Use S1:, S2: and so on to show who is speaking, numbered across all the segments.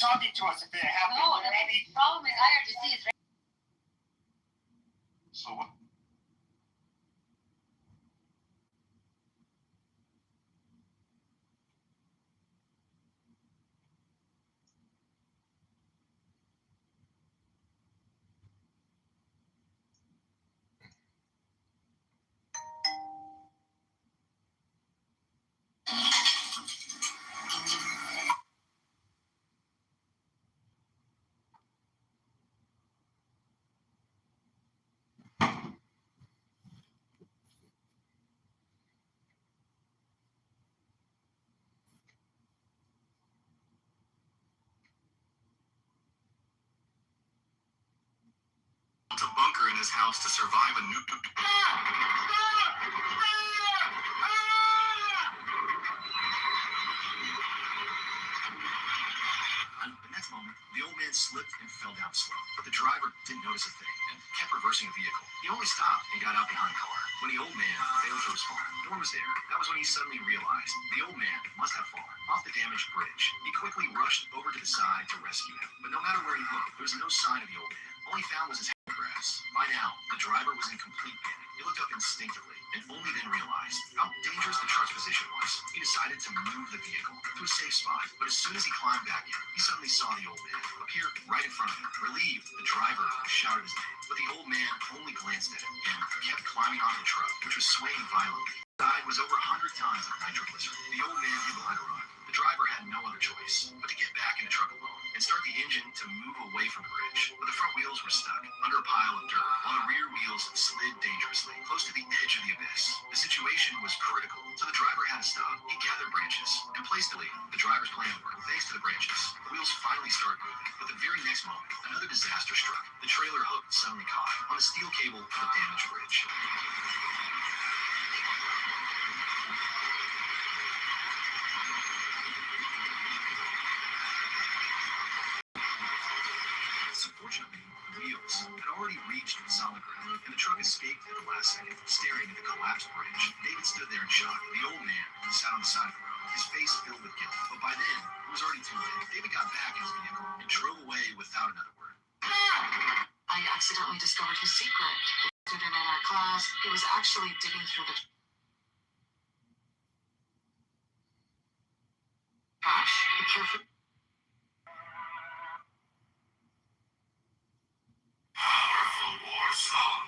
S1: talking to us if it happened.
S2: No, the problem is IRGC is right.
S1: So what?
S3: A bunker in his house to survive a nuke. In the next moment, the old man slipped and fell down slow, but the driver didn't notice a thing and kept reversing the vehicle. He only stopped and got out behind the car. When the old man failed to respond, no one was there. That was when he suddenly realized the old man must have fallen off the damaged bridge. He quickly rushed over to the side to rescue him, but no matter where he looked, there was no sign of the old man. All he found was his grass. By now, the driver was in complete panic. He looked up instinctively and only then realized how dangerous the truck's position was. He decided to move the vehicle to a safe spot, but as soon as he climbed back in, he suddenly saw the old man appear right in front of him. Relieved, the driver shouted his name, but the old man only glanced at him and kept climbing onto the truck, which was swaying violently. The side was over 100 tons of nitroglycerin. The old man hid behind a rock. The driver had no other choice but to get back in the truck alone and start the engine to move away from the bridge. But the front wheels were stuck under a pile of dirt, while the rear wheels slid dangerously close to the edge of the abyss. The situation was critical, so the driver had to stop. He gathered branches and placed the driver's plan worked. Thanks to the branches, the wheels finally started moving. But the very next moment, another disaster struck. The trailer hook suddenly caught on the steel cable of the damaged bridge. Unfortunately, the wheels had already reached solid ground, and the truck escaped at the last second. Staring at the collapsed bridge, David stood there in shock. The old man sat on the side of the road, his face filled with guilt. But by then, it was already too late. David got back in his vehicle and drove away without another word.
S2: I accidentally discovered his secret. A student in our class, he was actually digging through the trash. He carefully.
S3: Powerful war song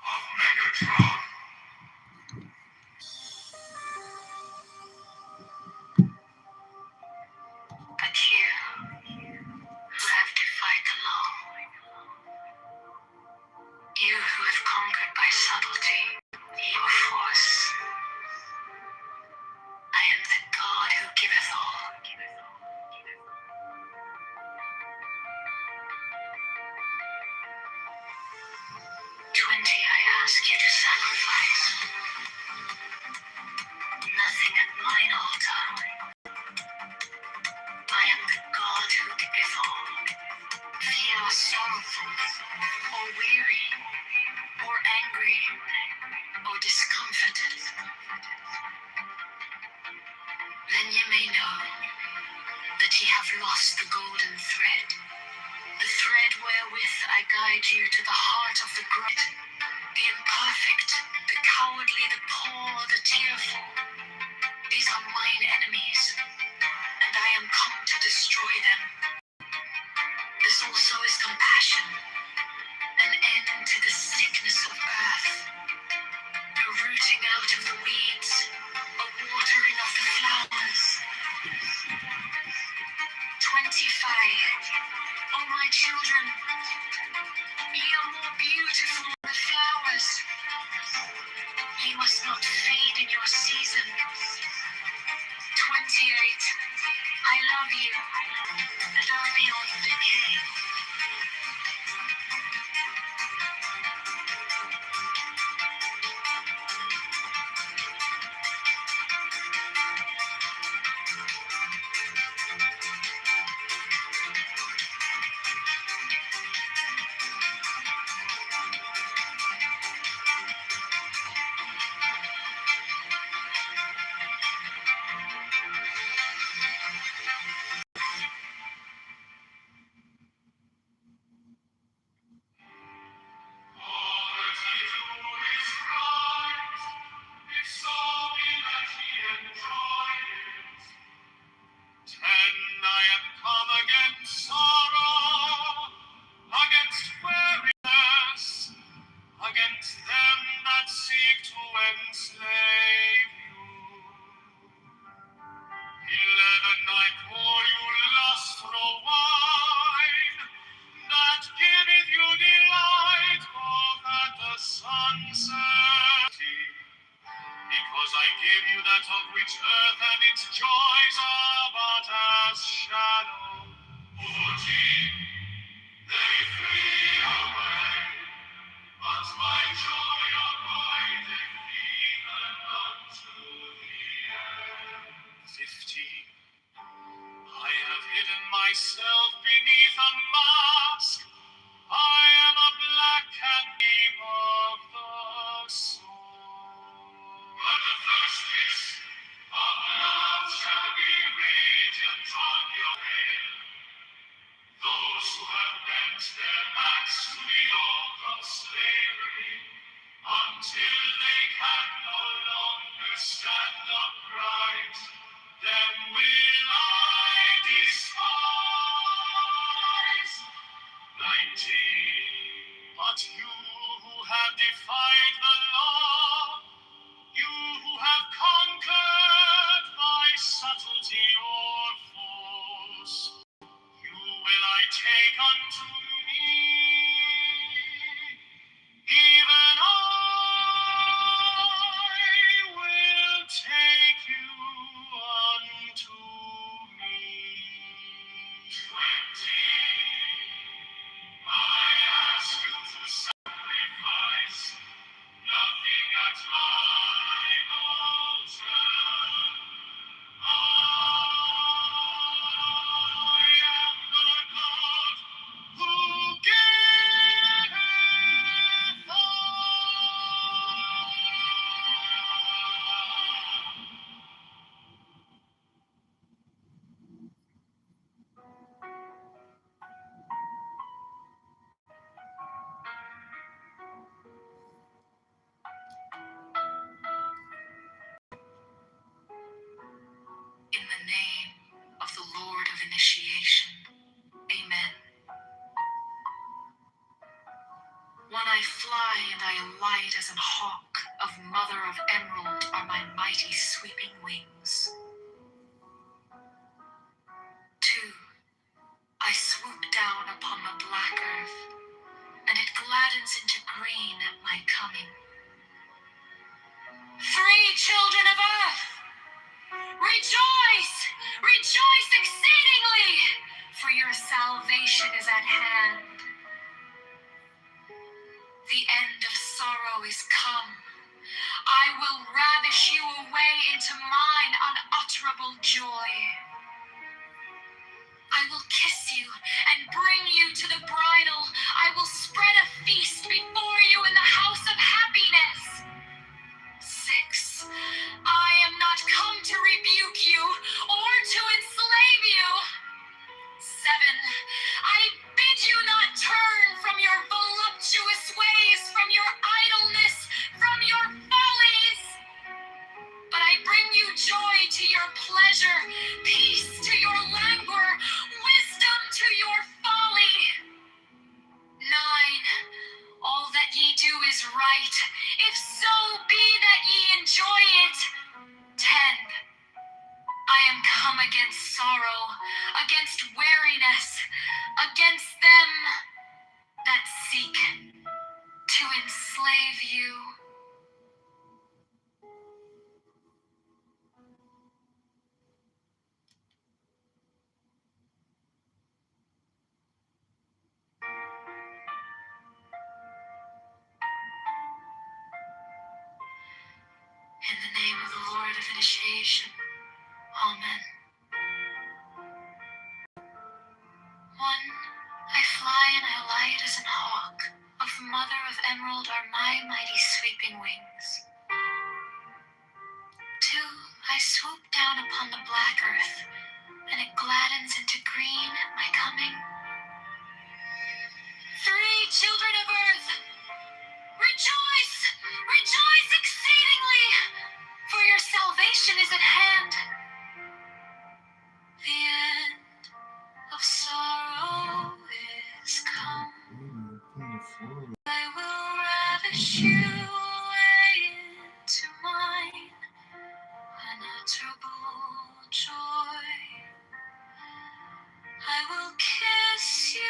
S3: of Megatron.
S2: But you, who have defied the law, you who have conquered by subtlety, your force, I am the God who giveth all. 20 I ask you to sacrifice. Nothing at mine altar. I am the God who giveth all. If ye are sorrowful, or weary, or angry, or discomfited, then ye may know that ye have lost the golden thread, the thread wherewith I guide you to the heart of the great, the imperfect, the cowardly, the poor, the tearful. These are mine enemies, and I am come to destroy them. This also is compassion, an end to the sickness of earth, a rooting out of the weeds, a watering of the flowers. 25. Oh, my children, ye are more beautiful than the flowers. Ye must not fade in your season. 28. I love you, and are beyond decay. a mask. I am a black and of the soul. But the first kiss of love shall be radiant on your head. Those who have bent their backs to the yoke of slavery until they can no longer stand upright, them will I despise. 19. But you who have defied the law, you who have conquered by subtlety or force, you will I take unto me, even I will take you unto me. 20. I ask you to sacrifice nothing at mine altar. I am the God who giveth all. In the name of the Lord of Initiation, Amen. When I fly and I alight as an hawk, of mother of emerald are my mighty sweeping wings. 2. I swoop down upon the black earth, and it gladdens into green at my coming. 3. Children of earth, rejoice! Rejoice exceedingly, for your salvation is at hand. The end of sorrow is come. I will ravish you away into mine unutterable joy. I will kiss you and bring you to the bridal. I will spread a feast before you in the house of happiness. 6. I am not come to rebuke you or to enslave you. 7. I bid you not turn from your voluptuous ways, from your idleness, from your follies. But I bring you joy to your pleasure, peace to your languor, wisdom to your folly. 9. All that ye do is right, if so be that ye enjoy it. 10. I am come against sorrow, against weariness, against them that seek to enslave you. In the name of the Lord of Initiation, Amen. 1. I fly and I alight as an hawk, of mother of emerald are my mighty sweeping wings. 2. I swoop down upon the black earth, and it gladdens into green at my coming. 3. Children of earth, rejoice! Rejoice exceedingly, for your salvation is at hand. The end of sorrow is come. I will ravish you away into mine unutterable joy. I will kiss you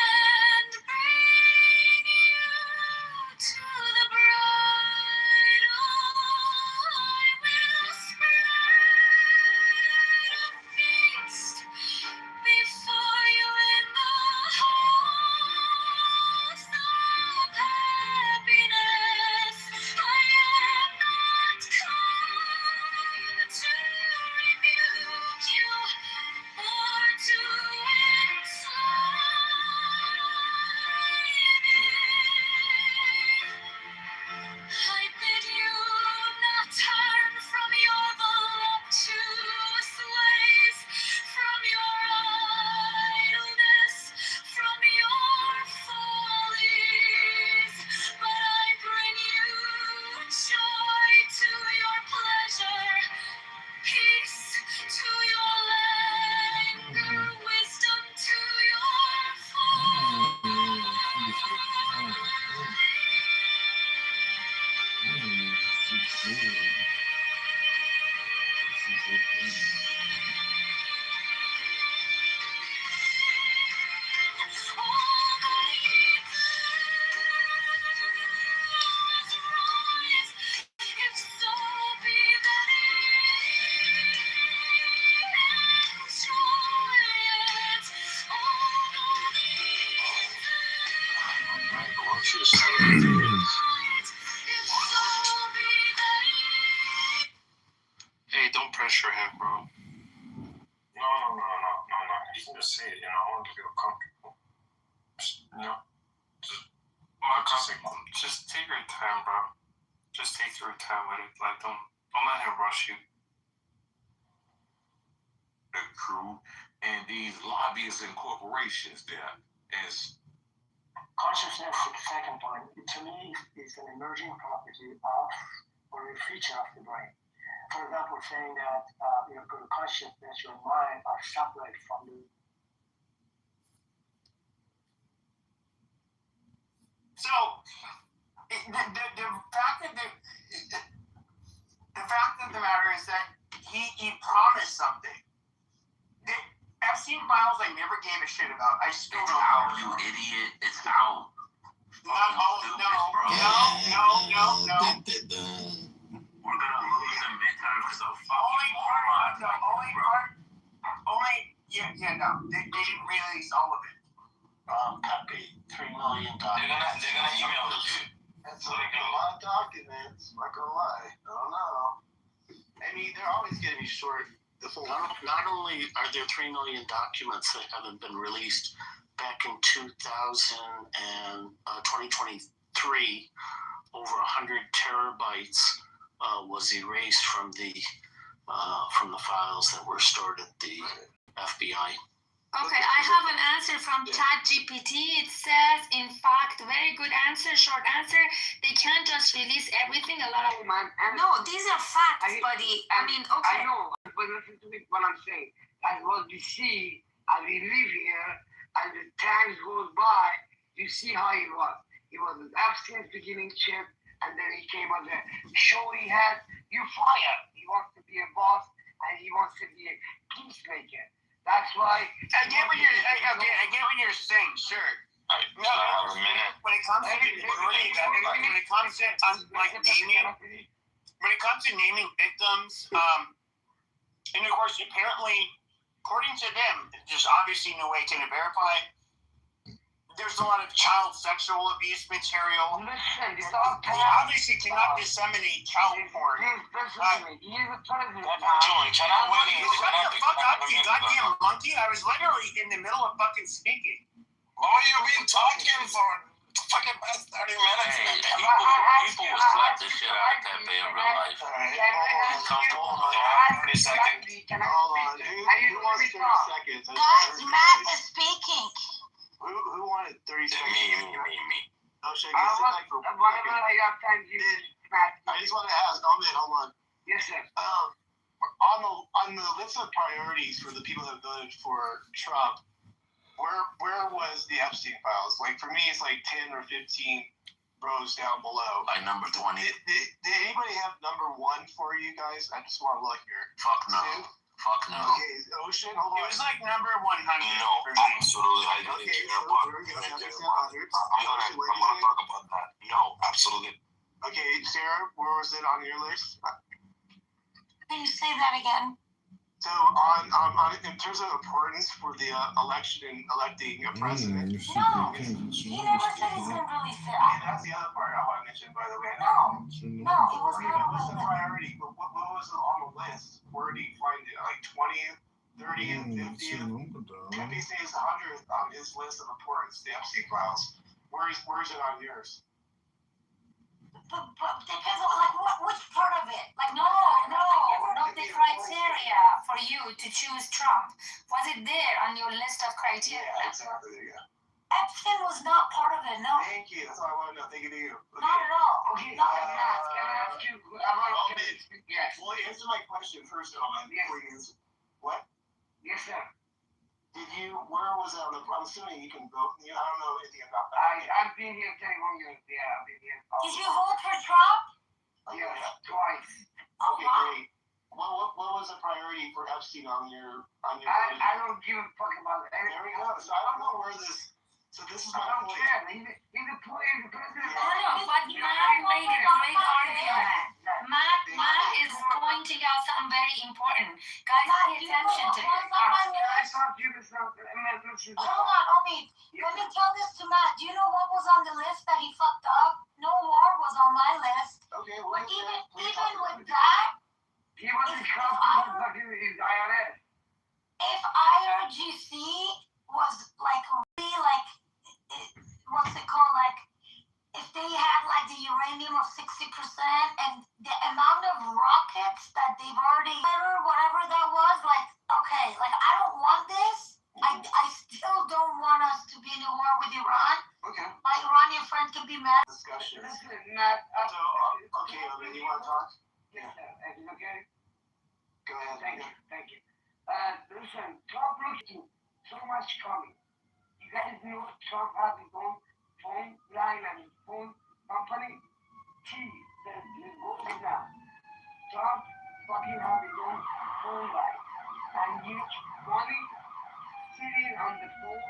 S2: and bring you to the bridal. I will spread a feast before you in the house of happiness. I am not come to rebuke you or to
S3: should have stayed.
S1: Hey, don't pressure him, bro.
S4: No. He's gonna say it, I want to feel comfortable.
S1: Just take your time, bro. Just take your time with it. Like, don't let him rush you.
S4: The crew and these lobbyists and corporations there as
S5: consciousness is the second point. To me, is an emerging property of or a feature of the brain. For example, saying that your consciousness, your mind are separate from the.
S6: So the fact of the matter is that he promised something. The Epstein files I never gave a shit about. I still don't.
S4: out, you idiot. It's out.
S6: No.
S4: We're gonna lose in midterms because of
S6: They didn't release all of it.
S5: Copy $3 million.
S4: They're gonna email it to you.
S5: That's a lot of documents. I'm not gonna lie. I don't know.
S3: I mean, they're always going to be short.
S5: Not only are there 3 million documents that haven't been released back in 2023, over 100 terabytes was erased from the files that were stored at the FBI.
S2: Okay, I have an answer from ChatGPT. It says, in fact, very good answer, short answer. They can't just release everything. A lot of
S7: No, these are facts, buddy. I mean, okay.
S5: I know, but listen to me what I'm saying. As what you see, as we live here, as the times goes by, you see how he was. He was an Epstein's beginning chip, and then he came on the show he had. You fire. He wants to be a boss, and he wants to be a peacemaker. That's why
S6: I get what you're saying. Sure. No, when it comes to naming victims, and of course, apparently, according to them, there's obviously no way to verify. There's a lot of child sexual abuse material.
S5: listen, it's
S6: They
S5: all
S6: obviously cannot disseminate child porn.
S5: Listen to me. He's the president.
S6: Shut the fuck up, you goddamn monkey! I was literally in the middle of fucking speaking.
S4: Why are you been talking for fucking past 30 minutes?
S1: Hey, people will slap the shit out of Pepe in real life.
S4: Hold on. 30 seconds.
S3: Hold on. Who wants 30 seconds?
S7: Guys, Matt is speaking.
S3: Who wanted 30 seconds?
S4: Me.
S3: Oh, shit, I sit back for a
S5: Whatever
S3: second.
S5: I got time to do, Matt.
S3: I just want to ask, hold on.
S5: Yes, sir.
S3: On the list of priorities for the people that voted for Trump, where was the Epstein files? Like, for me, it's like 10 or 15 rows down below.
S4: Like number 20.
S3: Did anybody have number 1 for you guys? I just want to look here.
S4: Fuck no.
S3: Two?
S4: Fuck no.
S3: Okay, Ocean, hold
S6: It
S3: on.
S6: was like number 100
S4: No,
S6: for me.
S4: absolutely. I didn't
S3: Okay,
S4: care
S3: so
S4: about
S3: here we go. Now
S4: it.
S3: this is 100.
S4: I'm gonna talk about that. No, absolutely.
S3: Okay, Sarah, where was it on your list?
S7: Can you say that again?
S3: So on in terms of importance for the election and electing a president.
S7: No, he never said he's gonna release it.
S3: That's the other part I want to mention, by the way.
S7: No, it was not
S3: What's the
S7: a
S3: priority? But what was on the list? Where do you find it? Like 20th, 30th, 50th? Pepe says 100th on his list of importance, the Epstein files. Where is it on yours?
S7: But depends on which part of it. Like not the criteria for you to choose Trump. Was it there on your list of criteria?
S3: Yeah, exactly. There you go.
S7: Epstein was not part of it. No,
S3: Thank you. That's all I want to know. Thank you to you. Okay.
S7: not at all.
S5: Okay,
S7: Not
S5: can I ask you? Yes.
S3: Well, answer my question first, Owen. Please. What?
S5: Yes, sir.
S3: Where was that? I'm assuming you can vote. I don't know anything about that.
S5: I've been here 31 years. Yeah, I've been here.
S7: Did you vote for Trump?
S5: Yeah, twice.
S7: Oh,
S3: Okay,
S7: wow.
S3: great. What was the priority for Epstein on your
S5: I don't give a fuck about it.
S3: There we go. So I don't know where this. So this is
S5: I
S3: my
S5: don't
S3: point.
S5: care. He's the president.
S2: No, but Matt made a great argument.
S7: Matt is pointing out something very important. Guys, pay attention to this.
S5: I thought you was not.
S7: Hold on, Omi. Let me tell this to Matt. Do you know what was on the list that he fucked up? No war was on my list.
S3: Okay, well,
S7: But even with that,
S5: He wasn't comfortable with fucking his IRS.
S7: if IRGC was like really like, what's it called? Like, if they had like the uranium of 60% and the amount of rockets that they've already, whatever that was, like, okay, like I don't want this. I still don't want us to be in a war with Iran.
S3: okay.
S7: My Iranian friend can be mad.
S3: Discussion.
S5: Listen, Matt.
S3: So, okay, you want to talk?
S5: Yes, sir. Is it okay?
S3: Go ahead.
S5: Thank you. Listen, Trump looks to so much coming. You guys know Trump has his own phone line and his phone company. Let's go to that. Trump fucking has his own phone line. And you money sitting on the phone.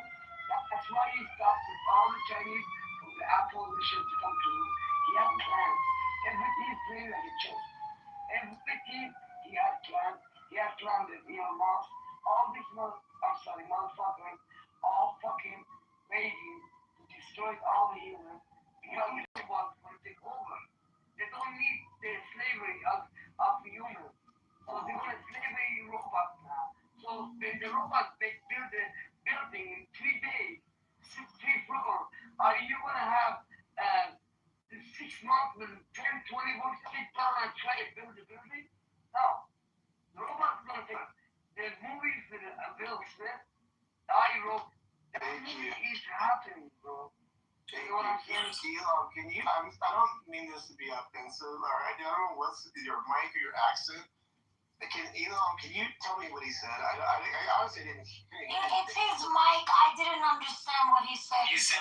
S5: That's why he stopped with all the Chinese from the Apple mission to come to him. He had plans. Everything is playing like a chess. Everything he had planned. He had planned that Elon Musk, all these motherfuckers, all fucking waiting to destroy all the humans because they want to take over. They don't need the slavery of the humans. So they want to slavery robots now. So when the robots they build the building in 3 days, 3 floors, are you gonna have 6 months with 10, 20 bucks sit down and try to build the building? No. The robots gonna take it. The movies with Will Smith, I wrote, that movie is happening, bro. You know what I'm saying?
S3: Can you, I don't mean this to be offensive, or I don't know what's your mic or your accent. Can you tell me what he said? I honestly didn't hear it.
S7: It's his mic. I didn't understand what he said.
S4: He said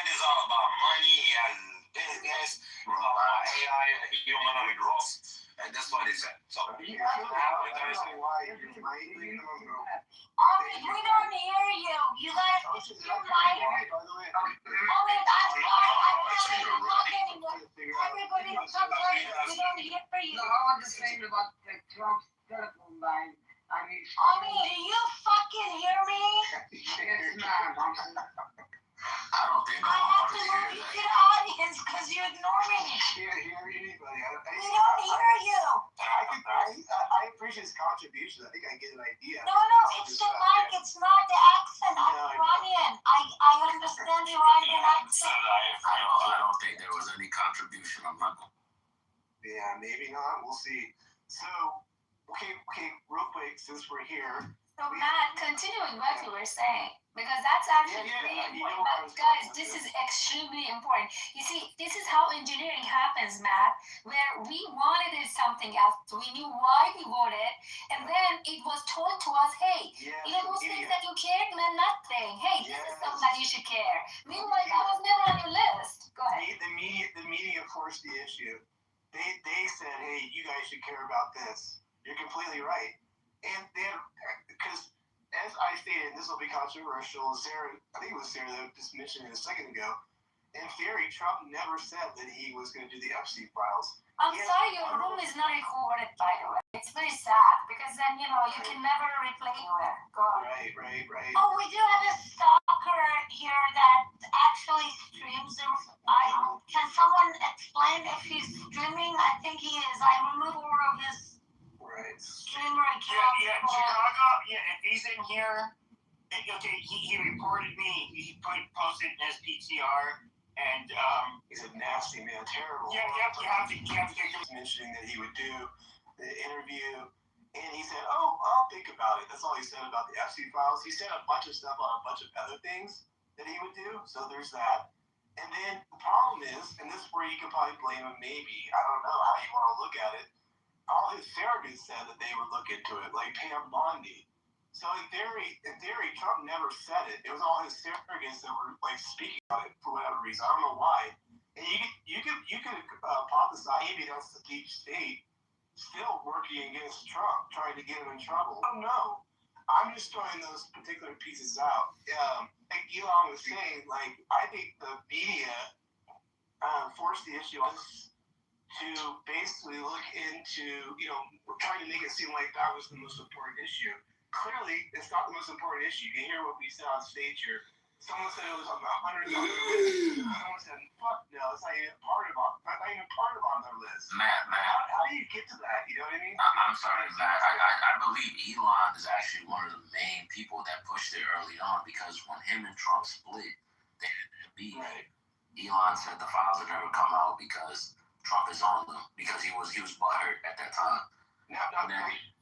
S4: it's all about money and business, AI, humanoid growth, and that's what he said. So
S3: You understand why your mic?
S7: We don't hear you. You gotta fix your mic.
S3: By the way,
S7: I'm not anymore. Everybody sometimes we don't hear you.
S5: No, I was just saying about the Trump's telephone line. I mean,
S7: Do you fucking hear me?
S5: yes, ma'am.
S4: I don't think no
S7: I
S4: one
S7: have
S4: wants
S7: to
S4: to hear
S7: move you to
S4: that.
S7: the audience because you ignore me.
S3: can't hear anybody.
S7: We don't hear you.
S3: I appreciate his contribution. I think I get an idea.
S7: No, it's the mic. It's not the accent. I'm Iranian. I understand the Iranian accent.
S4: I don't think there was any contribution. I'm not.
S3: Yeah, maybe not. We'll see. So, okay, real quick, since we're here.
S7: So Matt, continuing what you were saying, because that's actually really important. But guys, this is extremely important. You see, this is how engineering happens, Matt, where we wanted something else, we knew why we wanted, and then it was told to us, hey, those things that you cared meant nothing. Hey, this is something that you should care. Meanwhile, that was never on your list. Go ahead.
S3: The media forced the issue. They said, hey, you guys should care about this. You're completely right. And then, because as I stated, this will be controversial. Sarah, I think it was Sarah that just mentioned it a second ago. In theory, Trump never said that he was going to do the Epstein files.
S7: I'm sorry, your room is not recorded, by the way. It's very sad because then, you can never replay anywhere. Go on.
S3: Right.
S7: Oh, we do have a stalker here that actually streams. Can someone explain if he's streaming? I think he is. I removed all of his streamer account.
S6: Yeah, Chicago. Yeah, if he's in here, okay, he reported me. He posted in his PTR, and
S3: He's a nasty man, terrible.
S6: Yeah, you have to get him.
S3: Mentioning that he would do the interview, and he said, "Oh, I'll think about it." That's all he said about the Epstein files. He said a bunch of stuff on a bunch of other things that he would do. So there's that. And then the problem is, and this is where you can probably blame him. Maybe, I don't know how you want to look at it. All his surrogates said that they would look into it, like Pam Bondi. So in theory, Trump never said it. It was all his surrogates that were like speaking about it for whatever reason. I don't know why. And you could hypothesize maybe that's the deep state still working against Trump, trying to get him in trouble. I don't know. I'm just throwing those particular pieces out. Like Elon was saying, like I think the media forced the issue on
S8: to basically look into, we're trying to make it seem like that was the most important issue. Clearly, it's not the most important issue. You can hear what we said on stage here. Someone said it was on the hundreds on their list. Someone said, "Fuck no, it's not even part of on their list."
S9: Matt,
S8: how do you get to that? You know what I mean?
S9: I'm sorry, Matt. I believe Elon is actually one of the main people that pushed it early on, because when him and Trump split, they had that beef.
S8: Right.
S9: Elon said the files would never come out because Trump is on them, because he was butthurt at that time.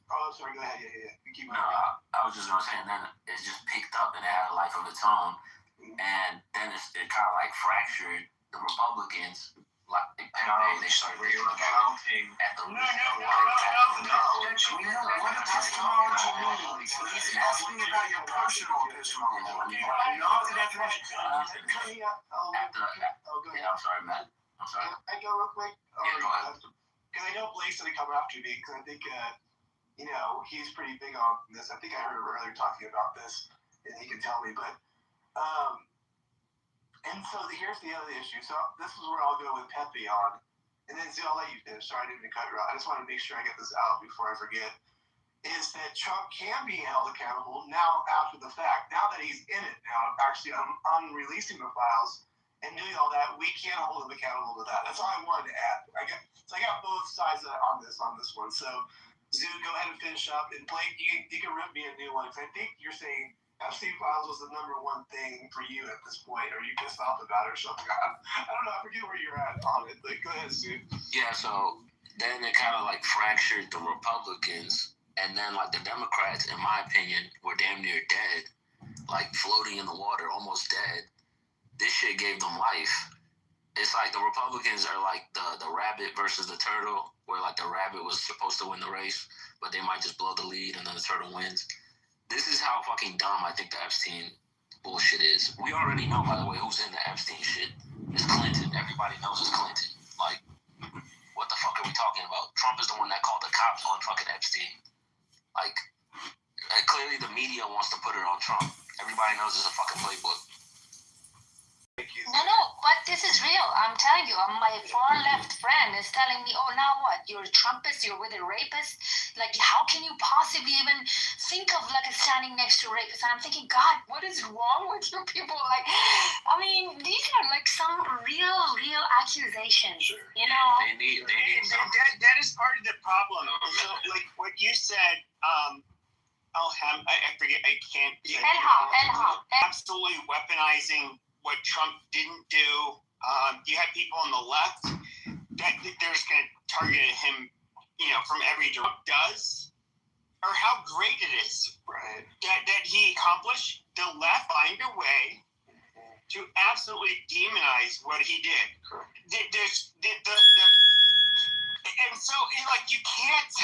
S8: Oh, sorry. Go ahead. Yeah. You keep
S9: no, I was just gonna say, and then it just picked up and it had a life of its own, and then it kind of like fractured the Republicans. Like they started counting at the
S8: No. What does testimony mean? He's asking about your personal testimony. Not the definition.
S9: I'm sorry, Matt. I'm sorry.
S8: Can I go real quick?
S9: Yeah, go ahead.
S8: Because I know Blake's going to come after me, because I think, he's pretty big on this. I think I heard him earlier talking about this, and he can tell me. But, and so here's the other issue. So this is where I'll go with Pepe on. And then, I'll let you finish. Sorry, I didn't mean to cut you off. I just want to make sure I get this out before I forget. Is that Trump can be held accountable now after the fact. Now that he's in it now, actually unreleasing the files and doing all that, we can't hold him accountable to that. That's all I wanted to add. I got both sides on this one. So, Zoo, go ahead and finish up. And Blake, you can rip me a new one, because I think you're saying Epstein files was the number one thing for you at this point. Or you pissed off about it or something? I don't know. I forget where you're at on it. Like, go ahead, Zoo.
S9: Yeah, so then it kind of like fractured the Republicans. And then, like, the Democrats, in my opinion, were damn near dead, like floating in the water, almost dead. This shit gave them life. It's like the Republicans are like the rabbit versus the turtle, where like the rabbit was supposed to win the race, but they might just blow the lead and then the turtle wins. This is how fucking dumb I think the Epstein bullshit is. We already know, by the way, who's in the Epstein shit. It's Clinton. Everybody knows it's Clinton. Like, what the fuck are we talking about? Trump is the one that called the cops on fucking Epstein. Like, clearly the media wants to put it on Trump. Everybody knows it's a fucking playbook.
S7: No, but this is real. I'm telling you, my far left friend is telling me, oh, now what? You're a Trumpist, you're with a rapist? Like, how can you possibly even think of, like, standing next to a rapist? And I'm thinking, God, what is wrong with you people? Like, I mean, these are, like, some real accusations,
S8: Sure.
S7: you know?
S9: They need
S6: that is part of the problem. So, like, what you said, I forget, I can't.
S7: Elham.
S6: Absolutely weaponizing what Trump didn't do. You had people on the left that they're just going to target him, from every Trump does, or how great it is,
S8: Right.
S6: that he accomplished. The left find a way to absolutely demonize what he did. There's and so like you can't.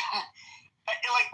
S6: Like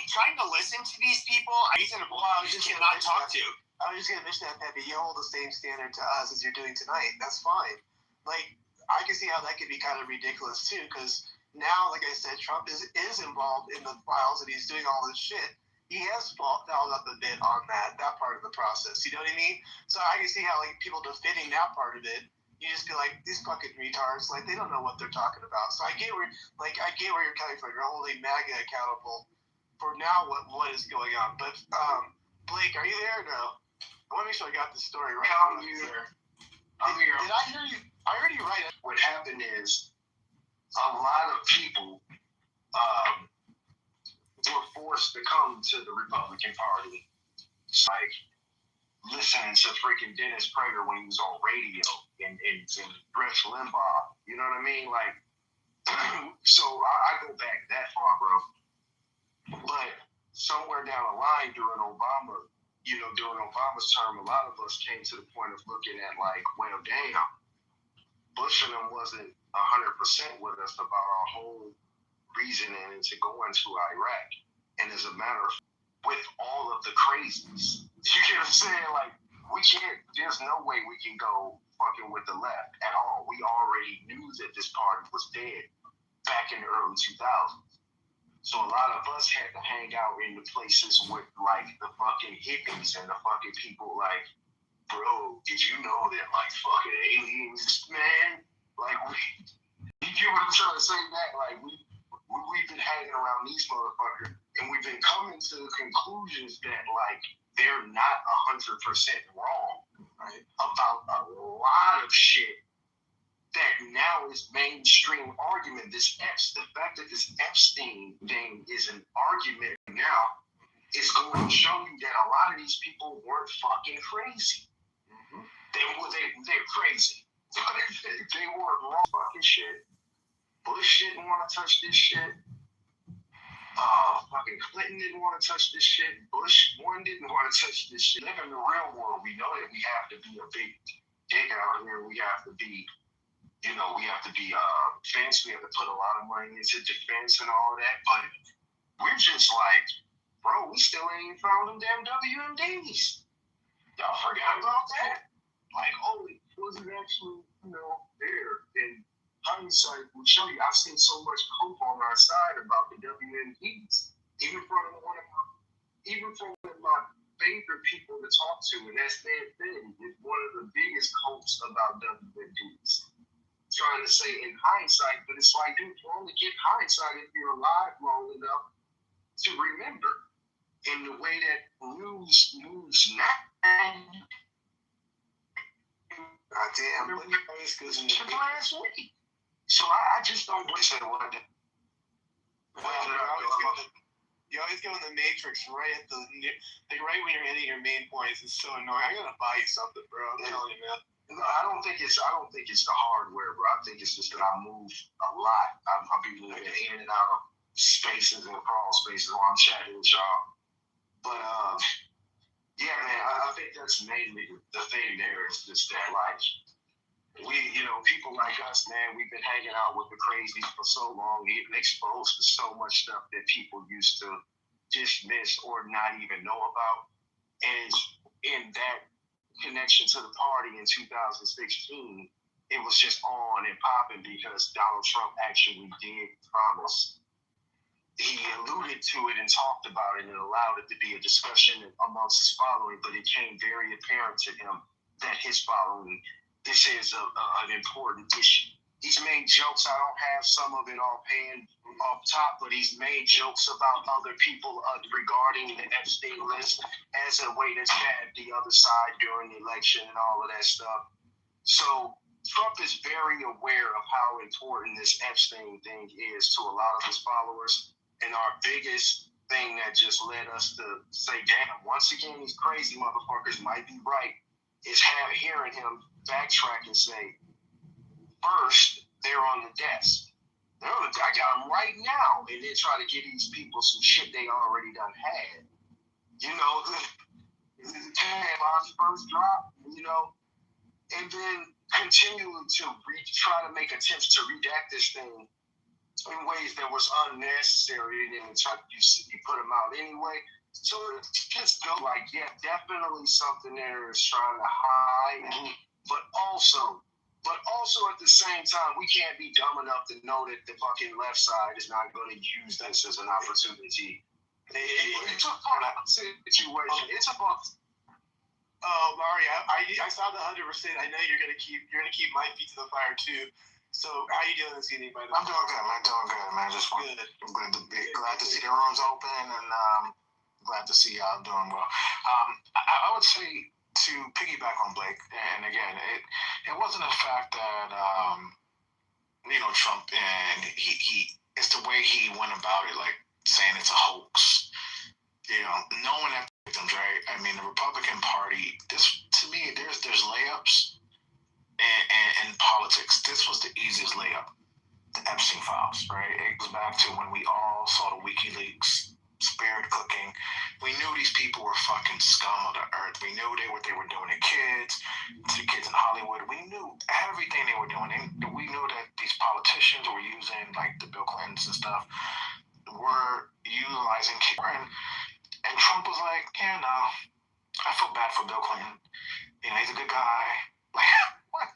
S6: trying to listen to these people, reasonable.
S8: Well,
S6: You cannot talk to.
S8: I was just going to mention that, Pepe, you hold the same standard to us as you're doing tonight. That's fine. Like, I can see how that could be kind of ridiculous, too, because now, like I said, Trump is involved in the files and he's doing all this shit. He has fouled up a bit on that part of the process. You know what I mean? So I can see how, like, people defending that part of it, you just be like, these fucking retards, like, they don't know what they're talking about. So I get where you're coming from. You're holding MAGA accountable for now what is going on. But, Blake, are you there or no? I want to make sure I got the story right.
S3: I'm here.
S8: Did I hear you? I heard you right.
S3: What happened is a lot of people were forced to come to the Republican Party. It's like listening to freaking Dennis Prager when he was on radio and Rush Limbaugh. You know what I mean? Like, so I go back that far, bro. But somewhere down the line during Obama's term, a lot of us came to the point of looking at like, well, damn, Bush and them wasn't 100% with us about our whole reasoning into going to Iraq. And as a matter of fact, with all of the crazies, you get what I'm saying? Like, there's no way we can go fucking with the left at all. We already knew that this party was dead back in the early 2000s. So a lot of us had to hang out in the places with like the fucking hippies and the fucking people like, bro, did you know that like fucking aliens, man? Like we get what I'm trying to say, Matt? Like, we've been hanging around these motherfuckers, and we've been coming to the conclusions that, like, they're not 100% wrong, right? About a lot of shit that now is mainstream argument. The fact that this Epstein thing is an argument now is going to show you that a lot of these people weren't fucking crazy. Mm-hmm. They're crazy. They weren't wrong fucking shit. Bush didn't want to touch this shit. Fucking Clinton didn't want to touch this shit. Bush one didn't want to touch this shit. Live in the real world. We know that we have to be a big dick out here. We have to be, we have to be defense. We have to put a lot of money into defense and all of that. But we're just like, bro, we still ain't even found them damn WMDs. Y'all forgot about that? Like, holy, was it actually, there? And hindsight will show you. I've seen so much hope on our side about the WMDs. Even from one of my favorite people to talk to, and that's Dan Finn, is one of the biggest hopes about WMDs. Trying to say in hindsight, but it's like, dude, you only get hindsight if you're alive long enough to remember. In the way that news now. Goddamn, last week. So I just don't want to say what.
S8: You always go in the Matrix right at right when you're hitting your main points. It's so annoying. I gotta buy you something, bro. I'm telling you, man.
S3: No, I don't think it's the hardware, bro. I think it's just that I move a lot. I'll be moving in and out of spaces and crawl spaces while I'm chatting with y'all. But yeah, man, I think that's mainly the thing there is just that, like, we, people like us, man, we've been hanging out with the crazies for so long, even exposed to so much stuff that people used to dismiss or not even know about. And in that connection to the party in 2016, it was just on and popping because Donald Trump actually did promise. He alluded to it and talked about it and allowed it to be a discussion amongst his following, but it became very apparent to him that his following, this is an important issue. He's made jokes. I don't have some of it all paying off top, but he's made jokes about other people regarding the Epstein list as a way to stab the other side during the election and all of that stuff. So Trump is very aware of how important this Epstein thing is to a lot of his followers. And our biggest thing that just led us to say, damn, once again, these crazy motherfuckers might be right, is hearing him backtrack and say, first, they're on the desk. I got them right now. And then try to give these people some shit they already done had. The first drop, and then continuing to try to make attempts to redact this thing in ways that was unnecessary, and then you put them out anyway. So it just go like, yeah, definitely something there is trying to hide, but also at the same time, we can't be dumb enough to know that the fucking left side is not going to use this as an opportunity. It's a fun situation. It's a fun.
S8: Mari, I saw the 100%. I know you're gonna keep my feet to the fire too. So how you doing this evening, by the way?
S3: I'm doing good, man. Just good. I'm glad to see the rooms open, and glad to see y'all doing well. I would say to piggyback on Blake, and again, it wasn't the fact that Trump and he it's the way he went about it, like saying it's a hoax. Knowing that victims, right? I mean, the Republican Party. To me, there's layups. In politics, this was the easiest layup, the Epstein files, right? It goes back to when we all saw the WikiLeaks spirit cooking. We knew these people were fucking scum of the earth. We knew what they were doing to the kids in Hollywood. We knew everything they were doing. We knew that these politicians were using, like the Bill Clintons and stuff, were utilizing Karen. And Trump was like, yeah, no, I feel bad for Bill Clinton. He's a good guy. Like, what?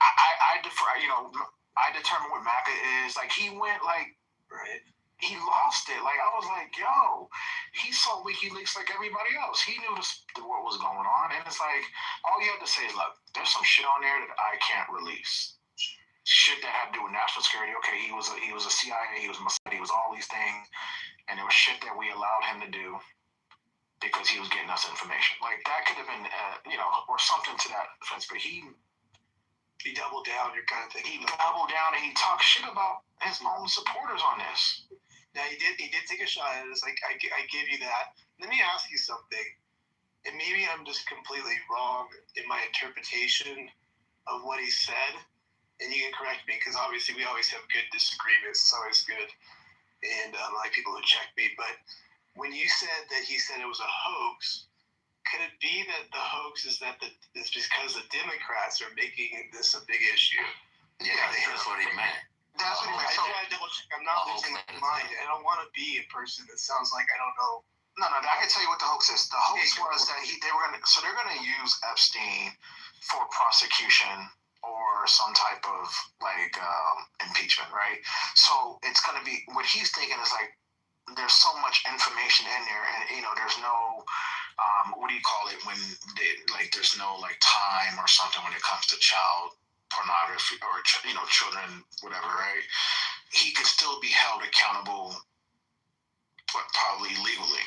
S3: I defer. I determine what MAGA is. Like, he went like, right? He lost it. Like, I was like, yo, he saw WikiLeaks like everybody else. He knew what was going on, and it's like all you have to say is, look, there's some shit on there that I can't release. shit that had to do with national security. Okay, he was a CIA, he was Mossad, he was all these things, and there was shit that we allowed him to do because he was getting us information. Like that could have been, or something to that effect. But he
S8: doubled down, your kind of thing.
S3: He doubled down and he talked shit about his own supporters on this.
S8: Now he did take a shot at us. Like I give you that. Let me ask you something, and maybe I'm just completely wrong in my interpretation of what he said, and you can correct me because obviously we always have good disagreements. It's always good, and I like people who check me. But when you said that he said it was a hoax, could it be that the hoax is that it's because the Democrats are making this a big issue?
S9: Yeah, that's what he meant.
S8: That's what he meant. I try to double check. I'm not losing my mind. I don't want to be a person that sounds like I don't know.
S3: No, I can tell you what the hoax is. The hoax was that they're gonna use Epstein for prosecution or some type of impeachment, right? So it's gonna be what he's thinking is like there's so much information in there, and there's no what do you call it when there's no time or something when it comes to child pornography or children, whatever, right? He could still be held accountable, but probably legally.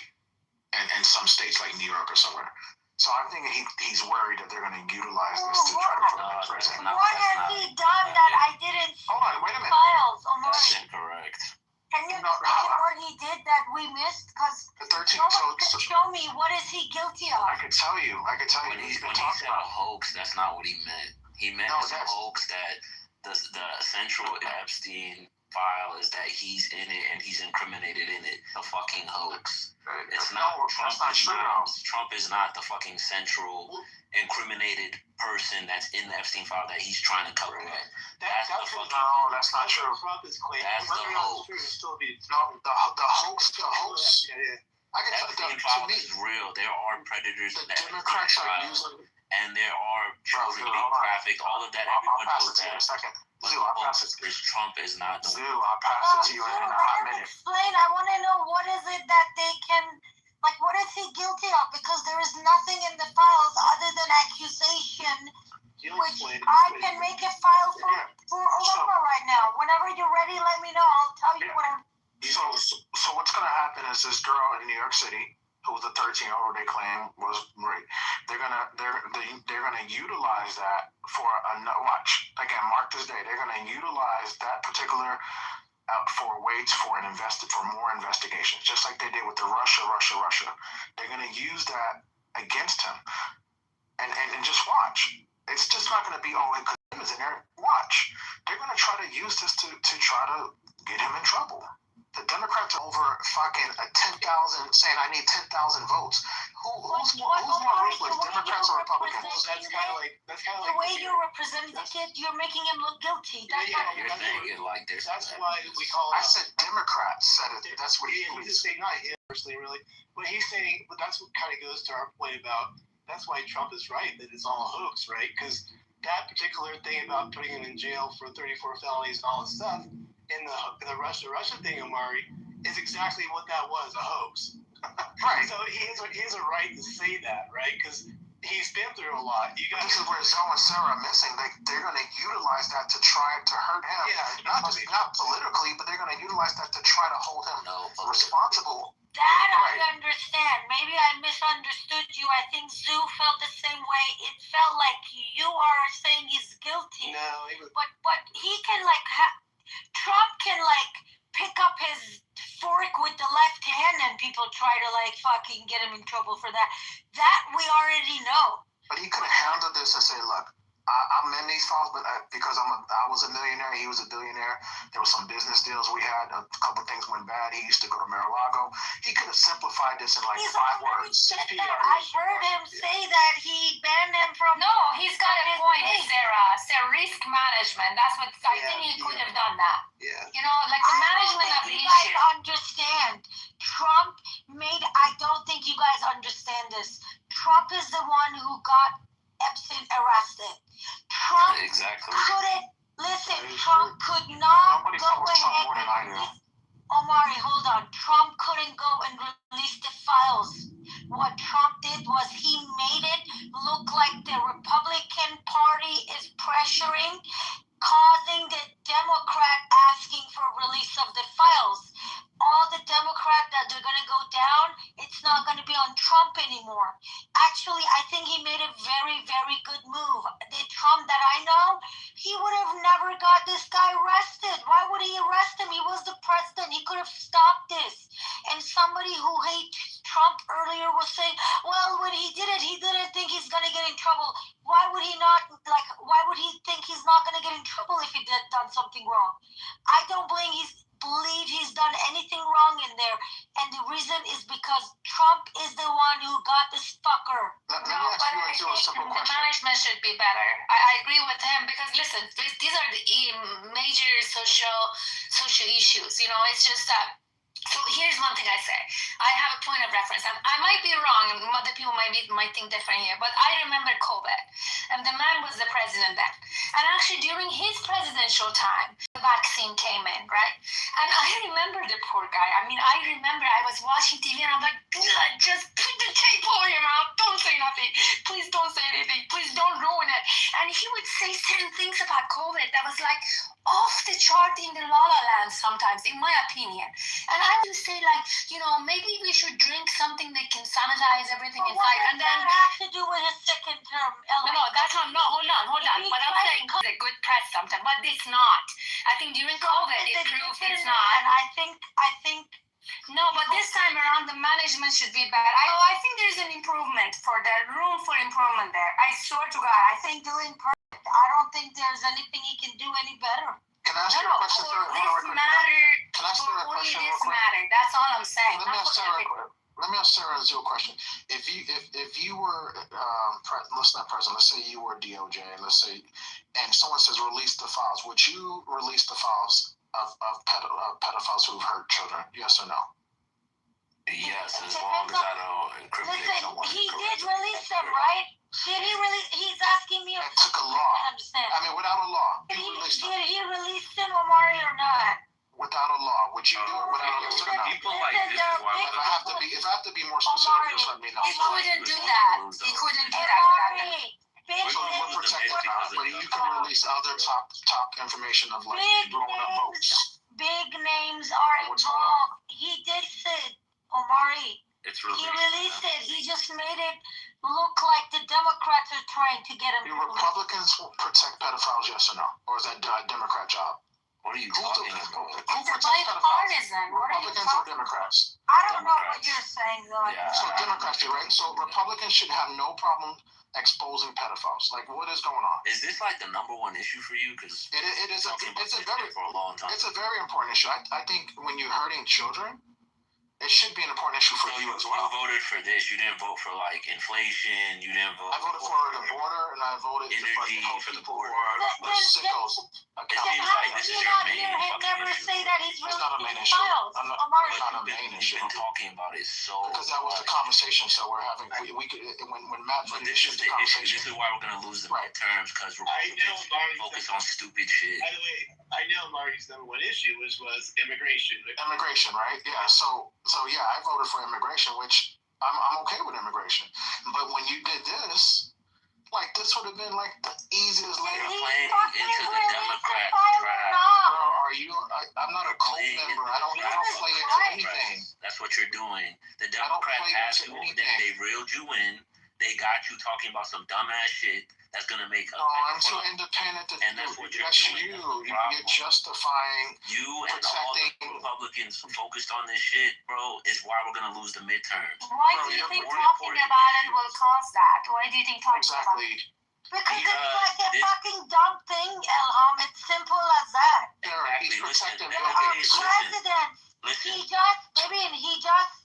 S3: And in some states like New York or somewhere. So I'm thinking he's worried that they're going to utilize this to try to put him in prison.
S10: What has he done that I didn't see?
S3: Hold on, wait a minute.
S10: Files,
S9: That's
S10: Omari.
S9: incorrect.
S10: Can you explain what he did that we missed? Because
S3: The 13.
S10: nobody can show me what is he guilty of.
S3: I could tell you.
S9: When he said a hoax, that's not what he meant. He meant a hoax that the central Epstein file is that he's in it and he's incriminated in it. A fucking hoax. It's not. Trump is not the fucking central incriminated person that's in the Epstein file that he's trying to cover up. That's the fucking hoax.
S3: That's not true.
S9: That's the hoax.
S3: The hoax.
S8: Yeah.
S3: I can tell
S9: Epstein
S3: you, to
S9: file
S3: me,
S9: is real. There are predators
S3: the
S9: in that
S3: Democrats are
S9: trial,
S3: using.
S9: and there are children being trafficked. All of that,
S3: I'll
S9: everyone
S3: pass
S9: knows
S3: it to you in
S9: that.
S3: a second.
S9: But
S3: Zoo,
S9: the
S3: I'll pass
S9: hoax
S3: it.
S9: is Trump is not the
S3: Zoo, I'll pass it to you in a hot minute.
S10: Explain. I want to know what is it that they can, what is he guilty of? Because there is nothing in the files other than accusation, which I can make a file for Obama right now. Whenever you're ready, let me know. I'll tell you what I'm.
S3: So what's going to happen is this girl in New York City, who was a 13-year-old they claim was raped, they're gonna utilize that for mark this day. They're gonna utilize that particular for more investigations, just like they did with the Russia. They're gonna use that against him, and just watch. It's just not gonna be because him is in there. Watch. They're gonna try to use this to try to get him in trouble. The Democrats are over fucking 10,000, saying I need 10,000 votes. Who's more ruthless, Democrats or Republicans?
S8: That's kind of like
S10: The way you're representing the kid, you're making him look guilty. That's not
S9: You're saying it like there's.
S8: That's why we call.
S3: I said Democrats said it. That's what he
S8: was just saying, not him personally, really. But he's saying, but that's what kind of goes to our point about. That's why Trump is right that it's all a hoax, right? Because that particular thing about putting him in jail for 34 felonies and all this stuff. In the Russia thing, Omari, is exactly what that was, a hoax.
S3: Right.
S8: So he has a right to say that, right? Because he's been through a lot.
S3: This is where Zoe and Sarah are missing. They're going to utilize that to try to hurt him.
S8: Yeah,
S3: not politically, but they're going to utilize that to try to hold him responsible.
S10: That I understand. Maybe I misunderstood you. I think Zoo felt the same way. It felt like you are saying he's guilty.
S8: No,
S10: but he can Trump can pick up his fork with the left hand and people try to fucking get him in trouble for that. That we already know.
S3: But he could have handled this and say, look, I'm in these files, but because I was a millionaire, he was a billionaire. There were some business deals we had. A couple things went bad. He used to go to Mar-a-Lago. He could have simplified this in 5 words.
S10: I heard him say that he banned him from.
S7: No, he's got a point, Sarah. It's risk management. That's what I think he could have done that.
S8: Yeah.
S7: The management of the
S10: issue.
S7: issue.
S10: You guys understand. Trump I don't think you guys understand this. Trump is the one who got Epstein arrested. Trump couldn't listen. Trump could not go ahead and Omari, hold on. Trump couldn't go and release the files. What Trump did was he made it look like the Republican Party is pressuring, causing the he made a very, very good move. The Trump that I know, he would have never got this guy arrested. Why would he arrest him? He was the president. He could have stopped this. And somebody who hates Trump earlier was saying, well, when he did it, he didn't think he's going to get in trouble. Why would he not, why would he think he's not going to get in trouble if he done something wrong? I don't believe he's done anything wrong in there. And the reason is because Trump is the one who got this fucker.
S7: No, but I think the management should be better. I agree with him because listen, these are the major social issues. You know, it's just that. So here's one thing I say. I have a point of reference. And I might be wrong, and other people might think different here, but I remember COVID, and the man was the president then. And actually, during his presidential time, the vaccine came in, right? And I remember the poor guy. I mean, I remember I was watching TV, and I'm like, just put the tape over your mouth. Don't say nothing. Please don't say anything. Please don't ruin it. And he would say certain things about COVID that was like off the chart in the la la land sometimes, in my opinion. And I would say, like, you know, maybe we should drink something that can sanitize everything inside. And then
S10: what does that have to do with his second term?
S7: No, that's not. No, hold on. But I'm saying it's a good press sometimes, but it's not. I think during COVID, it proved it's not.
S10: And I think.
S7: No, but this time around, the management should be better. I think there's an improvement room for improvement there. I swear to God, I think doing perfect.
S10: I don't think there's anything he can do any better.
S3: Can I ask you a question?
S7: Can I ask you a question real quick? That's all I'm saying.
S3: Let me ask Sarah a zero question. If you were let's not president, let's say you were DOJ, and someone says release the files, would you release the files of pedophiles who've hurt children? Yes or no?
S9: Yes, as long as I don't incriminate someone.
S10: He did release them, right? Did he release? He's asking me.
S3: It took a law.
S10: I understand.
S3: I mean, without a law,
S10: did he release them, Omari, or not?
S3: Without a law, would you do it without a law?
S9: People like this is why
S3: If I have to be more specific, just let me know.
S7: He couldn't do that. He couldn't do that.
S3: We're protected now, but you can release other top information of like blowing up boats.
S10: Big names are involved. He did say, Omari.
S9: It's
S10: he released it. He just made it look like the Democrats are trying to get him.
S3: Do Republicans protect pedophiles, yes or no? Or is that a Democrat job?
S9: What are you talking about?
S7: It's a bipartisan.
S3: Republicans or Democrats?
S10: I don't know what you're saying, though.
S3: Yeah. So Democrats, right? So Republicans should have no problem exposing pedophiles. Like, what is going on?
S9: Is this like the number one issue for you? Because
S3: it is. It's a very
S9: for a long time.
S3: It's a very important issue. I think when you're hurting children, it should be an important issue for you as well.
S9: You voted for this. You didn't vote for like inflation. You didn't vote.
S3: I voted for the border, and I voted for the poor sickos.
S9: It seems like this is your main fucking issue.
S10: Say that he's
S3: it's not a main issue. It's not a main issue.
S9: We've been talking about it so.
S3: Because that was the conversation. So we're having. We could when Matt.
S9: But this is the issue. This is why we're gonna lose the midterms because Republicans focus on stupid shit.
S8: By the way, I know Marty's number one issue was immigration.
S3: Immigration, right? Yeah. So yeah, I voted for immigration, which I'm okay with immigration. But when you did this, like this would have been like the easiest layer.
S9: Playing into the Democrat trap.
S3: Bro, are you? I'm not a cult member. I don't play into anything.
S9: That's what you're doing. The Democrats asked you, they reeled you in. They got you talking about some dumbass shit that's gonna make us.
S3: No, I'm too independent to
S9: and that's what you're doing.
S3: You're justifying.
S9: You and all the Republicans focused on this shit, bro, is why we're gonna lose the midterms.
S7: Why do you think talking about it will cause that? Why do you think talking about it?
S10: Because it's like a fucking dumb thing, Elham. It's simple as that.
S3: He's protecting
S10: presidents. He just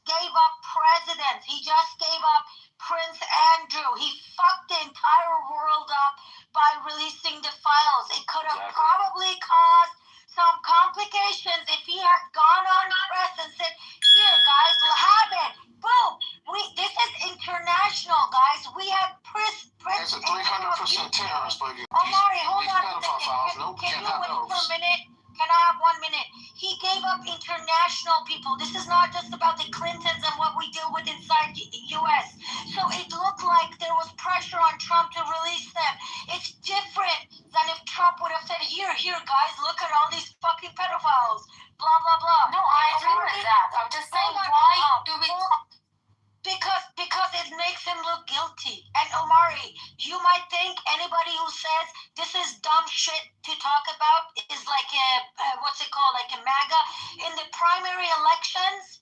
S10: gave up presidents. He just gave up Prince Andrew. He fucked the entire world up by releasing the files. It could have probably caused some complications if he had gone on press and said, "Here, guys, have it." Boom. This is international, guys. We have Prince.
S3: It's a 300% terrorist, but
S10: Omari, hold on a second. Can you wait for a minute? Can I have 1 minute? He gave up international people. This is not just about the Clintons and what we deal with inside the U.S. So it looked like there was pressure on Trump to release them. It's different than if Trump would have said, here, guys, look at all these fucking pedophiles. Blah, blah, blah.
S7: No, I agree with that. I'm just saying, why do we...
S10: Because it makes him look guilty. And Omari, You might think anybody who says this is dumb shit to talk about is like what's it called, like a MAGA. In the primary elections,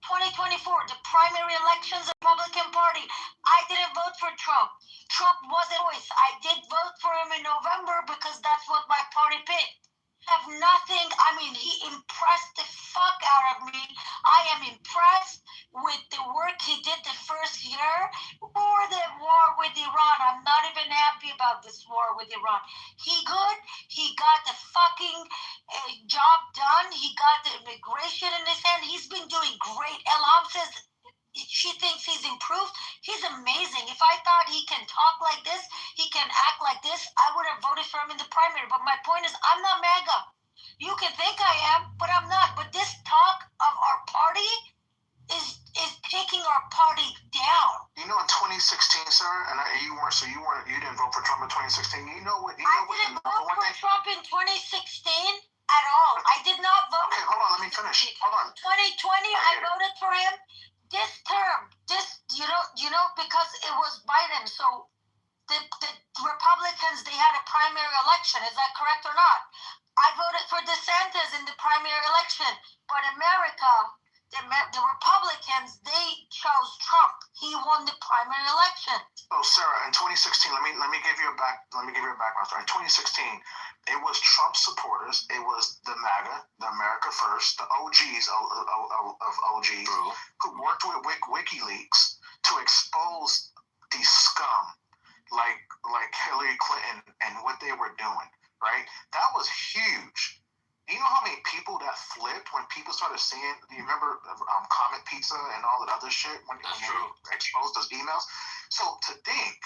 S10: 2024, the primary elections of the Republican Party, I didn't vote for Trump. Trump wasn't a choice. I did vote for him in November because that's what my party picked. Have nothing. I mean, he impressed the fuck out of me. I am impressed with the work he did the first year or the war with Iran. I'm not even happy about this war with Iran. He got the fucking job done. He got the immigration in his hand. He's been doing great. Elham says she thinks he's improved. He's amazing. If I thought he can talk like this, he can act like this, I would have voted for him in the primary. But my point is, I'm not MAGA. You can think I am, but I'm not. But this talk of our party is taking our party down.
S3: You know, in 2016, sir, and you didn't vote for Trump in 2016. You know what?
S10: I didn't vote for Trump in 2016 at all. I did not vote.
S3: Okay, hold on. Let me finish. Hold on.
S10: 2020, I voted for him. This term, you know, because it was Biden. So the Republicans, they had a primary election. Is that correct or not? I voted for DeSantis in the primary election, but America, the Republicans, they chose Trump. He won the primary election.
S3: Oh, Sarah, in 2016, let me give you a background story. In 2016, it was Trump supporters. It was the MAGA, the America First, the OGs of OGs, who worked with WikiLeaks to expose these scum like Hillary Clinton and what they were doing. Right? That was huge. Do you know how many people that flipped when people started seeing? Do you remember Comet Pizza and all that other shit when they exposed those emails? So to think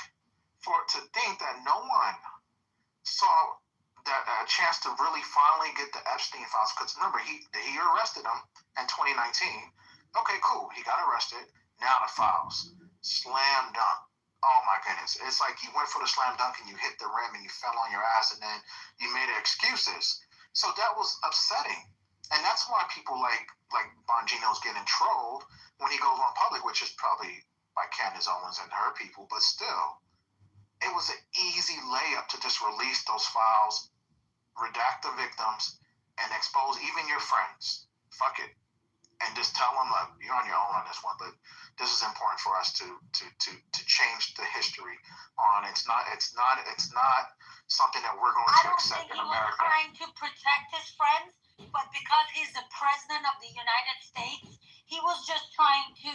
S3: that no one saw that a chance to really finally get the Epstein files, because remember he arrested him in 2019. Okay, cool. He got arrested. Now the files, slam dunk. Oh my goodness. It's like you went for the slam dunk and you hit the rim and you fell on your ass and then you made excuses. So that was upsetting. And that's why people like Bongino's getting trolled when he goes on public, which is probably by Candace Owens and her people, but still, it was an easy layup to just release those files, redact the victims, and expose even your friends. Fuck it. And just tell them, look, you're on your own on this one, but this is important for us to change the history on. It's not something that we're going to accept in America.
S10: I don't think he was trying to protect his friends, but because he's the president of the United States, he was just trying to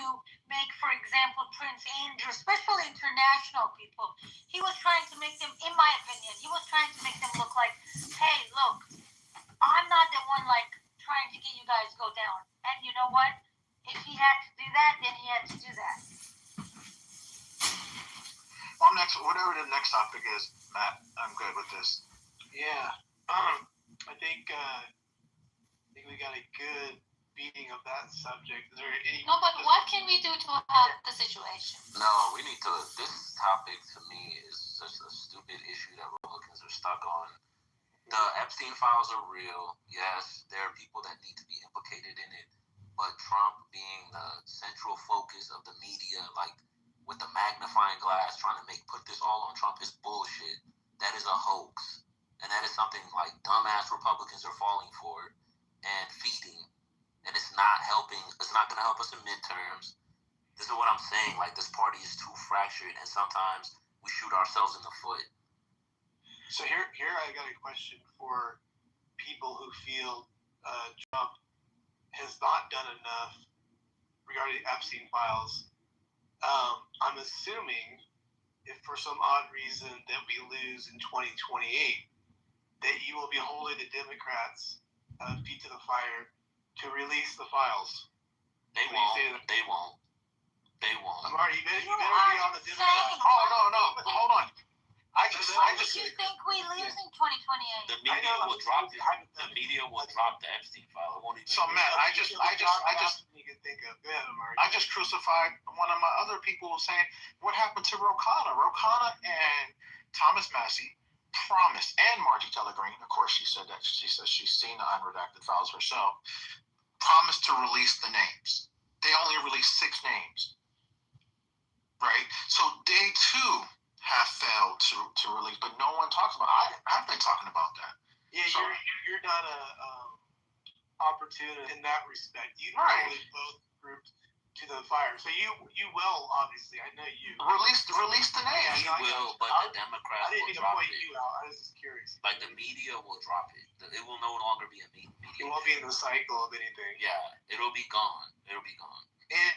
S10: make, for example, Prince Andrew, especially international people, he was trying to make them, in my opinion, he was trying to make them look like, hey, look, I'm not the one like trying to get you guys go down. And you know what? If he had to do that, then he had to do that.
S3: Well, whatever the next topic is, Matt, I'm good with this.
S8: Yeah. I think we got a good beating of that subject. Is there any?
S7: No, but what can we do to help the situation?
S9: No, we need to. This topic to me is such a stupid issue that Republicans are stuck on. The Epstein files are real. Yes, there are people that need to be implicated in it. But Trump being the central focus of the media, like with the magnifying glass trying to put this all on Trump is bullshit. That is a hoax. And that is something like dumbass Republicans are falling for and feeding. And it's not helping. It's not going to help us in midterms. This is what I'm saying. Like, this party is too fractured, and sometimes we shoot ourselves in the foot.
S8: So here I got a question for people who feel Trump has not done enough regarding Epstein files. I'm assuming if for some odd reason that we lose in 2028, that you will be holding the Democrats' feet to the fire to release the files.
S9: They won't. They won't.
S8: Marty, you better be on the Democrats.
S3: Oh, no. Hold on. I just
S10: You think we lose in 2028?
S9: The media will drop it. The media will drop the Epstein file. It won't even.
S3: So Matt, I just crucified one of my other people saying, what happened to Ro Khanna? Ro Khanna and Thomas Massey promised, and Margie Taylor Greene, of course, she said she's seen the unredacted files herself, promised to release the names. They only released 6 names. Right? So they too have
S8: platoon in that respect. You
S3: Right.
S8: totally both grouped to the fire. So you will, obviously, I know you.
S3: Release the name.
S9: He will, but the Democrats
S8: I didn't
S9: will
S8: mean to
S9: drop
S8: point
S9: it.
S8: you out. I was just curious.
S9: Like the media will drop it. It will no longer be a media.
S8: It won't be in the cycle of anything.
S9: Yeah, it'll be gone. It'll be gone.
S8: And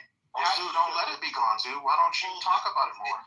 S3: Zoo, don't let it be gone, Zoo. Why don't you talk about it more?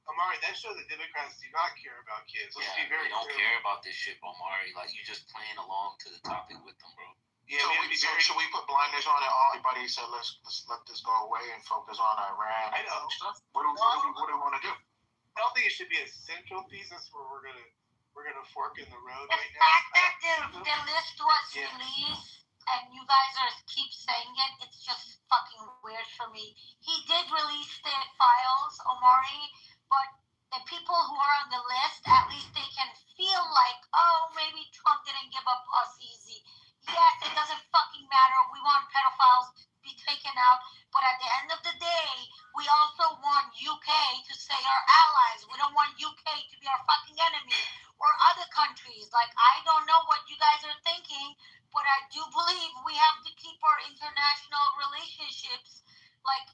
S8: Amari, that shows that Democrats do not care about kids. Let's be very
S9: they don't
S8: clear.
S9: care about this shit, Omari. Like, you just playing along to the topic with them, bro.
S8: Yeah,
S3: So should we put blinders on and everybody said let's let this go away and focus on Iran?
S8: I know.
S3: Stuff? What do we want to do?
S8: I don't think it should be a central piece. That's where we're gonna fork in the road
S10: The
S8: right now.
S10: fact that the list was
S8: Yeah.
S10: released and you guys keep saying it, it's just fucking weird for me. He did release the files, Omari, but the people who are on the list, at least they can feel like, oh, maybe Trump didn't give up us easy. Yes, it doesn't fucking matter. We want pedophiles to be taken out, but at the end of the day, we also want UK to stay our allies. We don't want UK to be our fucking enemy, or other countries. Like, I don't know what you guys are thinking, but I do believe we have to keep our international relationships. Like,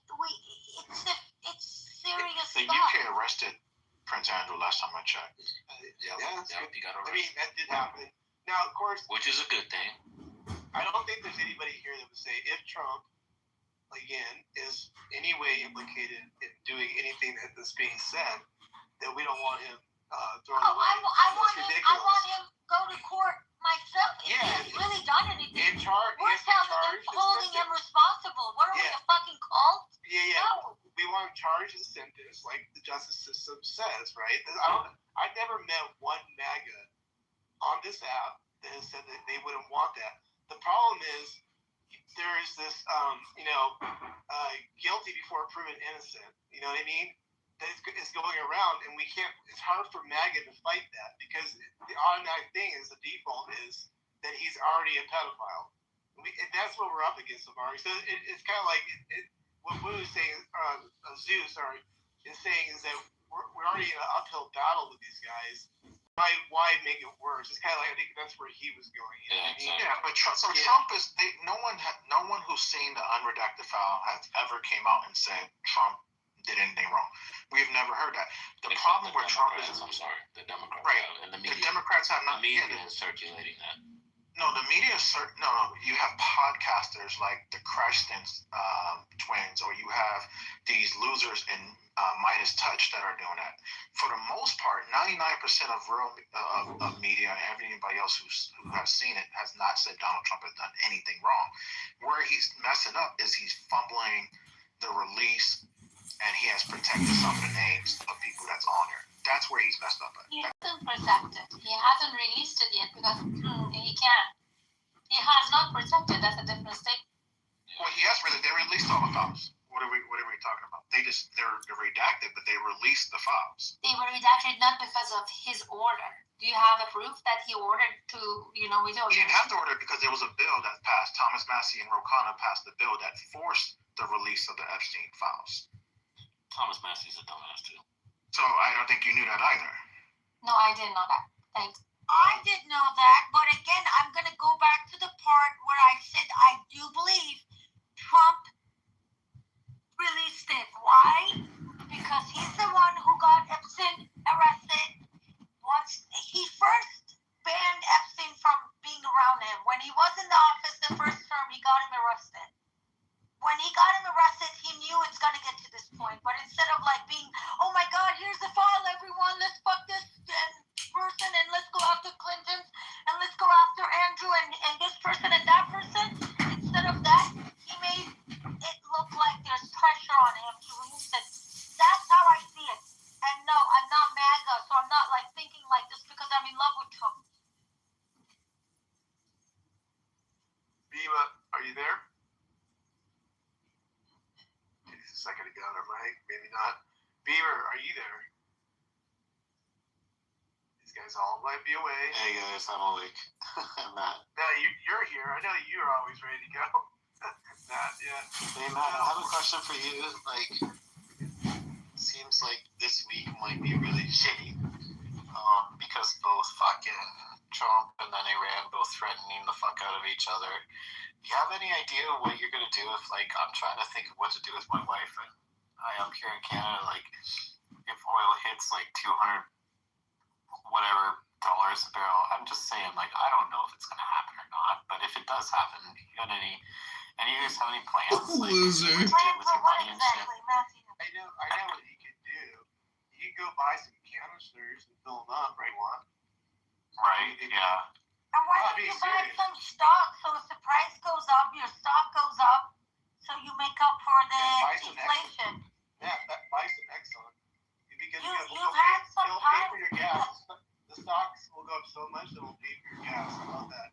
S10: it's serious
S3: The
S10: stuff.
S3: UK arrested Prince Andrew last time I checked.
S8: Yeah, that's good.
S9: You got
S8: I mean, that did happen. Now, of course,
S9: which is a good thing.
S8: I don't think there's anybody here that would say if Trump, again, is any way implicated in doing anything that's being said, that we don't want him thrown away.
S10: I want him to go to court myself. If
S8: Yeah.
S10: he's really done anything.
S8: In charge.
S10: We're holding him responsible. What are we, a fucking cult?
S8: Yeah.
S10: No.
S8: We want him charged and sentenced, like the justice system says, right? I've never met one MAGA on this app that has said that they wouldn't want that. The problem is there is this, guilty before proven innocent. You know what I mean? That is going around, and we can't. It's hard for MAGA to fight that because the automatic thing is the default is that he's already a pedophile. And that's what we're up against, Amari. So it's kind of like what Wu is saying. Zeus, is saying is that we're already in an uphill battle with these guys. Why make it worse? It's kind of like I think that's where he was going. You know what I mean?
S3: Yeah, but Trump is no one who's seen the unredacted file has ever came out and said Trump did anything wrong. We've never heard that. The problem with Trump is
S9: I'm sorry, the Democrats
S3: right,
S9: and the media.
S3: The Democrats have not.
S9: The media is circulating that.
S3: No, the media no. You have podcasters like the Christens twins, or you have these losers in Midas Touch that are doing that. For the most part, 99% of media and everybody else who has seen it has not said Donald Trump has done anything wrong. Where he's messing up is he's fumbling the release, and he has protected some of the names of people that's on there. That's where he's messed up at.
S7: He hasn't protected. He hasn't released it yet because he can't. He has not protected. That's a different statement.
S3: Well, he has really. They released all the files. What are we talking about? They're redacted, but they released the files.
S7: They were redacted not because of his order. Do you have a proof that he ordered to, we don't.
S3: He didn't have to order it because there was a bill that passed. Thomas Massey and Ro Khanna passed the bill that forced the release of the Epstein files.
S9: Thomas Massey's a dumbass too.
S3: So I don't think you knew that either.
S7: No, I didn't know that. Thanks.
S10: I didn't know that, but again, I'm going to go back to the part where I said I do believe Trump released it. Why? Because he's the one who got Epstein arrested. Once he first banned Epstein from being around him. When he was in the office the first term, he got him arrested. When he got him arrested, he knew it's going to get to this point. But instead of like being, oh my God, here's the file, everyone, let's fuck this person and let's go after Clinton and let's go after Andrew and this person and that person. Instead of that, he made it look like there's pressure on him to release it. That's how I see it. And no, I'm not MAGA, so I'm not like thinking like this because I'm in love with Trump.
S8: Bima, are you there? Just a second ago, or Mike, maybe not. Beaver, are you there? These guys all might be away.
S3: Hey guys, I'm awake. I'm Matt.
S8: No, you're here. I know you're always ready to go. Matt, yeah.
S11: Hey Matt, I have a question for you. Like, seems like this week might be really shitty. Because both fucking Trump and then Iran both threatening the fuck out of each other. Do you have what you're gonna do if, like, I'm trying to think of what to do with my wife, and I am here in Canada, like, if oil hits like 200 whatever dollars a barrel, I'm just saying, like, I don't know if it's gonna happen or not, but if it does happen, you got any of you guys have any plans? Like,
S12: Loser.
S11: what to do
S10: Plan
S11: with
S10: for
S11: your
S10: what
S11: money and shit?
S10: exactly, Matthew?
S8: I know what he could do. He could go buy some canisters and fill them up, right?
S11: Right, yeah.
S10: And why
S8: Oh,
S10: don't
S8: be
S10: you buy
S8: serious.
S10: some stock so if the price goes up, your stock goes up, so you make up for the
S8: buy some
S10: inflation?
S8: Yeah, buy some Exxon. Because
S10: You've had some
S8: it'll pay
S10: time.
S8: for your gas. The stocks will go up so much that it'll pay for your gas. How about that?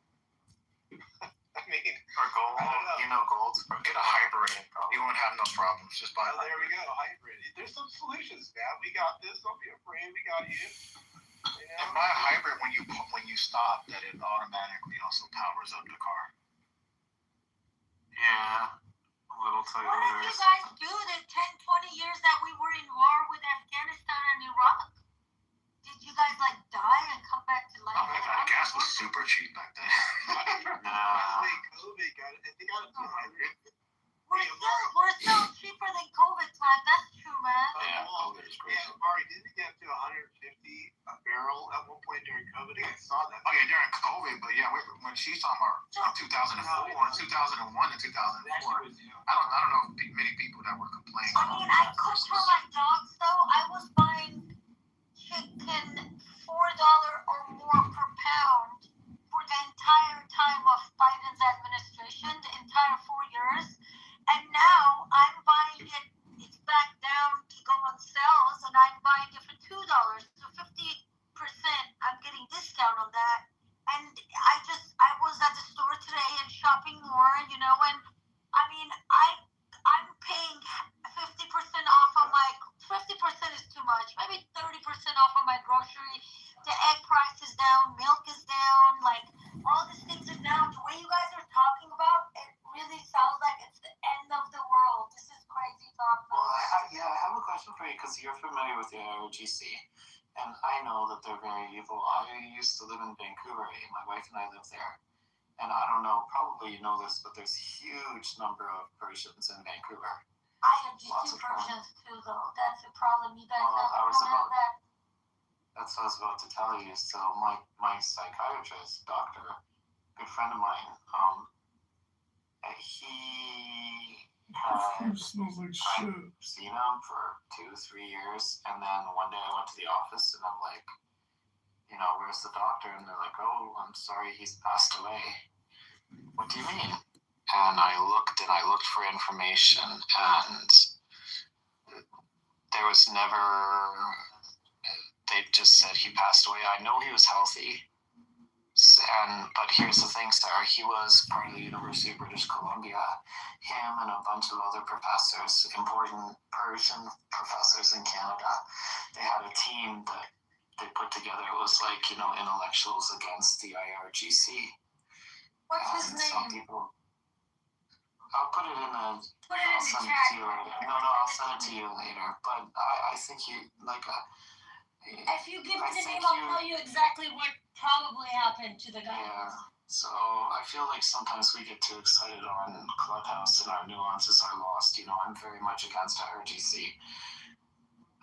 S8: I mean,
S11: Or gold,
S8: I don't know.
S11: you know, gold.
S3: Get a hybrid. You won't have no problems. Just buy a
S8: there we
S3: hybrid.
S8: go, hybrid. There's some solutions, man. We got this. Don't be afraid. We got you.
S3: And buy a hybrid when you stop, that it automatically also powers up the car.
S11: Yeah. A little
S10: What
S11: Toyota
S10: did
S11: or
S10: you guys
S11: something.
S10: do the 10, 20 years that we were in war with Afghanistan and Iraq? Did you guys, like, die and come back to life?
S3: Oh my God, gas was super cheap back then.
S11: Nah.
S8: COVID got it. They got it to 100.
S10: We're still cheaper than COVID time. That's true, man.
S11: Yeah, COVID is great.
S8: Yeah, Mari, didn't it get to 150 a barrel at one point during COVID? I saw that.
S3: Oh yeah, during COVID, but yeah, when she's talking about 2004, 2001 to 2004, I don't know many people that were complaining.
S10: I mean, I cooked for my dogs, though. I was buying chicken $4 or more per pound for the entire time of Biden's administration, the entire 4 years. And now I'm buying it, it's back down to go on sales, and I'm buying it for $2. So 50%, I'm getting discount on that. And I was at the store today and shopping more, you know, and I mean, I'm paying 50% off on my, 50% is too much, maybe 30% off on my grocery. The egg price is down, milk is down, like, all these things are down. The way you guys are talking about, it really sounds like it's the end of the world. This is crazy talk.
S11: Well, I have a question for you because you're familiar with the IRGC, and I know that they're very evil. I used to live in Vancouver. My wife and I live there, and I don't know, probably you know this, but there's a huge number of Persians in Vancouver.
S10: IRGC versions too, though. That's the problem. You guys
S11: Well,
S10: don't have that.
S11: That's what I was about to tell you. So my psychiatrist, doctor, good friend of mine, he had
S12: Smells like shit.
S11: seen him for 2-3 years, and then one day I went to the office and I'm like, you know, where's the doctor? And they're like, oh, I'm sorry, he's passed away. What do you mean? And I looked for information, and there was never. They just said he passed away. I know he was healthy, but here's the thing, Sarah. He was part of the University of British Columbia. Him and a bunch of other professors, important Persian professors in Canada, they had a team that they put together. It was like, you know, intellectuals against the IRGC.
S10: What's his
S11: Some
S10: name?
S11: people. I'll put it in a.
S10: Put it in
S11: I'll
S10: the
S11: send it
S10: chat.
S11: to you later. No, I'll send it to you later. But I think you like.
S10: If you give me
S11: I
S10: the
S11: think
S10: name, I'll tell you exactly what probably happened to the guy.
S11: Yeah. So I feel like sometimes we get too excited on Clubhouse and our nuances are lost. You know, I'm very much against IRGC.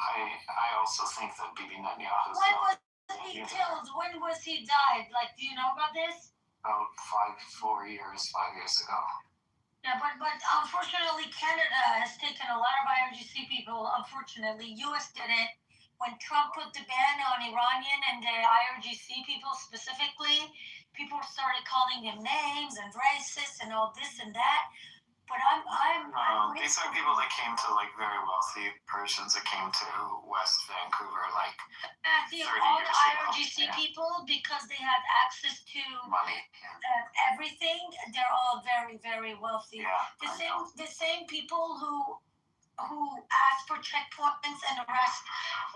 S11: I also think that Bibi Netanyahu.
S10: When was he killed? When was he died? Like, do you know about this?
S11: About 5 years ago.
S10: Yeah, but unfortunately, Canada has taken a lot of IRGC people. Unfortunately, U.S. didn't. When Trump put the ban on Iranian and the IRGC people specifically, people started calling them names and racist and all this and that. But
S11: these are people that came to like very wealthy Persians that came to West Vancouver like
S10: Matthew,
S11: 30
S10: all
S11: years
S10: the
S11: ago.
S10: IRGC people, because they had access to
S11: Money.
S10: everything, they're all very, very wealthy.
S11: Yeah.
S10: The same people who ask for checkpoints and arrest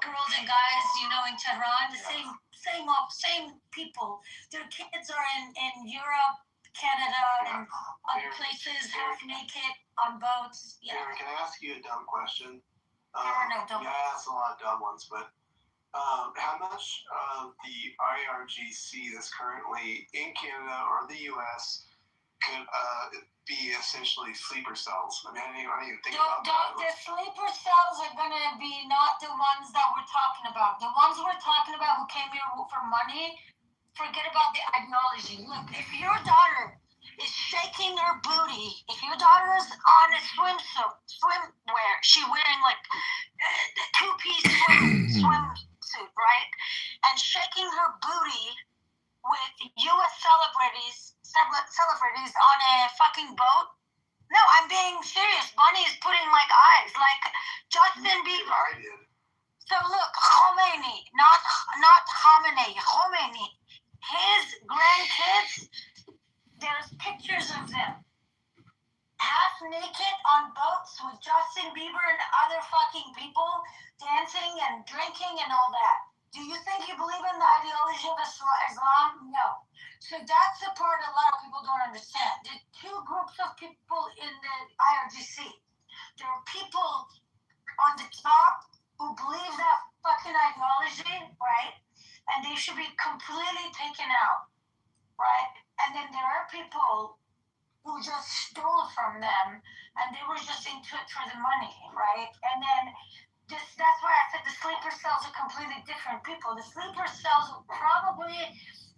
S10: girls and guys, you know, in Tehran, the same people. Their kids are in Europe, Canada, and other places, half naked on boats. Yeah.
S8: Aaron, can I ask you a dumb question?
S10: No, dumb.
S8: Yeah, I asked a lot of dumb ones, but how much of the IRGC that's currently in Canada or the U.S. could be essentially sleeper cells. I mean, I didn't even think about that.
S10: The sleeper cells are gonna be not the ones that we're talking about. The ones we're talking about who came here for money, forget about the ideology. Look, if your daughter is shaking her booty, if your daughter is on a swimwear, she wearing like a two-piece swimsuit, right? And shaking her booty with U.S. celebrities on a fucking boat. No, I'm being serious. Bunny is putting like eyes, like Justin Bieber.
S8: I did.
S10: So look, Khomeini, not Khamenei, Khomeini. His grandkids, there's pictures of them half naked on boats with Justin Bieber and other fucking people dancing and drinking and all that. Do you think you believe in the ideology of Islam? No. So that's the part a lot of people don't understand. There are two groups of people in the IRGC. There are people on the top who believe that fucking ideology, right? And they should be completely taken out, right? And then there are people who just stole from them and they were just into it for the money, right? And then that's why I said the sleeper cells are completely different people. The sleeper cells are probably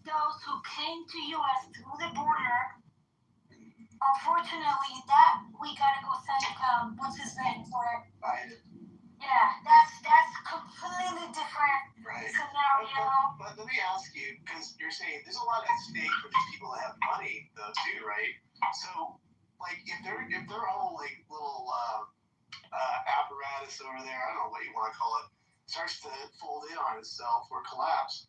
S10: those who came to U.S. through the border. Unfortunately, that we gotta go thank what's his name for it.
S8: Biden.
S10: Yeah, that's completely different scenario.
S8: But let me ask you, because you're saying there's a lot at stake for these people that have money, though, too, right? So, like, if their whole like little apparatus over there, I don't know what you want to call it, starts to fold in on itself or collapse,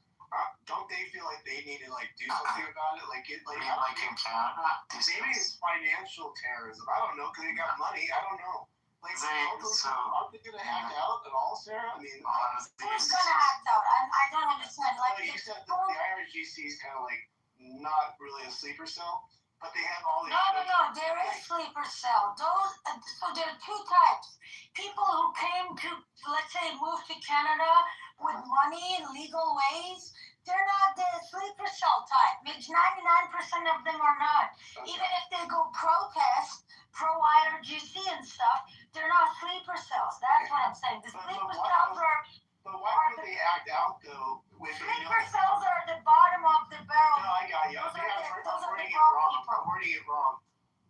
S8: don't they feel like they need to like do something about it? Like in Canada, maybe it's financial terrorism. I don't know, because they got money. I don't know. Like, are they gonna act out at all, Sarah? I mean,
S10: who's gonna act out? I don't understand. Like,
S8: you said that the IRGC is kind of like not really a sleeper cell, but they have all these.
S10: No. There is sleeper cell. So there are two types. People who came to, let's say, move to Canada with money in legal ways. They're not the sleeper cell type. 99% of them are not. Okay. Even if they go protest, pro-IRGC and stuff, they're not sleeper cells. That's what I'm saying. The sleeper cells are...
S8: But why would they act out, though?
S10: Sleeper cells are the bottom of the barrel.
S8: No, I got you.
S10: Those are
S8: I'm
S10: the
S8: wording it wrong.
S10: people.
S8: I'm wording it wrong.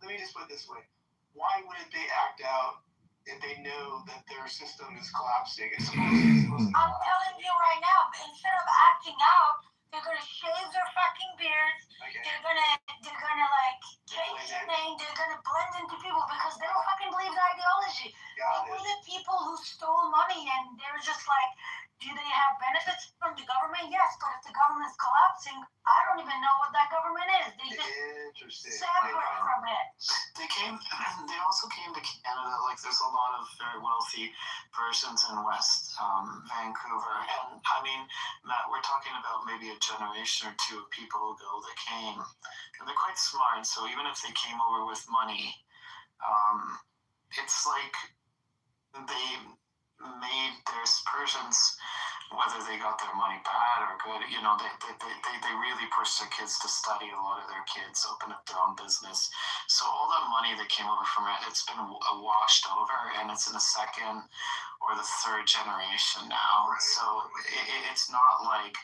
S8: Let me just put it this way. Why wouldn't they act out if they know that their system is collapsing? It's supposed to
S10: I'm telling you right now, instead of acting out, they're gonna shave their fucking beards. Okay. They're gonna like change their name. They're gonna blend into people because they don't fucking believe the ideology. They were the people who stole money, and they're just like, do they have benefits from the government? Yes, but if the government's collapsing, I don't even know what that government is. They just separate from it.
S11: They also came to Canada. Like, there's a lot of very wealthy persons in West Vancouver, and I mean, Matt, we're talking about maybe a generation or two of people ago that came, and they're quite smart. So even if they came over with money, it's like they made their persons, whether they got their money bad or good, you know, they really pushed their kids to study. A lot of their kids open up their own business. So all that money that came over from it, it's been washed over, and it's in the second or the third generation now. So it's not like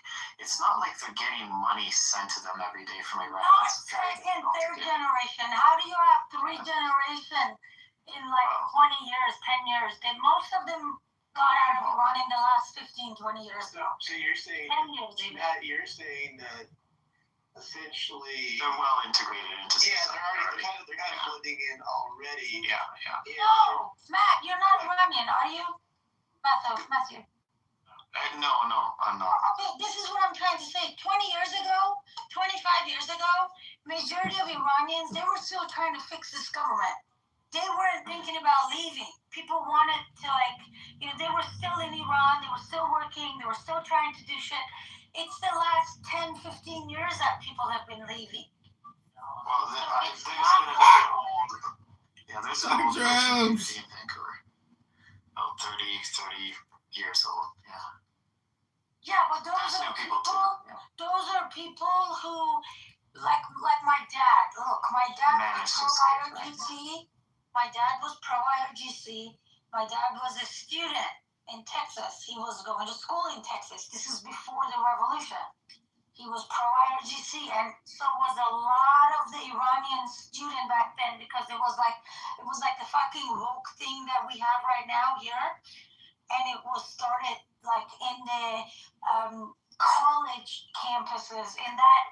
S11: they're getting money sent to them every day from Iran.
S10: Not second, third generation. How do you have three generations in like 20 years, 10 years? Most of them got out of Iran in the last 15, 20 years.
S8: So you're saying,
S10: 10 years even.
S8: Matt, you're saying that essentially
S11: they're well integrated into society.
S8: Yeah, they're kind of blending in already.
S11: Yeah.
S10: No, Matt, you're not Iranian, are you? Matthew.
S11: No, I'm not.
S10: Okay, this is what I'm trying to say. 20 years ago, 25 years ago, majority of Iranians, they were still trying to fix this government. They weren't thinking about leaving. People wanted to, like, you know, they were still in Iran, they were still working, they were still trying to do shit. It's the last 10, 15 years that people have been leaving.
S11: Well, there's been an old, there's an old community in Vancouver. 30 years old, yeah.
S10: Yeah, but those are people who, like my dad. Look, My dad was
S11: managed to
S10: pro
S11: escape.
S10: IRGC. My dad was pro IRGC. My dad was a student in Texas. He was going to school in Texas. This is before the revolution. He was pro IRGC, and so was a lot of the Iranian student back then, because it was like the fucking woke thing that we have right now here, and it was started like in the college campuses, in that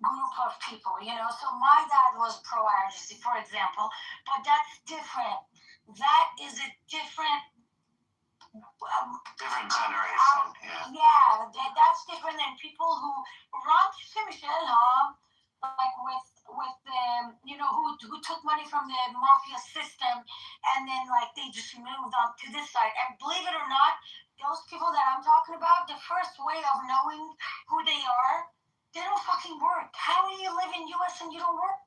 S10: group of people, you know. So my dad was pro IRGC, for example, but that's different. That is a different.
S11: Different generation,
S10: Yeah, that's different than people who run to Michelle, like with the, you know, who took money from the mafia system, and then like they just moved on to this side. And believe it or not, those people that I'm talking about, the first way of knowing who they are, they don't fucking work. How do you live in US and you don't work?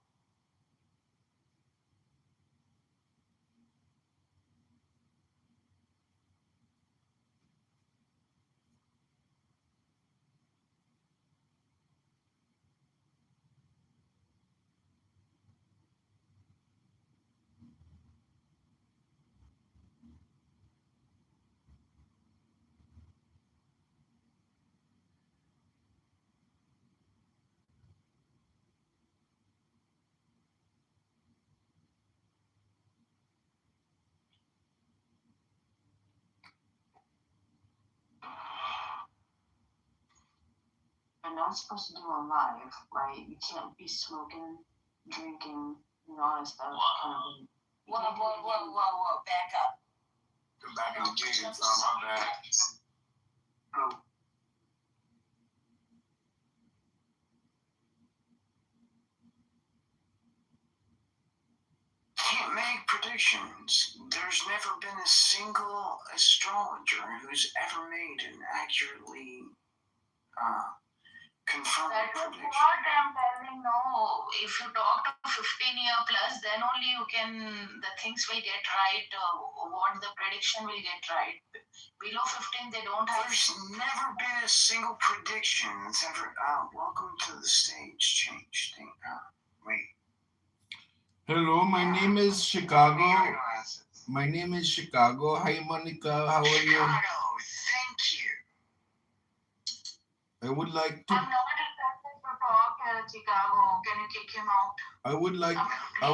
S11: You're not supposed to do a live, right? You can't be smoking, drinking, and all that stuff.
S10: Whoa, back up.
S1: Go back in the game, it's not my bad. Oh.
S6: Can't make predictions. There's never been a single astrologer who's ever made an accurately confirmed
S10: That was
S6: prediction.
S10: what I'm telling. No, if you talk to 15-year plus, then only you can, the things will get right, what the prediction will get right. Below 15, they don't have.
S6: There's never been a single prediction that's ever. Welcome to the stage change thing. Wait.
S12: Hello, my name is Chicago. My name is Chicago. Hi, Monica. How are you?
S6: Chicago, thank you.
S12: I would like to.
S10: I'm not interested to talk Chicago. Can you kick him out?
S12: I would like. I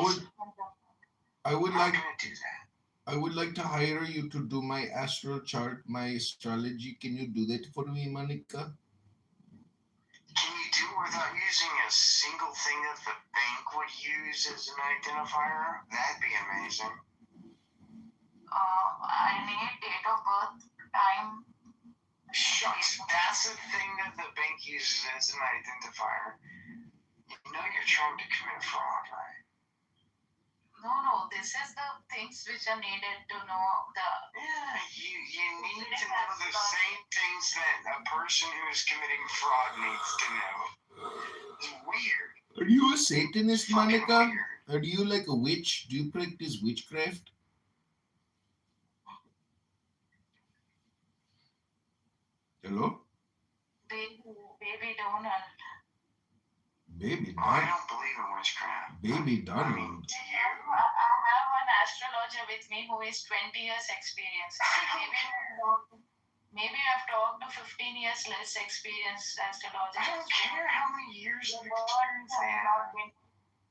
S12: would like to hire you to do my astral chart, my astrology. Can you do that for me, Monica?
S6: Can you do it without using a single thing that the bank would use as an identifier? That'd be amazing.
S10: I need date of birth, time.
S6: Shucks, that's the thing that the bank uses as an identifier. You know you're trying to commit fraud, right?
S10: No, this is the things which are needed to know the.
S6: Yeah, you need to know the same things that a person who is committing fraud needs to know. It's weird.
S12: Are you a Satanist, Monica? Are you like a witch? Do you practice witchcraft? Hello?
S10: Baby Donald.
S12: Baby
S6: Oh, I don't believe in witchcraft.
S12: Baby
S6: I
S12: Donald.
S6: mean, do you?
S10: I have an astrologer with me who is 20 years experience. Maybe I've talked to 15 years less experienced astrologer.
S6: I don't care how many years of experience I have.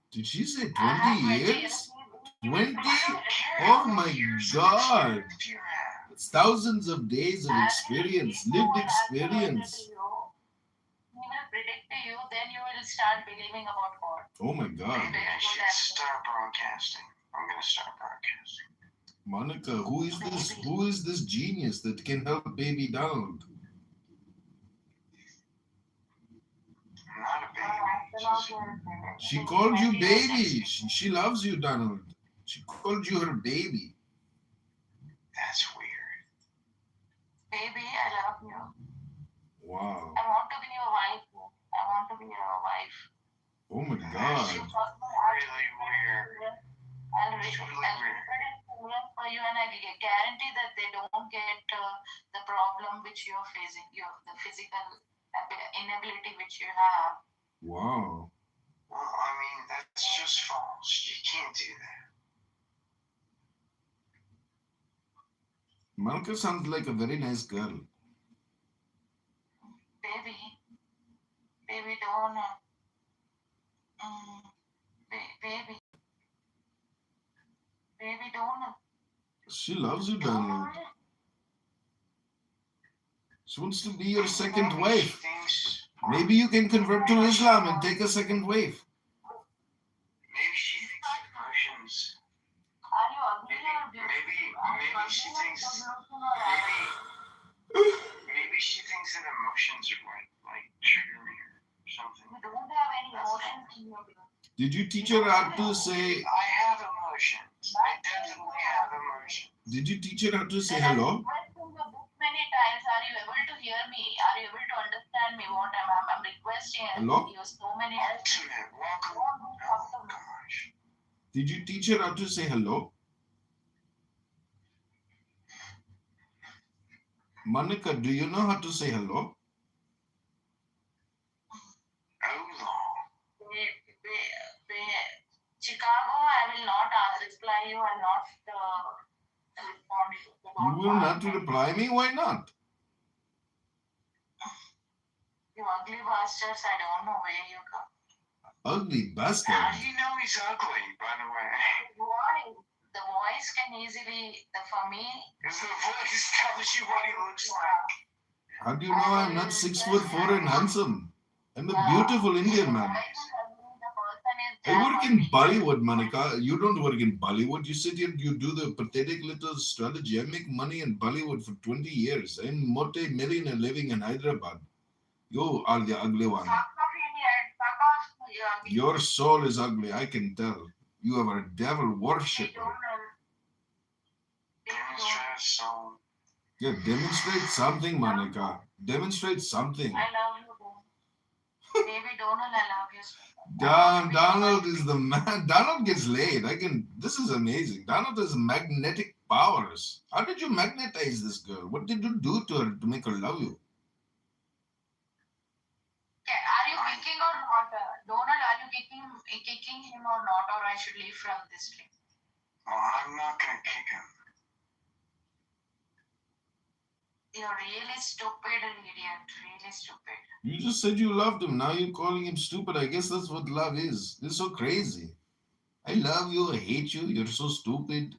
S12: Did she say 20 years? 20? Oh my God. It's thousands of days of experience, lived experience.
S10: He will predict to you, then you will start believing about God.
S12: Oh my God.
S6: Maybe I should start broadcasting. I'm going to start broadcasting.
S12: Monica, who is this genius that can help baby Donald?
S6: I'm not a baby.
S12: She called you baby. She loves you, Donald. She called you her baby.
S6: That's weird.
S10: Baby, I love you.
S12: Wow.
S10: I want to be your wife. I want to be your wife.
S12: Oh my
S6: That's
S12: God.
S6: really weird.
S10: I'll predict for you, and I guarantee that they don't get the problem which you're facing, the physical inability which you have.
S12: Wow.
S8: Well, I mean, that's just false. You can't do that.
S12: Malka sounds like a very nice girl.
S2: Baby, don't. Baby, don't.
S12: She loves you, Donald. She wants to be your second wife. Maybe you can convert to Islam and take a second wife.
S8: Maybe she thinks emotions.
S2: Are you ugly or beautiful?
S8: Maybe she thinks. Maybe she thinks that emotions are like trigger me or something.
S2: You don't have any emotions in your blood.
S12: Did you teach her how to say?
S8: I have emotions. I definitely have emotions.
S12: Did you teach her how to say hello?
S2: Many times, are you able to hear me? Are you able to understand me? What I'm requesting
S12: Hello?
S2: you so many
S8: Ultimate, welcome. Oh gosh.
S12: Did you teach her how to say hello? Monica, do you know how to say hello?
S2: Chicago, I will not reply you and not respond to you.
S12: You will not reply me? Why not?
S2: You ugly bastards, I don't know where you come.
S12: Ugly bastard.
S8: How do you know he's ugly, by the way?
S2: Why? The voice can easily, for me.
S8: Because the voice tells you what he looks like.
S12: How do you know I'm not 6'4" and handsome? I'm a beautiful Indian man. I work in Bollywood, Monica. You don't work in Bollywood. You sit here, you do the pathetic little strategy. I make money in Bollywood for 20 years. I'm multi-millionaire living in Hyderabad. You are the ugly one. Your soul is ugly, I can tell. You are a devil worshipper.
S8: Demonstrate soul.
S12: Yeah, demonstrate something, Monica. Demonstrate something.
S2: I love you. Baby Donald, I love you.
S12: Donald is the man. Donald gets laid. This is amazing. Donald has magnetic powers. How did you magnetize this girl? What did you do to her to make her love you?
S2: Are you kicking or not? Donald, are you kicking him or not? Or I should leave from this place?
S8: Well, I'm not going to kick him.
S2: You're really stupid and idiot. Really stupid.
S12: You just said you loved him. Now you're calling him stupid. I guess that's what love is. It's so crazy. I love you. I hate you. You're so stupid.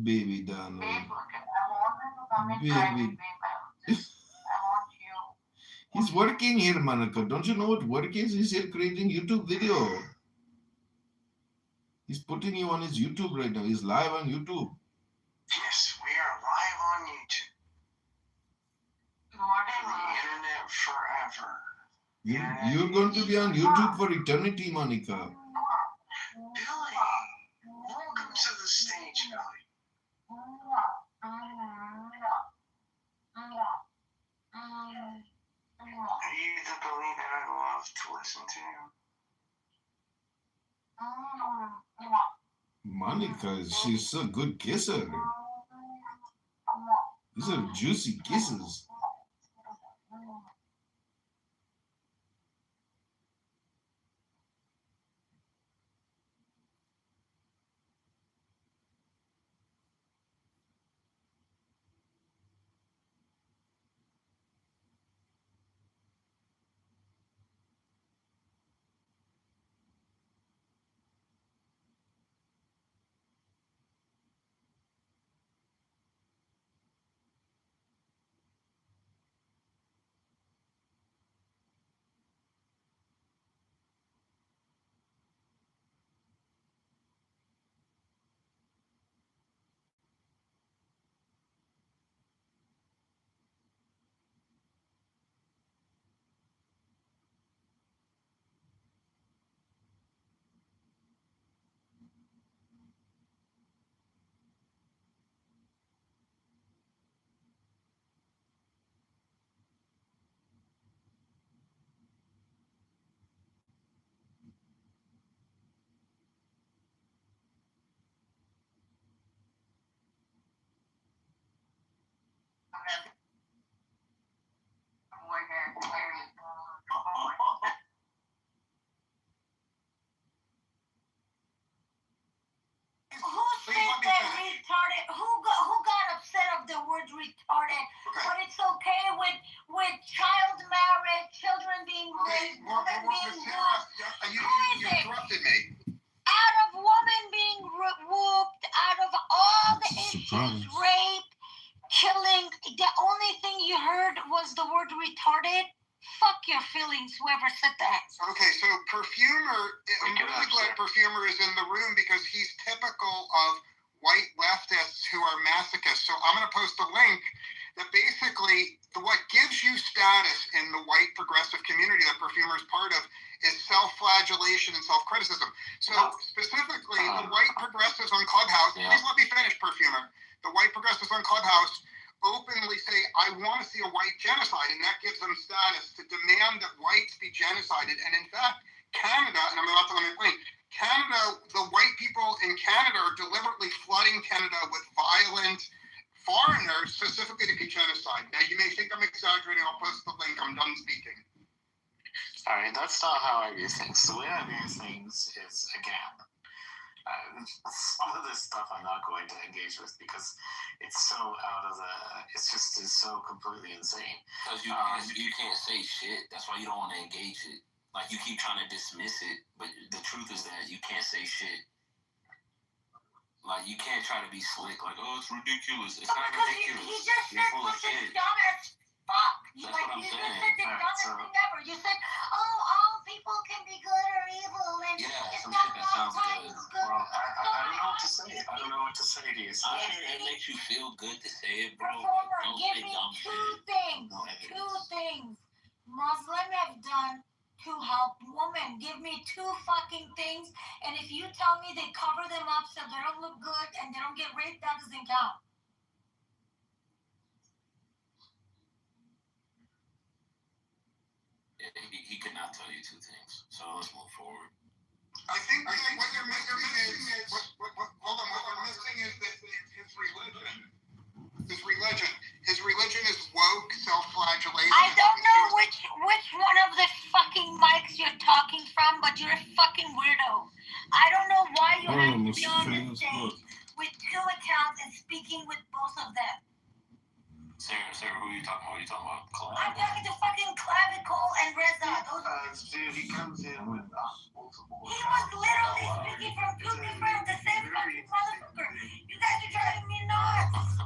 S12: Baby Donald.
S2: Babe, I want you to come in
S12: Baby.
S2: private, babe. I want you.
S12: He's working here, Monica. Don't you know what work is? He's here creating YouTube video. He's putting you on his YouTube right now. He's live on YouTube.
S8: Yes, we are live on YouTube.
S2: Whatever.
S8: The internet forever.
S12: You're going to be on YouTube for eternity, Monica.
S8: Billy, welcome to the stage, Billy. Are you the Billy that I love to listen to?
S12: Monica, she's a good kisser. These are juicy kisses.
S10: abuse, rape, killing. The only thing you heard was the word retarded. Fuck your feelings, whoever said that.
S13: Okay, so Perfumer, I'm really glad Perfumer is in the room because he's typical of white leftists who are masochists. So I'm going to post a link that basically what gives you status in the white progressive community that Perfumer is part of is self-flagellation and self-criticism. So specifically, the white progressives on Clubhouse, please let me finish, Perfumer. The white progressives on Clubhouse openly say, I want to see a white genocide, and that gives them status to demand that whites be genocided. And in fact, Canada, and I'm about to let me explain, Canada, the white people in Canada are deliberately flooding Canada with violent foreigners specifically to be genocide. Now, you may think I'm exaggerating. I'll post the link. I'm done speaking.
S11: All right, that's not how I view things. The way I view things is, again, some of this stuff I'm not going to engage with because it's so out of the. It's just is so completely insane.
S9: Because you can't say shit. That's why you don't want to engage it. Like you keep trying to dismiss it, but the truth is that you can't say shit. Like you can't try to be slick. Like, oh, it's ridiculous. It's not ridiculous.
S10: He just said fucking dumb as fuck. You
S9: That's what I'm
S10: just
S9: saying.
S10: said the dumbest thing ever. You said, oh, all people can be good or evil, and it's
S9: some
S10: not
S9: shit that
S10: about
S9: sounds
S10: time
S9: good.
S10: who's good.
S11: Well, I don't know what to say. I don't know what to say to you.
S9: It makes you feel good to say it, bro.
S10: Performer,
S9: Don't
S10: give
S9: say
S10: me
S9: dumb
S10: two
S9: shit.
S10: things.
S9: No evidence.
S10: Two things Muslim have done to help women. Give me two fucking things, and if you tell me they cover them up so they don't look good and they don't get raped, that doesn't count.
S9: He could not tell you two things. So let's move forward.
S13: I think what you're missing is what we're missing is that his religion is woke self-flagellation.
S10: I don't know which one of the fucking mics you're talking from, but you're a fucking weirdo. I don't know why you have to be on the stage with two accounts and speaking with both of them.
S9: Sarah, who are you talking about? Are you talking about Clavicle?
S10: I'm talking to fucking Clavicle and Reza.
S8: Dude, he comes in with multiple.
S10: He was literally speaking from two different, the same fucking motherfucker. You guys are driving me nuts.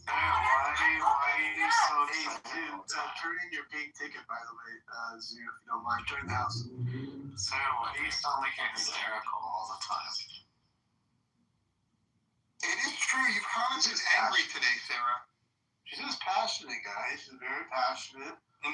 S8: Why are you so excited? Turn in your pink ticket, by the way, Zoo, if you don't mind. Join the house.
S11: Sarah, why do you sound like you're hysterical all the time?
S13: It is true. You've kind of been angry today, Sarah.
S8: She's just passionate, guys. She's very passionate.
S10: I'm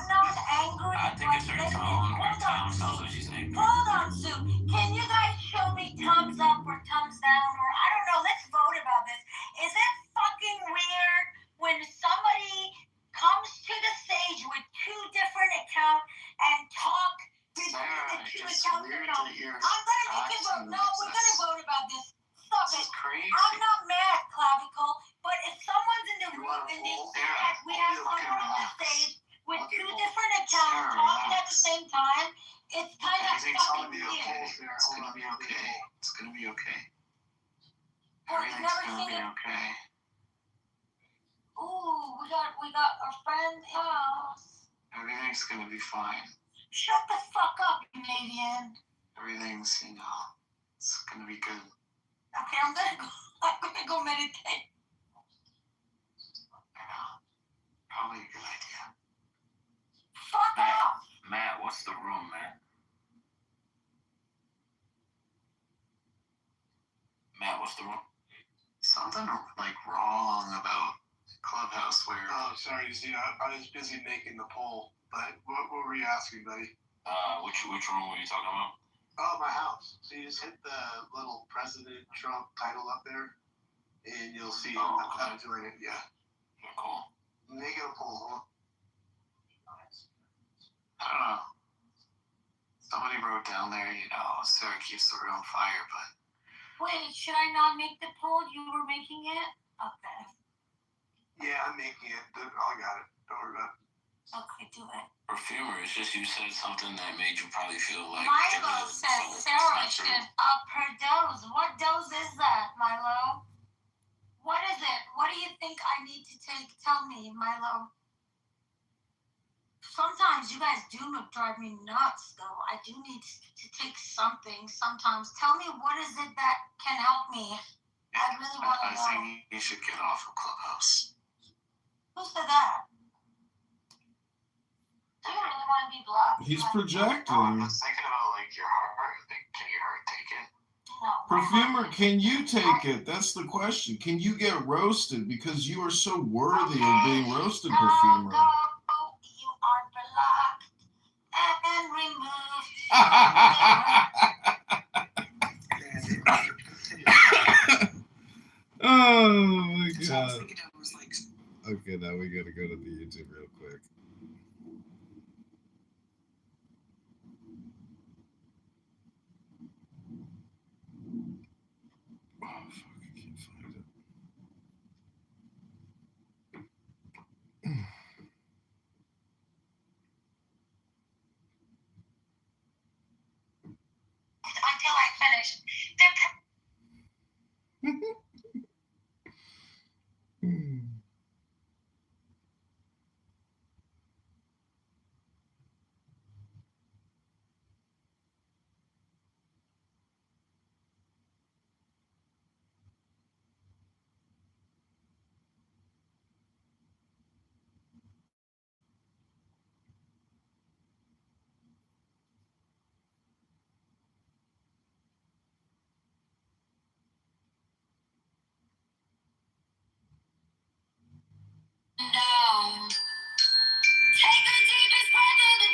S10: not angry.
S9: I think it's her tone. Her tone sounds like she's angry.
S10: Hold on, Sue. Can you guys show me thumbs up or thumbs down, or I don't know? Let's vote about this. Is it fucking weird when somebody comes to the stage with two different accounts and talk between the two accounts? I'm gonna make it vote. No, we're gonna vote about this. Stop it.
S11: Crazy.
S10: I'm not mad, Clavicle, but if someone's in the room and they say that we have someone on the stage with two different accounts talking at the same time, it's kind of fucking weird.
S11: It's gonna be okay. It's gonna be okay.
S10: Oh, you've
S11: Everything's
S10: never
S11: gonna
S10: seen
S11: be
S10: it?
S11: okay.
S10: Ooh, we got our friend in the house.
S11: Everything's gonna be fine.
S10: Shut the fuck up, Canadian.
S11: Everything's, it's gonna be good.
S10: Okay, I'm gonna go meditate.
S11: I know. Probably a good idea.
S10: Fuck off.
S9: Matt, what's the room, Matt? Matt, what's the room?
S11: Something like wrong about Clubhouse where.
S8: Oh, sorry, Z. I was busy making the poll, but what were you asking, buddy?
S9: Which room were you talking about?
S8: Oh, my house. So you just hit the little President Trump title up there, and you'll see I'm doing it. Yeah.
S9: Cool.
S8: Make it a poll.
S11: I don't know. Somebody wrote down there, Sarah keeps the room fire, but.
S10: Wait, should I not make the poll? You were making it? Okay.
S8: Yeah, I'm making it. I got it. Don't worry about it.
S10: Okay, do it.
S9: Perfumer, it's just you said something that made you probably feel like.
S10: Milo says Sarah should up her dose. What dose is that, Milo? What is it? What do you think I need to take? Tell me, Milo. Sometimes you guys do drive me nuts, though. I do need to take something sometimes. Tell me, what is it that can help me? I really want to
S9: I
S10: know.
S9: think you should get off of Clubhouse.
S10: Who said that? Do you really want to be blocked?
S12: He's
S11: No,
S12: projecting.
S11: I'm just thinking about like your heart. Like, can your heart take it?
S10: No.
S12: Perfumer, can you take it? That's the question. Can you get roasted? Because you are so worthy of being roasted, Perfumer.
S10: No, you are blocked and removed.
S12: Oh my god. Okay, now we gotta go to the YouTube real quick. Oh, fuck, I can't find it.
S10: Until I finish. Down. Take the deepest breath of the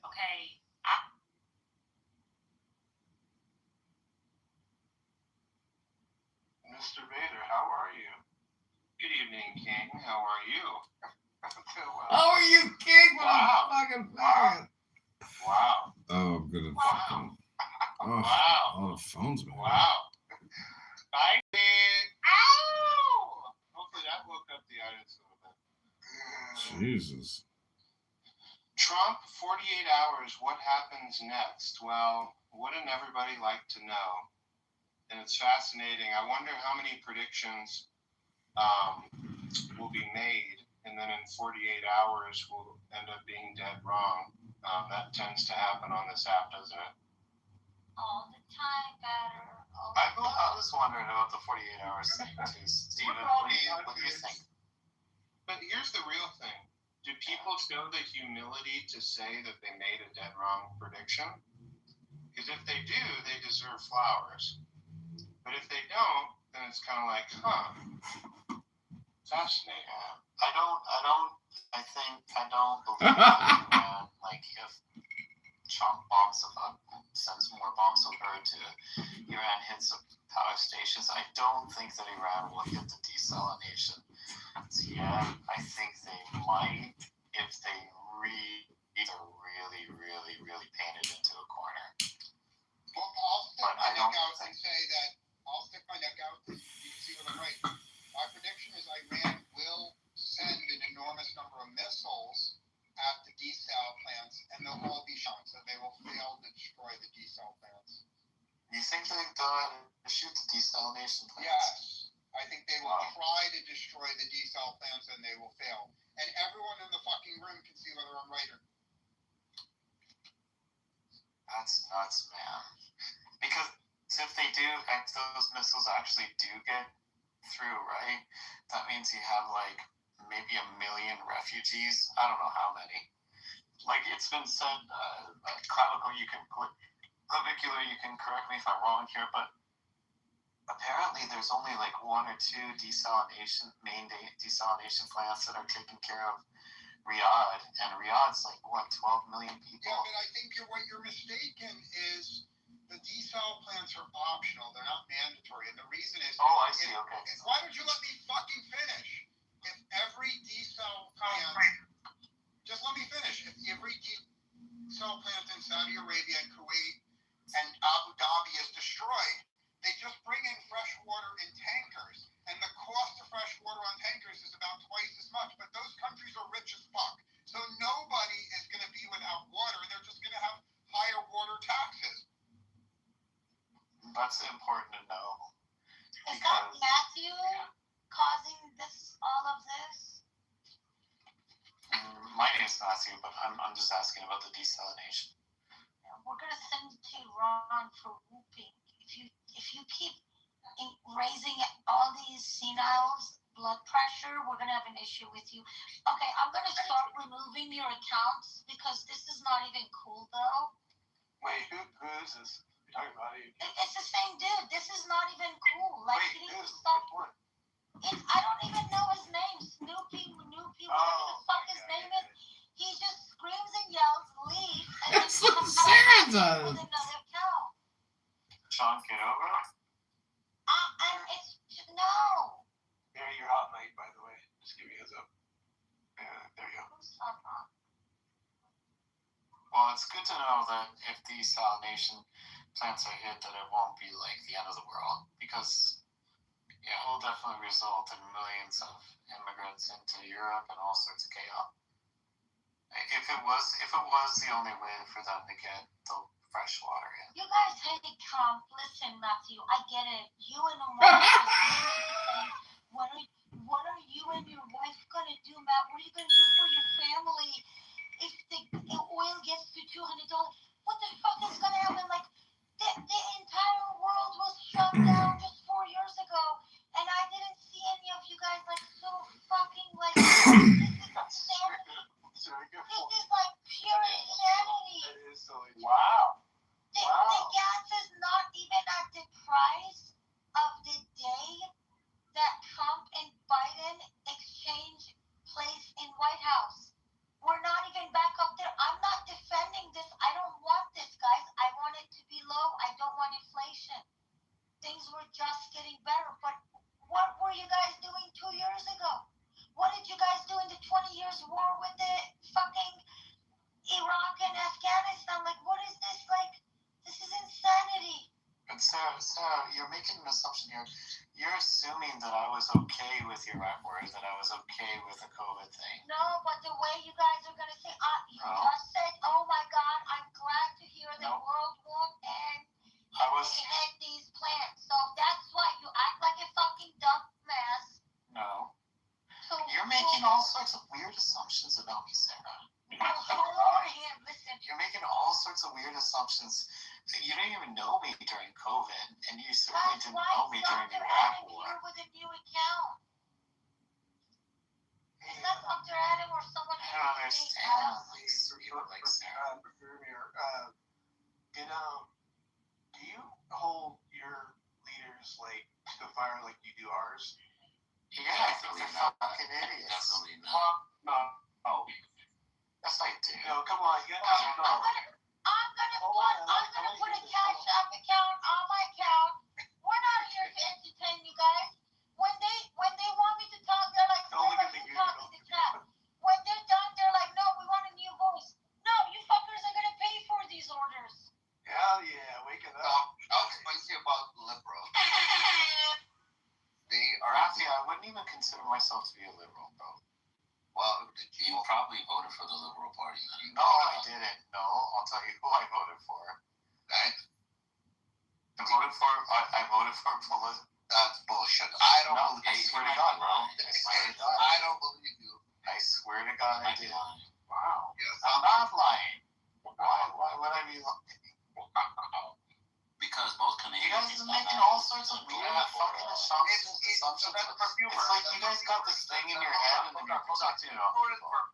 S10: Okay.
S8: Mr. Vader, how are you? Good evening, King. How are you?
S12: How are you, King?
S8: Wow.
S12: Fucking
S8: Wow. Wow.
S12: Oh, I'm gonna fucking. Oh,
S8: Wow.
S12: all the phones, man.
S8: Wow. Bye, man. Ow! Hopefully that woke up the audience a little bit.
S12: Jesus.
S8: Trump, 48 hours, what happens next? Well, wouldn't everybody like to know? And it's fascinating. I wonder how many predictions will be made, and then in 48 hours will end up being dead wrong. That tends to happen on this app, doesn't it?
S10: All the time, better.
S11: I was wondering about the 48 hours thing too, Stephen. What do you think?
S8: But here's the real thing. Do people show the humility to say that they made a dead wrong prediction? Because if they do, they deserve flowers. But if they don't, then it's kind of like, huh, fascinating.
S11: I don't believe that, man. Like, if Trump sends more bombs over to Iran, hits the power stations, I don't think that Iran will hit the desalination. So yeah, I think they might if they really painted into a corner.
S13: Well, I'll stick
S11: But
S13: my
S11: I don't
S13: neck out
S11: think-
S13: and say that I'll stick my neck out and you can see what I'm right. My prediction is Iran will send an enormous number of missiles at the desal plants, and they'll all be shot, so they will fail to destroy the desal plants.
S11: You think they'll go ahead and shoot the desalination plants?
S13: Yes, I think they will try to destroy the desal plants, and they will fail. And everyone in the fucking room can see whether I'm right or not.
S11: That's nuts, man. Because if they do, if those missiles actually do get through, right? That means you have like maybe 1 million refugees. I don't know how many. Like it's been said, Clavicle, you can correct me if I'm wrong here, but apparently there's only like 1 or 2 main desalination plants that are taking care of Riyadh, and Riyadh's like what, 12 million people?
S13: Yeah, but I think what you're mistaken is the desal plants are optional. They're not mandatory, and the reason is.
S11: Oh, I see. Okay.
S13: Why don't you let me fucking finish? If every desal plant, just let me finish. If every desal plant in Saudi Arabia and Kuwait and Abu Dhabi is destroyed, they just bring in fresh water in tankers, and the cost of fresh water on tankers is about twice as much. But those countries are rich as fuck, so nobody is going to be without water. They're just going to have higher water taxes.
S11: That's important to know.
S10: Is that Matthew causing
S11: serious, Matthew, but I'm just asking about the desalination.
S10: We're gonna send it to Iran for whooping. If you keep raising all these seniles blood pressure, we're gonna have an issue with you. Okay, I'm gonna start removing your accounts because this is not even cool though.
S8: Wait, who is this? You're talking about it?
S10: It's the same dude. This is not even cool. Like,
S8: Wait,
S10: he needs to
S8: who's
S10: stop.
S8: which one?
S10: I don't even know his name. Snoopy, whatever the fuck his name is. He just screams and yells, leave, and then
S12: That's what
S10: comes
S12: Sarah
S10: back
S12: does.
S10: with another account.
S1: Sean Kitover?
S10: And it's no.
S8: Yeah, you're hot, mate, by the way. Just give you a heads up. Yeah, there you go.
S10: Who's talking?
S11: Well, it's good to know that if desalination plants are hit, that it won't be like the end of the world, because it will definitely result in millions of immigrants into Europe and all sorts of chaos. If it was the only way for them to get the fresh water in.
S10: You guys hate Trump. Listen, Matthew, I get it. You and Omar, what are you and your wife gonna do, Matt? What are you gonna do for your family if the oil gets to $200? What the fuck is gonna happen? Like, the entire world was shut down just 4 years ago, and I didn't see any of you guys like so fucking like. This is like pure insanity.
S8: That is so
S1: Wow.
S10: The gas is not even at the price of the day that Trump and Biden exchange place in White House. We're not even back up there. I'm not defending this. I don't want this, guys. I want it to be low. I don't want inflation. Things were just getting better. But what were you guys doing 2 years ago? What did you guys do in the 20 years war with the fucking Iraq and Afghanistan? Like, what is this? Like, this is insanity.
S11: But Sarah, you're making an assumption here. You're assuming that I was okay with Iraq war, that I was okay with the COVID thing.
S10: No, but the way you guys are going to say, you
S11: No.
S10: just said, oh my God, I'm glad to hear the
S11: No.
S10: world won't end.
S11: I was.
S10: They hit these plants. So that's why you act like a fucking dumbass.
S11: No.
S10: So
S11: You're making all sorts of weird assumptions about me, Sarah.
S10: Listen.
S11: You're making all sorts of weird assumptions. You didn't even know me during COVID, and you certainly didn't know me during the Iraq war.
S10: With a new account. Is that Dr. Adam or someone?
S11: I don't understand. Like Sarah.
S8: Do you hold your leaders like to the fire like you do ours?
S11: Yeah, they're fucking idiots.
S9: Definitely not.
S8: No. Oh.
S11: Yes, I do.
S8: No, come on. You gotta know.
S10: I'm gonna put a Cash App account on my account. We're not here to entertain you guys. When they want me to talk, they're like,
S8: Don't look
S10: Sarah,
S8: at the
S10: you talk in the chat. When they're done, they're like, no, we want a new voice. No, you fuckers are gonna pay for these orders.
S8: Hell yeah, wake it up.
S3: I'll explain to you about liberal. They are.
S11: Rafi, I wouldn't even consider myself to be a liberal, bro.
S3: Well,
S9: You probably voted for the Liberal Party then.
S11: No, I didn't. No, I'll tell you who I voted for. I voted for
S3: That's bullshit. I don't
S11: No,
S3: believe
S11: I swear to God, bro. I swear to God.
S3: I don't believe you.
S11: I swear to God I did.
S1: Wow.
S3: Yes.
S11: I'm not lying. Why would I be lying?
S9: Because most
S11: You
S9: Canadians
S11: guys are making all sorts of weird fucking assumptions.
S3: That's for humor.
S11: It's like you guys got this thing in your head and then you're projecting it off
S3: voted
S11: people.
S3: for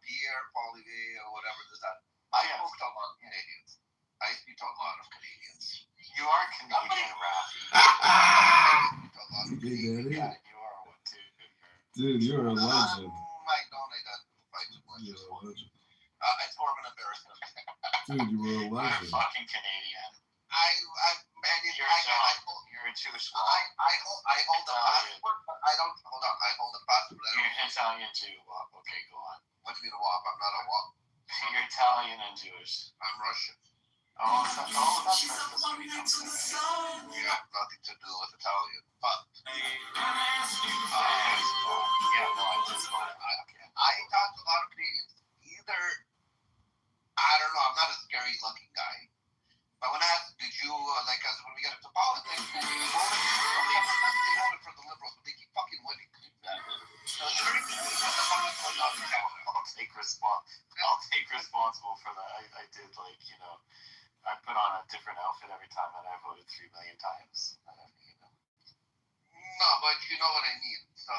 S3: Pierre Poilievre or whatever it is that. I spoke to a lot of Canadians. I speak to a lot of Canadians.
S11: You are Canadian, Rafi.
S12: Big Daddy.
S11: Yeah, you are one too.
S12: Dude, you're a legend.
S3: I don't identify too much.
S12: You're a legend.
S3: It's more of an embarrassment.
S12: Dude, you were a
S11: You're
S12: legend.
S11: fucking Canadian. You're a Jewish one.
S3: I hold a passport, but I don't. Hold on. I hold a passport.
S11: You're Italian too. Okay, go on.
S3: What do you mean a WAP? I'm not a WAP.
S11: You're Italian and Jewish.
S3: I'm Russian.
S11: That's right. That's right.
S3: We have nothing to do with Italian. But I talk to a lot of Canadians. Either, I don't know, I'm not a scary looking guy. But when I ask, did you, as when we get into politics, they voted for the Liberals, but they keep fucking winning. So 30% of the money goes out to Canada.
S11: Take responsible for that. I did I put on a different outfit every time, and I voted 3 million times.
S13: No, but you know what I mean. So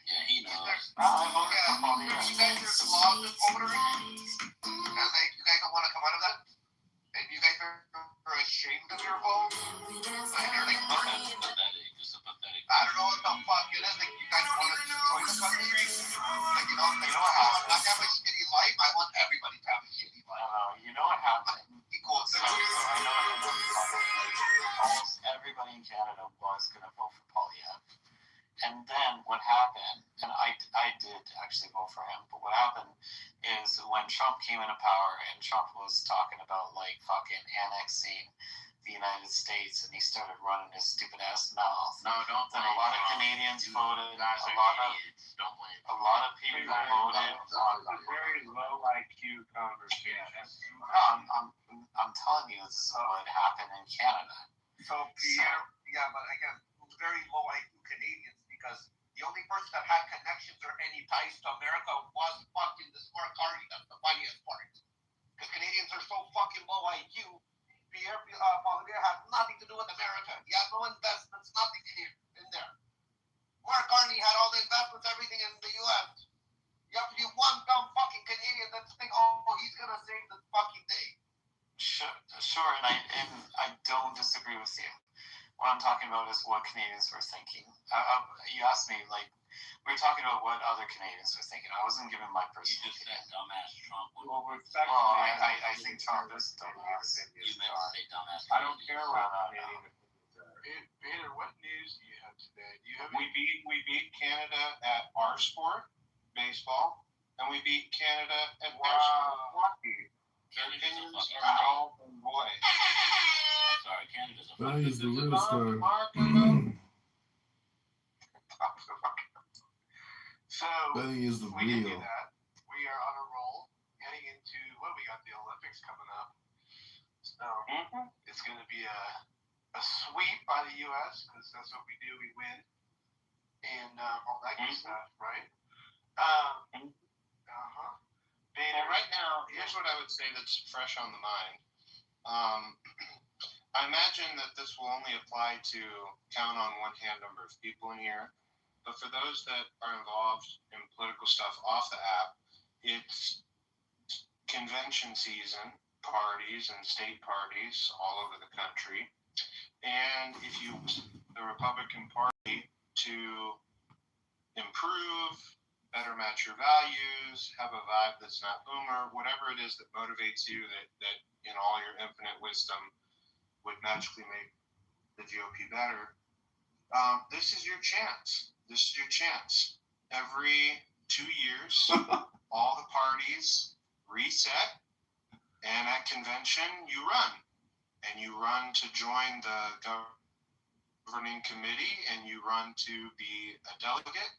S9: Yeah, he knows.
S13: You guys are slob voters, and you guys don't want to come out of that, and you guys are ashamed of your vote, and you're like,
S9: Just a pathetic.
S13: I don't know what the fuck it is. Like, you guys want to destroy the country. Like, you know what happened? I have a shitty life. I want everybody to have a shitty life.
S11: You know what happened?
S13: Equal.
S11: So I know almost everybody in Canada was going to vote for Polyev. And then what happened, and I did actually vote for him, but what happened is when Trump came into power and Trump was talking about fucking annexing the United States, and he started running his stupid ass mouth.
S9: No, don't.
S11: Then a lot of Canadians voted. A lot of people voted on
S1: a very low IQ conversation.
S11: I'm telling you, this is what happened in Canada.
S13: So Pierre, yeah, but again, very low IQ Canadians, because the only person that had connections or any ties to America was fucking the smart party. That's the funniest part. Because Canadians are so fucking low IQ. Pierre Poilievre had nothing to do with America. He had no investments, nothing in there. Mark Carney had all the investments, everything in the U.S. You have to be one dumb fucking Canadian that's thinking, oh, he's gonna save the fucking day.
S11: Sure, and I don't disagree with you. What I'm talking about is what Canadians were thinking. You asked me, we were talking about what other Canadians were thinking. I wasn't giving my personal opinion.
S9: You just said dumbass Trump.
S11: I think Trump is dumbass.
S9: You meant to say dumbass.
S1: I don't care what Canadian opinions are.
S8: Peter, what news do you have today? We beat Canada at our sport, baseball, and we beat Canada at their sport, hockey. Their opinions are all boy.
S9: Sorry, Canada's a
S12: That is the real star.
S8: So
S12: That is the
S8: we can do
S12: real.
S8: that. We are on a roll heading into we got the Olympics coming up. So it's going to be a sweep by the U.S. because that's what we do. We win and all that good stuff, right? And right now, here's what I would say that's fresh on the mind. I imagine that this will only apply to count on one hand number of people in here. But for those that are involved in political stuff off the app, it's convention season, parties and state parties all over the country. And if you want the Republican Party to improve, better match your values, have a vibe that's not boomer, whatever it is that motivates you, that in all your infinite wisdom would magically make the GOP better, this is your chance. This is your chance. Every 2 years, all the parties reset, and at convention, you run. And you run to join the governing committee, and you run to be a delegate,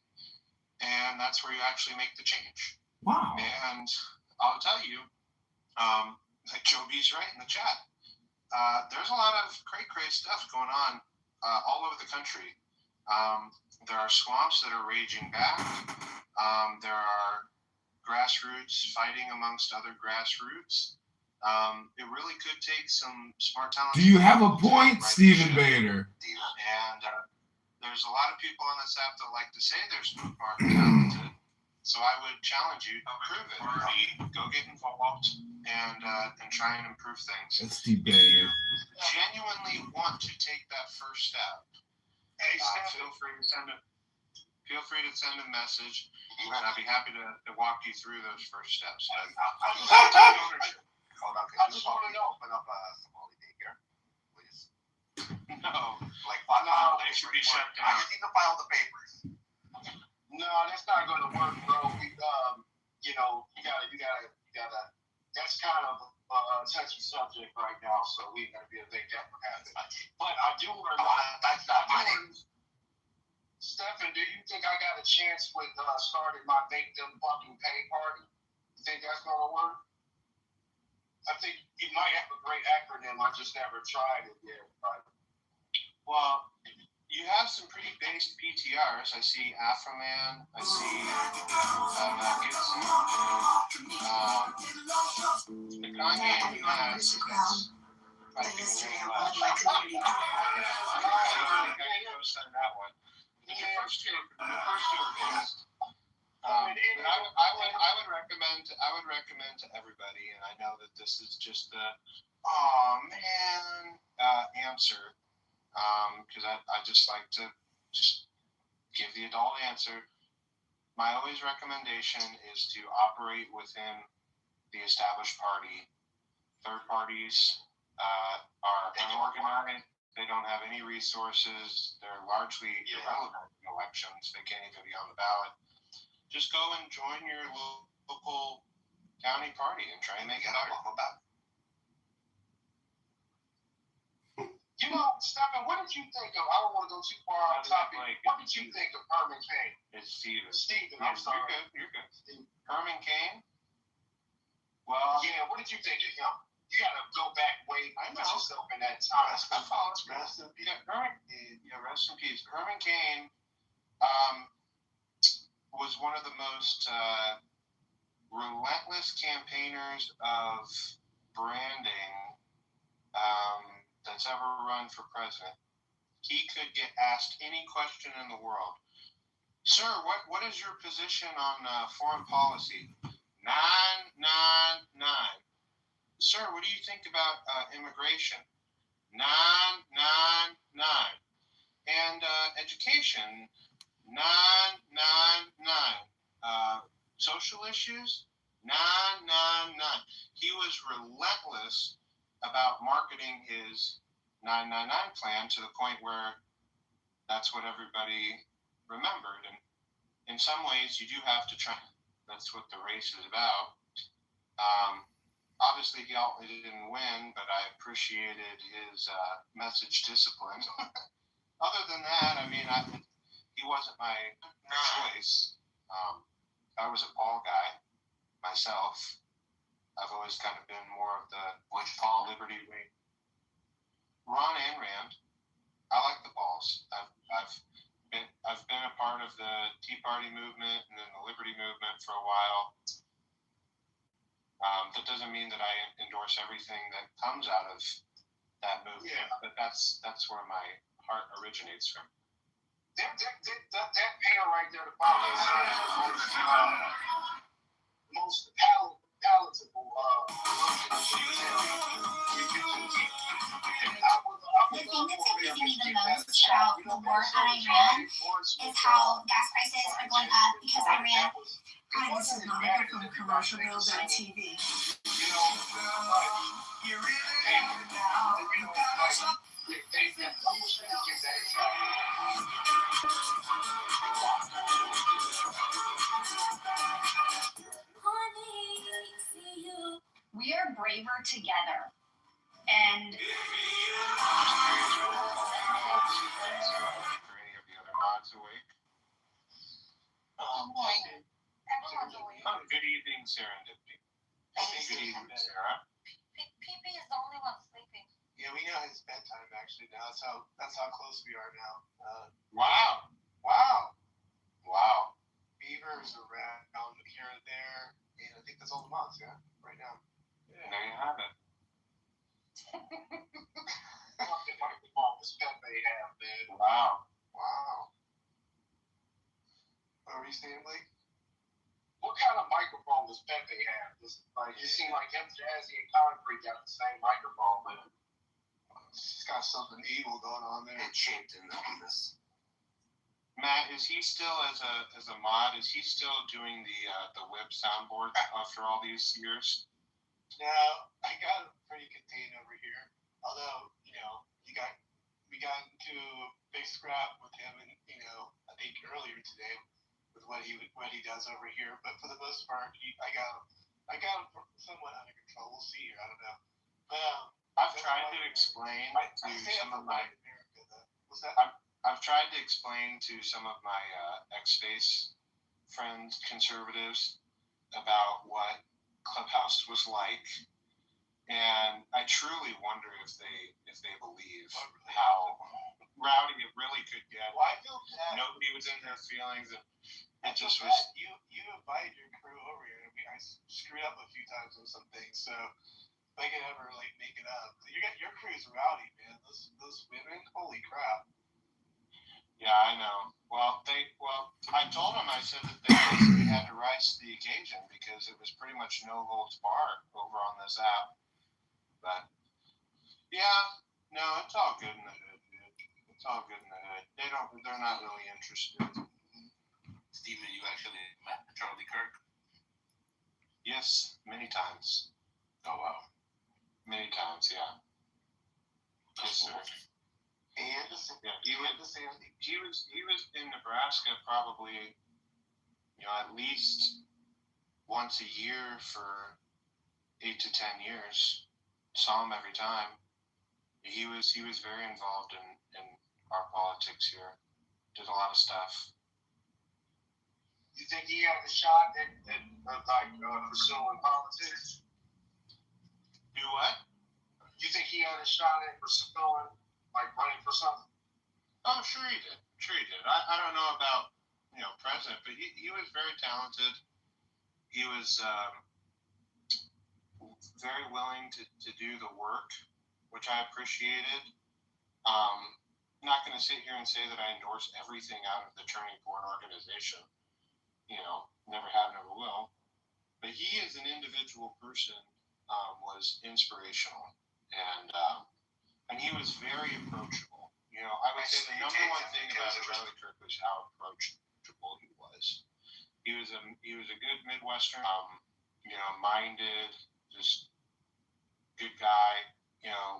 S8: and that's where you actually make the change.
S12: Wow.
S8: And I'll tell you, like Joe B's right in the chat, there's a lot of cray stuff going on all over the country. There are swamps that are raging back. There are grassroots fighting amongst other grassroots. It really could take some smart talent.
S12: Do you have a point, Stephen Bader?
S8: And there's a lot of people on this app that like to say they're smart and talented. So I would challenge you to prove it. Go get involved and try and improve things.
S12: That's Steve Bader.
S8: If you genuinely want to take that first step, feel free to send a message, and I'd be happy to walk you through those first steps.
S13: Hold on, I just want to open up a Somali daycare, please.
S8: No,
S13: they should be shut down. I just need to file the papers.
S8: No, that's not going to work, bro. You gotta. That's kind of a touchy subject right now, so we gotta be a big that for having. But I do want to. Stefan, do you think I got a chance with starting my Make Them Fucking Pay party? You think that's gonna work? I think it might have a great acronym. I just never tried it yet. But, well, you have some pretty based PTRs. I see Afroman. I see Matt Gibson.
S10: There's a crowd. Like yesterday, I wanted my community to
S13: I would recommend to everybody, and I know that this is just the answer, because I just like to just give the adult answer. My always recommendation is to operate within the established party. Third parties are unorganized. They don't have any resources. They're largely irrelevant in elections. They can't even be on the ballot. Just go and join your local county party and try and make it happen.
S8: You know, Stephen, what did you think of? I don't want to go too far off topic. What did you think of Herman Cain?
S13: It's Steven.
S8: I'm sorry.
S13: You're good. Herman Cain? Well,
S8: yeah, what did you think of him? You got to go back way.
S13: I know.
S8: Put yourself in that time.
S13: Rest in peace. Herman Cain was one of the most relentless campaigners of branding that's ever run for president. He could get asked any question in the world. Sir, what is your position on foreign policy? 999. Sir, what do you think about immigration? 999. And education? 999. Social issues? 999. He was relentless about marketing his 999 plan to the point where that's what everybody remembered. And in some ways, you do have to try. That's what the race is about. Obviously, he didn't win, but I appreciated his message discipline. Other than that, I mean, he wasn't my choice. I was a Paul guy myself. I've always kind of been more of the Paul Liberty wing. Ron and Rand. I like the Pauls. I've been a part of the Tea Party movement and then the Liberty movement for a while. That doesn't mean that I endorse everything that comes out of that movement, but that's where my heart originates from.
S8: That pair right there, the bottom most palatable
S14: The thing that's confusing me the most about the war on Iran is how gas prices are going up because Iran.
S10: Hi, this is Monica from commercialgirls.tv.
S14: We are braver together. And
S13: Good evening, Serendipity. Good evening, Sarah.
S10: PP is the only one sleeping.
S8: Yeah, we know his bedtime actually now. That's how close we are now.
S13: Wow.
S8: Beavers around here and there, and I think that's all the moms, right now.
S13: Yeah. There you have it.
S8: The microphone this pet they have, man.
S13: Wow.
S8: What are you saying, Blake? What kind of microphone does Pepe have? It seemed like him, Jazzy, and Concrete got the same microphone, but it's got something evil going on there.
S9: It's shaped in the penis.
S13: Matt, is he still as a mod? Is he still doing the whip soundboard after all these years?
S8: No, I got it pretty contained over here. Although, we got into a big scrap with him, and I think earlier today with what he does over here. But for the most part, I got him somewhat under control. We'll see here. I don't know.
S13: I've tried to explain to some of my.
S8: What's that?
S13: I've tried to explain to some of my ex-space friends, conservatives, about what Clubhouse was like, and I truly wonder if they believe how rowdy it really could get.
S8: Well, I feel bad.
S13: Nobody was in their feelings. It just was.
S8: You invited your crew over here, and I screwed up a few times on some things, so they could ever like make it up. Your crew's rowdy, man. Those women, holy crap.
S11: Yeah, I know. Well, I told them, I said that they basically had to rise to the occasion because it was pretty much no holds barred over on this app. But yeah, no, it's all good in the hood, dude. It's all good in the hood. They're not really interested.
S9: Steven, you actually met Charlie Kirk?
S11: Yes, many times.
S9: Oh wow.
S11: Many times, yeah. Yes, sir.
S8: And
S11: he was in Nebraska probably, at least once a year for 8 to 10 years. Saw him every time. He was very involved in our politics here. Did a lot of stuff.
S8: You think he had a shot at pursuing politics?
S11: Do what?
S8: You think he had a shot at pursuing, running for something?
S11: Oh, sure he did. I don't know about, president, but he was very talented. He was very willing to do the work, which I appreciated. I'm not going to sit here and say that I endorse everything out of the Turning Point organization. Never have, never will. But he, as an individual person, was inspirational, and he was very approachable. I would say the number one thing about Charlie Kirk was how approachable he was. He was a good Midwestern, minded, just good guy.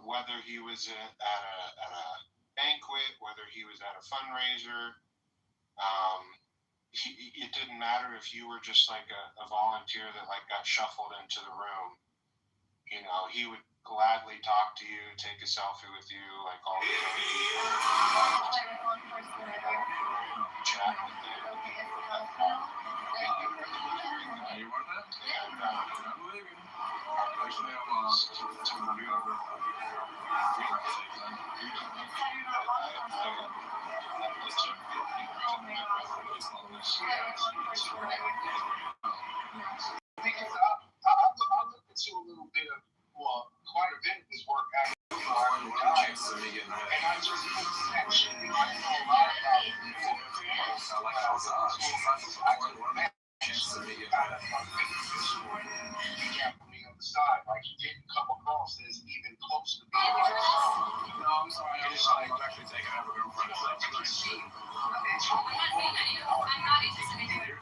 S11: Whether he was at a banquet, whether he was at a fundraiser, it didn't matter if you were just like a volunteer that got shuffled into the room. He would gladly talk to you, take a selfie with you, all the chat with you.
S9: You want that?
S11: And,
S9: I believe you. Actually, I'm to over.
S8: I'll look into a little bit of, quite a bit of his work after and I just section. I know a lot about on the side, he didn't come across as even close to being
S9: No, I'm sorry. I'm actually taking over girlfriend.
S7: I'm not saying that I'm not interested in it.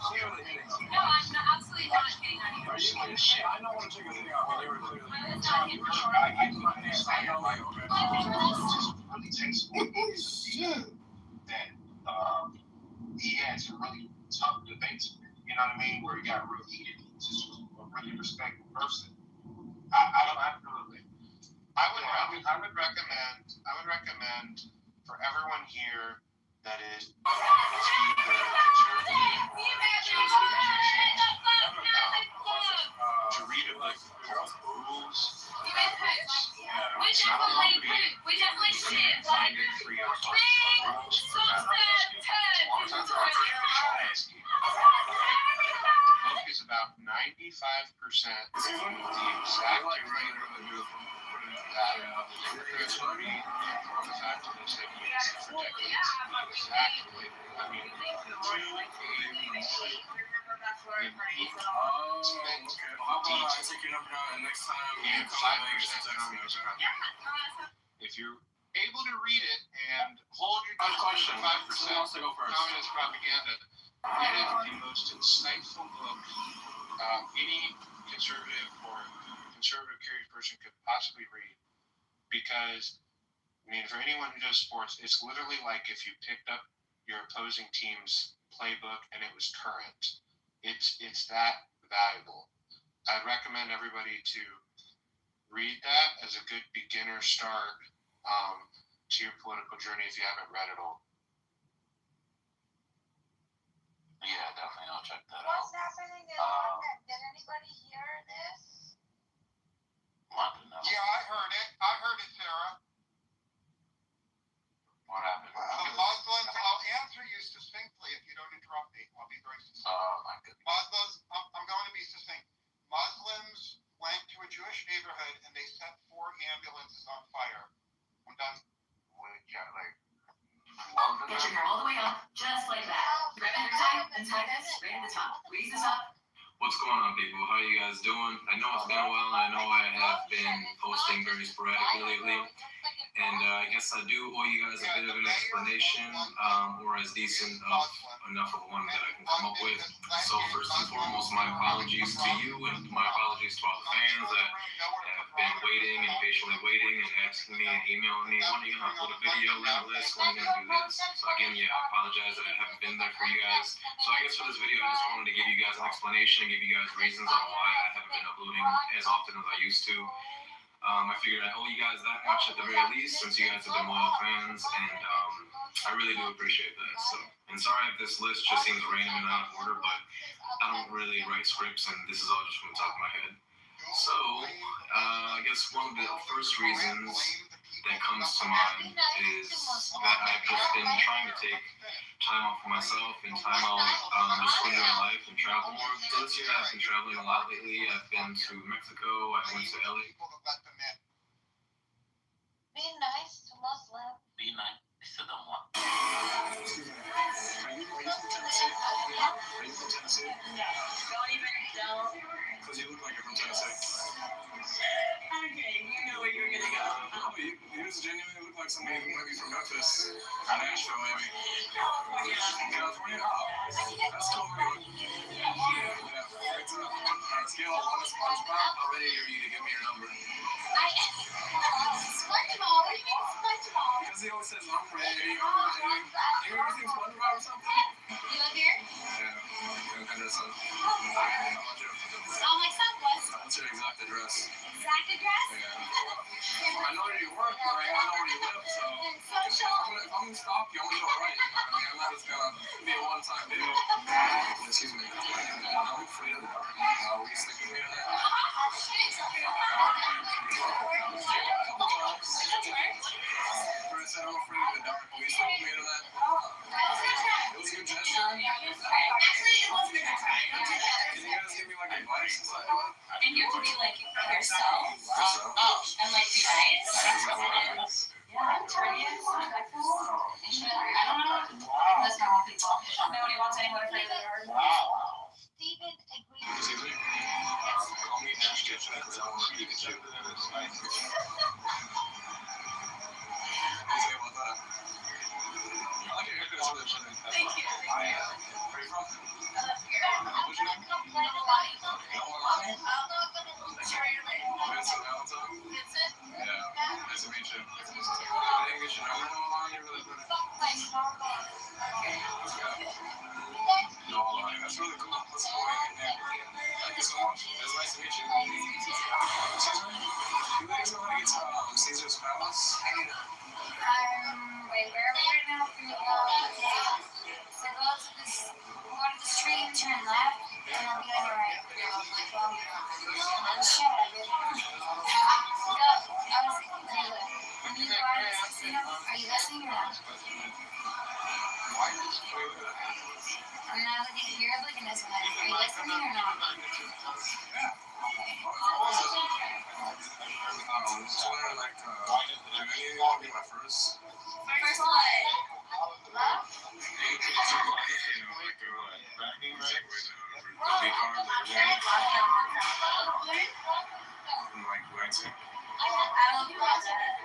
S7: No, I'm not, absolutely not getting on you.
S9: I know what you're going to do. They were clearly.
S8: really takes that he had some really tough debates, where he got real heated. He's just a really respectful person.
S11: I would recommend for everyone here that is either conservative to read a book called Rules.
S7: We definitely see it.
S11: The book is about 95% the exact if you're able to read it and hold your question 5% communist propaganda, it is the most insightful book any conservative or conservative curious person could possibly read. Because, for anyone who does sports, it's literally like if you picked up your opposing team's playbook and it was current. It's that valuable. I'd recommend everybody to read that as a good beginner start to your political journey if you haven't read it all.
S9: Yeah, definitely. I'll check that out.
S10: What's happening in London? Did anybody hear this?
S9: London, no.
S13: Yeah, I heard it. I heard it, Sarah.
S9: What happened?
S13: The Muslims, I'll answer you succinctly if you don't interrupt me. I'll be very succinct.
S9: Oh, my goodness.
S13: Muslims, I'm going to be succinct. Muslims went to a Jewish neighborhood and they
S15: What's going on, people? How you guys doing? I know it's been a while, and I know I have been posting very sporadically lately. And I guess I do owe you guys a bit of an explanation, or as decent enough of one that I can come up with. So first and foremost, my apologies to you, and my apologies to all the fans that have been waiting and patiently waiting and asking me and emailing me, when are you going to upload a video, limitless, when are you going to do this? So again, yeah, I apologize that I haven't been there for you guys. So I guess for this video, I just wanted to give you guys an explanation and give you guys reasons on why I haven't been uploading as often as I used to. I figured I owe you guys that much at the very least, since you guys have been loyal fans, and I really do appreciate that. So, and sorry if this list just seems random and out of order, but I don't really write scripts, and this is all just from the top of my head. So, I guess one of the first reasons that comes to mind is that I've just been trying to take time off for myself and time out just to enjoy life and travel more. So this year I've been traveling a lot lately. I've been to Mexico, I went to LA.
S10: Be nice to Muslim.
S9: Be nice to them.
S3: Excuse me. Are you from Tennessee? Are you from Tennessee?
S10: No. Don't even don't.
S3: Because you look like you're from Tennessee.
S10: Okay, you know where you're gonna go.
S3: No, you just genuinely look like somebody who might be from Memphis. Or Nashville, maybe.
S10: California.
S3: California? Oh, that's cool. Yeah, great stuff. On a scale of 1 to SpongeBob, how ready are you to give me your number?
S14: SpongeBob? What do you mean SpongeBob?
S3: Because he always says, I'm ready, I'm ready. You ever seen SpongeBob or something?
S14: You live here?
S3: Yeah, in Henderson.
S14: Oh, my son was.
S3: What's your exact address?
S14: Exact address?
S3: Yeah. I know where you work, but I don't know where you live, so.
S14: Social.
S3: If I'm gonna stop you, I'm gonna do it right. I mean, I'm not just gonna be a one-time deal. Excuse me. I'm afraid of the dark. Will you stick with me on that? I said I'm afraid of the dark. Will you stick with me on that? It was a good gesture.
S14: Actually, it wasn't a good time.
S3: Can you guys give me like advice and stuff?
S7: And you have to be like yourself and like be nice. Yeah, I'm curious. I don't know. That's normal people. Nobody wants anyone to play the yard.
S10: Stephen agrees.
S3: Call me Ash Ketchum because I want to Pikachu. What do you say about that? I like your haircut. It's really funny.
S7: Thank you.
S3: Where are you from? What's your name?
S7: Nobody.
S3: Nolani? Vincent Valentine? Yeah. Nice to meet you. I didn't get your number, Nolani. You're really pretty. Nolani. That's really cool. That's a cool name. Thank you so much. It's nice to meet you. Excuse me? Do you guys know how to get to Caesar's Palace?
S7: Wait, where are we right now? So go to the street and turn left, and I'll be on your right. Shut up. Are you listening or not? I'm not looking. You're looking this way. Are you listening or not?
S3: Just wondering, like, do you want to be my first?
S7: First what? I don't know about that.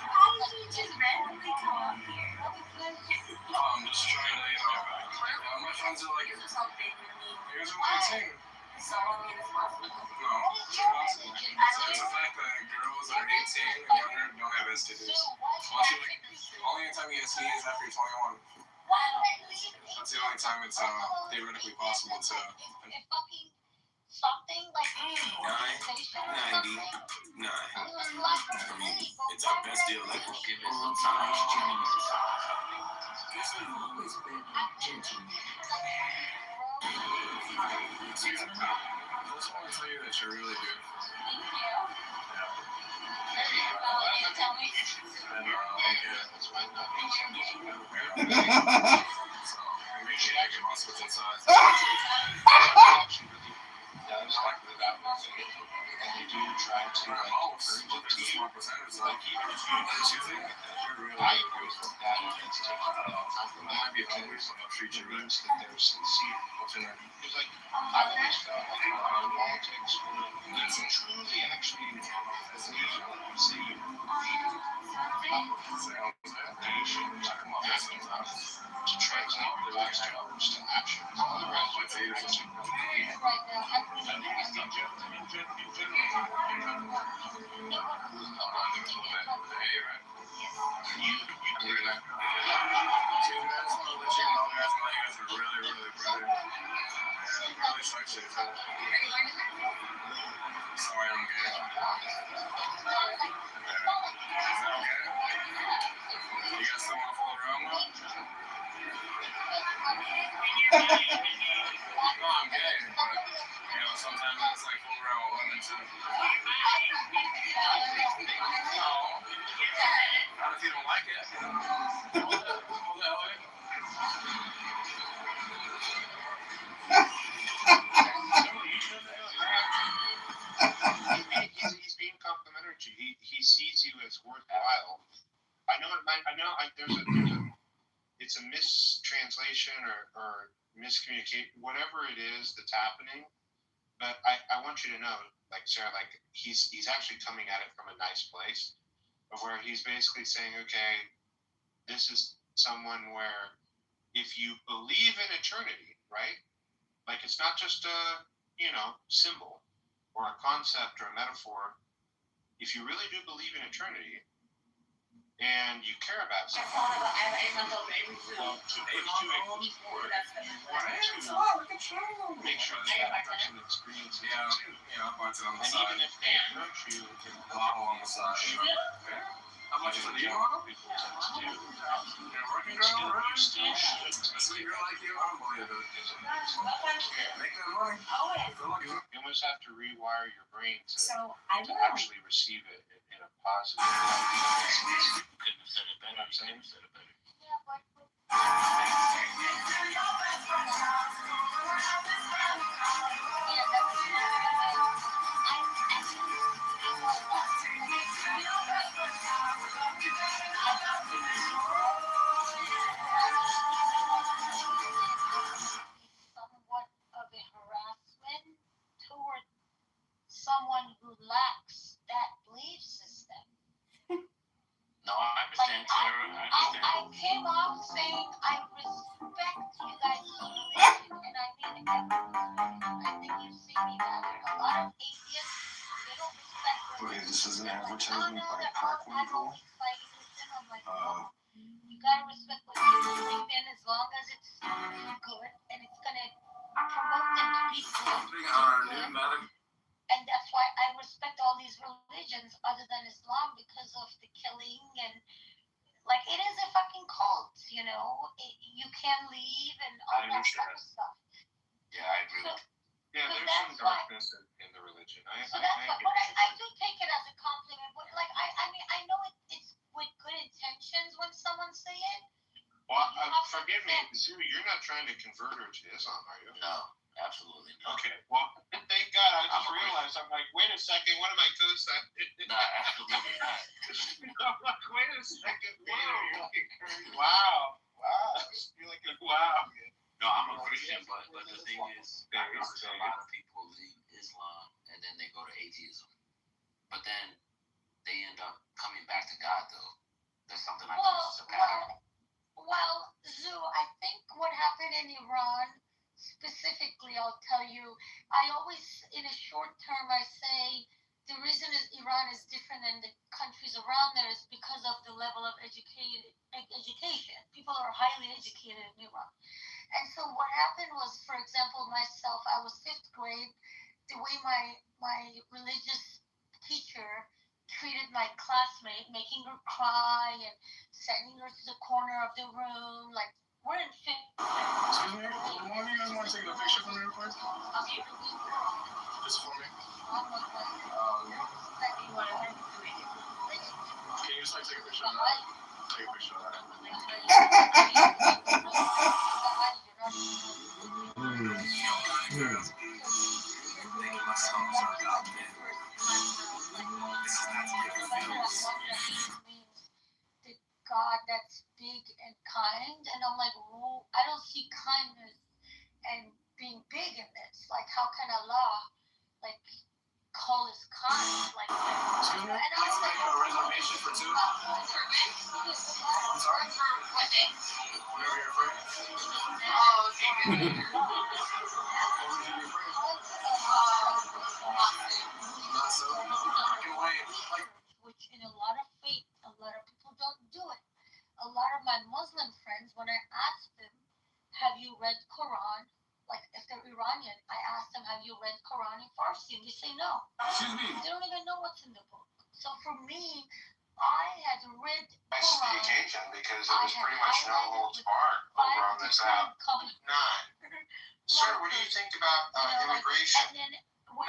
S7: How did you just randomly come up here?
S3: I'm just trying to, my friends are like, here's what I'm saying. No, it's a fact that girls that are 18 and younger don't have STDs. Only time you get STDs is after you're 21. That's the only time it's theoretically possible to.
S10: Something like
S4: 9.99. It's our best deal ever. Give it some time.
S3: Excuse me? I just want to tell you that you're really beautiful.
S7: Thank you. You can tell me.
S3: So, maybe you should get my switch inside. it means that they're sincere. Because like I've always felt like politics when you truly actually believe in what you say you believe, you should to translate those terms to action. Otherwise, you're actually
S15: Sorry, I'm gay. Is that okay? You guys still want to fool around with? No, I'm gay, but sometimes I just like fool around with women too. No. Not if you don't like it. Hold that way.
S3: He's being complimentary to you. He sees you as worthwhile. It's a mistranslation or miscommunication, whatever it is that's happening. But I want you to know, like Sarah, like he's actually coming at it from a nice place, of where he's basically saying, okay, this is someone where if you believe in eternity, right? Like it's not just a symbol or a concept or a metaphor. If you really do believe in eternity and you care about something, well, to put to a push forward, make sure that person experiences it too. And even if they approach you in a on the side,
S15: How much is it? You want them? You're working girl, right? You still should. A sweet girl like you, I'm going to do it. Make that money.
S3: You almost have to rewire your brain to actually receive it in a positive way. Couldn't have said it better. I'm saying said it better.
S10: Somewhat of a harassment toward someone who lacks that belief system.
S9: No, I understand, Clara.
S10: I came off saying I respect you guys' religion, and I mean it. I think you've seen me better. A lot of atheists, they don't respect religion.
S3: Okay, this is an advertisement by Crack
S10: I'm
S3: Wingle.
S10: always fighting with them. I'm like, no, you gotta respect what you believe in as long as it's good and it's gonna promote them to be good. And that's why I respect all these religions other than Islam, because of the killing and like it is a fucking cult, you can't leave and all that type of stuff.
S9: Yeah, I agree.
S3: Yeah, there's some darkness in the religion.
S10: So that's why, but I do take it as a compliment. But like I mean I know it's with good intentions when someone say it.
S3: Well, forgive me, Zoo, you're not trying to convert her to Islam, are you?
S9: No, absolutely not.
S3: Okay, well, thank God. I just realized, I'm like, wait a second, what am I co-signing?
S9: No, absolutely not.
S3: I'm like, wait a second, wow. You're like, wow.
S9: No, I'm a Christian, but the thing is, a lot of people leave Islam and then they go to atheism. But then they end up coming back to God, though. There's something I noticed is a pattern.
S10: Well, Zoo, I think what happened in Iran, specifically, I'll tell you, I always, in a short term, I say the reason Iran is different than the countries around there is because of the level of education. People are highly educated in Iran. And so what happened was, for example, myself, I was 5th grade, the way my religious teacher treated my classmate, making her cry and sending her to the corner of the room, like we're in 5th grade.
S15: Excuse me, one of you guys want to take a picture for me real quick? Just for me? Can you just like take a picture of that? Take a picture of that.
S10: God that's big and kind, and I'm like, I don't see see kindness and being big in this. Like, how can Allah, like, call us kind? Like,
S15: Excuse me?
S10: and I
S15: Let's
S10: was
S15: make
S10: like,
S15: a reservation for two. I'm sorry? Whenever you're free.
S10: oh, okay.
S15: What would you be afraid of? Not so. I can wait. Like,
S10: Which in a lot of faith, a lot of people don't do it. A lot of my Muslim friends, when I ask them, have you read Quran? Like, if they're Iranian, I ask them, have you read Quran in Farsi? And they say no.
S15: excuse me.
S10: They don't even know what's in the book. So for me, I had read
S13: Rise to the
S10: Quran.
S13: occasion because it
S10: I
S13: was
S10: had
S13: pretty much no
S10: highlighted
S13: holds
S10: with
S13: barred over on this app.
S10: different
S13: None. Sir, what do you think about immigration?
S10: And then when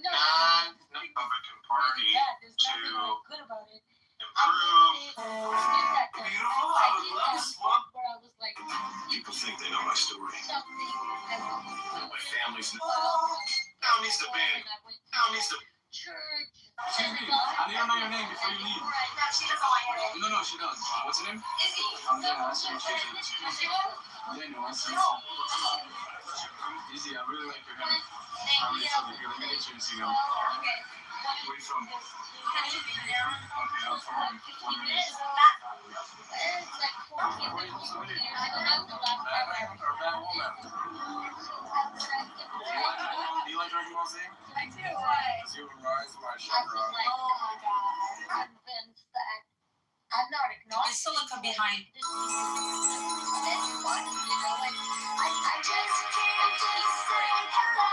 S13: None.
S15: Republican Party
S10: there's
S15: to
S10: nothing like good about it.
S15: improve.
S10: Beautiful. I did that where I was like,
S3: People think they know my story.
S10: something that
S3: My family's
S10: now
S3: needs to be.
S10: Now needs to church.
S15: Excuse me. I need to know your name before you leave. No, no, she does. What's her name? I'm Daniel. Nice to meet you. Daniel, nice to meet you. Easy, I really like your name. I'm really sorry. Here, let me get you this email. Where are you from? Okay, I'm from Honduras. Where are you supposed to be? Bad woman. Do you like drinking rosé?
S10: I do.
S15: Does you rise my chakra?
S10: Oh my God. Convinced that I'm not acknowledged.
S2: The silica behind.
S10: This is fun, you know, like I just can't just say hello.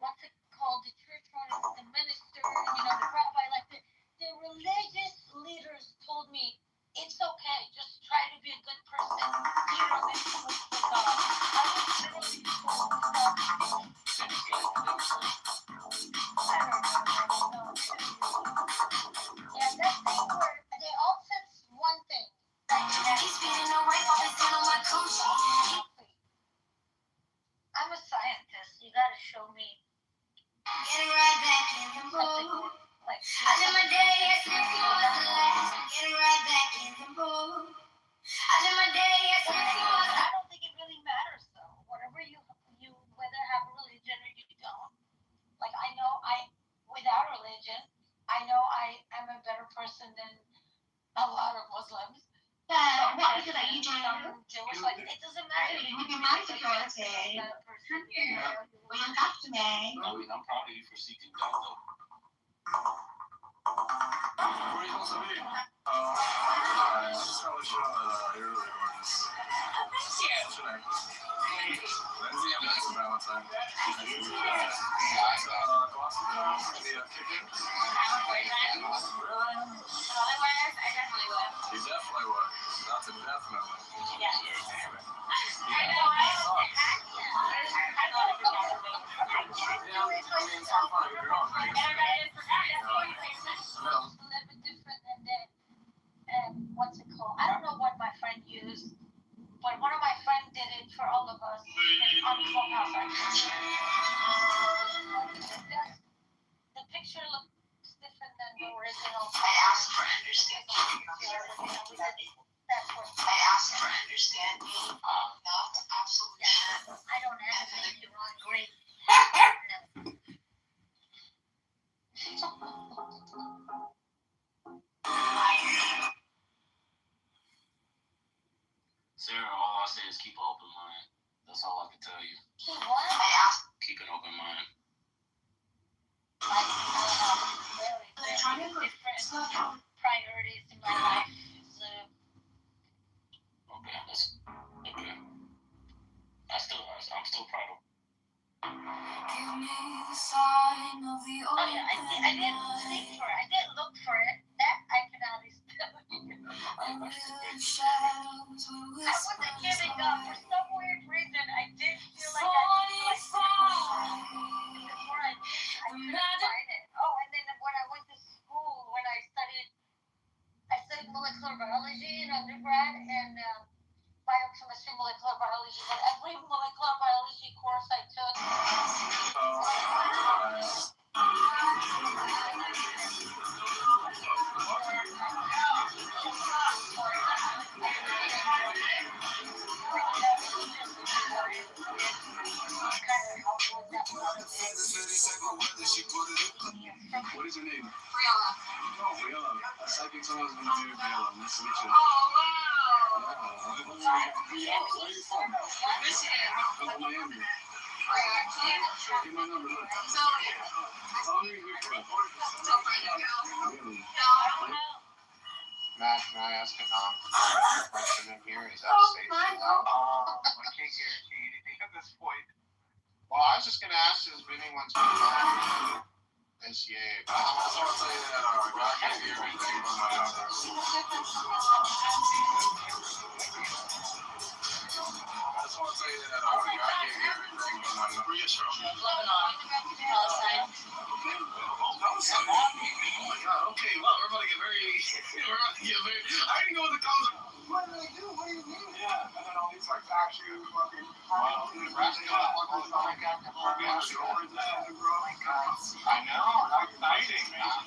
S10: What's it called? The church runners, the minister, you know, the rabbi, like the religious leaders told me it's okay, just try to be a good person. You know, this was with God. I was literally told yeah, that thing where they all said one thing. He's beating away while they stand on my coochie. I'm a scientist. You gotta show me.
S14: Getting right back in the mood.
S10: Like,
S14: I live my day as if it was the last. Getting right back in the mood. I live my day as if it was.
S10: I don't think it really matters though. Whatever you whether have a religion or you don't. Like without religion, I know I am a better person than a lot of Muslims.
S14: What is it that you do?
S10: Jewish, like it doesn't matter.
S14: You can manage your day. Well, you have to make.
S9: I mean, I'm proud of you for seeking God, though.
S15: Where are you supposed to be? I just want to show that you're really gorgeous. What's your name? Lindsay, I'm next to Valentine. Nice to meet you. That's Gloucester. The kicker. Really? You definitely would. That's a definitely.
S14: Yeah.
S15: Damn it.
S14: I know.
S15: Yeah, I mean, it's not funny. You're wrong.
S10: A little bit different than that. What's it called? I don't know what my friend used, but one of my friends did it for all of us on Clubhouse. The picture looks different than the original.
S14: I asked for understanding. I asked for understanding, not absolution.
S10: I don't have to make you wrong. Great.
S9: Sarah, all I say is keep an open mind. That's all I can tell you.
S10: Keep what?
S14: I asked.
S9: Keep an open mind.
S10: Very different priorities in my life.
S9: Okay, okay. I'm still proud of.
S14: Give me the sign of the
S10: Oh yeah, I didn't seek for it. I didn't look for it. That I can at least tell you. I wasn't giving up. For some weird reason, I did feel like I the more I couldn't find it. Oh, and then when I went to school, when I studied molecular biology in undergrad and biochemistry, molecular biology. But every molecular biology course I took.
S3: is your name?
S14: Briella.
S3: Oh, Briella. I think someone's going to marry Briella. Nice to meet you.
S14: Oh, wow.
S3: Yeah. Briella, where are you from?
S14: Michigan.
S3: I'm from Miami.
S14: Are you actually?
S3: Give my number. Look.
S14: So,
S3: How long are you here for?
S14: so far,
S3: Really?
S14: no, I don't know.
S11: Matt, can I ask a non-question in here? Is that safe to allow?
S8: I can't guarantee anything at this point.
S11: Well, I was just going to ask, has anyone's been on NCAA basketball?
S15: So I'll tell you that God gave you everything but my number. That's why I'll tell you that God gave you everything but my number. Where you from?
S14: Lebanon. Palestine.
S15: Palestine. Oh my God. Okay. Well, we're about to get very. I didn't know what the college.
S8: What did I do? What do you mean?
S15: Yeah. And then all these like facts you fucking.
S11: Wow. Nebraska. Oh my God. I know.
S15: How exciting, man.
S11: I'm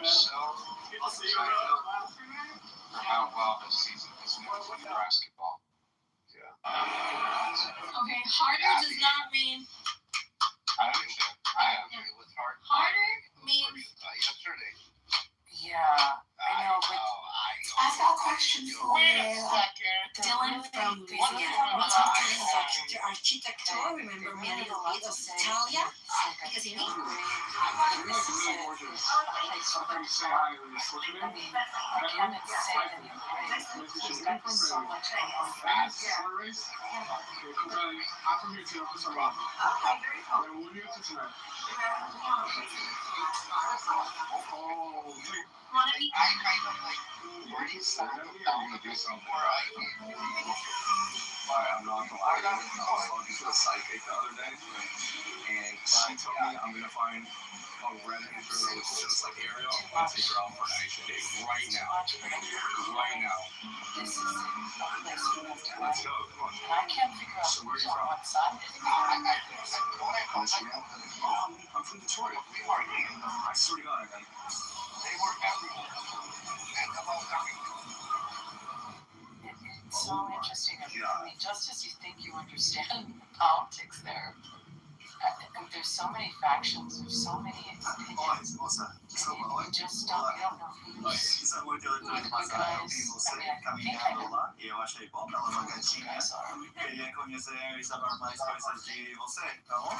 S11: so excited for how well this season has been for basketball.
S14: Okay, harder does not mean.
S11: I understand. It was hard.
S14: Harder means.
S8: Yesterday.
S7: Yeah, I know, but I've got a question for Dylan from Louisiana. What's the architecture? Remember many of Italia? Because you need
S3: I'm from here too. I'm from Rock. We're new to tonight. Oh,
S8: I kind of like.
S3: where you said that we are going to do something. I'm not gonna lie. I was talking to a psychic the other day, and she told me I'm gonna find a redheaded girl that looks just like Ariel and take her out for an Aisha date right now. Right now. Let's go. Come on.
S7: I can't figure out
S3: So where are you from?
S7: what side it is.
S3: Michigan. I'm from Detroit. I swear to God,
S8: They were everywhere. And about everything.
S7: It's so interesting. I mean, just as you think you understand politics there, and there's so many factions, there's so many opinions. You just don't know who's
S3: Isso é muito
S7: guys.
S3: você
S7: I mean, I think I
S3: caminhando
S7: know
S3: lá e eu achei bom pela
S7: who
S3: uma
S7: those
S3: gatinha.
S7: guys are.
S3: Queria conhecer e saber mais coisas de você, tá bom?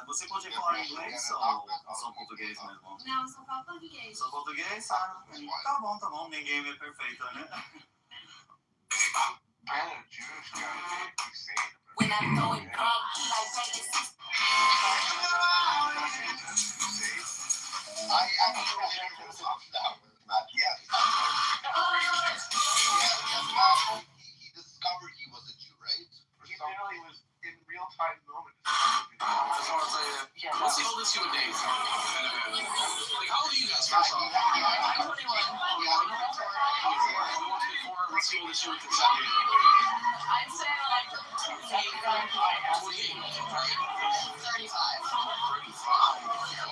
S3: Você pode falar inglês ou só português mesmo?
S14: Não, só falo português.
S3: Só português? Tá bom, ninguém é perfeito, né?
S8: I had a Jewish guy say
S14: When I'm going big, like Vegas.
S8: I actually never watched that one, Matt. Yes. He discovered he was a Jew, right? He literally was in real time moment.
S15: That's all I'll tell you.
S7: Yeah,
S15: What's the oldest you would date? Like, how old are you guys, first off?
S7: I'm 21.
S15: What's the oldest you would consider dating?
S7: I'd say like 35.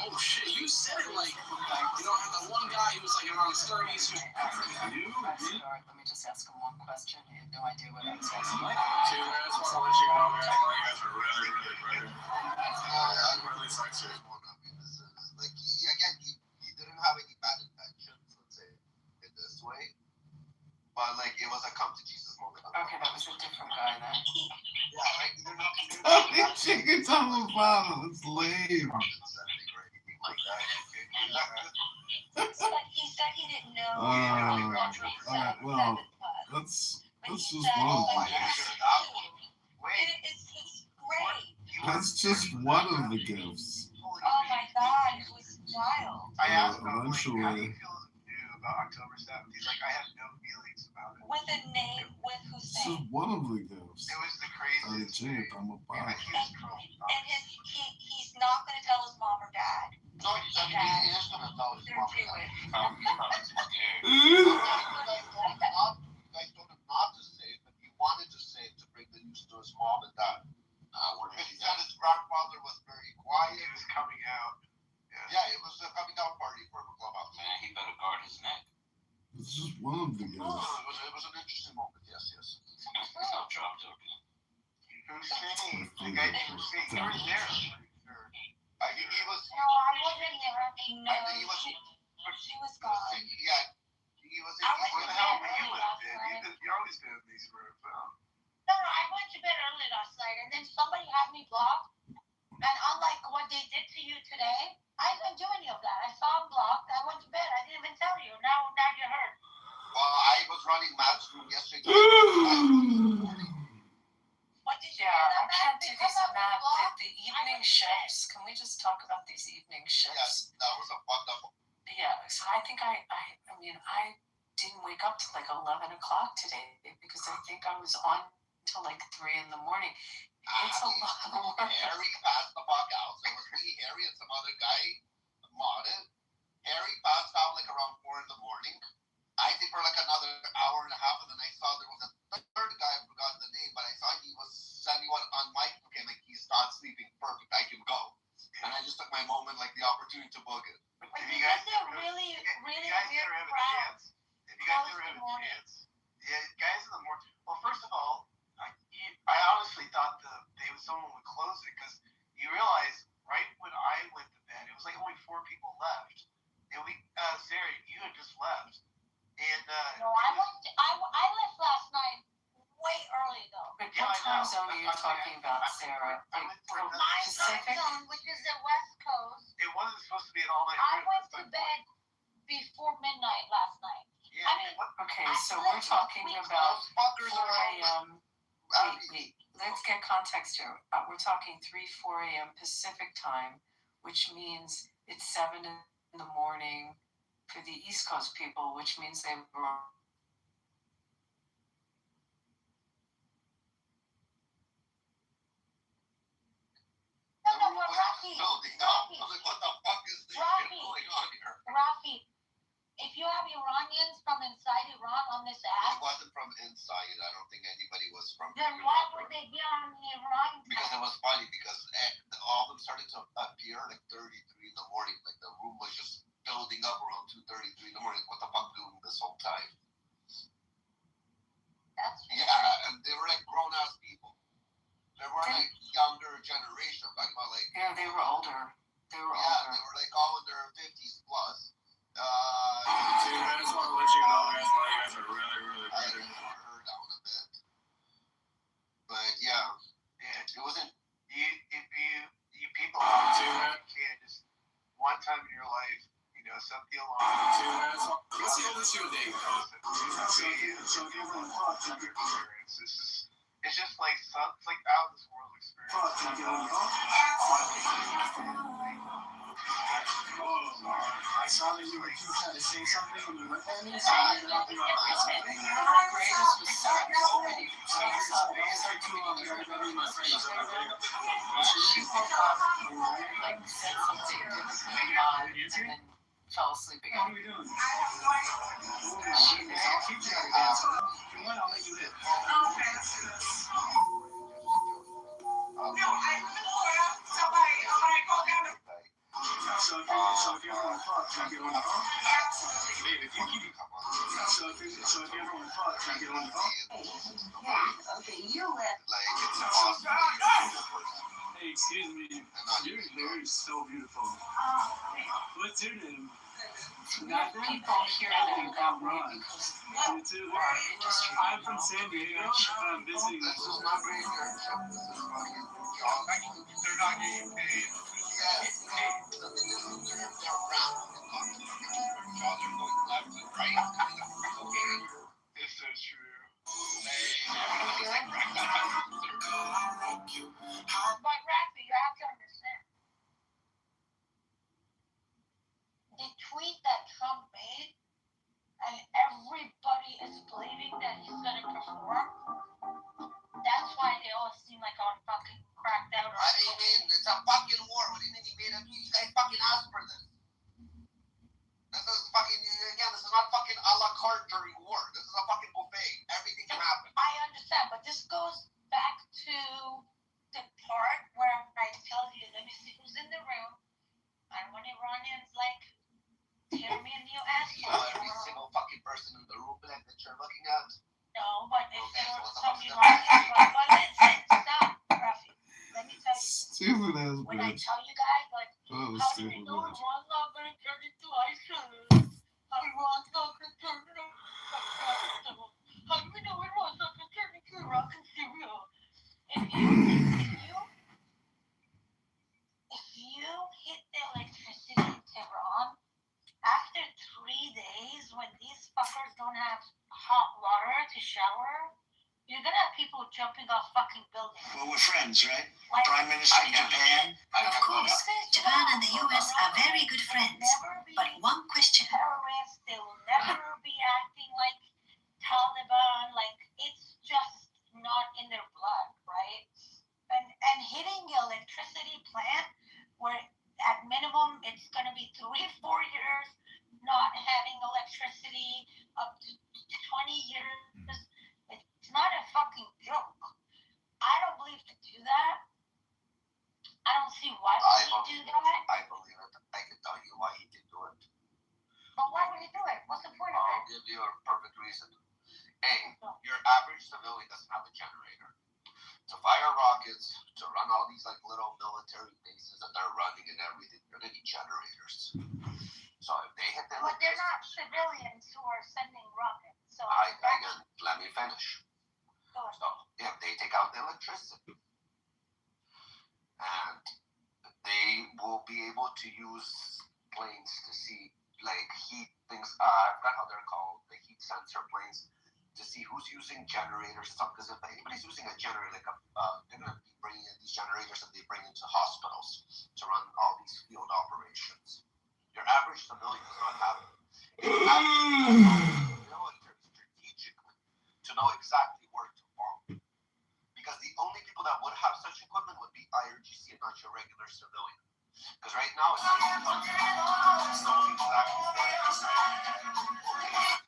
S15: Oh shit, you said it like, that one guy who was like around his 30s who...
S7: Let me just ask him one question. He had no idea what I was asking.
S15: I just want to let you know, guys, you guys are really, really great. Really sexy.
S8: Like, he didn't have any bad intentions, let's say it this way. But like, it was a come to Jesus moment.
S7: Okay, that was a different guy then.
S8: Yeah, like they're not.
S12: Chicken Thomas Father, that's lame.
S10: He said he didn't know.
S12: Alright, well, that's just one of the gifts.
S10: It's great.
S12: That's just one of the gifts.
S10: Oh my God, it was wild.
S8: I asked him, like,
S12: Eventually.
S8: how do you feel new about October 7th? He's like, I have no feelings about it.
S10: With a name, with
S12: It's
S10: Hussein.
S12: just one of the gifts.
S8: It was the craziest thing.
S12: Alright,
S10: And he's not going to tell his mom or dad.
S8: No, he's going to tell his
S10: They're
S8: mom.
S10: Jewish.
S8: You guys told him not to say it, but he wanted to say it to bring the news to his mom and dad. He said his grandfather was very quiet. He was coming out. Yeah, it was a coming out party for the clubhouse.
S9: Man, he better guard his neck.
S12: it's just one of the
S8: Oh,
S12: gifts.
S8: it was an interesting moment. Yes.
S9: Stop drop joking.
S8: Hussein, the guy named Hussein, you were there. He was.
S10: No, I wasn't here.
S14: No,
S8: He was.
S14: she was gone.
S8: Yeah, he was.
S14: I went
S8: What
S14: to
S8: the hell
S14: bed
S8: were you
S14: early
S8: in
S14: last
S8: bed?
S14: night.
S8: You're always been in these rooms.
S10: No, I went to bed early last night, and then somebody had me blocked. And unlike what they did to you today, I didn't do any of that. I saw them blocked. I went to bed. I didn't even tell you. Now you're hurt.
S8: Well, I was running Matt's room yesterday.
S10: What did you
S7: Yeah, I can't do
S10: Because
S7: these
S10: I was
S7: map.
S10: blocked,
S7: The
S10: I
S7: evening
S10: went to bed.
S7: shifts. Can we just talk about these evening shifts?
S8: Yes, that was a wonderful.
S7: Yeah, so I think I didn't wake up till like 11 o'clock today because I think I was on till like 3 in the morning. It's a lot of work.
S8: Harry passed the fuck out. So it was me, Harry, and some other guy modded. Harry passed out like around 4 in the morning. I think for like another hour and a half, and then I saw there was a third guy, I forgot the name, but I saw he was sending one on mic. Okay, like he's not sleeping perfect. I can go. And I just took my moment, like the opportunity to book it.
S10: If you guys really weird crowd.
S8: If you guys ever have a chance, yeah, guys in the morning. Well, first of all, I honestly thought someone would close it because you realize right when I went to bed, it was like only 4 people left, and Sarah, you had just left, and
S10: No, I left last night way early though.
S7: But what time zone are you talking about, Sarah?
S10: My time zone, which is the West Coast.
S8: It wasn't supposed to be an all-night.
S10: I went to bed before midnight last night.
S8: Yeah,
S10: I mean,
S7: Okay, so we're talking about 4 a.m. Wait, let's get context here. We're talking 4 a.m. Pacific time, which means it's 7 in the morning for the East Coast people, which means they were.
S10: No, but Rocky,
S8: What the fuck is this shit going on here?
S10: Rocky, if you have Iranians from inside Iran on this app,
S8: It wasn't from inside. I don't think anybody was from.
S10: then why would they be on Iran?
S8: Because it was funny because all of them started to appear like 33 in the morning. Like the room was just building up around 2:33 in the morning. What the fuck doing this whole time?
S10: That's
S8: Yeah, and they were like grown ass people. They were like younger generation. I'm talking about like.
S7: Yeah, they were older. They were
S8: Yeah,
S7: older.
S8: they were like all in their 50s plus.
S1: Dude, I just want to let you know, guys, while you guys are really, really
S8: I
S1: better.
S8: her down a bit. But yeah, it wasn't. If you people can't just one time in your life, something along.
S1: Let's see how this your day goes.
S8: It's just like it's like out of this world experience.
S1: I saw that you were trying to say something when you went there.
S7: Greatest was already. She woke up, like said something, and then fell asleep again.
S1: So if you ever want to fuck, can I get on the phone? Babe, if you keep so if you ever want to fuck, can I get on the phone?
S7: Okay, you left.
S8: Like it's awesome.
S1: Hey, excuse me. Your hair is so beautiful. What's your name?
S7: People here that got me because
S1: Me too. I'm from San Diego, and I'm visiting.
S8: This is not great. They're not getting paid. It's so true.
S10: But Rafi, you have to understand. The tweet that Trump made, and everybody is believing that he's going to perform. That's why they all seem like all fucking cracked out.
S8: What do you mean? It's a fucking war. What do you mean he made a tweet? You guys fucking asked for this. This is fucking, again, this is not fucking a la carte during war. This is a fucking buffet. Everything can happen.
S10: I understand, but this goes back to the part where I tell you, let me see who's in the room. And when Iranians like tear me a new ass.
S8: Every single fucking person in the room that you're looking at.
S10: No, but if there were some Iranians, but listen, stop, Rafi. Let me tell you.
S12: Stupid ass
S10: When I
S12: bitch.
S10: tell you guys, like,
S12: Oh,
S6: How do
S12: stupid.
S6: we know it
S12: Right.
S6: was not going to turn into ice cream? How do we know it's not going to turn into How do we know it was not going to turn into a rocket cereal? If you hit the electricity in Tehran, after 3 days, when these fuckers don't have hot water to shower, you're gonna have people jumping off fucking buildings.
S1: Well, we're friends, right?
S6: Like,
S1: Prime Minister of Japan.
S2: Of course, Japan and the US are very good friends. But one question.
S6: Terrorists, they will never be acting like Taliban. Like, it's just not in their blood, right? And hitting the electricity plant where at minimum it's gonna be 3-4 years not having electricity, up to 20 years. It's not a fucking joke. I don't believe to do that. I don't see why would he do that.
S3: I believe it. I can tell you why he did do it.
S6: But why would he do it? What's the point of
S3: I'll
S6: it?
S3: give you a perfect reason. A, your average civilian doesn't have a generator. To fire rockets, to run all these like little military bases that they're running and everything, they're gonna need generators. So if they hit the
S6: But they're not civilians who are sending rockets. So
S3: let me finish.
S6: Go ahead.
S3: So if they take out the electricity, and they will be able to use planes to see like heat things. I forgot how they're called, the heat sensor planes, to see who's using generators and stuff. Because if anybody's using a generator, like they're gonna be bringing in these generators that they bring into hospitals to run all these field operations. Your average civilian does not have it. You have to use the military strategically to know exactly where to bomb. Because the only people that would have such equipment would be IRGC and not your regular civilian. Because right now it's really tough to know exactly where to bomb.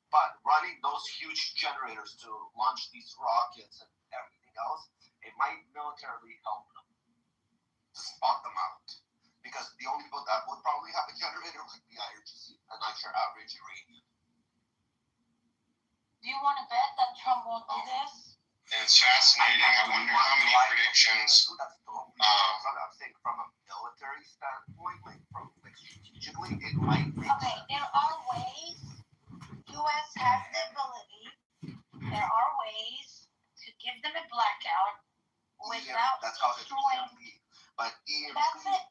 S3: But running those huge generators to launch these rockets and everything else, it might militarily help them to spot them out. Because the only people that would probably have a generator would be IRGC and not your average Iranian.
S6: Do you want to bet that Trump won't do this?
S13: It's fascinating. I wonder how many predictions.
S3: I'm saying from a military standpoint, like strategically, it might make
S6: Okay, there are ways. U.S. has the ability. There are ways to give them a blackout without
S3: that's called
S6: destroying.
S3: But
S6: That's it.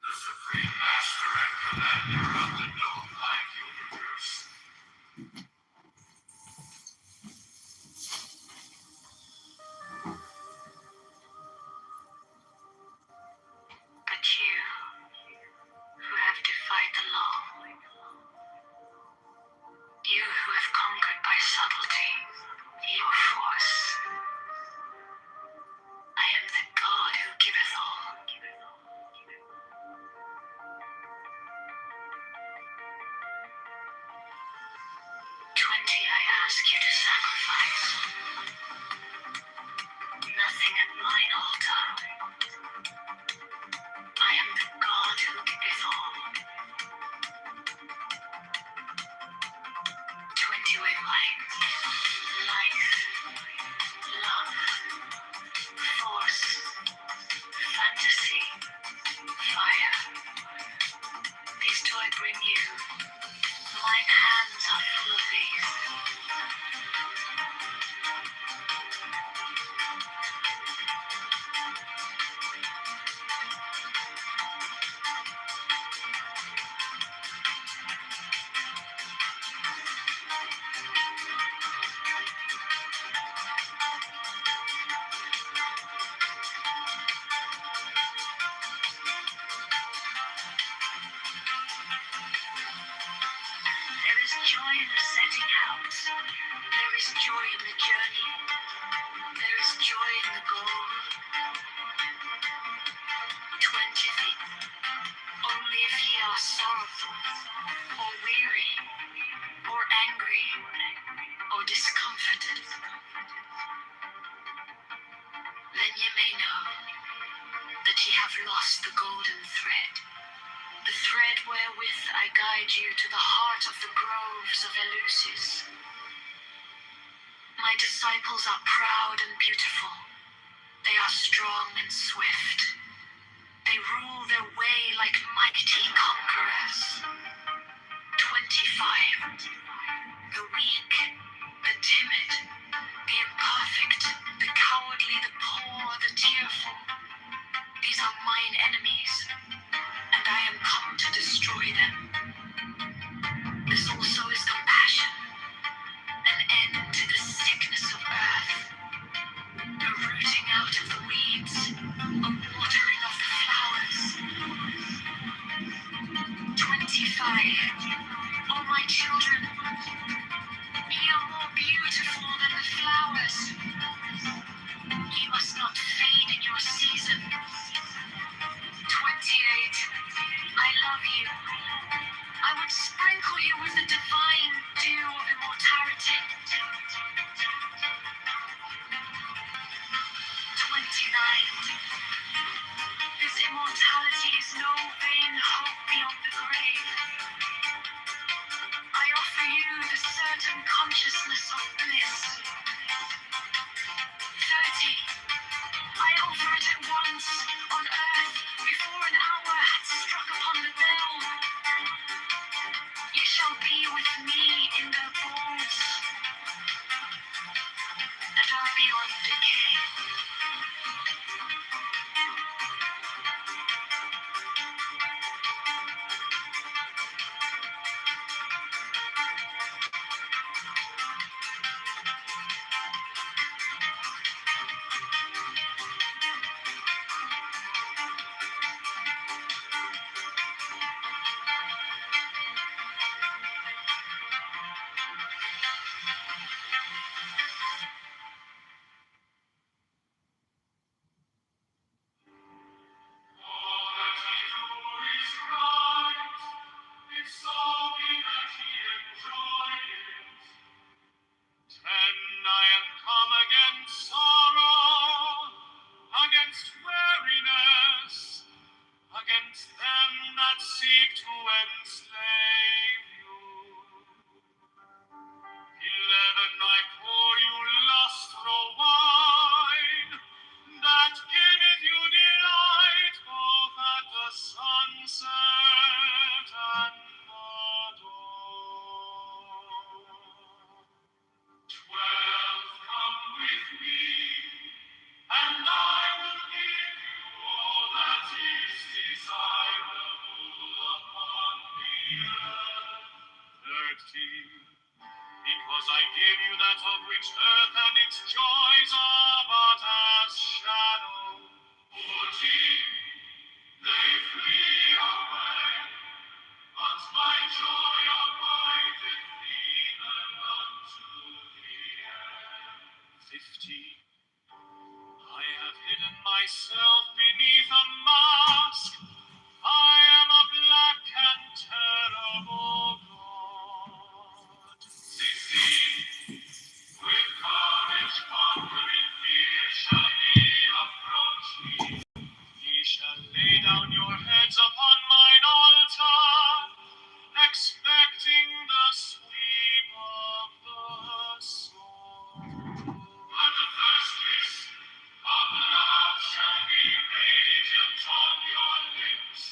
S1: The Supreme Master and Commander of the known-like universe.
S2: But you, who have defied the law, you who have conquered by subtlety, your force, I am the God who giveth all. 20 I ask you to sacrifice. Nothing at mine altar. I am the God who giveth all. 20 wavelengths. Life, love, force, fantasy, fire. These do I bring you. Mine hands are full of these. There is joy in the setting out. There is joy in the journey. if ye are sorrowful, or weary, or angry, or discomforted, then ye may know that ye have lost the golden thread, the thread wherewith I guide you to the heart of the groves of Eleusis. My disciples are proud and beautiful. They are strong and swift. They rule their way like mighty conquerors. 25. The weak, the timid, the imperfect, the cowardly, the poor, the tearful. These are mine enemies, and I am come to destroy them. This also is compassion, an end to the sickness of earth, a rooting out of the weeds, a watering of the flowers. 25. Oh, my children, ye are more beautiful than the flowers. Ye must not fade in your season. 28. I love you. I would sprinkle you with the divine dew of immortality. 29. This immortality is no vain hope beyond the grave. I offer you the certain consciousness of bliss. 30. I offer it at once, on earth, before an hour hath struck upon the bell. Ye shall be with me in the bones that are beyond decay.
S1: Because I give you that of which earth and its joys are but as shadow. 14. They flee away, but my joy abideth even unto the end. 15. I have hidden myself beneath a mask. I am a black and terrible God. 16. With courage conquering fear shall ye approach me. Ye shall lay down your heads upon mine altar, expecting the sweep of the sword. But the first kiss of love shall be radiant on your lips,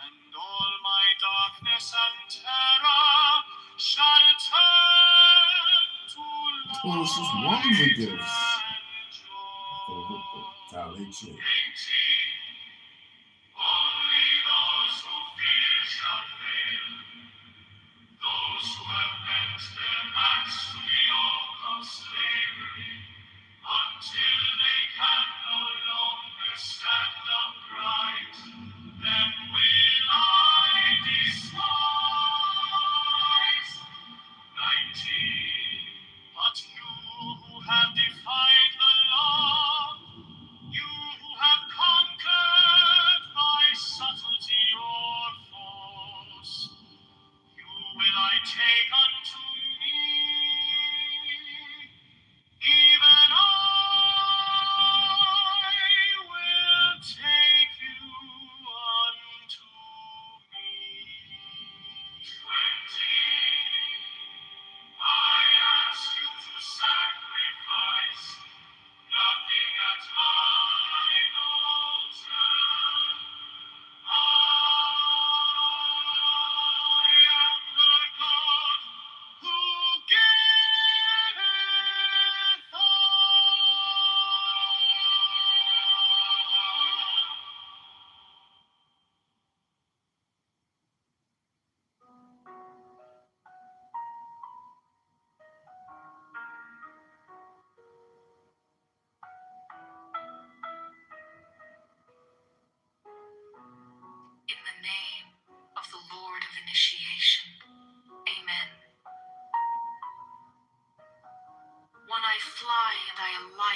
S1: and all my darkness and terror shall turn to light.
S12: Well, this is one of the gifts.
S1: 18. Only those who fear shall fail, those who have bent their backs to the yoke of slavery, until they can no longer stand upright, them will I despise. 19. But you who have defied the law, you who have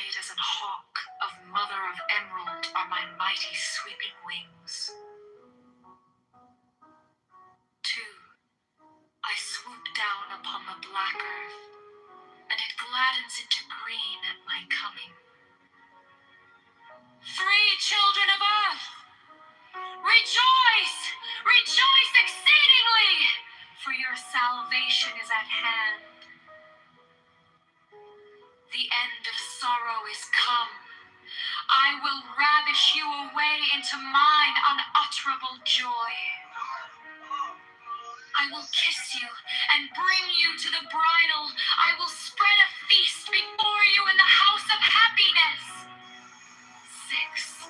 S2: wide as an hawk of mother of emerald are my mighty sweeping wings. 2. I swoop down upon the black earth, and it gladdens into green at my coming. 3 children of earth, rejoice! Rejoice exceedingly, for your salvation is at hand. The end of sorrow is come. I will ravish you away into mine unutterable joy. I will kiss you and bring you to the bridal. I will spread a feast before you in the house of happiness. 6.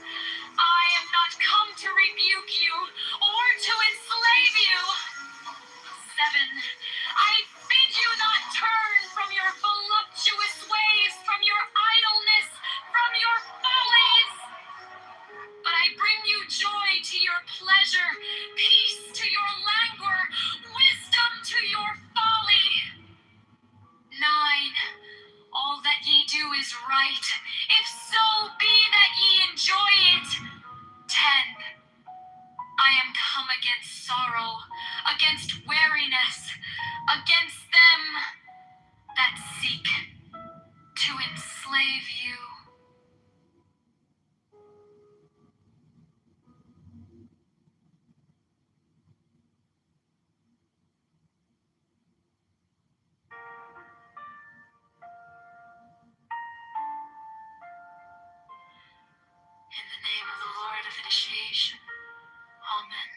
S2: I am not come to rebuke you or to enslave you. 7. I bid you not turn from your voluptuous ways, from your idleness, from your follies. But I bring you joy to your pleasure, peace to your languor, wisdom to your folly. 9. All that ye do is right, if so be that ye enjoy it. 10. I am come against sorrow, against weariness, against them that seek to enslave you. In the name of the Lord of initiation, Amen.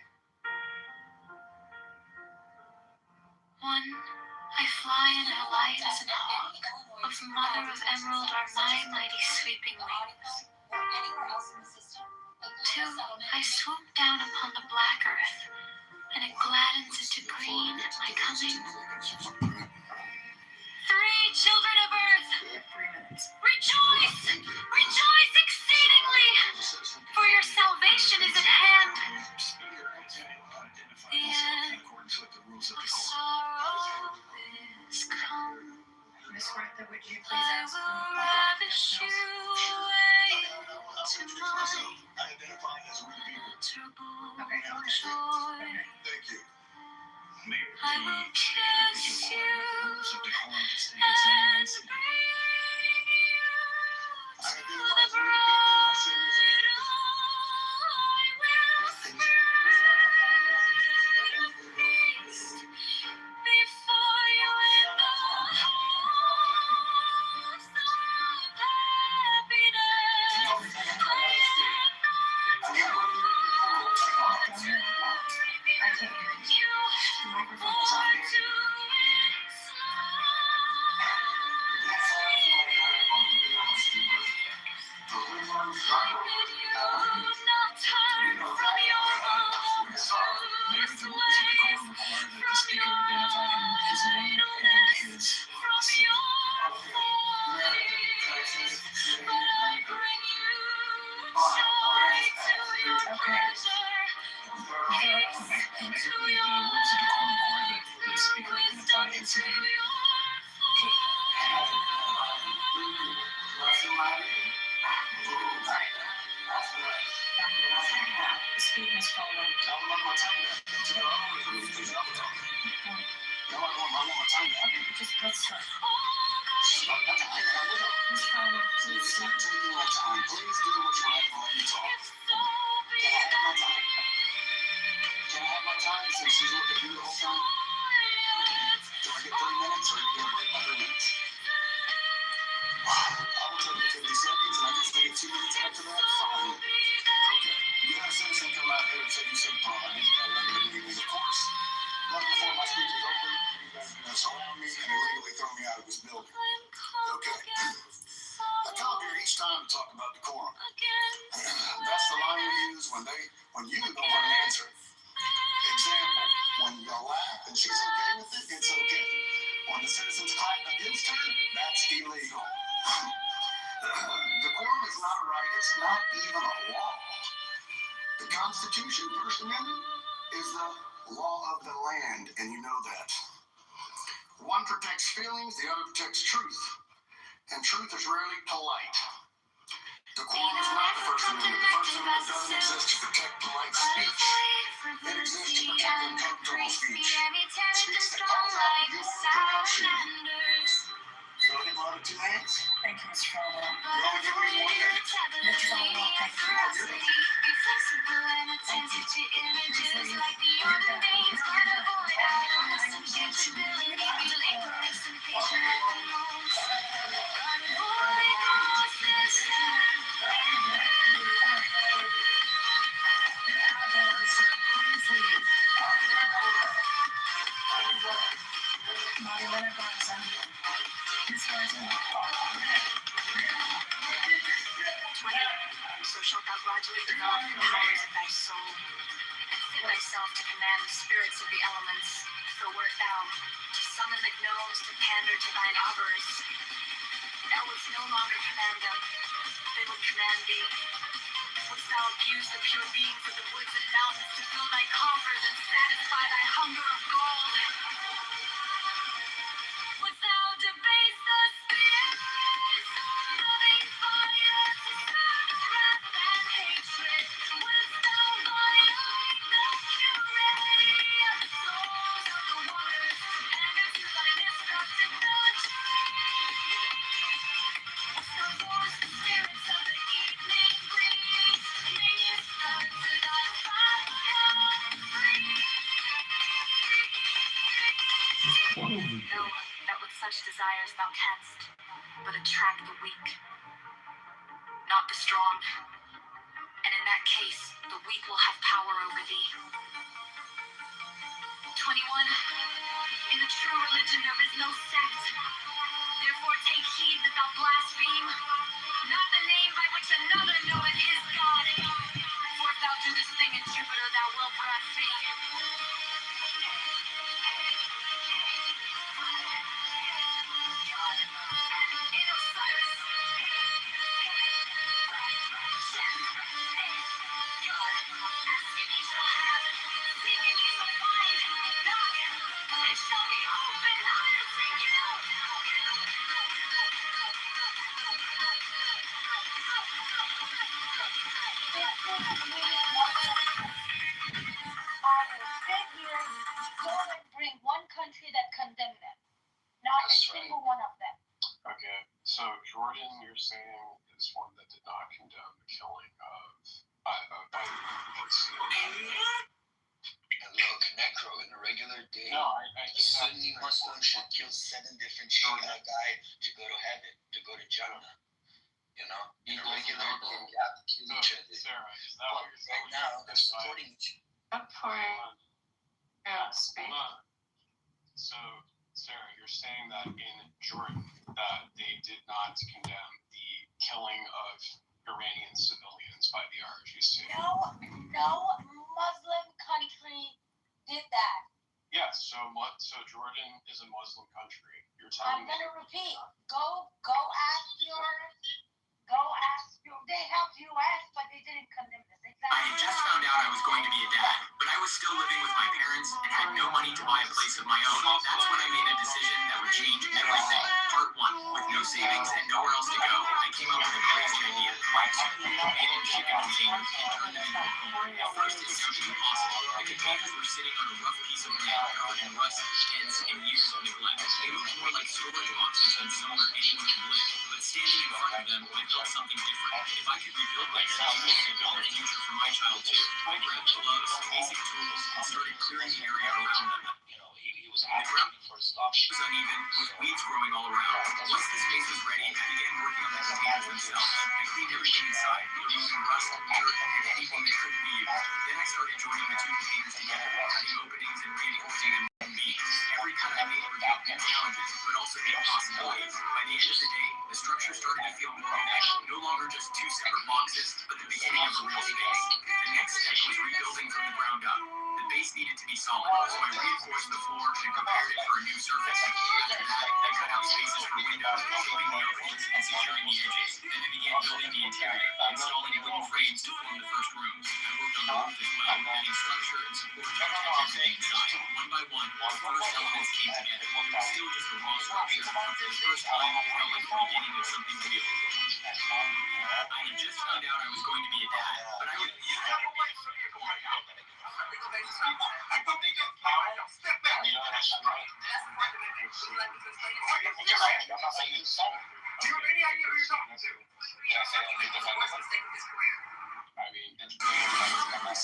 S2: 1. I fly and I light as an hawk. Of mother of emerald are my mighty sweeping wings. 2. I swoop down upon the black earth, and it gladdens into green at my coming. 3 children of earth, rejoice! Rejoice exceedingly, for your salvation is at hand. The end of sorrow is come.
S16: Miss Martha, would you please
S2: I
S16: ask
S2: will ravish you away to mine unutterable joy.
S3: Thank you.
S2: I will kiss you and bring you to the bridal. I will spread a feast before you in the house of happiness. I am not come to rebuke you or to enslave you. I bid you not turn from your voluptuous ways, from your idleness, from your follies. But I bring you joy to your pleasure, peace to your languor, wisdom to your
S16: the speakers follow? Just let's start. Miss Fowler, please start.
S3: Surround me and illegally throw me out of this building. Okay. I come up here each time to talk about decorum. That's the line we use when you don't want to answer. Example, when you laugh and she's okay with it, it's okay. When the citizens clap against her, that's illegal. Decorum is not a right, it's not even a law. The Constitution, First Amendment, is the law of the land, and you know that. One protects feelings, the other protects truth. And truth is rarely polite. Decorum is not the First Amendment. The First Amendment doesn't exist to protect polite speech. It exists to protect uncomfortable speech. Speech that calls out your perception. So I give Rhonda 2 minutes.
S16: Thank you, Mr. Falwell.
S3: You only give me 1 minute.
S16: Mr. Falwell, thank you. Thank you.
S2: So shalt thou gradually develop the powers of thy soul, and fit thyself to command the spirits of the elements. So wert thou to summon the gnomes to pander to thine avarice. Thou wouldst no longer command them, they would command thee. Wouldst thou abuse the pure beings of the woods and mountains to fill thy coffers and satisfy thy hunger of gold? Wouldst thou debase the spirits, loving fire to serve wrath and hatred? Wouldst thou violate the purity of the souls of the waters, pander to thy destructibility? Wouldst thou force the spirits of the evening breeze, minister to thy fire free? No, that with such desires thou canst but attract the weak, not the strong. And in that case, the weak will have power over thee. 21. In the true religion there is no sect. Therefore take heed that thou blaspheme not the name by which another knoweth his God. For if thou do this thing in Jupiter, thou wilt blaspheme. In Osiris. Ask and ye shall have. Seek and ye shall find. Knock, and it shall be opened unto you.
S10: Sit here, go and bring one country that condemned them. Not a single one of them.
S11: Okay, so Jordan, you're saying, is one that did not condemn the killing of
S3: And look, Necro, in a regular day,
S11: No, I
S3: a
S11: just have
S3: Sunni Muslim should kill 7 different Shia guy to go to heaven, to go to Jannah. You know? In a regular day, you have to kill each other.
S11: Sarah, is that
S3: But
S11: what you're
S3: right now, they're supporting each other.
S11: Hold on. So, Sarah, you're saying that in Jordan, that they did not condemn the killing of Iranian civilians by the RGC?
S10: No Muslim country did that.
S11: Yes, so Jordan is a Muslim country. You're
S10: I'm
S11: telling me.
S10: gonna repeat. Go ask your. They helped you ask, but they didn't condemn this. Exactly.
S3: I had just found out I was going to be a dad, but I was still living with my parents and had no money to buy a place of my own. That's when I made a decision that would change everything. Part 1, with no savings and nowhere else to go, I came up with a crazy idea. Abandoned shipping containers and turned them into a home. At first it sounded impossible. The containers were sitting on a rough piece of land covered in rust, dents, and years of neglect. They looked more like storage boxes than somewhere anyone could live. But standing in front of them, I felt something different. If I could rebuild my city, I could build a future for my child too. I grabbed gloves, basic tools, and started clearing the area around them. The ground was uneven, with weeds growing all around. Once the space was ready, I began working on the containers themselves. I cleaned everything inside, removing rust, dirt, and anything that couldn't be used. Then I started joining the 2 containers together, cutting openings and reinforcing them with beams. Every cut I made revealed new challenges, but also new possibilities. By the end of the day, the structure started to feel more open, no longer just 2 separate boxes, but the beginning of a real space. The next step was rebuilding from the ground up. The base needed to be solid, so I reinforced the floor and prepared it for a new surface. After that, I cut out spaces for windows, shaping the openings and securing the edges. Then I began building the interior, installing wooden frames to form the first rooms. I worked on the roof as well, adding structure and support to protect everything inside. One by one, the first elements came together. It was still just a raw structure. For the first time, it felt like the beginning of something real. I had just found out I was going to be a dad, but I was...
S1: Do you have any idea who you're talking to?
S15: I mean, it's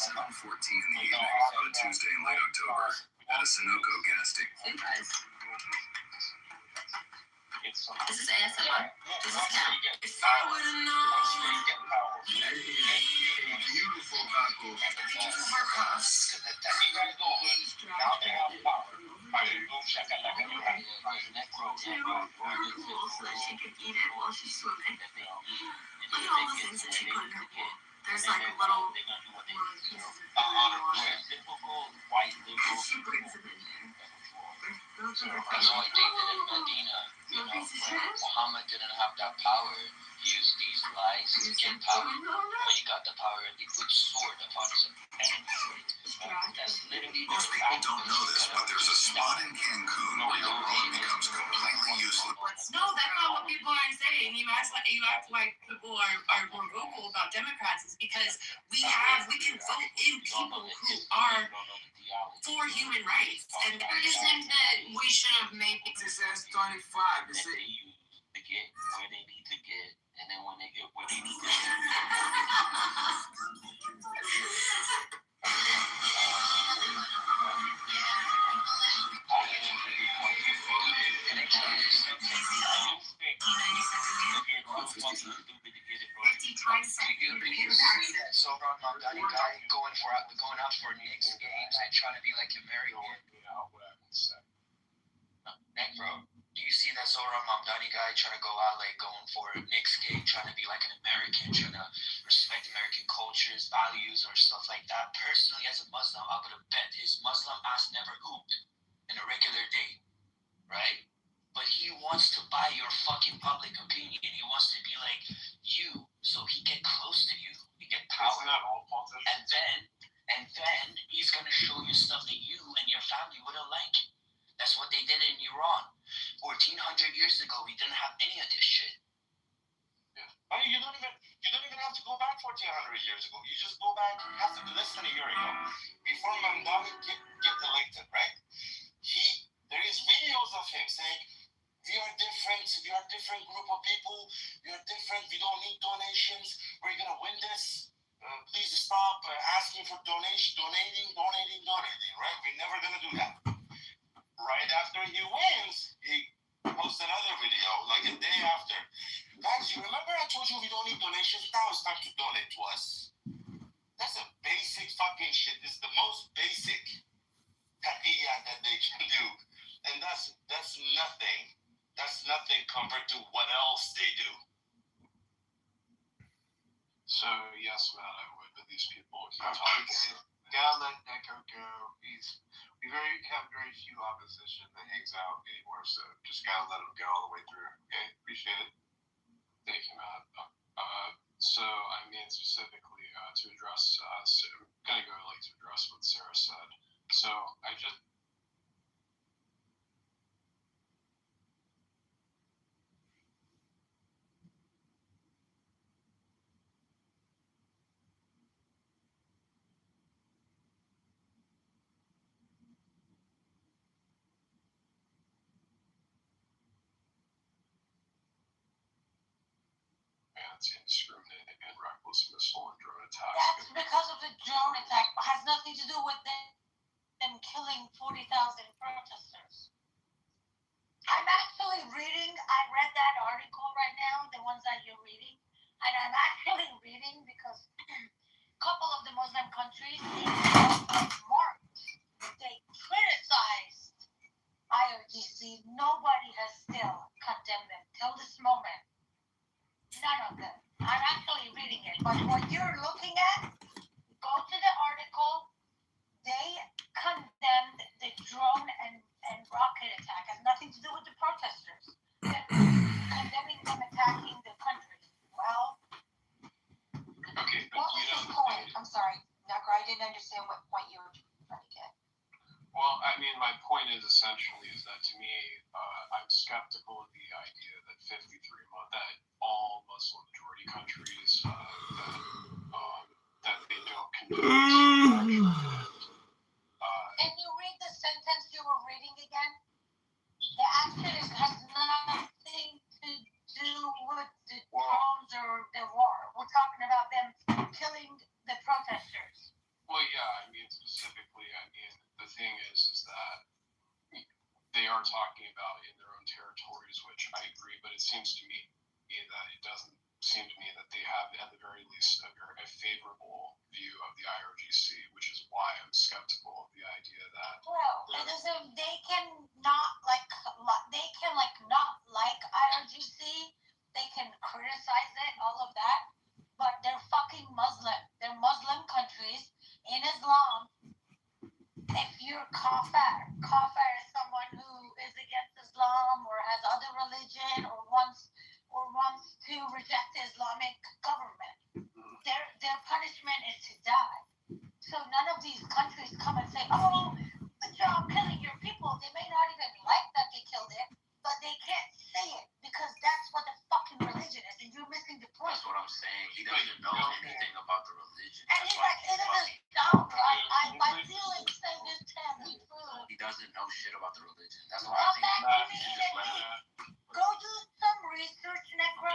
S1: 7:14 in the evening on a Tuesday in late October at a Sunoco gas station.
S2: This is ASMR. This is Cam. If I would've known.
S1: Beautiful taco.
S2: Kitover Puffs. She could eat it while she's swimming. Look at all the things that she put in her bowl. There's like little pieces of food in water. She brings them in there.
S9: Like they did in Medina, Muhammad didn't have that power. He used these lies to get power. When he got the power, he put sword upon his enemy. That's literally
S1: Most people don't know this, but there's a spot in Cancun where your road becomes completely useless.
S2: No, that's not what people are saying. You act like people are more vocal about Democrats is because we can vote in people who are for human rights. And there isn't that we should have made
S3: It says 25. It's
S9: they use to get where they need to get, and then when they get where they need to get.
S3: So Ron Mamdani guy going out for Knicks games and trying to be like American. Nick, bro, do you see that Zoran Mamdani guy trying to go out like going for a Knicks game, trying to be like an American, trying to respect American cultures, values, or stuff like that? Personally, as a Muslim, I would have bet his Muslim ass never hooped in a regular day, right? But he wants to buy your fucking public opinion. He wants to be like you, so he get close to you. He get power. And then he's gonna show you stuff that you and your family wouldn't like. That's what they did in Iran. 1400 years ago, we didn't have any of this shit.
S4: I mean, you don't even have to go back 1400 years ago. You just go back, have to listen a year ago. Before Mamdani get elected, right? There is videos of him saying, we are a different group of people, we are different, we don't need donations, we're gonna win this. Please stop asking for donating, right? We're never gonna do that. Right after he wins, he posts another video, like a day after. Guys, you remember I told you we don't need donations? Now it's time to donate to us. That's a basic fucking shit. This is the most basic taqiyya that they can do. And that's nothing. That's nothing compared to what else they do.
S11: So, yes, Matt, I would, but these people, gotta let Neko go. We have very few opposition that hangs out anymore, so just gotta let him go all the way through. Okay, appreciate it. Thank you, Matt. So I mean specifically to address, so I'm gonna go like to address what Sarah said. So I just. Indiscriminate and reckless missile and drone attacks.
S10: That's because of the drone attack. It has nothing to do with them killing 40,000 protesters. I'm actually reading, I read that article right now, the ones that you're reading, and I'm actually reading because a couple of the Muslim countries, they criticized IRGC. Nobody has still condemned them till this moment. None of them. I'm actually reading it. But what you're looking at, go to the article. They condemned the drone and rocket attack. It has nothing to do with the protesters. They're condemning them attacking the country. Well,
S11: okay,
S10: what was his point? I'm sorry, Knocker, I didn't understand
S17: I mean, my point is essentially is that to me, I'm skeptical of the idea that that all Muslim majority countries that they don't condone.
S10: Can you read the sentence you were reading again? The action has nothing to do with the drones or the war. We're talking about them killing the protesters.
S17: Well, yeah, I mean, specifically, the thing is that they are talking about in their own territories, which I agree, but it seems to me that it doesn't seem to me that they have, at the very least, a favorable view of the IRGC, which is why I'm skeptical of the idea that.
S10: Well, they can not like IRGC. They can criticize it, all of that, but they're fucking Muslim. They're Muslim countries in Islam. If you're kafir is someone who is against Islam or has other religion or wants to reject the Islamic government. Their punishment is to die. So none of these countries come and say, "Oh, good job killing your people." They may not even like that they killed it, but they can't say it because that's what the fucking religion is, and you're missing the point.
S9: That's what I'm saying. He doesn't know anything about the religion.
S10: And he's like, "It is dumb, right? My feelings say this can't be true."
S9: He doesn't know shit about the religion. That's why I think he should just let it.
S10: Go do some research, Necro.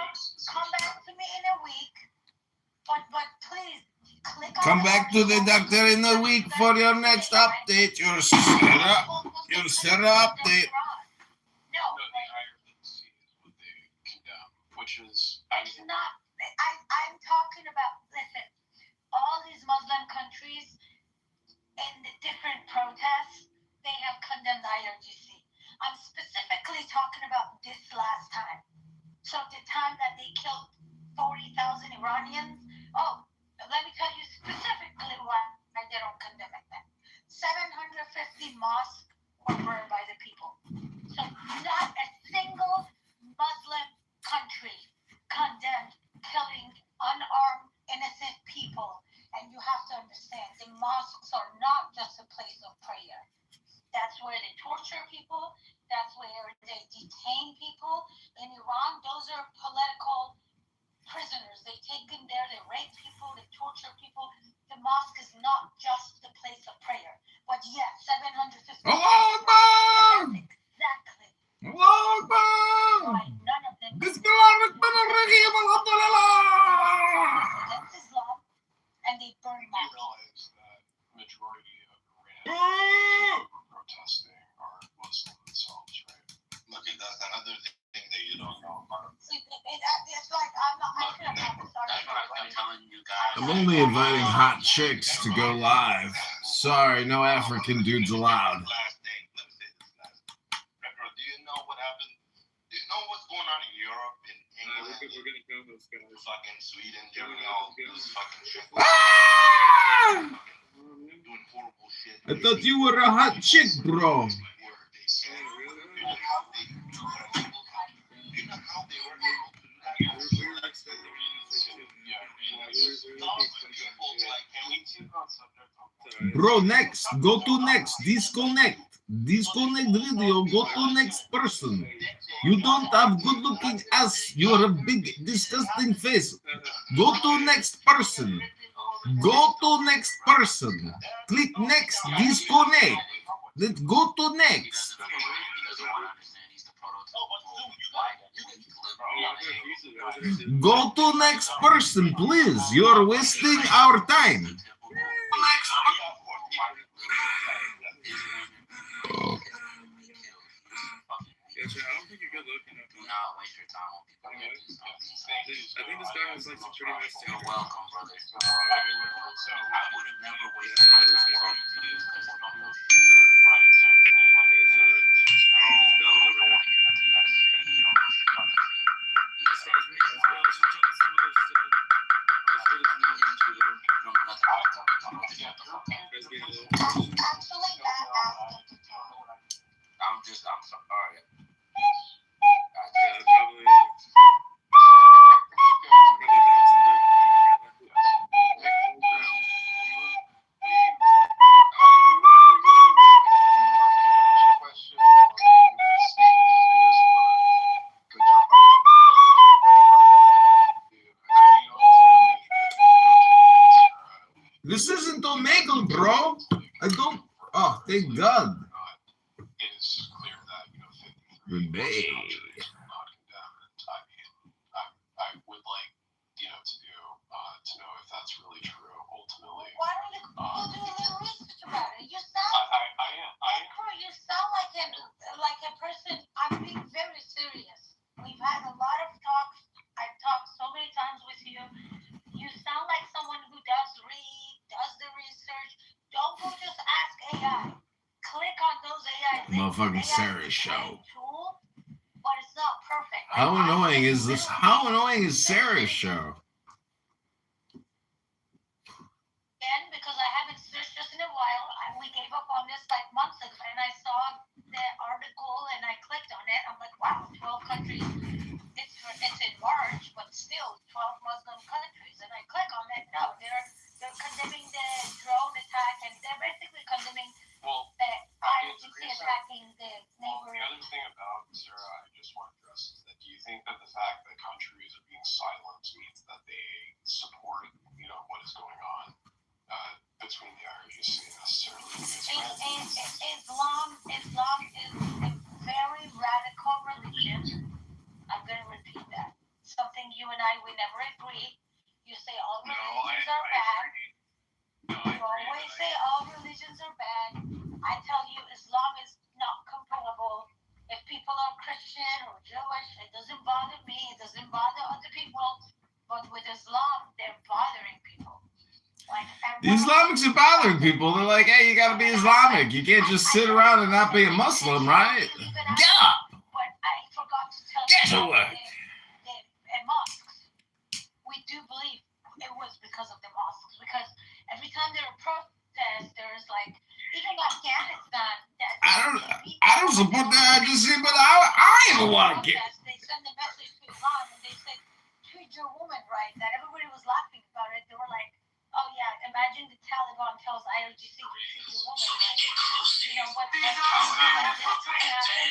S10: Come back to me in a week. But please, click on
S12: Come back to the doctor in a week for your next update. Your Sarah update.
S17: No, the IRGC is what they condemn, which is.
S10: It's not. I'm talking about. Listen, all these Muslim countries in the different protests, they have condemned the IRGC. I'm specifically talking about this last time. So the time that they killed 40,000 Iranians. Oh, let me tell you specifically why they don't condemn it then. 750 mosques were burned by the people. So not a single Muslim country condemned killing unarmed, innocent people. And you have to understand, the mosques are not just a place of prayer. That's where they torture people. That's where they detain people. In Iran, those are political prisoners. They take them there, they rape people, they torture people. The mosque is not just the place of prayer. But yes, 750.
S12: Allah Akbar!
S10: Exactly.
S12: Allah Akbar!
S10: Why none of them.
S12: Bismillahirrahmanirrahim. Alhamdulillah.
S10: Against Islam, and they burn
S17: You
S10: mosques.
S17: realize that majority of Iranians who are protesting are Muslim themselves, right?
S4: Look, that's another thing that you don't know about.
S10: See, it's like I'm not. I should have
S9: That's what I'm telling you guys.
S12: I'm only inviting hot chicks to go live. Sorry, no African dudes allowed.
S4: Last thing, let me say this last thing. Retro, do you know what happened? Do you know what's going on in Europe, in England,
S17: We're gonna kill those guys.
S4: fucking Sweden, Germany, all this fucking shit?
S12: Ah!
S4: Doing horrible shit.
S12: I thought you were a hot chick, bro. Bro, next. Go to next. Disconnect. Disconnect video. Go to next person. You don't have good looking ass. You're a big disgusting face. Go to next person. Go to next person. Click next. Disconnect. Let's go to next. Go to next person, please. You're wasting our time.
S17: I don't think you're good looking at
S9: Do not waste your time on people.
S17: I think this guy was like some pretty nice
S9: You're
S17: thing.
S9: welcome, brother. I would have never wasted my time talking to you because you don't know shit. No, no, I don't want to hear nothing you gotta say. You don't know shit about the thing. You just said you don't know nothing about the topic. Shut the fuck up.
S10: Actually,
S9: I'm sorry.
S12: Oh, thank God.
S17: It is clear that 53
S12: Renee.
S17: countries will not condemn it. I mean, I would like to know if that's really true ultimately.
S10: Why don't you go do a little research about it? You sound you sound like a person. I'm being very serious. We've had a lot of talks. I've talked so many times with you. You sound like someone who does read, does the research. Don't go just ask AI. Click on those AI things.
S12: Motherfucking Sarah show.
S10: Tool, but it's not perfect.
S12: How annoying is this? How annoying is Sarah's show?
S10: Again, because I haven't searched this in a while, we gave up on this like months ago, and I saw the article and I clicked on it. I'm like, wow, 12 countries. It's in March, but still 12 Muslim countries. And I click on it. No, they're condemning the drone attack, and they're basically condemning the IRGC attacking the neighbor.
S17: The other thing about Sarah, I just want to address is that do you think that the fact that countries are being silent means that they support, what is going on between the IRGC necessarily?
S10: Islam is a very radical religion. I'm going to repeat that. Something you and I would never agree. You say all religions are bad. You always say all religions are bad. I tell you, Islam is not comparable. If people are Christian or Jewish, it doesn't bother me. It doesn't bother other people. But with Islam, they're bothering people.
S12: The Islamics are bothering people. They're like, hey, you got to be Islamic. You can't just sit around and not be a Muslim, right? Yeah.
S10: But I forgot to tell
S12: Get
S10: you
S12: to work.
S10: the mosques. We do believe it was because of the mosques. Because every time there are protests, there's like, even Afghanistan.
S12: I don't support the IRGC, but I even want to get.
S10: They send the message to Islam and they say, treat your woman right. That everybody was laughing about it. They were like, oh yeah, imagine the Taliban tells IRGC to treat your woman right. What's going to happen?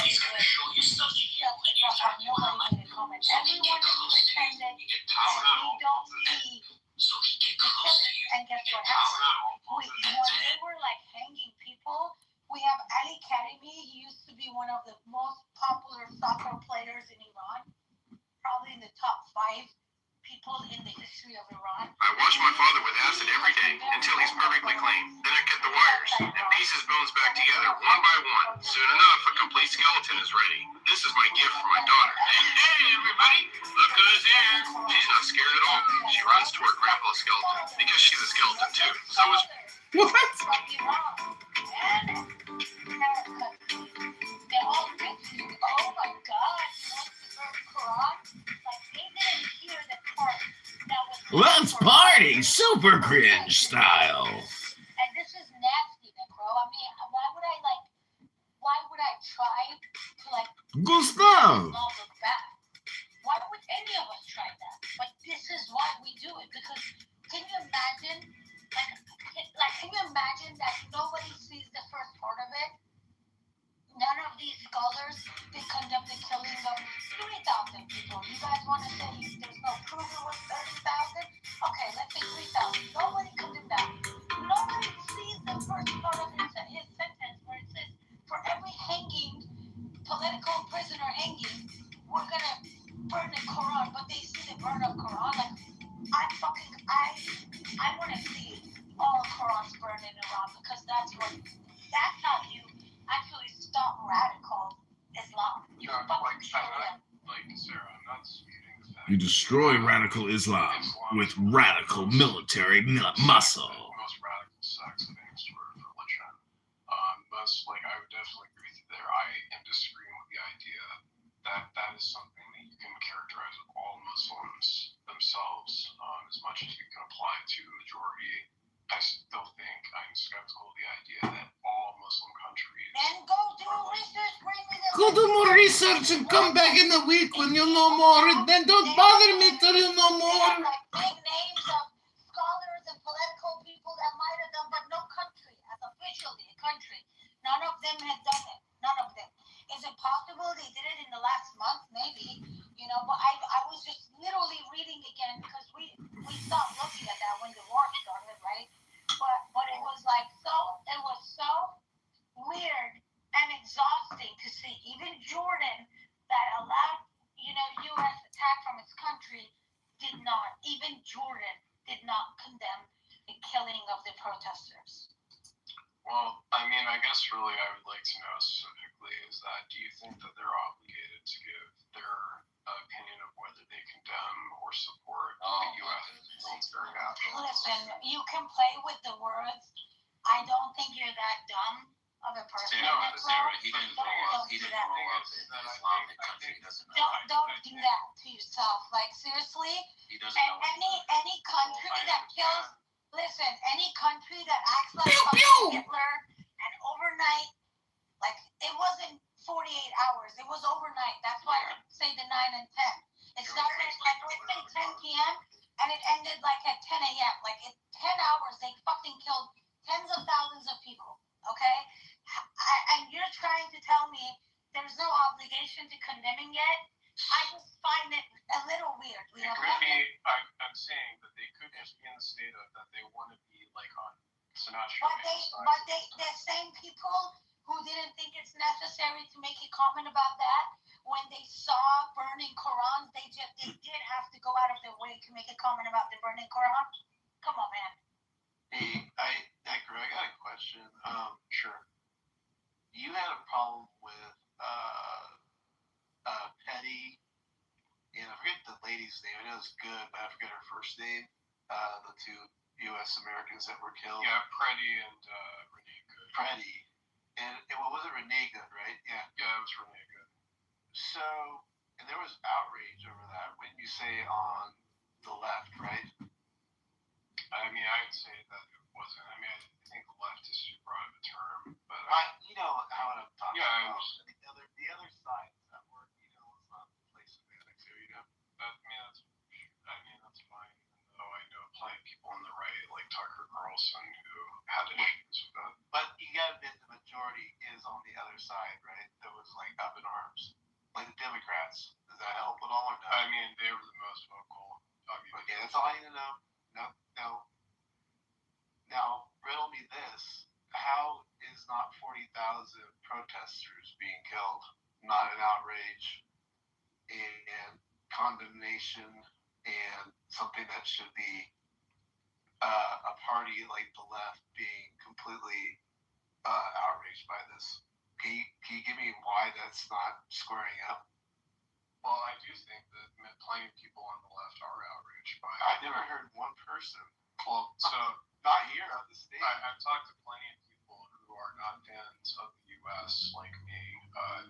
S1: He's gonna show you stuff you can't when you start
S10: Nobody made a comment. Everyone is pretending that we don't see
S1: so he get
S10: the
S1: close to
S10: killing.
S1: you.
S10: And guess what happened? When they were like hanging people, we have Ali Karimi. He used to be one of the most popular soccer players in Iran, probably in the top 5 people in the history of Iran.
S3: I wash my father with acid every day until he's perfectly clean. Then I cut the wires and piece his bones back together one by one. Soon enough, a complete skeleton is ready. This is my gift for my daughter. Hey, everybody! Look who's here! She's not scared at all. She runs to her grandpa's skeleton because she's a skeleton too. So is...
S12: What?
S10: They're all pictures. Oh my God! They didn't hear the part that was.
S12: Let's party, super cringe style.
S10: And this is nasty, bro. I mean, why would I try to
S12: Gustav.
S10: Why would any of us try that? But this is why we do it, because can you imagine, can you imagine that nobody sees the first part of it? None of these scholars, they condemn the killing of 3,000 people. You guys want to say there's no proof it was 30,000? Okay, let's say 3,000. Nobody condemned that. Nobody sees the first part of his sentence where it says, for every political prisoner hanging, we're going to burn the Quran. But they see the burn of Quran. I want to see all Qurans burned in Iran, because that's how you actually stop radical Islam. You fucking kill them.
S17: Sarah, I'm not disputing the fact.
S12: You destroy radical Islam with radical military muscle.
S17: Most radical sects of any sort of religion. I would definitely agree with you there. I am disagreeing with the idea that that is something that you can characterize with all Muslims themselves, as much as you can apply it to the majority. I still think I'm skeptical of the idea that all Muslim countries.
S10: Then go do research, bring me the.
S12: Go do more research and come back in a week when you know more. Then don't bother me till you know more.
S10: Big names of scholars and political people that might have done, but no country, as officially a country, none of them had done it. None of them. Is it possible they did it in the last month? Maybe. But I was just literally reading again, because we stopped looking at that when the war started, right? But it was like so protesters?
S17: Well, I mean, I guess really I would like to know specifically is that do you think that they're obligated to give their opinion of whether they condemn or support the U.S. military action?
S10: Listen, you can play with the words. I don't think you're that dumb of a person.
S9: He didn't grow up in an Islamic country. He doesn't know.
S10: Don't do that to yourself. Like seriously.
S9: He doesn't
S10: And
S9: know.
S10: any country that kills. Listen, any country that acts like Hitler and overnight, like it wasn't 48 hours. It was overnight. That's why I say the 9 and 10. It started at like let's say 10 p.m. and it ended like at 10 a.m. Like in 10 hours, they fucking killed tens of thousands of people. Okay, and you're trying to tell me there's no obligation to condemning it? I just find it a little weird.
S17: It could be. I'm saying that they could just be in the state of that they want to be like on Sinatra.
S10: But the same people who didn't think it's necessary to make a comment about that when they saw burning Qurans, they did have to go out of their way to make a comment about the burning Quran. Come on, man.
S8: Hey, I got a question.
S17: Sure.
S8: You had a problem with Petty, and I forget the lady's name. I know it's good, but I forget her first name. The two U.S. Americans that were killed.
S17: Yeah, Preddy and Renee Good.
S8: Preddy. And what was it, Renee Good, right? Yeah.
S17: Yeah, it was Renee Good.
S8: So, and there was outrage over that, when you say on the left, right?
S17: I mean, I would say that it wasn't. I mean, I think the left is too broad of a term, but
S8: you know how I'm talking about. The other side that were, it's not the place of panic. So,
S17: that's fine. Even though I know plenty of people on the right, like Tucker Carlson, who had issues with that.
S8: But you got to admit the majority is on the other side, right? That was like up in arms, like the Democrats. Does that help at all or no?
S17: I mean, they were the most vocal.
S8: Okay, that's all I need to know. No. Now, riddle me this. How is not 40,000 protesters being killed not an outrage and condemnation and something that should be a party like the left being completely outraged by this? Can you give me why that's not squaring up?
S17: Well, I do think that plenty of people on the left are outraged by it.
S8: I've never heard one person.
S17: Well, so
S8: not here at the state.
S17: I've talked to plenty of people who are not fans of the U.S. like me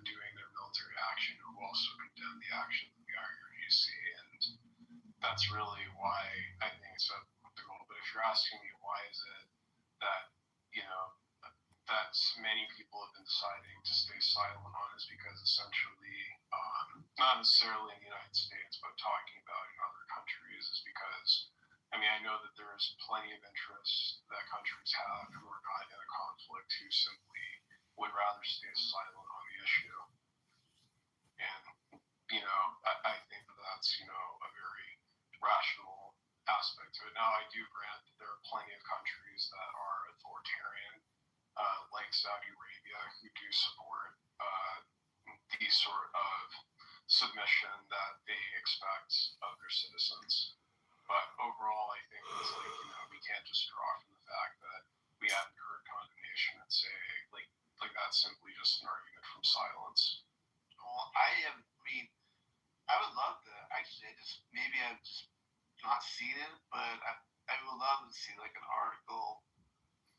S17: doing their military action who also condemn the actions of the IRGC, and that's really why I think it's a goal. But if you're asking me why is it that that many people have been deciding to stay silent on, is because essentially, not necessarily in the United States, but talking about in other countries, is because I know that there's plenty of interests that countries have who are not in a conflict who simply would rather stay silent on the issue. And, I think that's, a very rational aspect to it. Now, I do grant that there are plenty of countries that are authoritarian, like Saudi Arabia, who do support the sort of submission that they expect of their citizens. But overall, I think it's like, we can't just draw from the fact that we haven't heard condemnation and say, like that's simply just an argument from silence.
S8: Well, I would love to actually, maybe I've just not seen it, but I would love to see like an article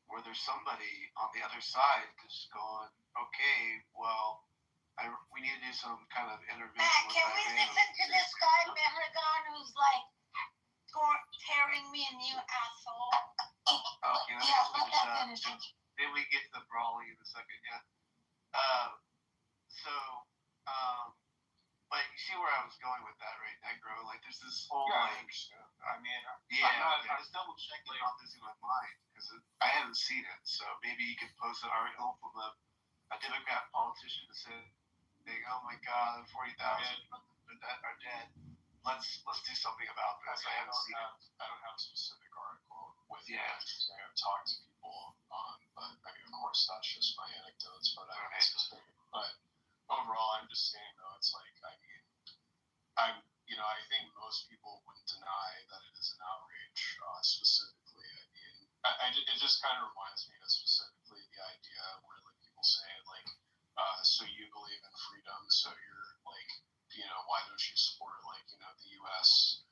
S8: where there's somebody on the other side just going, okay, well, we need to do some kind of intervention.
S10: Matt, can we listen to this guy, Mehragan, who's like tearing me a new asshole?
S8: Okay,
S10: let that finish.
S8: Then we get to the brawling in a second, yeah. But you see where I was going with that, right, Negro? Like, there's this whole,
S17: I understand.
S8: just double check it on this in my mind, because I haven't seen it, so maybe you could post an article from a Democrat politician that said, oh my God, 40,000 that are dead. Let's do something about this. I haven't seen it.
S17: I don't have a specific article with
S8: me.
S17: I've talked to people on, but of course that's just my anecdotes. But But overall, I'm just saying though, it's like I think most people wouldn't deny that it is an outrage. Specifically, it just kind of reminds me of specifically the idea where like people say like, so you believe in freedom, so you're like, why don't you support like, the U.S.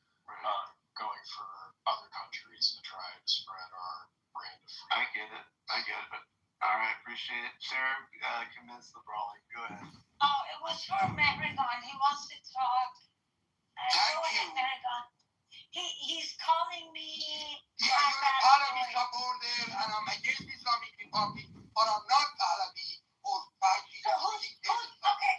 S17: Going for other countries to try to spread our brand of freedom.
S8: I get it, but all right, appreciate it. Sarah, convince the brawling. Go ahead.
S10: Oh, it was for Maragon. He wants to talk. Go ahead, Maragon. He's calling me.
S18: Yeah, you're a Pahlavi supporter, and I'm against Islamic Republic, but I'm not Pahlavi or Fauci.
S10: Okay,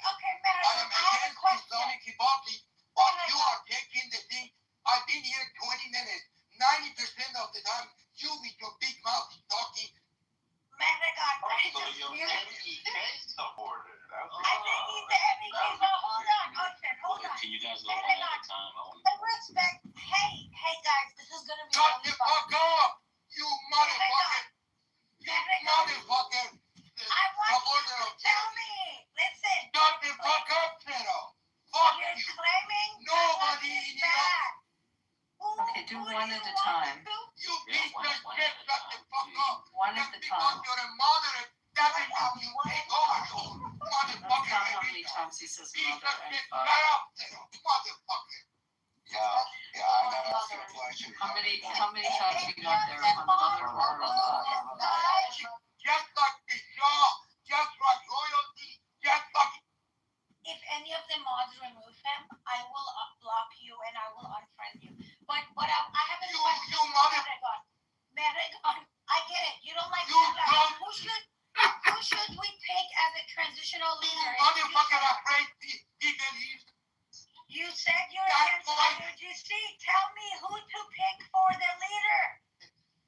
S10: Maragon.
S18: I am against Islamic Republic, but you are taking the thing. I've been here 20 minutes. 90% of the time, you with your big mouth is talking.
S10: Maragon,
S4: So you're MEK supporter.
S10: I think he's the MEK. Hold on, Usher, hold on.
S9: Can you guys go one at a time?
S10: Respect. Hey guys, this is gonna be
S18: Shut
S10: really
S18: the
S10: fun.
S18: fuck up, you motherfucker. You motherfucker.
S10: I want you to tell me. Listen.
S18: Shut the fuck up, Sarah. Fuck
S10: You're
S18: you.
S10: claiming
S18: Nobody in Iraq.
S19: Okay, do one at a time.
S18: You piece of shit, shut the fuck up.
S19: One at a time.
S18: You're a moderate. Doesn't mean you take over.
S19: That's not how many times he says
S18: Piece of
S19: mother and
S18: shit,
S19: father.
S18: shut up, Sarah. Motherfucker.
S8: Yeah, I gotta ask you a question.
S19: How many times you got there on mother or on father?
S18: Just like the Shah, just like royalty, just like...
S10: If any of the mods remove him, I will block you and I will unfriend you. But what I have a question for Maragon. Maragon, I get it. You don't like Islam. Who should we take as a transitional leader?
S18: Motherfucker afraid people leave.
S10: You said you're against IRGC. Tell me who to pick for the leader.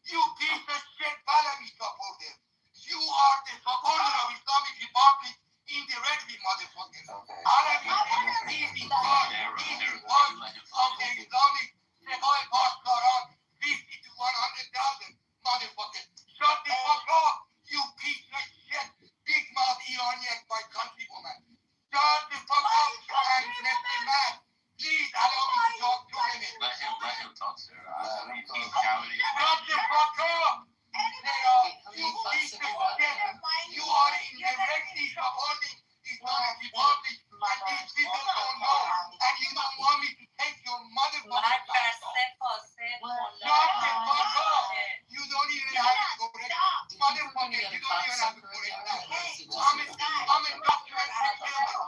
S18: You piece of shit Pahlavi supporter. You are the supporter of Islamic Republic indirectly, motherfucker. Pahlavi is the part of the Islamic Sebai Paskaran, 50 to 100,000, motherfucker. Shut the fuck up, you piece of shit, big mouth Iranian, my countrywoman. Shut the fuck up, and Mr. Man, please allow me to talk to him.
S4: Let him talk, Sarah.
S18: Shut the fuck up! You piece of shit, you are indirectly supporting Islamic Republic, and these people don't know, and you don't want me to take your motherfucking time. Shut the fuck up! You don't even have to correct. Motherfucker, you don't even have to correct that. I'm a doctorate professor.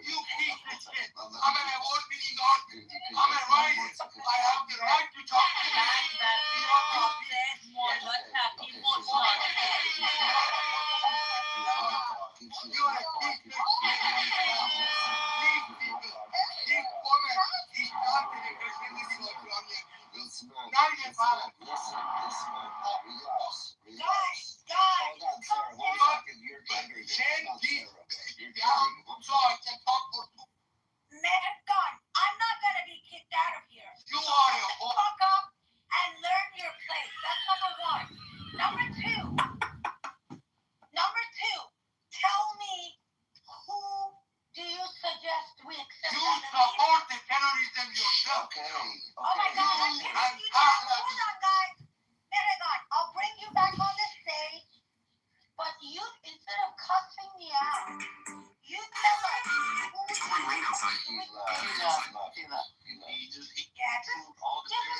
S18: You piece of shit. I'm an award-winning artist. I'm a writer. I have the right to talk to you. You are a piece of shit. These people, this woman is not the representative of Iranian people. Not even Pahlavi. So I can talk for two.
S10: Maragon, I'm not gonna be kicked out of here.
S18: You are a
S10: Shut the fuck up and learn your place. That's number one. Number two, tell me who do you suggest we accept
S18: You
S10: as a leader?
S18: support the terrorism yourself.
S10: Oh my God, let me bring you down. Hold on, guys. Maragon, I'll bring you back on the stage. But you, instead of cussing me out, you tell us who
S3: Just come and wait outside.
S10: This is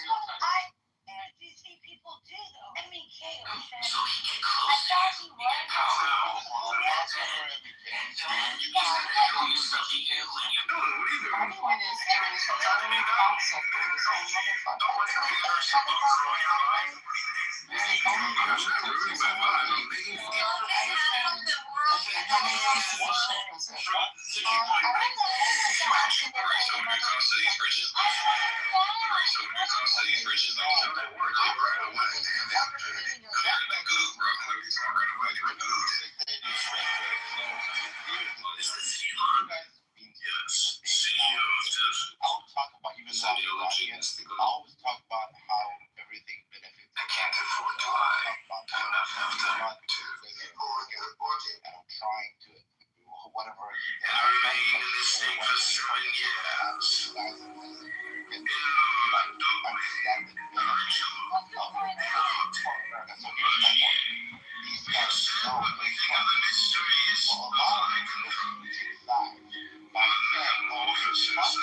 S10: what IRGC people do, though. MEK, Ocean. I thought he was.
S19: My point is, there is no concept of this whole motherfucker. Is it only how many else do you ship is it?
S4: I always talk about, even though I'm Iranian, I always talk about how everything benefits. I can't afford to lie. And I'm trying to, whatever.
S1: the mysteries of my country. Officers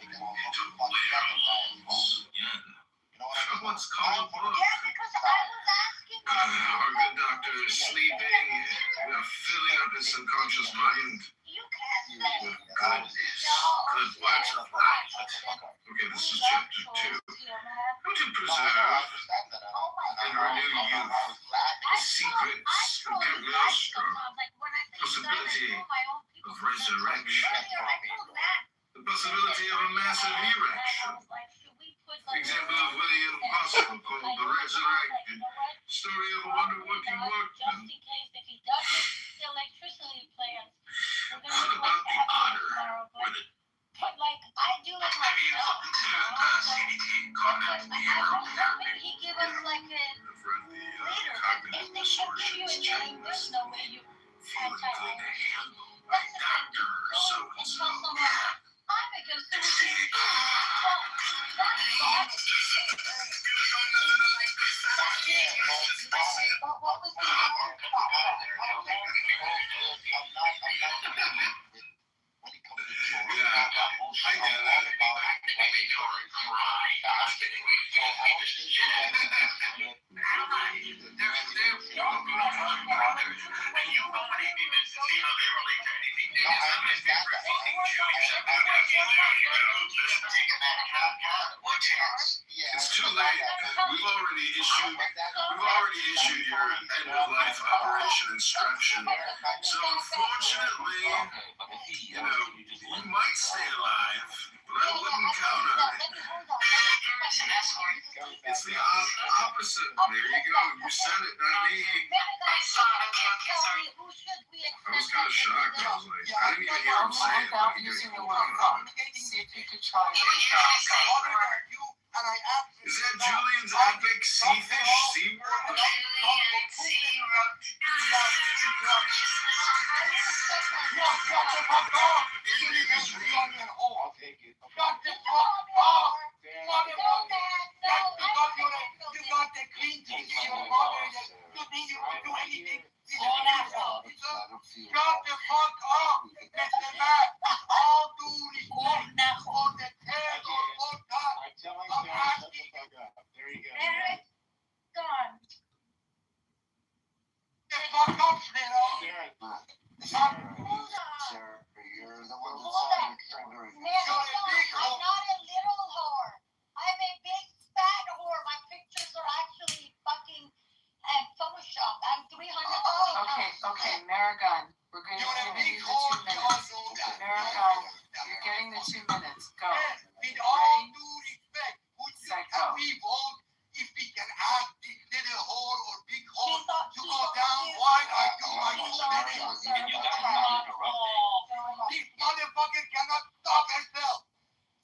S1: into werewolves. Yeah. What's called book?
S10: Yeah, because I was asking
S1: Our good doctor is sleeping. We are filling up his subconscious mind
S10: you can't say
S1: with goodness, good words of light. Okay, this is chapter 2. How to preserve and renew youth. The secrets of Cagliostro. Possibility of resurrection. The possibility of a massive erection. The example of Willie Impossible called The Resurrected. Story of a wonder-working workman. What about the otter or the
S10: But like I do it myself. He give us like a later. If they can give you a name, there's no way you
S1: feeling good to handle my doctor so-and-so.
S10: I'm a consumer. But what was the
S1: I get It's too late. We've already issued your end of life operation instruction. So unfortunately, you might stay alive, but I wouldn't count on it. It's the opposite. There you go. You said it, not me. I was kind of shocked. I was like, I didn't even hear him say it.
S19: Without using the word fuck, see if you could try it.
S1: Is that Julian's epic sea fish sea world?
S19: Okay, Maragon, we're going to give you the 2 minutes. Maragon, you're getting the 2 minutes. Go.
S18: With all due respect,
S19: Psycho.
S18: we vote if we can ask this little hole or big hole to go down? Why I do my This motherfucker cannot stop herself.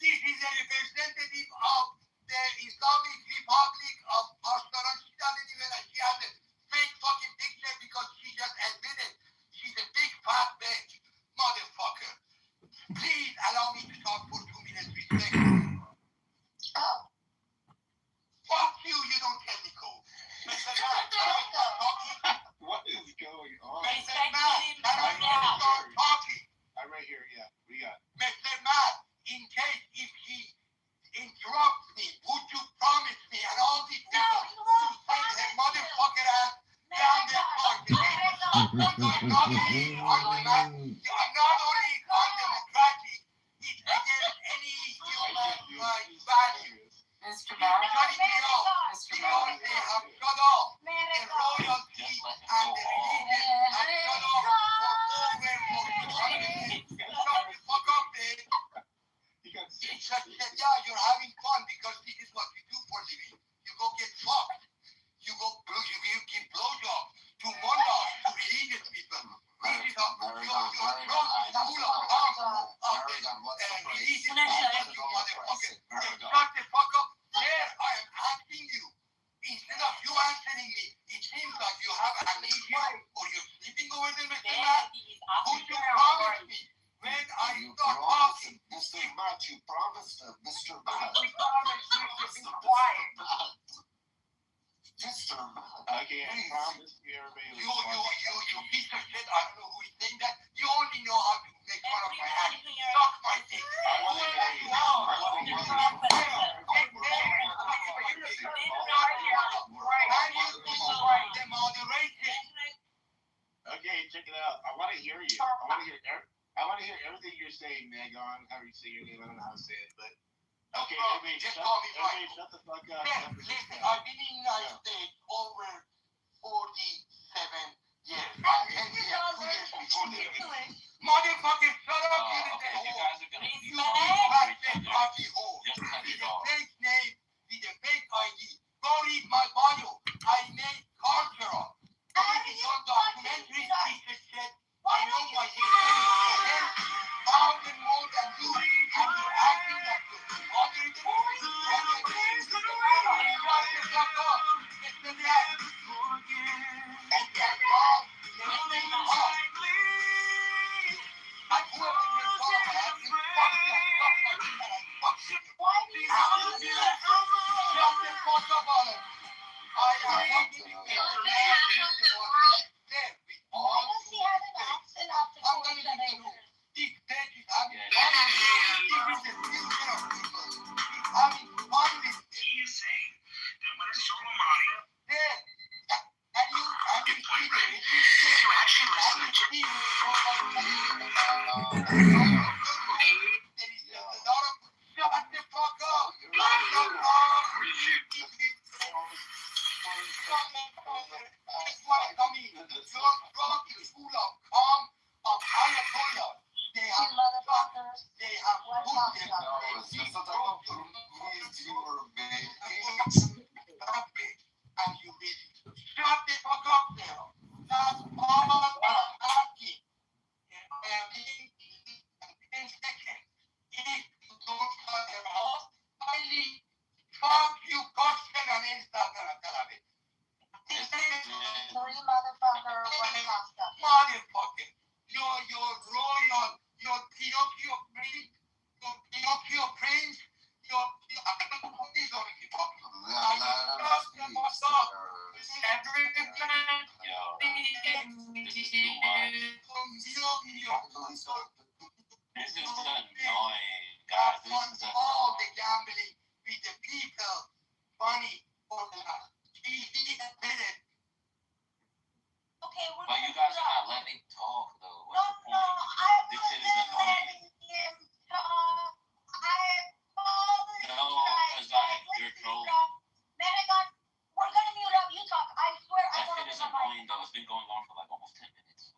S18: This is a representative of the Islamic Republic of Pakistan. She doesn't even she has a fake fucking picture because she just admitted she's a big fat bitch. Motherfucker. Please allow me to talk for 2 minutes respect. Fuck you, you don't technical. Mr. Matt,
S8: What is going on?
S18: Mr. Matt, talking.
S8: I'm right here, yeah. We got
S18: Mr. Matt, in case if he interrupts me, would you promise me and all these people to send her motherfucker ass down the park? I'm not only undemocratic, it's against any human rights values.
S19: Mr.
S18: You're
S19: Matt,
S18: cutting me off because they have cut off the royalty and the religion have cut off for shut the fuck up, man. Yeah, you're having fun because this is what you do for a living. You go get fucked. You give blowjobs to mullahs, to religious people. This is how you're drunk in the school of religious people, you motherfucker. Shut the fuck up. Yes, I am asking you. Instead of you answering me, it seems like you have amnesia or you're sleeping over there, Mr. Matt. Would you promise me when I start talking?
S8: Mr. Matt, you promised him, Mr. Matt.
S18: We promise you to be quiet.
S8: Mr. Matt. I can't promise you everybody.
S18: You piece
S4: check it out. I want to hear you. I want to hear everything you're saying, Megan. How you say your name? I don't know how to say it, but okay. Everybody,
S18: just call me Michael.
S4: Shut the fuck up.
S18: Listen, I've been in the United States over 47 years. Motherfucker, shut up,
S9: Okay, you guys are gonna
S18: you fake hole.
S9: just cut
S18: With
S9: it
S18: a
S9: off.
S18: fake name, with a fake ID. Go read my bio. I made cultural. It's on documentary piece of shit. I know my shit. 10,000 more than you. And you're acting like this. Shut the fuck up. It's the net. And that's all. Everything up. And whoever you're talking about, you fuck your fuck like you and I fuck you.
S10: Why do you have to do that?
S18: Shut the fuck up on it. I am fucking you. There, we
S10: Why
S18: all
S10: does he have an accent after
S18: I'm gonna
S10: 47
S18: give you
S10: years?
S18: these bitches having fun with this. This is the future of people. Having fun with this. There. And you see the shut the fuck up. That's why I come in. You're drunk in school of calm of Ayatollah. They have
S10: Motherfuckers.
S18: they have
S10: What
S18: put
S10: about
S18: them and you will shut the fuck up now. That's all I'm asking. In seconds. If you don't cut them off, I leave. Fuck you, question and Instagram.
S10: Three motherfucker, one pasta.
S18: Motherfucker. You're royal. You're Pinocchio prince. You're Pinocchio prince. You're who's going to keep up?
S9: This is annoying, guys. This is
S18: all the gambling with the people, money for the he admitted.
S10: Okay, we're
S9: But you guys are not letting me talk, though.
S10: No,
S9: What's the
S10: no,
S9: point?
S10: I
S9: This shit is
S10: wasn't
S9: annoying.
S10: letting him talk. I apologize.
S9: No, because like, you're trolling.
S10: Menegon, we're gonna mute up. You talk. I swear I
S9: That
S10: won't
S9: shit is
S10: open my mic.
S9: annoying, though. It's been going on for like almost 10 minutes.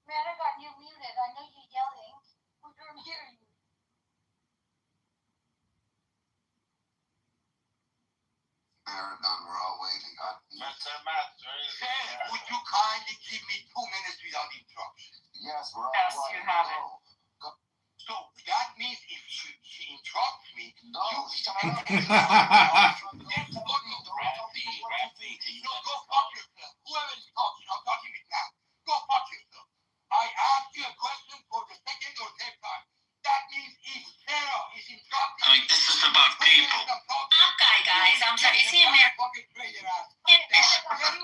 S10: Menegon, you're muted. I know you're yelling. We don't hear you.
S18: Marathon, we're all waiting.
S4: Say,
S18: Would you kindly give me 2 minutes without interruption?
S8: Yes, we're all
S19: Yes,
S8: quiet.
S19: you have it.
S18: So that means if she interrupts me,
S8: No,
S18: you
S8: shut
S18: then
S8: up.
S18: fuck you.
S9: Rafi,
S18: No, go fuck yourself. Whoever is talking, I'm talking with now. Go fuck yourself. I asked you a question for the second or third time. That means if Sarah is interrupting
S9: I mean, this is about people.
S10: Okay, guys, I'm sorry. Is he American?
S18: Fucking trade your ass.
S3: Talking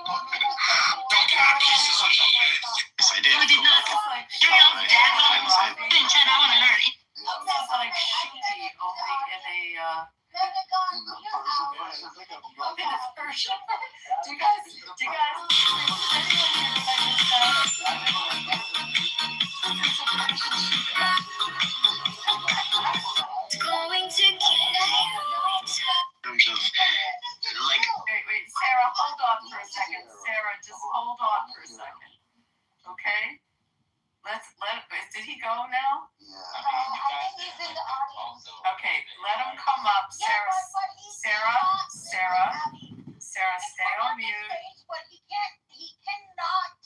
S3: about pieces of shit. Yes, I did.
S10: You did not. You're your dad. Chin, I want to learn.
S19: It's like Shuki, only in a in a version. Do you guys? Does anyone here like this
S10: Going to
S19: Wait, Sarah, hold on for a second. Sarah, just hold on for a second. Okay? Did he go now?
S10: I think he's in the audience.
S19: Okay, let him come up. Sarah, stay on mute.
S10: But he cannot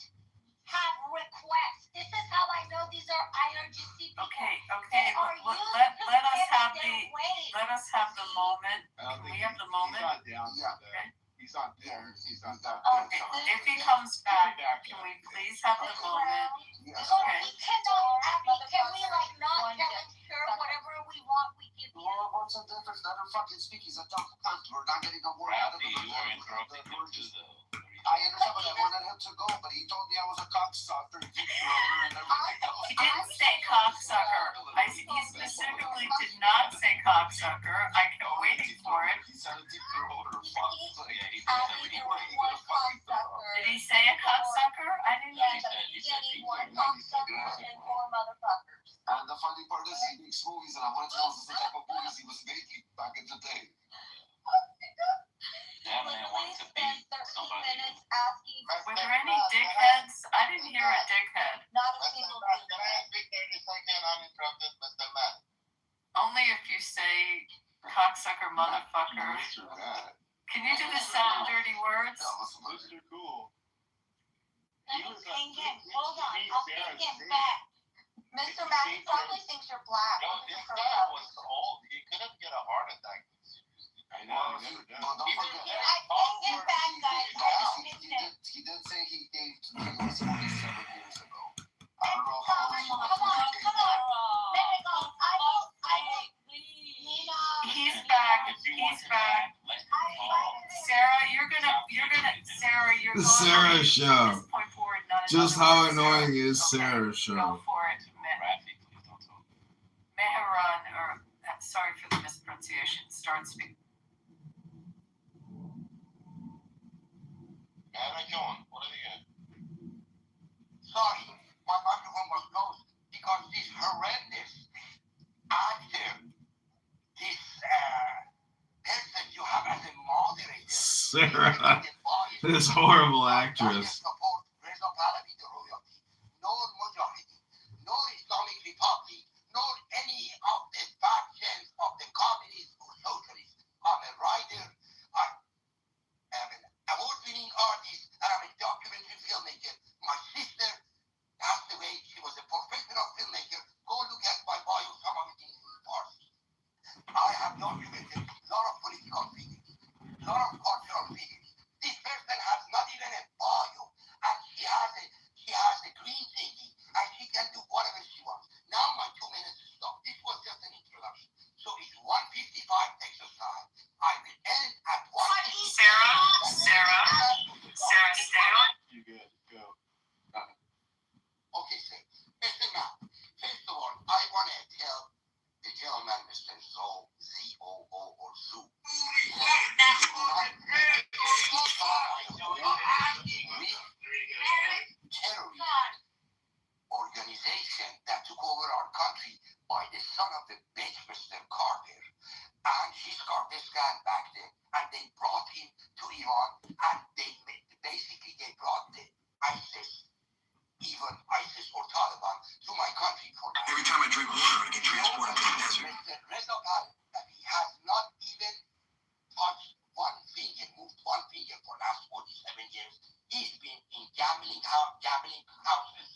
S10: have requests. This is how I know these are IRGC people.
S19: Okay,
S10: They are used to
S19: let us
S10: get
S19: have
S10: their way.
S19: let us have the moment. Can we have the moment?
S4: He's not there. He's not there.
S19: Okay, if he comes back, can we please have the moment?
S10: So he cannot, can we like not tell him sure whatever we want we give you?
S8: Well, what's the difference? Let her fucking speak. He's a tough cunt. We're not getting a word out of
S9: Rafi,
S8: him.
S9: you were interrupting him too, though.
S8: I understand, but I wanted him to go, but he told me I was a cocksucker, dick thrower, and everything else.
S19: He didn't say cocksucker. He specifically did not say cocksucker. I kept waiting for it.
S8: He said a dick thrower. Fuck.
S9: Yeah, he
S10: There was one cocksucker.
S19: Did he say a cuss cocksucker? I didn't
S14: Yeah,
S19: know.
S14: but he said he won cocksucker and 4 motherfuckers.
S3: And the funny part is he makes movies, and I wanted to know the type of movies he was making back in the day.
S14: Yeah, man, wanted to be somebody. Minutes asking
S19: Were there any dickheads? I didn't hear a dickhead.
S14: Not a single
S4: Can I speak 30 seconds uninterrupted, Mr. Matt?
S19: Only if you say cocksucker motherfucker. Can you do the 7 dirty words?
S4: Mr. Cool.
S14: Let me ping him. Hold on. I'll ping him back. Mr. Matt, he probably thinks you're black.
S4: No, this guy was old. He couldn't get a heart attack.
S3: I know, he never does. Don't forget.
S14: I pinged him back, guys. I just missed him.
S3: He did say he gave to the US 47 years ago. I don't know
S14: Come
S3: how
S14: on, come on, come on. Let me go. I will. Nina.
S19: He's back. He's back. Sarah, you're gonna, Sarah, you're going
S12: Sarah
S19: from
S12: show.
S19: this point forward, not
S12: Just
S19: another
S12: how
S19: word,
S12: annoying
S19: Sarah.
S12: is Sarah's
S19: Go
S12: show?
S19: for it. Meharan, or I'm sorry for the mispronunciation. Start speaking.
S4: What are they at? Sorry, my microphone was closed because this horrendous actor, this person you have as a moderator,
S12: Sarah, this horrible actress.
S4: support Reza Pahlavi, the royalty, nor Mujahideen, nor Islamic Republic, nor any of the factions of the communists or socialists. I'm a writer. I am an award-winning artist, and I'm a documentary filmmaker. My sister passed away. She was a professional filmmaker. Go look at my bio, some of it in Farsi. I have documented a lot of political figures, a lot of cultural figures. This person has not even a bio, and she has a green thinking, and she can do whatever she wants. Now my 2 minutes to stop. This was just an introduction. So it's 1:55 exercise. I will end at 1:55.
S19: Sarah, stay on.
S4: You good? Go. Okay, sir. Mr. Matt, first of all, I want to tell the gentleman, Mr. Zo, Z-O-O, or Zoo. Terrorist organization that took over our country by the son of the bitch, Mr. Carter. And his Kurdistan back then. And they brought him to Iran, and they brought the ISIS, even ISIS or Taliban, to my country for
S3: Every time I drink water, I get transported to the desert.
S4: Mr. Reza Pahlavi has not even touched one finger, moved one finger for the last 47 years. He's been in gambling houses,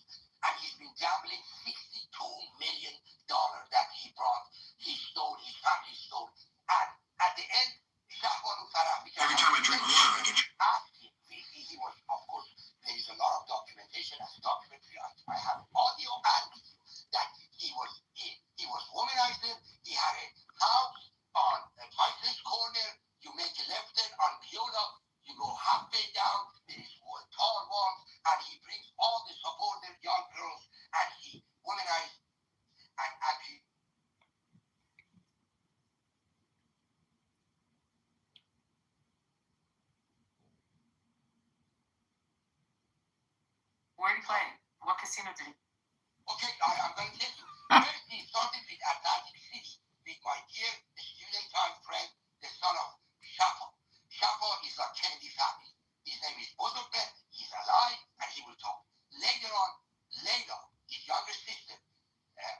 S4: and he's been gambling $62 million that he brought. He stole, his family stole. And at the end,
S3: Every time I drink water, I get
S4: asked him, he was, of course, there is a lot of documentation as a documentary. I have audio and video that he was womanizer. He had a house on Tyson's Corner. You make a left turn on Viola. You go halfway down. There is tall walls, and he brings all the supported young girls, and he womanized and he.
S19: Where are you playing? What casino did you?
S4: Okay, I'm going to tell you. First, he started with Atlantic City with my dear student time friend, the son of Shafa. Shafa is like Kennedy family. His name is Bozorbe. He's alive, and he will talk. Later on, Layla, his younger sister,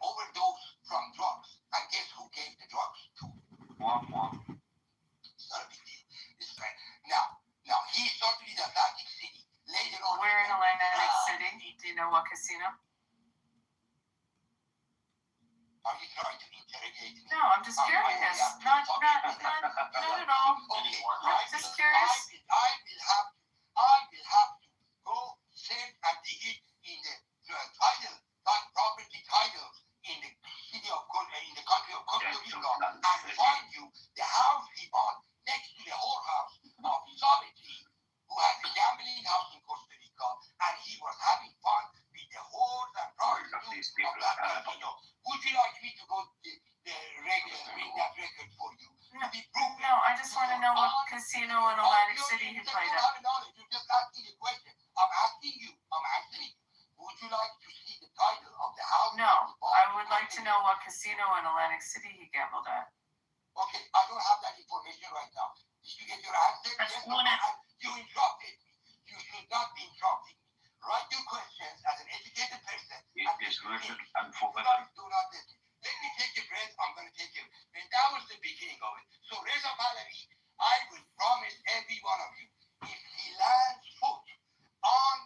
S4: overdosed from drugs. And guess who gave the drugs to? It's not a big deal. It's right. Now he started with Atlantic City. Later on,
S19: Where in Atlantic City? Do you know what casino?
S4: Are you trying to interrogate me?
S19: No, I'm just curious. Not at all.
S4: Okay,
S19: Just curious.
S4: I will have to go sit and dig it in the title, like property titles in the city of in the country of Costa Rica, and find you the house he bought next to the whorehouse of Savitri, who has a gambling house in Costa Rica, and he was having fun with the whores and prostitutes of that casino. Would you like me to go the record, bring that record for you? To be proven?
S19: No, I just want to know what casino in Atlantic City he played at. know what casino in Atlantic City he gambled at.
S18: Okay, I don't have that information right now. Did you get your answer? Yes or no? You interrupted me. You should not be interrupting me. Write your questions as an educated person.
S1: It is written and
S18: forbidden. Do not let me. Let me take a breath. I'm going to take it. And that was the beginning of it. So, Reza Pahlavi, I will promise every one of you, if he lands foot on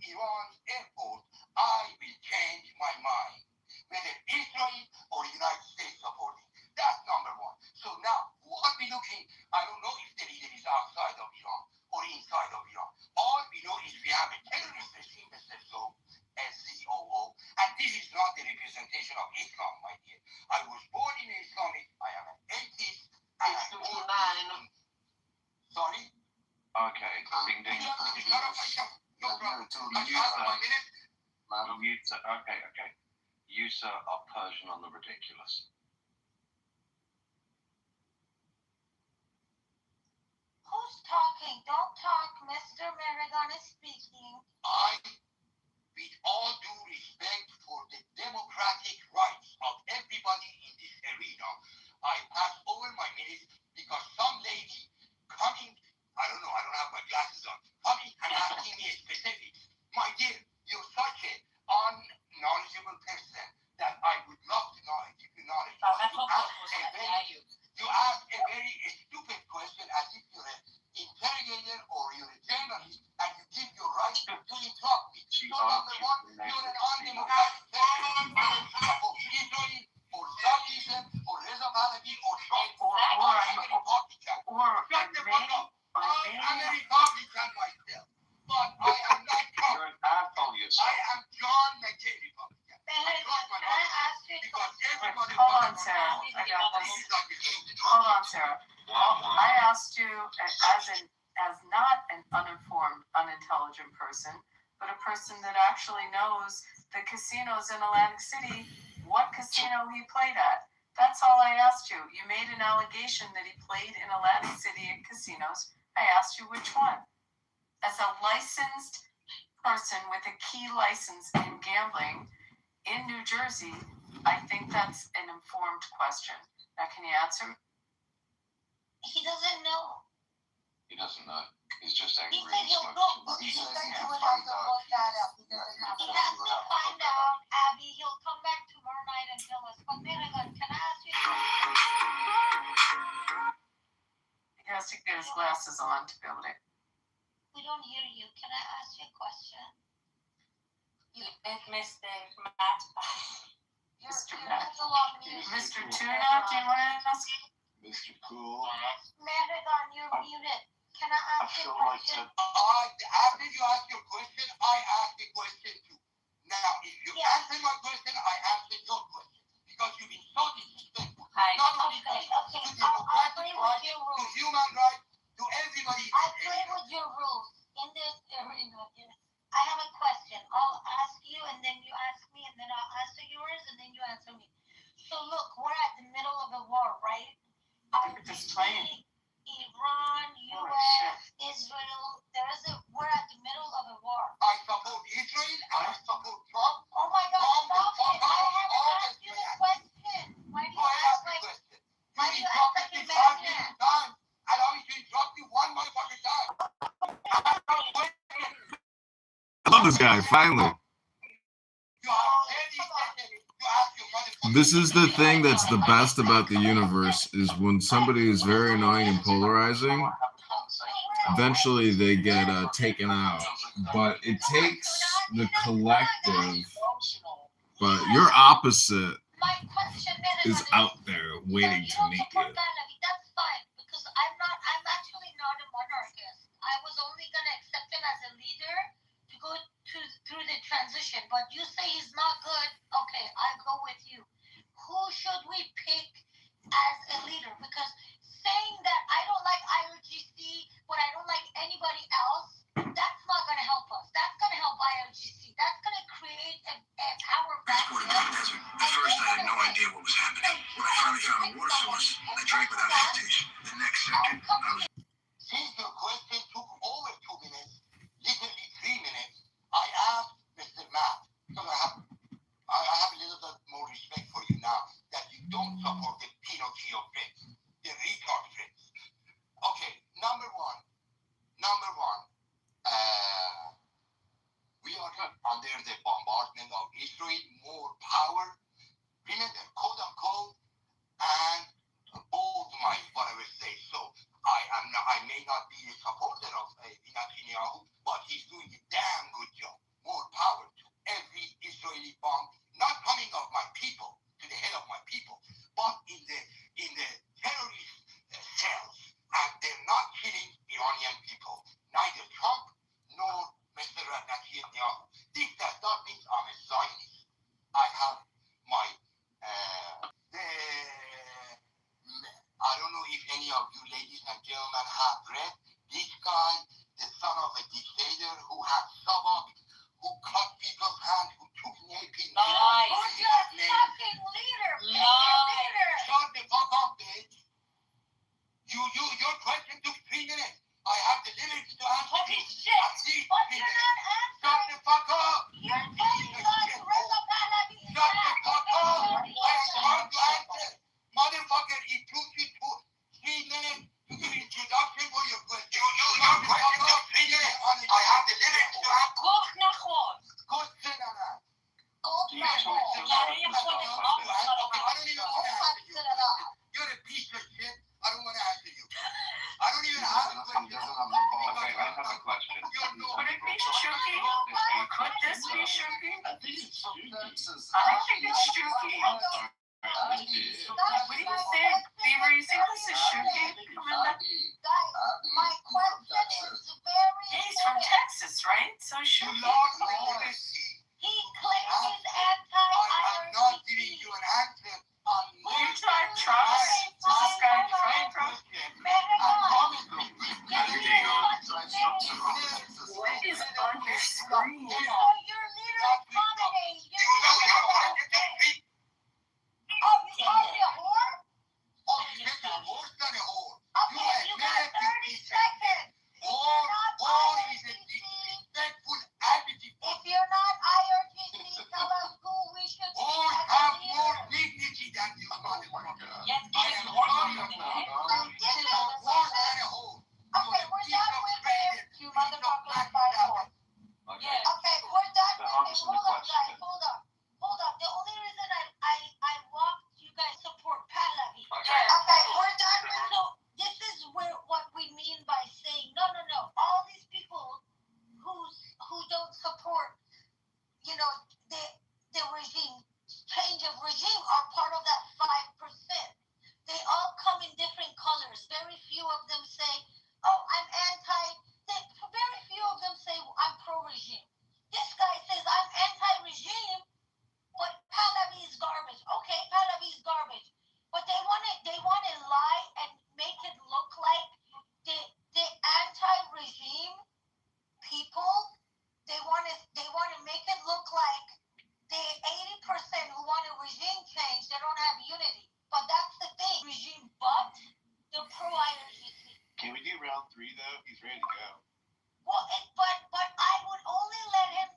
S18: Iran's airport, I will change my mind. Whether Israel or United States supporting. That's number one. So now, who are we looking? I don't know if the leader is outside of Iran or inside of Iran. All we know is we have a terrorist regime, Mr. So, SCOO, and this is not the representation of Islam, my dear. I was born in Islamic, I am an atheist, and I born in... Sorry?
S1: Okay, ding ding. Okay. You, sir, are Persian on the ridiculous.
S10: Who's talking? Don't talk. Mr. Maragon is speaking.
S18: With all due respect for the democratic rights of everybody in this arena, I pass over my minutes because some lady coming, I don't have my glasses on, coming and asking me specifics. My dear, you're such an unknowledgeable person that I would love to know if you knowledge. You ask a very stupid question as if you're an interrogator or you're a journalist and you give your right to interrupt me. So number one, you're an undemocratic person. For Israel, or Zionism, or Reza Pahlavi, or Trump, or I'm a Republican. Shut the fuck up. I'm a Republican myself. But I am not Trump.
S1: You're an asshole yourself.
S18: I am John McCain Republican.
S19: Hold on, Sarah. I got this. Hold on, Sarah. I asked you as not an uninformed, unintelligent person, but a person that actually knows the casinos in Atlantic City, what casino he played at. That's all I asked you. You made an allegation that he played in Atlantic City at casinos. I asked you which one. As a licensed person with a key license in gambling in New Jersey, I think that's an informed question. Now, can you answer?
S10: He doesn't know.
S1: He doesn't know. He's just angry.
S10: He said he'll look. He said he would have to look that up. He has to find out, Abby. He'll come back tomorrow night and tell us. But Maragon, can I ask you a question?
S19: He has to get his glasses on to be able to.
S10: We don't hear you. Can I ask you a question?
S7: Mr. Matt.
S19: Mr. Matt. Mr.
S10: Mr.
S19: Tuna, do you want to ask?
S1: Mr. Cool.
S10: Maragon, you're muted. Can I ask you a question?
S18: After you ask your question, I ask the question too. Now, if you answer my question, I answer your question. Because you've been so disrespectful. Not only to democratic rights, to human rights, to everybody.
S10: I play with your rules. In this arena, I have a question. I'll ask you, and then you ask me, and then I'll answer yours, and then you answer me. So look, we're at the middle of a war, right? Iran, U.S., Israel. We're at the middle of a war.
S18: I support Israel, and I support Trump.
S10: Oh my God, stop it. I haven't asked you the question. Why do you ask like... Why do you ask like a madman?
S18: Allow me to interrupt you one motherfucking time.
S12: I love this guy, finally. This is the thing that's the best about the universe, is when somebody is very annoying and polarizing, eventually they get taken out. But it takes the collective. But your opposite is out there waiting to meet you.
S10: That's fine, because I'm actually not a monarchist. I was only going to accept him as a leader to go through the transition. But you say he's not good. Okay, I go with you. Who should we pick as a leader? Because saying that I don't like IRGC, but I don't like anybody else, that's not going to help us. That's going to help IRGC. That's going to create a power vacuum.
S3: At first, I had no idea what was happening. When I finally found a water source, I drank without hesitation. The next second, I was...
S18: Since your question took over 2 minutes, literally 3 minutes, I asked Mr. Matt, because I have a little bit more respect the bombardment of Israel, more power, remember, quote unquote, and bold my whatever say. So I may not be a supporter of Netanyahu, but he's doing a damn good job. More power to every Israeli bomb, not coming of my people, to the head of my people, but in the terrorist cells, and they're not killing Iranian people, neither Trump nor Mr. Netanyahu. This does not mean I'm a Zionist. I have my I don't know if any of you ladies and gentlemen have read this guy, the son of a dictator who had Sabak, who cut people's hands, who took naked.
S10: Nice. Who's your fucking leader? Leader.
S18: Shut the fuck up, bitch. Your question took 3 minutes. I have the liberty to answer.
S10: Talking shit. But you're not answering.
S18: Shut the fuck up.
S10: You're telling us Reza Pahlavi is
S18: Shut the fuck up. I am trying to answer. Motherfucker, it took you 3 minutes to give introduction for your question. Your question took 3 minutes. I have the liberty to answer.
S10: Gok nakhor.
S18: Gok senana.
S10: Gok nakhor. برای خود
S18: You're a piece of shit. I don't want to answer you. I don't even have a question.
S17: Okay, I have a question.
S19: Could it be Shuki? Could this be Shuki?
S9: I think it's from Texas.
S19: I don't think it's Shuki. What do you think? Beaver, you think this is Shuki?
S10: Guys, my question is very
S19: He's from Texas, right? So Shuki.
S10: He claims he's
S18: I'm not giving you an answer.
S19: You tried Trump? Does this guy try Trump? What is on your screen?
S10: Your leader is comedy. Oh, you called me a whore?
S18: Oh, you said you're worse than a whore.
S10: Okay, you got 30 seconds.
S18: Whore is a disrespectful adjective.
S10: If you're not IRGC, tell us who we should see
S18: Whores
S10: as a
S18: have
S10: leader.
S18: more dignity than you, motherfucker.
S19: Yes,
S18: I am sorry. You're worse than a whore.
S10: Okay, we're done with him. You motherfuckers by force.
S19: Yes.
S10: Okay, we're done with him. Hold up, guys. Hold up. The only reason I walked you guys support Pahlavi. Okay, we're done with. So this is what we mean by saying no. All these people who don't support, the regime, change of regime are part of that 5%. They all come in different colors. Very few of them say, oh, I'm anti. Very few of them say, I'm pro-regime. This guy says, I'm anti-regime, but Pahlavi is garbage. Okay, Pahlavi is garbage. But they want to lie and make it look like the anti-regime people, they want to make it look like the 80% who want a regime change, they don't have unity. But that's the thing. Regime, but they're pro-IRGC.
S17: Can we do round 3 though? He's ready to go.
S10: Well, but I would only let him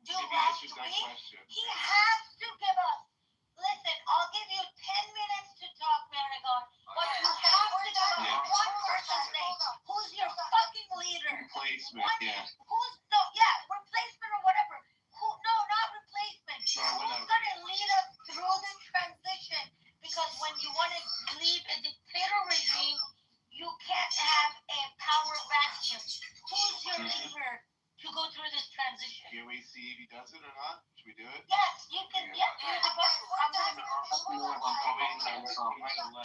S10: do
S17: Maybe
S10: round
S17: answers that
S10: 3.
S17: question.
S10: He has to give us. Listen, I'll give you 10 minutes to talk, Marigon. But you have to give us one person's name. Who's your fucking leader?
S17: Replacement, yeah.
S10: Replacement or whatever. Not replacement. Who's going to lead us through the transition? Because when you want to lead a dictator regime, you can't have a power vacuum. Who's your leader to go through this transition?
S17: Can we see if he does it or not? Should we do it?
S10: Yes, you can. Yeah, you're the best.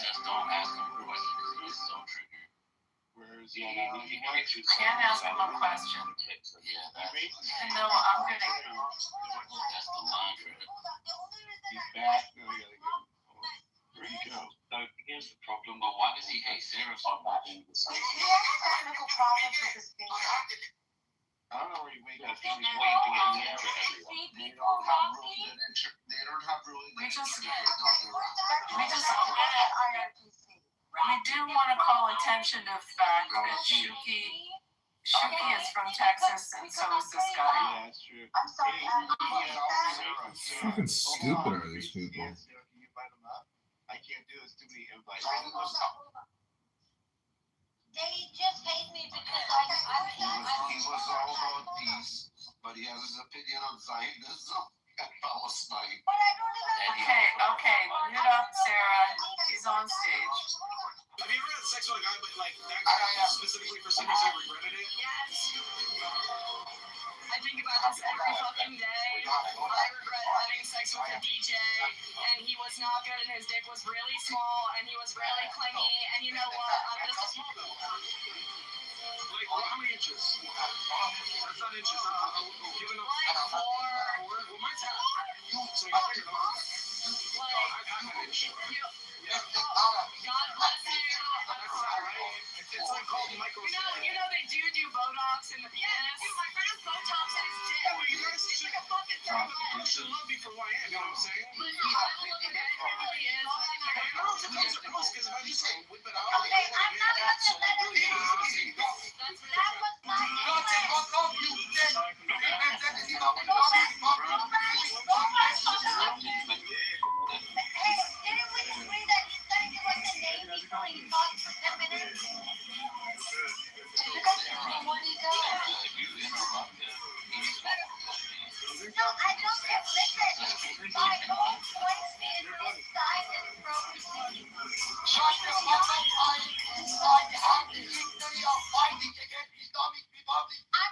S9: Just don't ask him questions. He's so triggered.
S17: Where's
S19: Can't ask him a question.
S9: Yeah,
S19: No, I'm gonna.
S9: that's the line for it.
S17: He's back. No, we gotta go. Where'd he go?
S9: So here's the problem. But why does he hate Sarah so much?
S10: He has technical problems with his finger.
S17: I don't know where he went.
S9: He was waiting to get near to everyone.
S12: They don't have rules. They don't have rules.
S19: We just
S10: We're done with IRGC.
S19: We do want to call attention to the fact that Shuki is from Texas, and so is this guy.
S17: Yeah, that's true.
S10: I'm sorry.
S12: Fucking stupid are these people.
S17: Can you invite him up? I can't do it. It's too many invites.
S10: They just hate me because
S12: He was all about peace.
S18: but he has his opinion on Zionism and Palestine.
S10: But I don't even.
S19: Okay, mute up, Sarah. He's on stage.
S3: Have you ever had sex with a guy, but like that guy specifically for some reason regretted it?
S20: Yes. I think about this every fucking day. I regret having sex with a DJ, and he was not good, and his dick was really small, and he was really clingy, and you know what? I'm just.
S3: Like, how many inches? That's not inches. Give it up.
S20: Like 4.
S3: Well, mine's half. So you figured it out.
S20: Like,
S3: half an inch.
S20: God bless you.
S3: That's all right. It's like called micro.
S20: You know they do Botox in the penis. Dude, my friend has Botox in his dick.
S3: Yeah, well, you guys
S20: It's like a fucking thing.
S3: You should love me for who I am. You know what I'm saying?
S20: I don't look at it really is.
S3: I don't suppose it was because if I just like whip it out,
S10: Okay, I'm not gonna
S3: so like really
S10: let it
S3: easy to see.
S10: That was not. Hey, didn't we agree that he's gonna give us the name before he talks for 10 minutes? You guys know what he does? No, I don't get listen. My whole point is inside and broken.
S18: Shut the fuck up, I have the history of fighting against Islamic Republic.
S10: I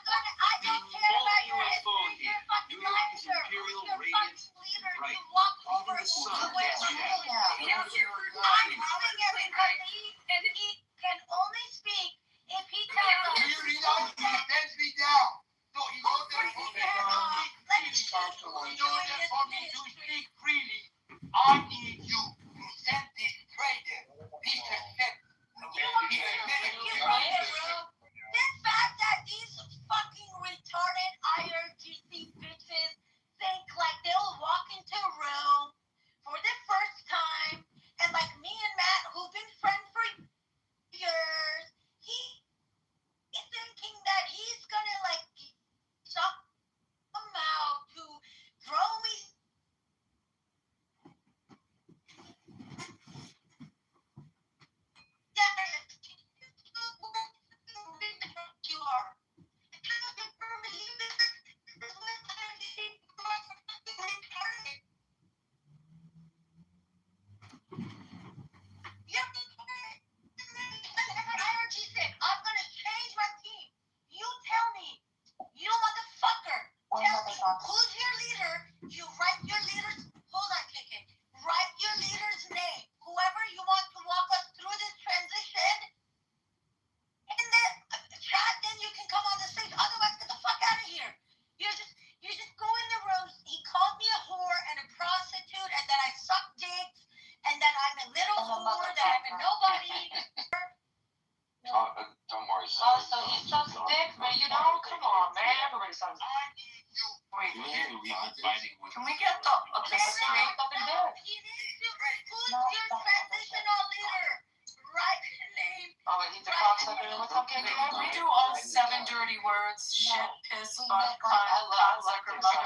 S10: don't care about your history. You're fucking liar. Who's your fucking leader to walk over to where I'm telling everybody, and he can only speak if he tells us.
S18: He sends me down. So he goes there for me.
S10: Let's
S18: For me to speak freely, I need you to send this traitor piece of shit.
S10: This fact that these fucking retarded IRGC bitches think like they'll walk into a room for the first time, and like me and Matt, who've been friends for years, he's thinking that he's gonna like somehow to throw me. You are. I'm gonna change my team. You tell me, you motherfucker, tell me who's your leader. You write your leader's. Hold on, KK. Write your leader's name. Whoever you want to walk us through this transition. And then chat, then you can come on the stage. Otherwise, get the fuck out of here. You just go in the room. He called me a whore and a prostitute, and that I suck dicks, and that I'm a little whore, that I'm a nobody.
S4: Don't worry.
S19: Oh, so he sucks dick, but you don't? Come on, man. Everybody sucks dick. Wait, can we get the straight fucking dick?
S10: Who's your transitional leader? Write the name.
S19: Oh, but he's a cocksucker. What's okay? Can we do all 7 dirty words? Shit, piss, fuck, cunt, cocksucker, motherfucker, and tits.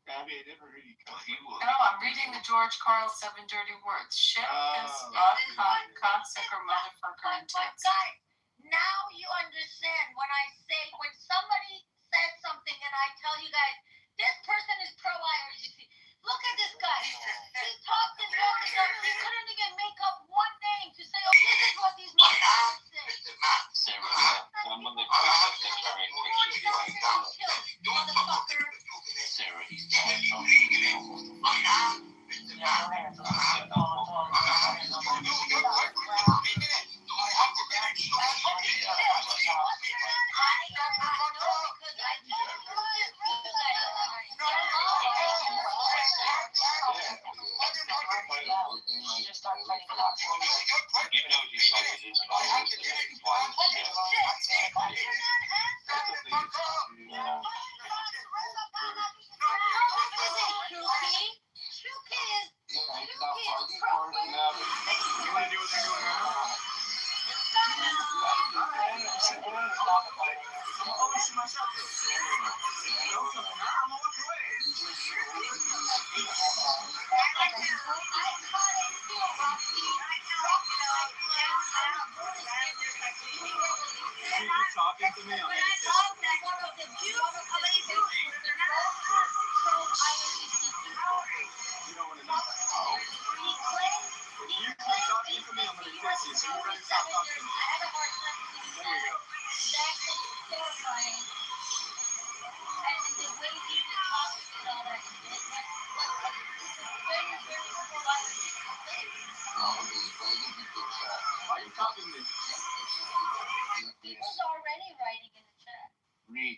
S8: Abby, I never heard you come.
S19: No, I'm reading the George Carl 7 dirty words. Shit, piss, fuck, cunt, cocksucker, motherfucker, and tits.
S10: Guys, now you understand when somebody says something and I tell you guys, this person is pro-IRGC. Look at this guy. He talked and talked and talked. He couldn't even make up one name to say, oh, this is what these motherfuckers say.
S4: Sarah, I'm gonna post that picture and picture you right now.
S10: Motherfucker.
S4: Sarah, he's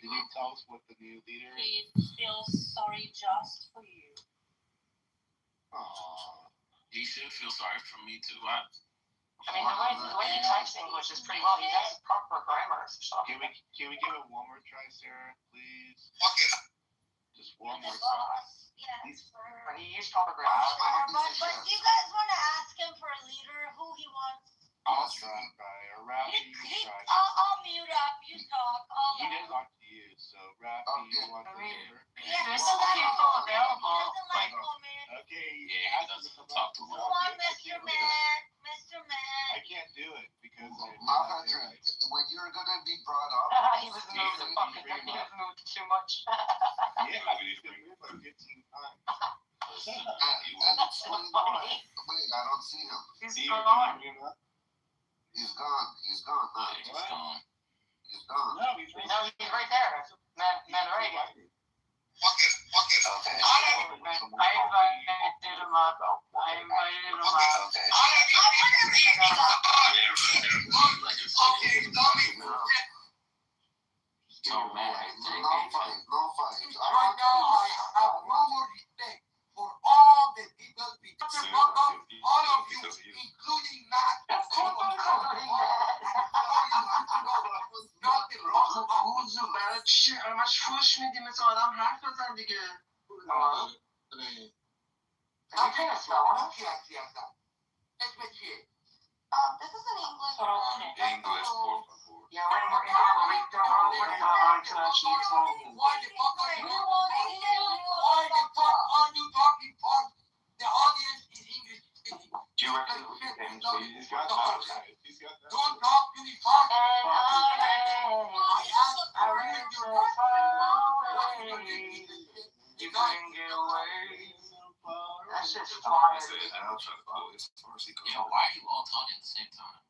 S8: Did he tell us what the new leader is?
S20: He feels sorry just for you.
S8: Aww.
S9: He should feel sorry for me too.
S6: I mean, the way he types English is pretty well. He has proper grammar. So.
S8: Can we give it one more try, Sarah, please? Just one more
S10: Well,
S8: try.
S10: yeah.
S6: He used proper grammar.
S10: But you guys want to ask him for a leader, who he wants?
S8: I'll try, or Rafi, you try.
S10: I'll mute up. You talk.
S8: He didn't talk to you, so Rafi, you want the leader?
S10: Yeah.
S6: There's some people available.
S10: Like woman.
S8: Okay.
S9: Yeah, he doesn't talk to
S10: Who wants Mr. Man? Mr. Man.
S8: I can't do it because
S18: when you're gonna be brought up,
S6: He was moved to fucking. He was moved too much.
S8: yeah, he's been moved like 15 times.
S18: and explain why. Wait, I don't see him.
S6: He's gone.
S18: He's gone. He's gone. No,
S9: He's gone.
S18: he's gone.
S8: No, he's
S6: right there. Man Reagan.
S18: Okay.
S6: I invited him up.
S9: Oh man,
S18: No fight.
S5: Right now, I have no more respect for all the people because all of you, including Matt.
S11: همش فوش میدیم مثل آدم حرف بزن دیگه.
S10: This is an English.
S15: English, por favor.
S6: Yeah, when we're in our week, they're all working on international training.
S5: Why the fuck are you talking for? The audience is English speaking.
S15: Do you reckon he's got that? He's got that.
S5: Don't talk to me fast.
S6: That's just fire.
S15: I'll try to follow as far as he goes.
S9: Yo, why are you all talking at the same time?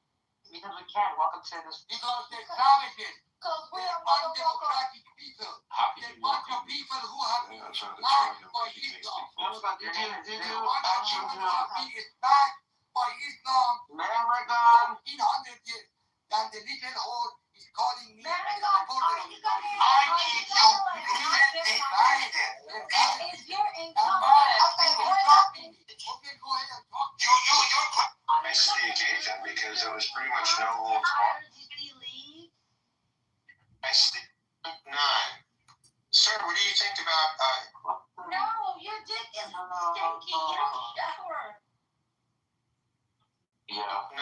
S6: Because we can. Welcome to this.
S5: Because they're savages.
S10: Because we
S5: They're
S10: are
S5: undemocratic people.
S15: How can
S5: They're
S15: you
S5: bunch of people who have
S15: Yeah, I'm trying to
S5: backed
S15: him,
S5: by
S15: but he can't
S5: Islam.
S15: speak French.
S5: They're bunch of people who have been backed by Islam.
S6: American.
S5: 1500 years. And the little whore is calling me.
S10: Is your income?
S5: Okay, go ahead and talk.
S18: I stayed agent because there was pretty much no holds barred.
S10: Did he leave?
S18: I stayed 9. Sir, what do you think about
S10: No, your dick is stinky. You don't shower.
S18: Yeah. 9?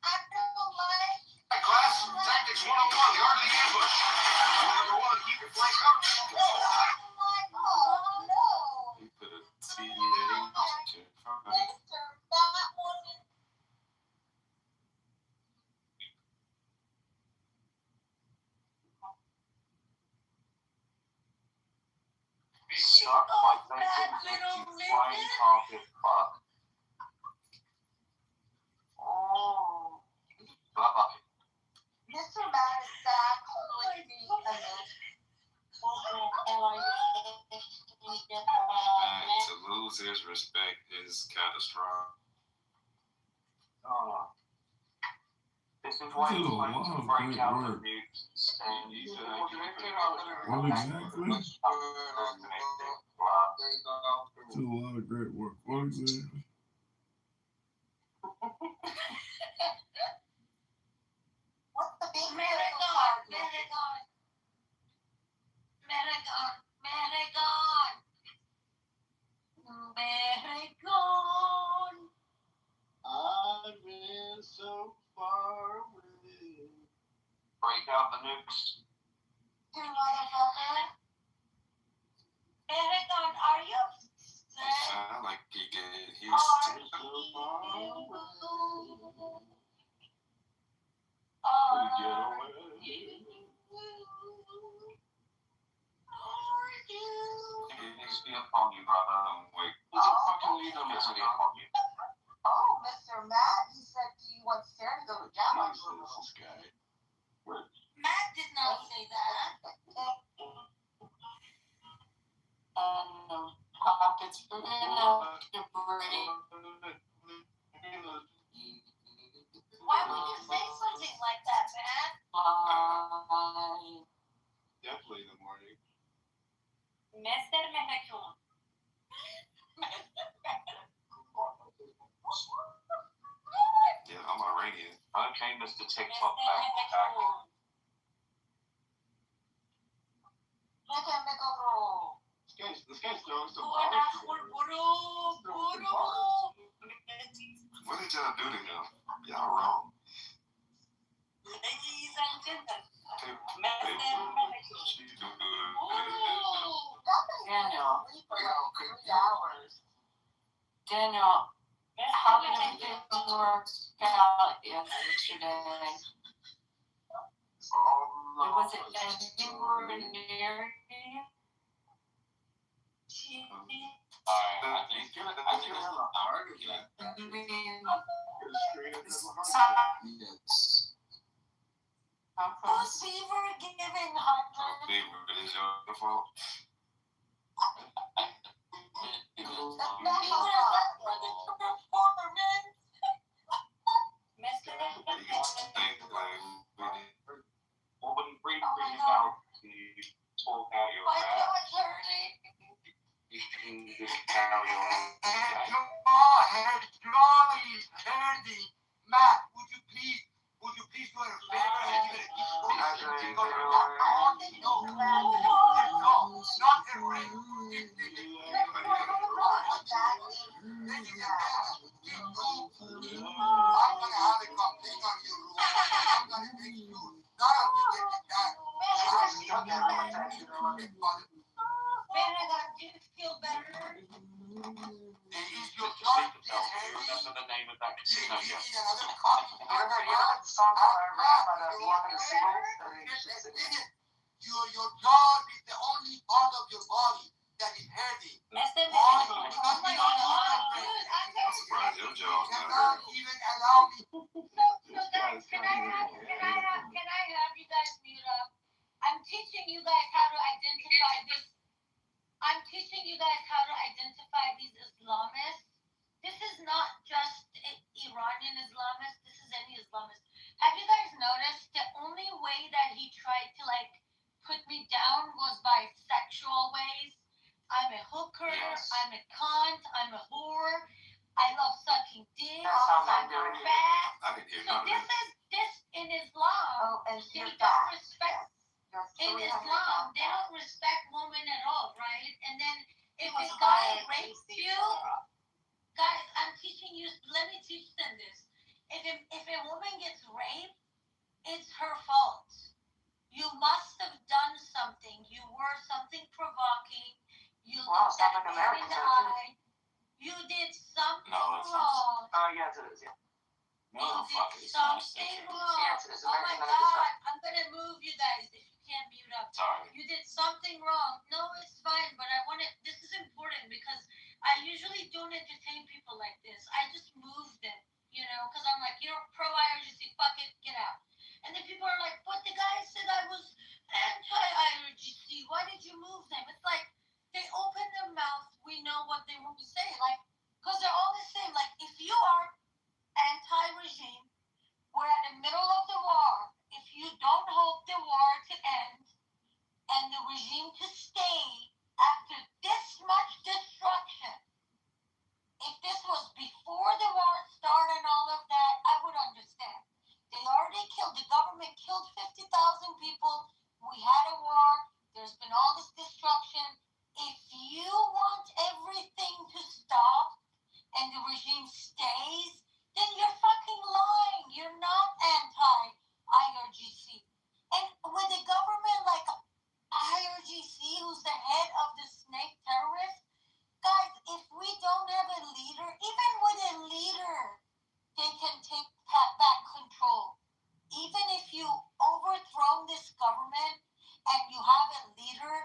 S10: I don't like.
S18: Class, tactics 101, the art of the ambush. Number 1, keep your flank covered.
S10: Oh no.
S15: He put a T-A-H in front of it.
S18: Suck my dick, you flying carpet fuck.
S6: Oh.
S18: Bye-bye.
S10: Mr. Matt is back with me
S15: To lose his respect is kind of strong.
S11: This is why
S12: You did a
S11: he's
S12: lot
S11: going to
S12: of
S11: break
S12: great
S11: out the
S12: work.
S11: nukes and he's going to
S12: What exactly? Did a lot of great work. What exactly?
S10: What's the big Marathon?
S8: I've been so far away.
S11: break out the nukes.
S10: You motherfucker. Marathon, are you upset?
S15: Sound like he get his
S11: He's upon you, brother. Wait. He's a fucking leader, Mr. Upon you.
S10: Oh, Mr. Matt, he said he wants Sarah to go to jail.
S15: This guy.
S10: Matt did not say that.
S6: Pockets for
S10: Why would you say something like that, Matt?
S7: Mr. Mehekun.
S4: Yeah, I'm Iranian.
S11: Okay, Mr. TikTok back.
S8: This guy's throwing some
S18: What
S4: What did y'all do to him? Y'all wrong.
S18: Ladies and gentlemen,
S4: Hey,
S18: Mr. Mehekun.
S4: she's doing good.
S19: Daniel. Daniel, how did everything work out yesterday? Was it anywhere near you?
S4: I think it's
S19: How
S10: Who's
S19: close?
S10: fever giving heartburn?
S4: favorite. It is your fault.
S18: Mr.
S11: Woman breathing out the talk out your
S10: My
S11: back.
S10: god's hurting.
S11: You can just carry on.
S18: Please, Matt, would you please do a favor and give it a kiss? No, not a ring. I'm gonna have a complaint on you. I'm gonna make you not have to get it done.
S10: Man, do you feel better?
S18: Is your job still heavy?
S11: Remember the name of that
S18: You
S11: casino
S18: need
S11: yet?
S18: another coffee. Your jaw is the only part of your body that is heavy.
S7: Mr.
S18: Why?
S7: Mehekun.
S18: Because we don't know your brain.
S4: I'm surprised your jaw's
S18: You
S4: not
S18: cannot
S4: hurting.
S18: even allow me.
S10: So guys, can I have you guys mute up? I'm teaching you guys how to identify this. I'm teaching you guys how to identify these Islamists. This is not just Iranian Islamists. This is any Islamist. Have you guys noticed the only way that he tried to put me down was by sexual ways? I'm a hooker.
S11: Yes.
S10: I'm a cunt. I'm a whore. I love sucking dick.
S19: That sounds like
S10: I'm
S19: doing it.
S10: fat.
S4: I didn't hear
S10: So
S4: none of that.
S10: this in Islam.
S19: Oh, and
S10: They
S19: you're
S10: don't
S19: back.
S10: respect. In Islam, they don't respect women at all, right? And then if a guy rapes you, guys, I'm teaching you. Let me teach them this. If a woman gets raped, it's her fault. You must have done something. You were something provoking. You
S19: Wow,
S10: looked
S19: sounds
S10: at
S19: like
S10: a man in
S19: Americans
S10: the
S19: are too.
S10: eye. You did something
S4: No, it's not.
S10: wrong.
S19: Yes, it is, yeah.
S10: You
S4: No, fuck
S10: did
S4: it. It's not.
S10: something
S4: It's
S10: wrong.
S19: Yes, it is
S10: Oh my
S19: American American
S10: God, I'm gonna move you guys if you can't mute up.
S4: sorry.
S10: You did something wrong. No, it's fine, but I want to. This is important because I usually don't entertain people like this. I just move them, because I'm like, you're pro-IRGC, fuck it, get out. And then people are like, but the guy said I was anti-IRGC. Why did you move them? It's like they open their mouth. We know what they want to say, because they're all the same. Like, if you are anti-regime, we're at the middle of the war. If you don't hope the war to end and the regime to stay after this much destruction, if this was before the war started and all of that, I would understand. They already killed, the government killed 50,000 people. We had a war. There's been all this destruction. If you want everything to stop and the regime stays, then you're fucking lying. You're not anti-IRGC. And with a government like IRGC, who's the head of the snake terrorists, guys, if we don't have a leader, even with a leader, they can take back control. Even if you overthrow this government and you have a leader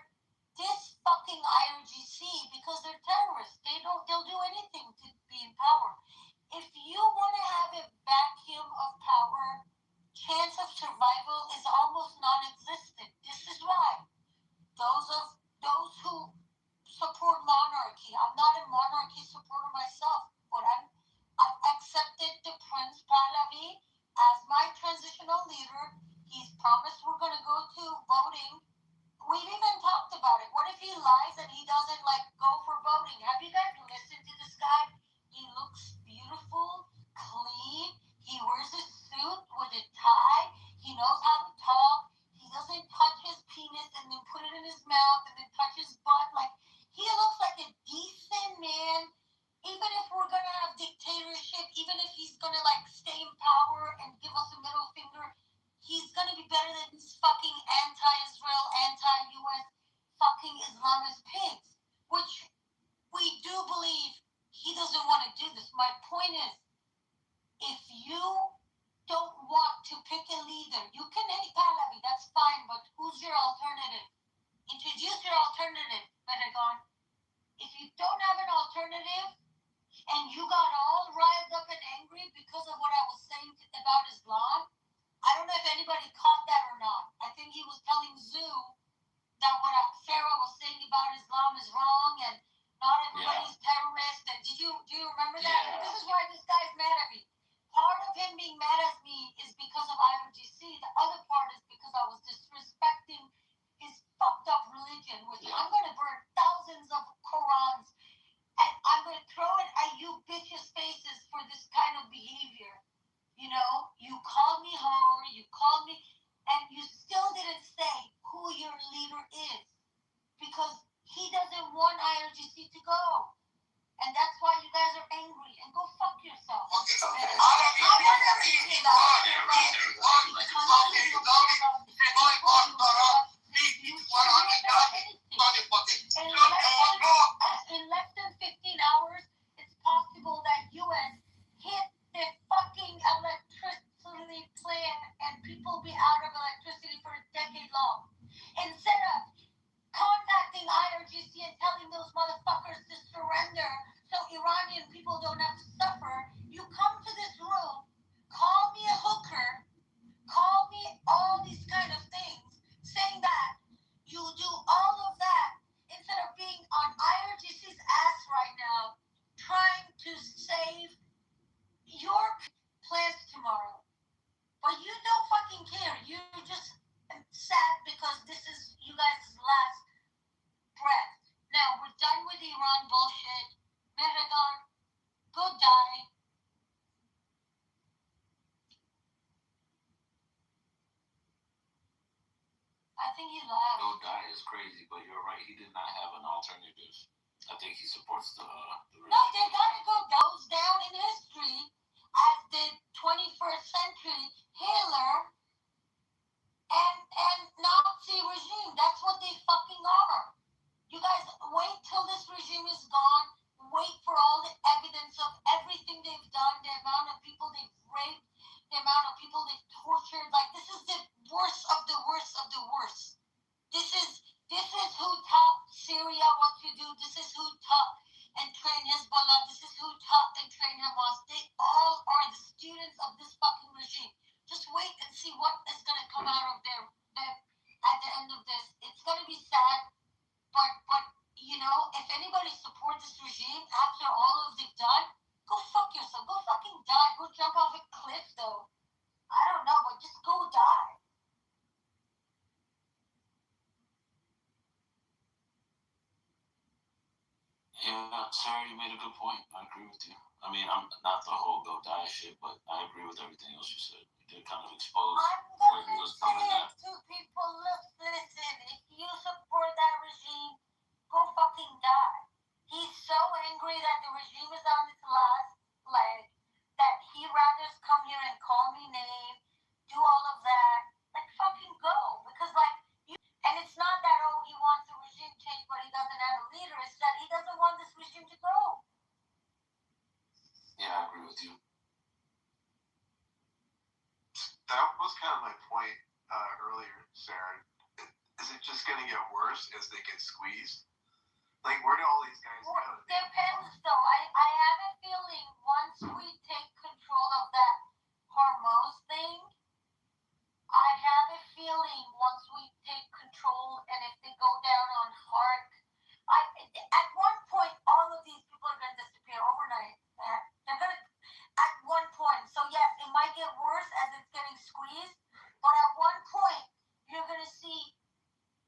S10: leader is. Because he doesn't want IRGC to go. And that's why you guys are angry. And go fuck yourself. In less than 15 hours, it's possible that US hit the fucking electricity plant and people be out of electricity for a decade long. Instead of contacting IRGC and telling those motherfuckers to surrender so Iranian people don't have to suffer, you come to this room, call me a hooker, call me all these kind of things, saying that you do all of that instead of being on IRGC's ass right now, trying to save your plans tomorrow. But you don't fucking care. You're just sad because this is you guys' last breath. Now, we're done with the Iran bullshit. Mehragan, go die. I think he left.
S9: Go die is crazy, but you're right. He did not have an alternative. I think he supports the
S10: No, they gotta go down in history as the 21st century Hitler and Nazi regime. That's what they fucking are. You guys wait till this regime is gone. Wait for all the evidence of everything they've done, the amount of people they've raped, the amount of people they've tortured. Like, this is the worst of the worst of the worst. This is who taught Syria what to do. This is who taught and trained Hezbollah. This is who taught and trained Hamas. They all are the students of this fucking regime. Just wait and see what is going to come out of them at the end of this. It's going to be sad, but you know, if anybody supports this regime after all of they've done, go fuck yourself. Go fucking die. Go jump off a cliff, though. I don't know, but just go die.
S9: Yeah, Sarah, you made a good point. I agree with you. I mean, I'm not the whole go die shit, but I agree with everything else you said. You did kind of expose where he was coming at.
S10: To people, listen, if you support that regime, go fucking die. He's so angry that the regime is on its last leg that he rather come here and call me name, do all of that. Like, fucking go. Because, like, and it's not that, oh, he wants a regime change, but he doesn't have a leader. It's that he doesn't want this regime to go.
S9: Yeah, I agree with you.
S8: That was kind of my point earlier, Sarah. Is it just going to get worse as they get squeezed? Like, where do all these guys go?
S10: Depends, though. I have a feeling once we take control of that Hormuz thing, I have a feeling once we take control and if they go down on hard, at one point, all of these people are going to disappear overnight. They're going to, at one point. So, yes, it might get worse as it's getting squeezed, but at one point, you're going to see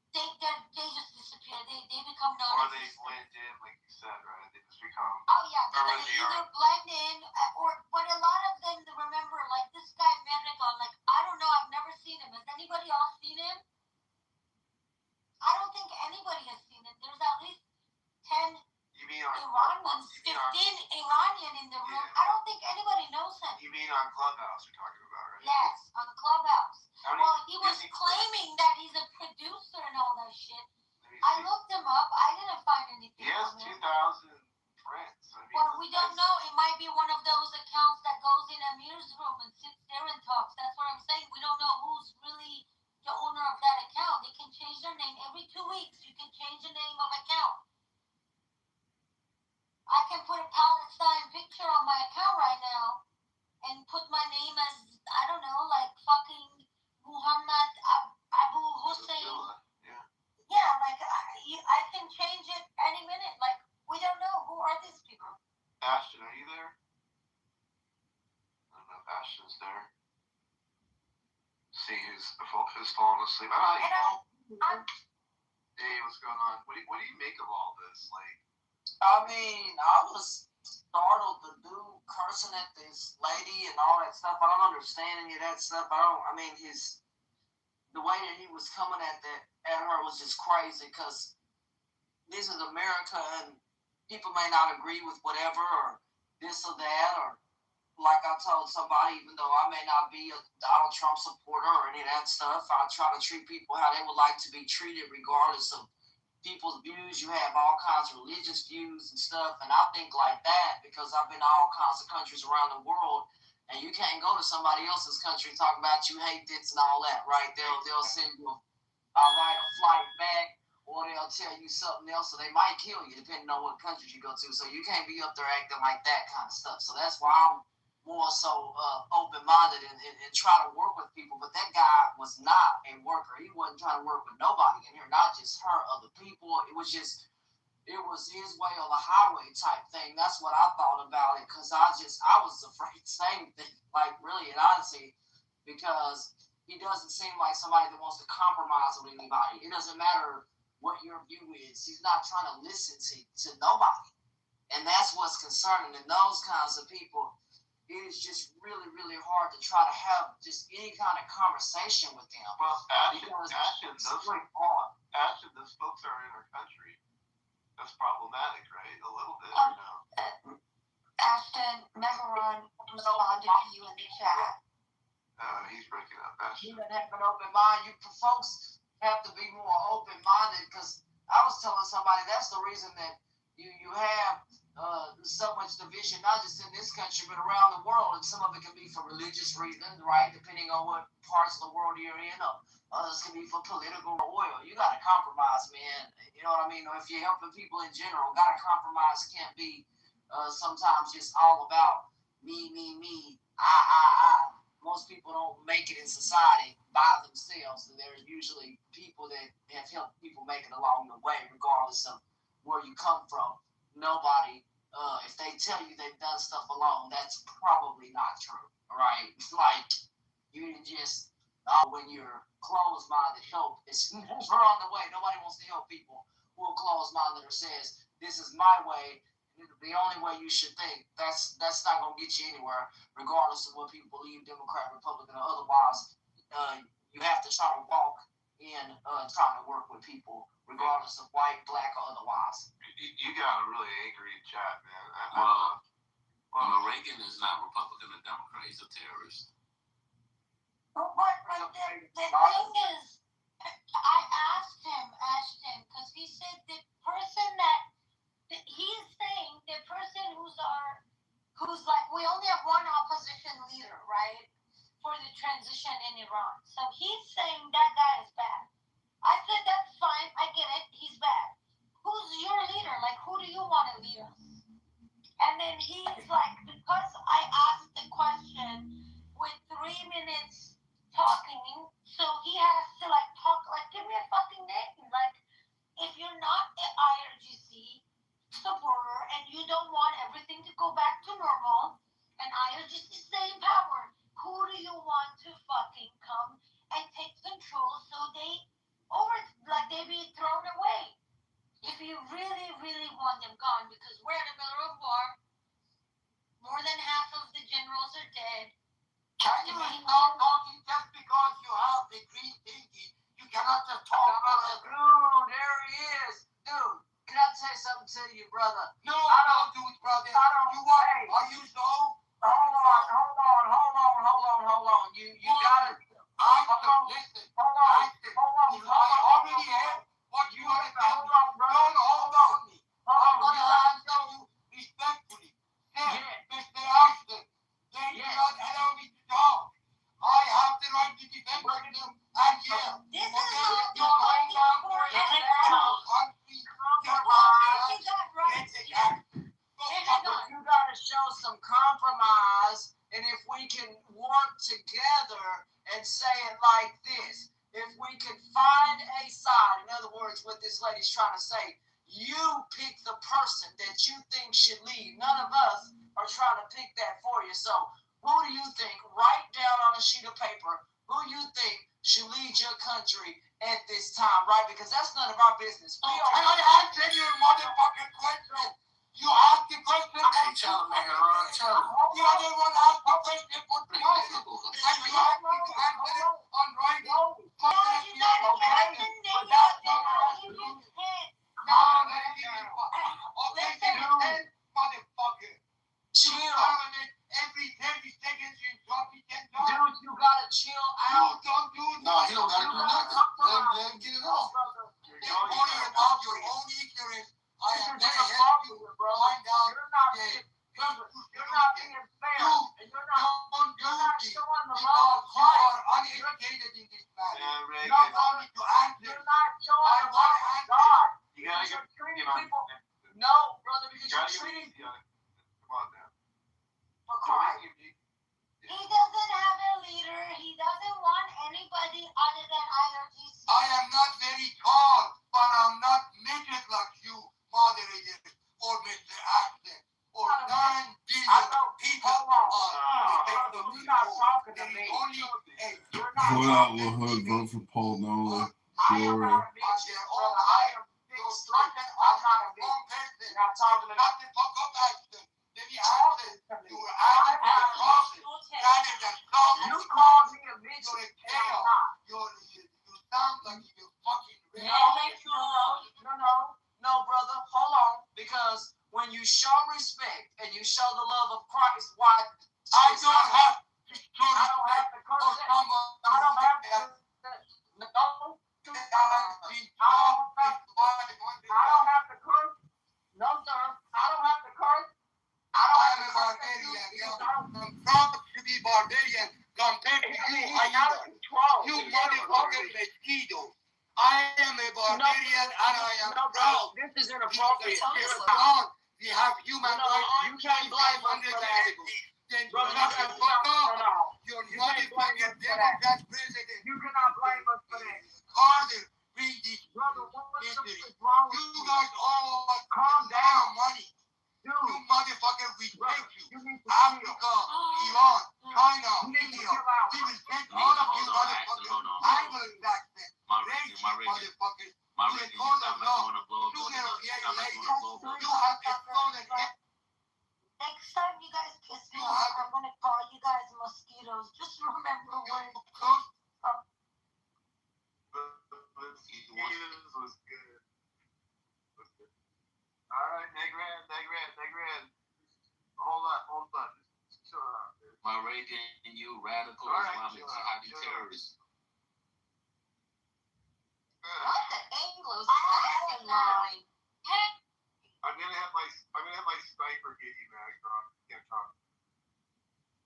S10: they just disappear. They become non-existent.
S8: Or they blend in, like you said, right? They just become...
S10: Oh, yeah. They're going to either blend in, but a lot of them, remember, like this guy, Mehragan, like, I don't know, I've never seen him. Has anybody else seen him? I don't think anybody has seen him. There's at least 10 Iranians, 15 Iranian in the room. I don't think anybody knows him.
S8: You mean on Clubhouse you're talking about, right?
S10: Yes, on Clubhouse. Well, he was claiming that he's a producer and all that shit. I looked him up. I didn't find anything.
S8: He has 2,000 friends. I mean,
S10: well, we don't know. It might be one of those accounts that goes in Amir's room and sits there and talks. That's what I'm saying. We don't know who's really the owner of that account. They can change their name every 2 weeks. You can change the name of account. I can put a Palestine picture on my account right now and put my name as, I don't know, like fucking Muhammad Abu Hussein. Yeah, like I can change it any minute. Like, we don't know. Who are these people?
S8: Ashton, are you there? I don't know if Ashton's there. See who's falling asleep. Hey, what's going on? What do you make of all this? Like,
S17: I mean, I was startled, the dude cursing at this lady and all that stuff. I don't understand any of that stuff. I mean, his the way that he was coming at her was just crazy, because this is America and people may not agree with whatever or this or that, or like I told somebody, even though I may not be a Donald Trump supporter or any of that stuff, I try to treat people how they would like to be treated regardless of people's views. You have all kinds of religious views and stuff, and I think like that because I've been to all kinds of countries around the world. And you can't go to somebody else's country talking about you hate this and all that, right? They'll send you a flight back, or they'll tell you something else, or they might kill you depending on what countries you go to. So you can't be up there acting like that kind of stuff. So that's why I'm more so open-minded and try to work with people. But that guy was not a worker. He wasn't trying to work with nobody in here, not just her, other people. It was his way or the highway type thing. That's what I thought about it, because I was afraid to say anything, like really and honestly, because he doesn't seem like somebody that wants to compromise with anybody. It doesn't matter what your view is. He's not trying to listen to nobody. And that's what's concerning. And those kinds of people, it is just really, really hard to try to have just any kind of conversation with them.
S8: Well, Ashton, those folks are in our country. That's problematic, right? A little bit, or no?
S10: Ashton, Megaron responded to you in the chat.
S8: He's breaking up. Ashton.
S17: You don't have an open mind. You folks have to be more open-minded, because I was telling somebody that's the reason that you have so much division, not just in this country, but around the world. And some of it can be for religious reasons, right? Depending on what parts of the world you're in, or others can be for political oil. You got to compromise, man. You know what I mean? Or if you're helping people in general, got to compromise. Can't be sometimes just all about me, I. Most people don't make it in society by themselves. And there's usually people that have helped people make it along the way, regardless of where you come from. Nobody, if they tell you they've done stuff alone, that's probably not true, right? It's like you just, when you're closed-minded, help is never on the way. Nobody wants to help people who are closed-minded or says, this is my way, the only way you should think. That's not going to get you anywhere, regardless of what people believe, Democrat, Republican, or otherwise. You have to try to walk in trying to work with people, regardless of white, black, or otherwise.
S8: You got a really angry chat, man.
S9: Well, Reagan is not Republican or Democrat. He's a terrorist.
S10: But the thing is, I asked him, Ashton, because he said the person that he's saying, the person who's like, we only have one opposition leader, right, for the transition in Iran. So he's saying that guy is bad. I said, that's fine, I get it, he's bad. Who's your leader? Like, who do you want to lead us? And then he's like, because I asked the question with 3 minutes talking, so he has to like talk, like, give me a fucking name. Like, if you're not an IRGC supporter and you don't want everything to go back to normal, and IRGC is in power, who do you want to fucking come and take control so they be thrown away? If you really, really want them gone, because we're in the middle of war, more than half of the generals are dead.
S18: Can you stop talking just because you have the green thingy? You cannot just talk.
S17: Dude, there he is. Dude, can I say something to you, brother?
S18: No, don't do it, brother. You want? Are you so?
S17: Hold on. You gotta.
S18: Listen. I already have what you want to tell me. Hold on. I'm going to answer you respectfully. Mr. Ashton, they do not allow me to talk. I have the right to defend myself and yell.
S10: This is not the fucking court.
S17: You gotta show some compromise, and if we can work together and say it like this, if we can find a side, in other words, what this lady's trying to say, you pick the person that you think should lead. None of us are trying to pick that for you. So who do you think, write down on a sheet of paper, who you think should lead your country at this time, right? Because that's none of our business.
S18: I answered your motherfucking question. You asked the question.
S9: Okay, tell him, Megaron. Tell him.
S18: The other one asked the question for possible. And you asked me to answer it. on right now.
S10: No, you gotta get the name how you get hit.
S18: No, okay, motherfucker.
S17: Chill.
S18: Every 30 seconds you drop it 10 times.
S17: Dude, you gotta chill out.
S18: You don't do
S8: No, he don't gotta do nothing. Let him get it off.
S18: You're worrying about your own ignorance. I am
S17: This is
S18: gonna
S17: a
S18: help you
S17: problem, bro.
S18: find out.
S17: You're not being fair. And you're not showing the love of
S18: You are
S17: Christ.
S18: uneducated in this matter.
S8: Yeah, Ray,
S18: You don't want me to answer.
S17: You're not showing the love of God.
S8: You gotta
S17: You're
S8: get,
S17: treating
S8: you know,
S17: people. No, brother, because you're treating
S8: come on now.
S17: for Christ.
S10: He doesn't have a leader. He doesn't want anybody other than IRGC.
S18: I am not very tall, but I'm not midget like you, moderator, or Mr. Accent, or 9 billion people
S17: You're not talking to me.
S12: Vote out LaHood, vote for Paul Nolan. Sure.
S17: I'm not a big not talking to me. You called me a bitch.
S18: You sound like you're fucking
S17: No, brother, hold on. Because when you show respect and you show the love of Christ, why?
S18: I don't have to
S17: I don't have to curse it. I don't have to. No. I don't have to curse. No, sir. I don't have to curse. I don't have to curse.
S18: I'm proud to be barbarian compared to you, hyena. You motherfucker mosquito. I am a barbarian and I am proud.
S17: This is inappropriate.
S18: We have human rights.
S17: You can't blame us for that.
S18: Then you have to fuck off. Your motherfucking Democrat president.
S17: You cannot blame us for that.
S18: Carter, bring this
S17: Brother, what's
S18: history.
S17: wrong
S18: You
S17: with you?
S18: guys all
S17: Calm down.
S18: money.
S17: Dude,
S18: You motherfucker, we take you.
S17: you need to
S18: Africa, Iran, China,
S17: You need to
S18: India.
S17: chill out.
S18: We will take all of you
S9: Hold on,
S18: motherfuckers.
S9: hold on.
S18: I will back them.
S9: My
S18: Raise
S9: rating,
S18: you motherfuckers.
S9: my
S18: You
S9: rating,
S18: call
S9: you
S18: them
S9: sound like
S18: law.
S9: you wanna blow a
S18: Sooner or later,
S9: sound like you wanna blow a
S18: you have a stolen head.
S10: Next time you guys piss me off, I'm gonna call you guys mosquitoes. Just remember when.
S8: Was good. Alright, Negran. Hold on. Just chill out, dude.
S9: My rating, you radical
S8: All right,
S9: Islamic
S8: chill out,
S9: jihadi
S8: chill out.
S9: terrorist.
S10: What the Anglo-Saxon line?
S8: I'm gonna have my sniper get you, man. Can't talk.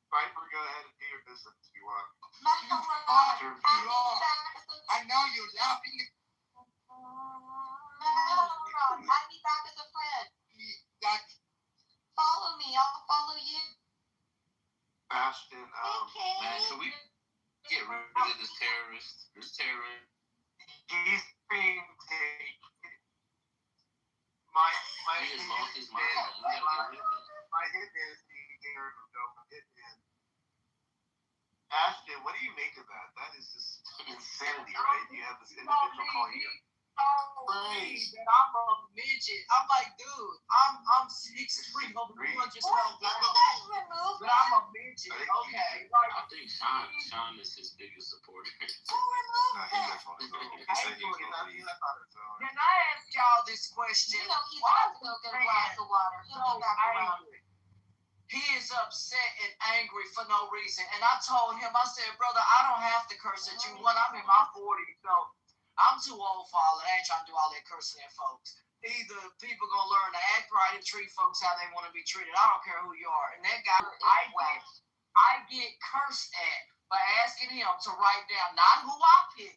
S8: Sniper, go ahead and do your business if you want.
S18: I know you're laughing.
S10: Add me back as a friend. Follow me. I'll follow you.
S8: Bastion,
S9: Man, should we get rid of this terrorist?
S8: he's being taken. My
S9: He has lost his mind. We gotta get rid of him.
S8: My hitman is being here. Hitman. Ashton, what do you make of that? That is just insanity, right? You have this individual calling you.
S17: That I'm a midget. I'm like, dude, I'm 6'3", over 200
S10: Did you guys remove
S17: but I'm a midget. Okay, like,
S9: I think Sean is his biggest supporter.
S10: Who removed
S8: Nah, he
S10: him?
S8: left on his own. He said he left on his own.
S17: can I ask y'all this question?
S10: You know he's about to go get a glass of water. He'll be back around.
S17: He is upset and angry for no reason. And I told him, I said, brother, I don't have to curse at you. One, I'm in my 40s, so I'm too old for all of that. I ain't trying to do all that cursing at folks. Either people gonna learn to act right and treat folks how they want to be treated. I don't care who you are. And that guy, I get cursed at by asking him to write down not who I pick,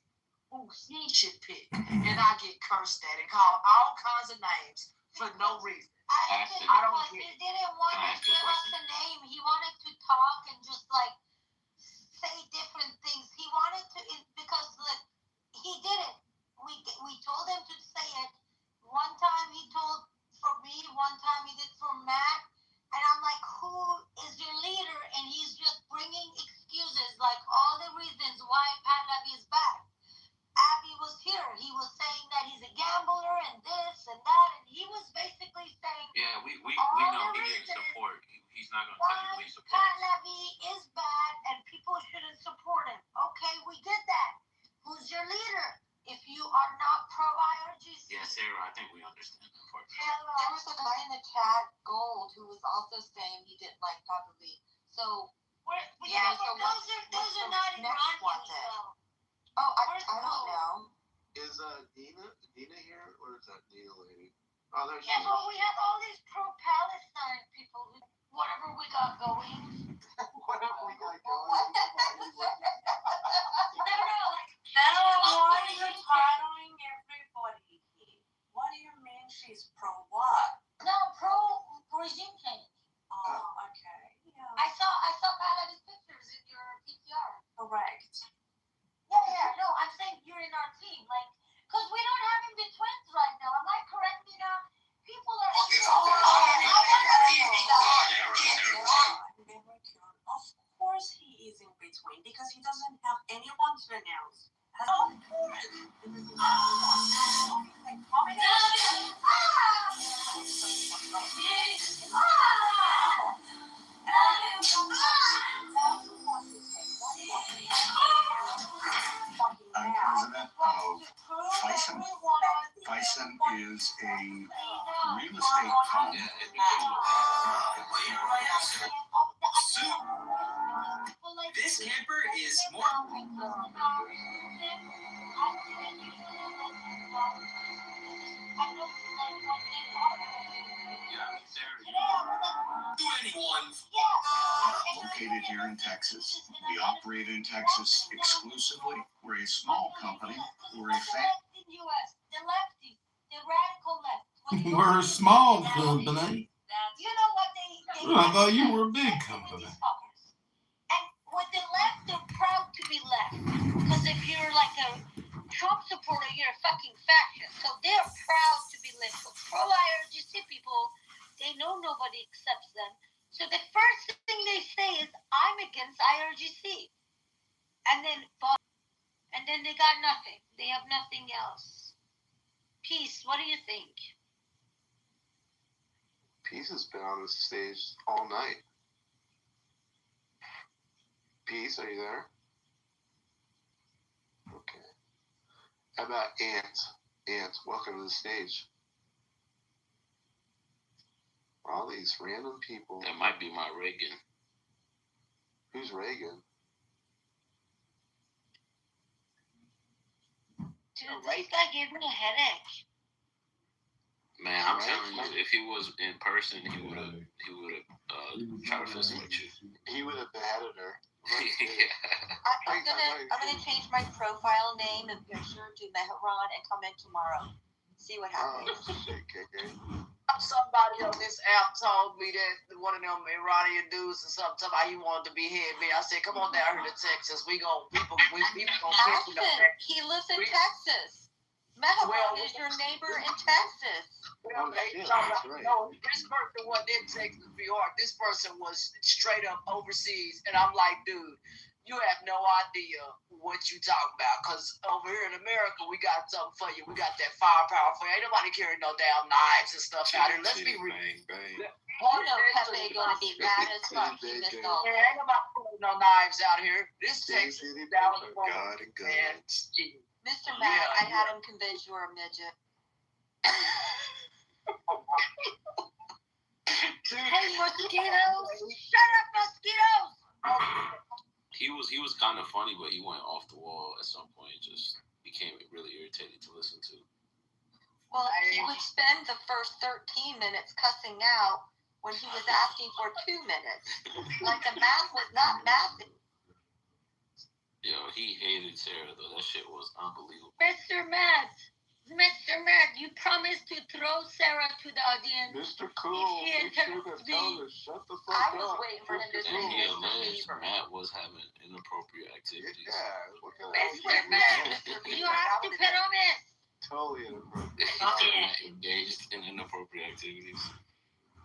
S17: who he should pick. And I get cursed at and called all kinds of names for no reason.
S10: I don't get it. He didn't want to give us a name. He wanted to talk and just like say different things. He wanted to, because look, he didn't. We told him to say it. One time he told for me, one time he did for Matt. And I'm like, who is your leader? And he's just bringing excuses, like all the reasons why Pat Levy is back. Abby was here. He was saying that he's a gambler and this and that. And he was basically saying,
S9: yeah, we know he didn't support. He's not going to tell you who he supports.
S10: Pat Levy is bad and people shouldn't support him. Okay, we get pro-IRGC.
S9: Yeah, Sarah, I think we understand that part.
S10: There was a guy in the chat, Gold, who was also saying he didn't like Papa Lee. So,
S14: Yeah, but those are not Iranians, though.
S10: Oh, I don't know.
S8: Is Nina here, or is that Nina lady? Oh, there she
S14: Yeah,
S8: is.
S14: but we have all these pro-Palestine people. Whatever we got going.
S8: Whatever we got going.
S19: Why are you titling everybody? What do you mean she's pro what?
S14: No, pro-regime change.
S19: Oh, okay. Yeah.
S14: I saw Paladin's pictures in your PTR.
S19: Correct.
S14: Yeah, no, I'm saying you're in our team. Like, because we don't have in-betweens right now. Am I correct, Nina? People are...
S19: Of course he is in between because he doesn't have anyone to announce. Of course.
S3: I'm president of Bison. Bison is a real estate fund.
S1: This camper is more. To anyone.
S3: Located here in Texas. We operate in Texas exclusively. We're a small company. We're a
S14: The lefties, the radical left.
S12: We're a small company.
S14: You know what they
S12: I thought you were a big company.
S14: And with the left, they're proud to be left. Because if you're like a Trump supporter, you're a fucking fascist. So they're proud to be left. But pro-IRGC people, they know nobody accepts them. So the first thing they say is, I'm against IRGC. And then, they got nothing. They have nothing else. Peace, what do you think?
S8: Peace has been on the stage all night. Peace, are you there? Okay. How about Ant? Ant, welcome to the stage. All these random people.
S9: That might be my Reagan.
S8: Who's Reagan?
S14: Dude, this guy gave me a headache.
S9: Man, I'm telling you, if he was in person, he would have tried to fist fight you.
S8: He would have beheaded her.
S10: I'm gonna change my profile name and picture to Mehran and come in tomorrow. See what happens.
S5: Somebody on this app told me that one of them Iranian dudes or something about he wanted to be head man. I said, come on down here to Texas. People gonna
S10: He lives in Texas. Mehran is your neighbor in Texas.
S5: Well, no, this person wasn't in Texas, New York. This person was straight up overseas. And I'm like, dude, you have no idea what you talking about. Because over here in America, we got something for you. We got that firepower for you. Ain't nobody carrying no damn knives and stuff out here. Let's be real.
S10: You know Pepe gonna be mad as fuck. He missed all that.
S5: Ain't nobody carrying no knives out here. This Texas is Dallas.
S8: God and guns.
S10: Mr. Matt, I had him convinced you were a midget.
S14: Hey, mosquitoes! Shut up, mosquitoes!
S9: He was kind of funny, but he went off the wall at some point. Just became really irritating to listen to.
S10: Well, he would spend the first 13 minutes cussing out when he was asking for 2 minutes. Like the math was not mathing.
S9: Yo, he hated Sarah though. That shit was unbelievable.
S14: Mr. Matt, you promised to throw Sarah to the audience.
S8: Mr. Cool,
S14: if she
S8: shut the fuck
S10: I
S8: up.
S10: was waiting for him to say
S9: And he
S10: Mr.
S9: alleged
S10: Beaver.
S9: Matt was having inappropriate activities.
S8: Yeah, what kind
S14: Mr. Matt, you have to promise.
S8: Totally inappropriate.
S9: Matt engaged in inappropriate activities.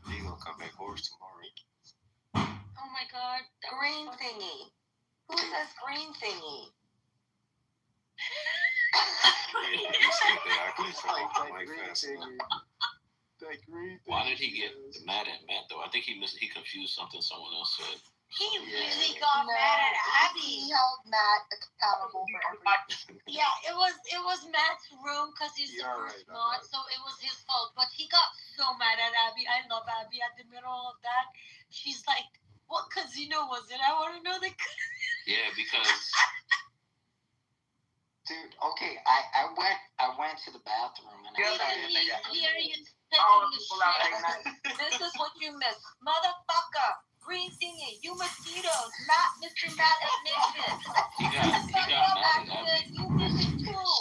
S8: He gonna come back hoarse tomorrow.
S14: Oh my God.
S10: Green thingy. Who says green thingy?
S9: Why did he get mad at Matt though? I think he confused something someone else said.
S14: He really got mad at Abby.
S10: He held Matt accountable for everything.
S14: Yeah, it was Matt's room because he's the first mod, so it was his fault. But he got so mad at Abby. I love Abby. At the middle of that, she's like, "What casino was it? I want to know the."
S9: Yeah, because.
S11: Dude, okay, I went to the bathroom and
S14: Here you This is what you missed, motherfucker. Green thingy, you mosquitoes, not Mr. Matt admission.
S9: He got mad at Abby.
S14: You miss it too.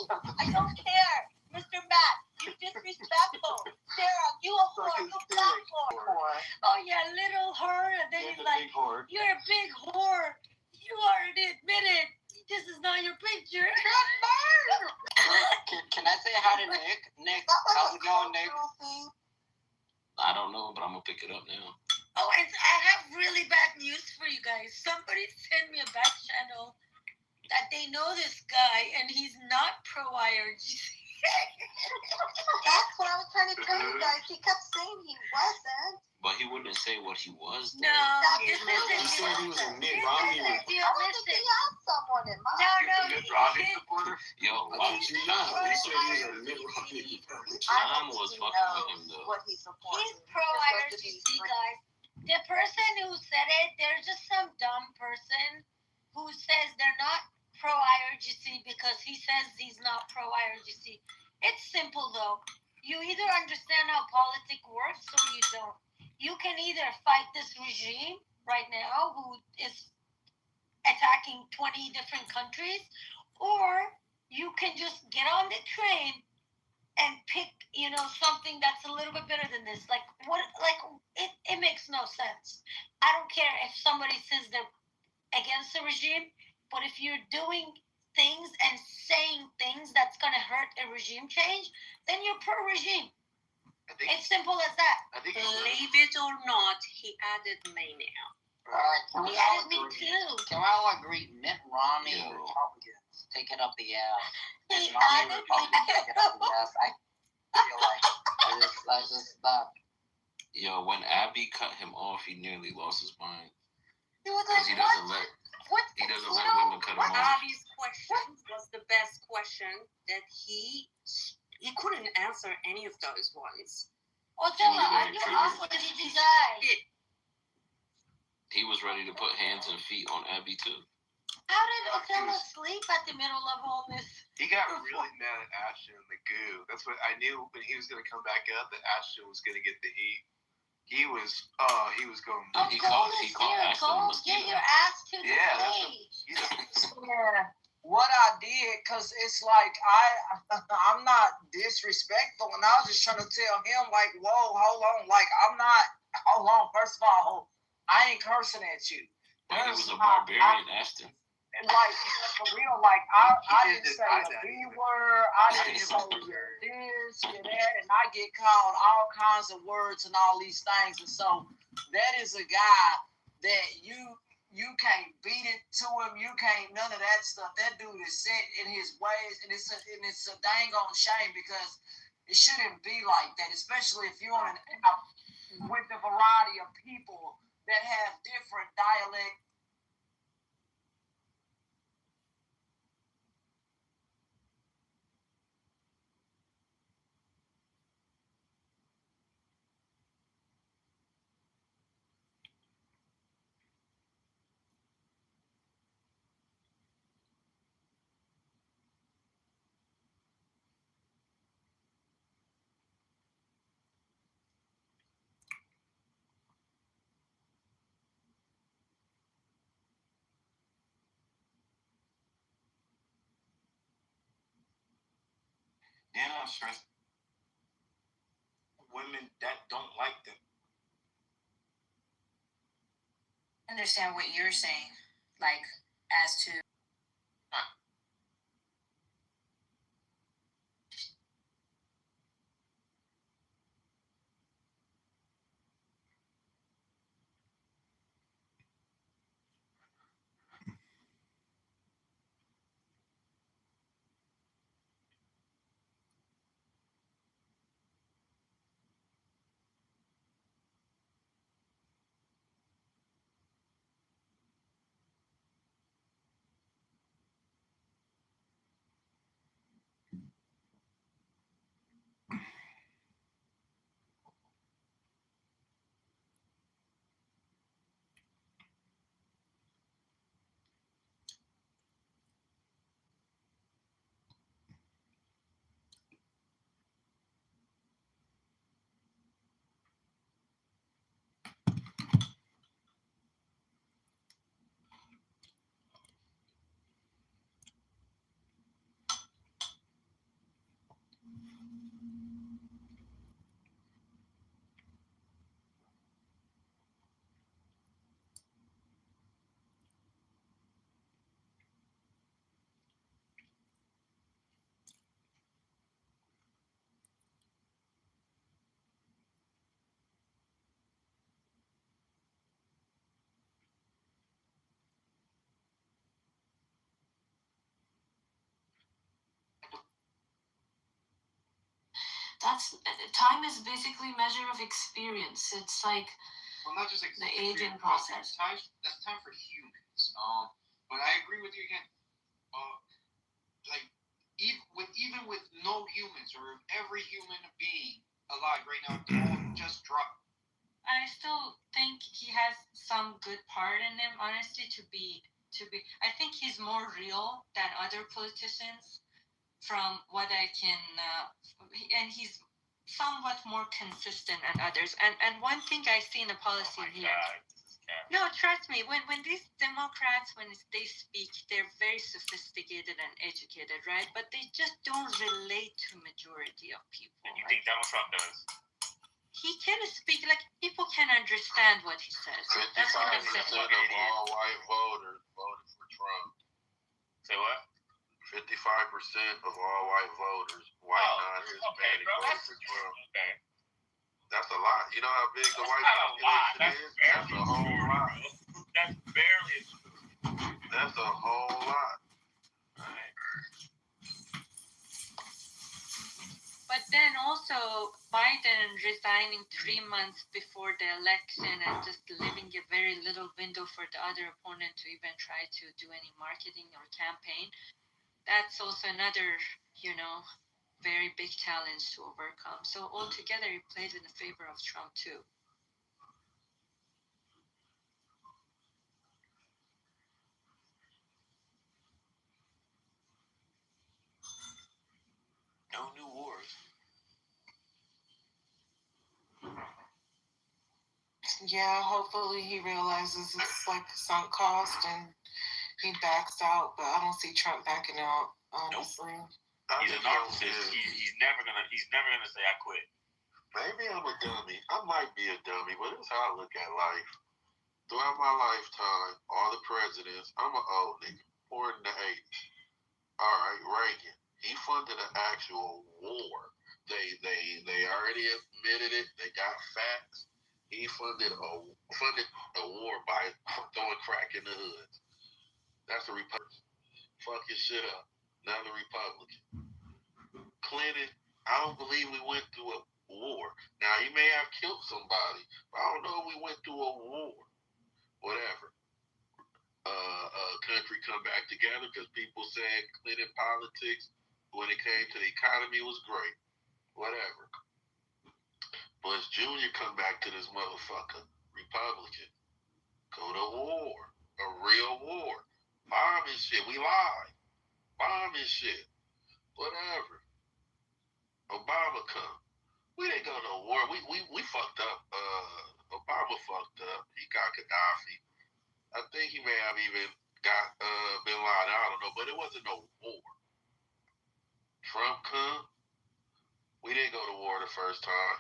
S14: I don't care, Mr. Matt. You disrespectful. Sarah, you a whore. You black whore. Oh yeah, little whore. And then he's like, you're a big whore. You already admitted. This is not your picture.
S11: Can I say hi to Nick? Nick, how's it going, Nick?
S9: I don't know, but I'm gonna pick it up now.
S14: Oh, and I have really bad news for you guys. Somebody sent me a back channel that they know this guy and he's not pro-IRGC.
S10: That's what I was trying to tell you guys. He kept saying he wasn't.
S9: But he wouldn't say what he was.
S14: No,
S8: He said he was a Mitt Romney
S10: I don't think he has someone in mind.
S14: No,
S8: Mitt Romney supporter.
S9: Yo, why would you not?
S8: He said he was a Mitt Romney supporter.
S9: Tom was fucking with him though.
S10: What he supports.
S14: He's pro-IRGC, guys. The person who said it, there's just some dumb person who says they're not pro-IRGC because he says he's not pro-IRGC. It's simple, though. You either understand how politics works or you don't. You can either fight this regime right now who is attacking 20 different countries, or you can just get on the train and pick, something that's a little bit better than this. It makes no sense. I don't care if somebody says they're against the regime, but if you're doing things and saying things that's going to hurt a regime change, then you're pro-regime. It's simple as that.
S19: Believe it or not, he added me now.
S11: Alright, can we
S14: He
S11: all
S14: added me
S11: agree?
S14: too.
S11: Can we all agree Mitt Romney and Republicans take it up the ass?
S14: He
S11: Mitt Romney
S14: added me
S11: Republicans take it up the ass. I feel like I just stop.
S9: Yo, when Abby cut him off, he nearly lost his mind.
S14: He was
S9: Because
S14: like,
S9: he doesn't let women cut him off.
S19: Abby's question was the best question that he couldn't answer any of those ones.
S14: Otella, are you asking the guy?
S9: He was ready to put hands and feet on Abby too.
S14: How did Otella sleep at the middle of all this?
S8: He got really mad at Ashton and the goo. That's what I knew when he was going to come back up that Ashton was going to get the heat. He was going.
S9: He called Ashton a mosquito.
S14: Get your ass to the
S8: stage.
S17: Yeah. What I did, because it's like I'm not disrespectful, and I was just trying to tell him, like, whoa, hold on, like, hold on, first of all, I ain't cursing at you.
S9: But he was a barbarian, Ashton.
S17: Like, for real, like, I didn't say a B word, I didn't say this, that, and I get called all kinds of words and all these things, and so that is a guy that you can't beat it to him. You can't none of that stuff. That dude is set in his ways, and it's a dang on shame because it shouldn't be like that, especially if you're on an app with a variety of people that have different dialect.
S4: Then I'm stressed. Women that don't like them.
S2: Understand what you're saying, like as to time is basically a measure of experience. It's like
S3: Well, not just
S2: the aging
S3: experience,
S2: process.
S3: that's time for humans. But I agree with you again. Like even with no humans or every human being alive right now, they all just drop.
S7: I still think he has some good part in him, honestly, to be I think he's more real than other politicians from what I can and he's somewhat more consistent than others. And one thing I see in the policy here. No, trust me, when these Democrats, when they speak, they're very sophisticated and educated, right? But they just don't relate to majority of people.
S4: And you think Donald Trump does?
S7: He can speak, like, people can understand what he says. That's what I'm
S1: 55%
S7: saying.
S1: of all white voters voted for Trump.
S4: Say what?
S1: 55% of all white voters, non-Hispanic, voted for Trump.
S4: Okay.
S1: That's a lot. You know how big the white population is? That's a whole lot.
S4: That's barely.
S1: That's a whole lot.
S4: Right.
S7: But then also Biden resigning 3 months before the election and just leaving a very little window for the other opponent to even try to do any marketing or campaign. That's also another, very big challenge to overcome. So altogether, it plays in the favor of Trump too.
S9: No new wars.
S19: Yeah, hopefully he realizes it's like sunk cost and he backs out, but I don't see Trump backing out, honestly.
S4: Nope. He's a narcissist. He's never gonna say I quit.
S1: Maybe I'm a dummy. I might be a dummy, but it's how I look at life. Throughout my lifetime, all the presidents, I'm an old nigga, born in the 80s. All right, Reagan, he funded an actual war. They already admitted it. They got facts. He funded a war by throwing crack in the hoods. That's a Republican. Fucking shit up. Another Republican. Clinton, I don't believe we went through a war. Now, he may have killed somebody, but I don't know if we went through a war. Whatever. Country come back together because people said Clinton politics, when it came to the economy, was great. Whatever. Bush Jr. come back to this motherfucker. Republican. Go to war. A real war. Bomb and shit. We lied. Bomb and shit. Whatever. Obama come. We didn't go to war. We fucked up. Obama fucked up. He got Gaddafi. I think he may have even got Bin Laden. I don't know, but it wasn't no war. Trump come. We didn't go to war the first time.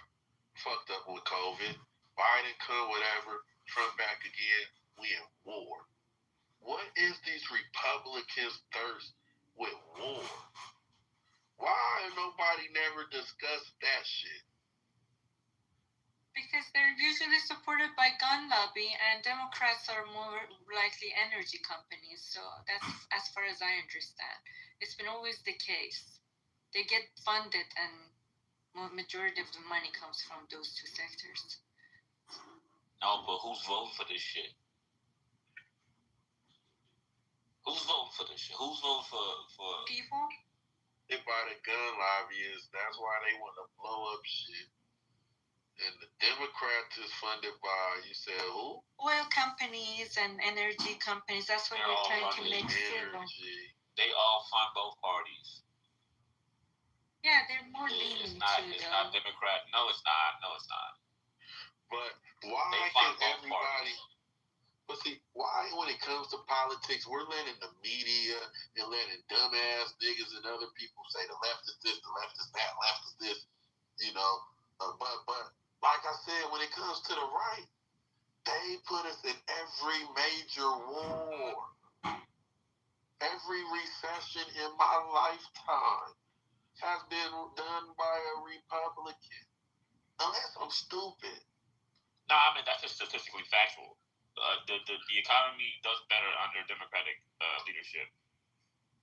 S1: Fucked up with COVID. Biden come, whatever. Trump back again. We in war. What is these Republicans' thirst with war? Why nobody never discussed that shit?
S7: Because they're usually supported by gun lobby, and Democrats are more likely energy companies. So that's as far as I understand. It's been always the case. They get funded, and majority of the money comes from those two sectors.
S9: No, but who's voting for this shit? Who's voting for this shit? Who's voting for
S7: people?
S1: They buy the gun lobbyists. That's why they want to blow up shit. And the Democrats is funded by, you said who?
S7: Oil companies and energy companies. That's what they're trying to make sure.
S9: They all fund both parties.
S7: Yeah, they're more lenient too.
S9: It's not Democrat. No, it's not.
S1: But why can everybody? But see, why when it comes to politics, we're letting the media and letting dumbass niggas and other people say the left is this, the left is that, left is this, but like I said, when it comes to the right, they put us in every major war. Every recession in my lifetime has been done by a Republican. Unless I'm stupid.
S4: No, I mean, that's just statistically factual. The economy does better under Democratic leadership.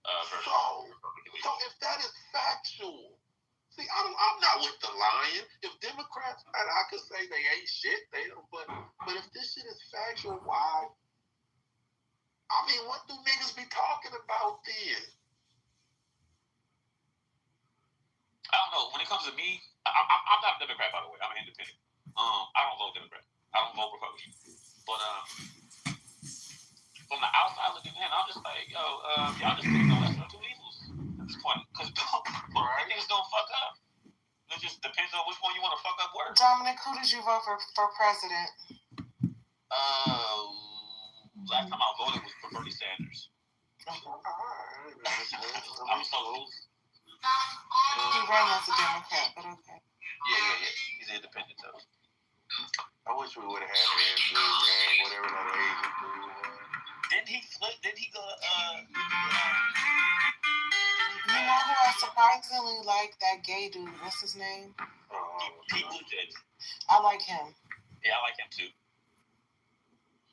S1: So if that is factual, see, I'm not with the
S4: lying. If Democrats, I could say they ain't shit, they don't. But if this shit is factual, why? I mean, what do niggas be talking about then?
S17: I don't know. When it comes to me, I'm not a Democrat, by the way. I'm an independent. I don't vote Democrat. I don't vote Republican. But from the outside looking in, I'm just like, yo, y'all just picking the lesser of two evils at this point. Because both niggas gonna fuck up. It just depends on which one you want to fuck up worse.
S19: Dominic, who did you vote for president?
S17: Last time I voted was for Bernie Sanders. I'm so old.
S19: He ran as a Democrat, but okay.
S17: Yeah. He's an independent, though.
S4: I wish we would have had Andrew, man, whatever that Asian dude was.
S17: Didn't he flip? Didn't he go,
S19: You know who I surprisingly like? That gay dude. What's his name?
S17: Pete Buttigieg.
S19: I like him.
S17: Yeah, I like him too.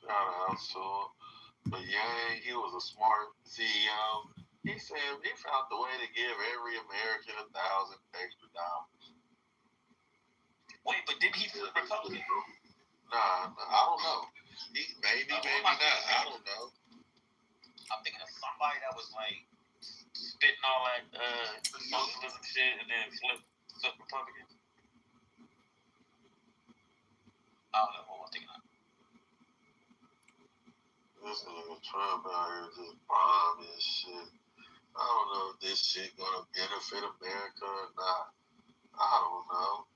S4: Shout out to him. But yeah, he was a smart CEO. He said he found the way to give every American $1,000 extra dollars.
S17: Wait, but didn't he flip Republican?
S4: Nah, I don't know. Maybe not. I don't know.
S17: I'm thinking of somebody that was like spitting all that socialism shit and then flip Republican. I don't know what I'm thinking of.
S4: This nigga Trump out here just bombing shit. I don't know if this shit gonna benefit America or not. I don't know.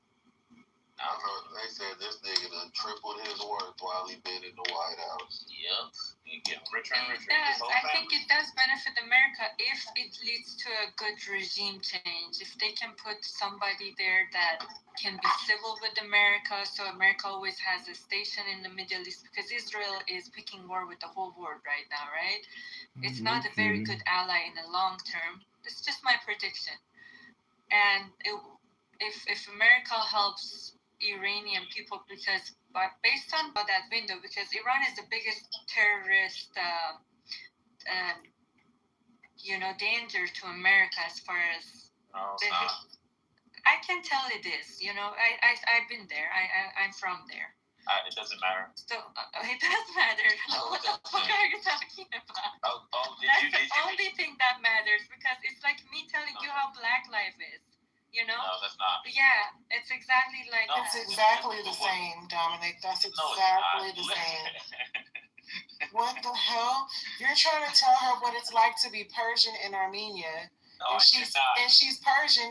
S4: I know they said this nigga done tripled his worth while he been in the White House.
S17: Yep. He getting richer and richer.
S7: It does. I think it does benefit America if it leads to a good regime change. If they can put somebody there that can be civil with America, so America always has a station in the Middle East, because Israel is picking war with the whole world right now, right? It's not a very good ally in the long term. It's just my prediction. And if America helps Iranian people, because based on that window, because Iran is the biggest terrorist danger to America as far as I can tell it is, I've been there. I'm from there.
S17: It doesn't matter.
S7: So it does matter. What the fuck are you talking about? That's the only thing that matters, because it's like me telling you how Black life is.
S17: No, that's not.
S7: Yeah, it's exactly like
S19: It's exactly the same, Dominic. That's exactly the same. What the hell? You're trying to tell her what it's like to be Persian in Armenia.
S17: No,
S19: and she's Persian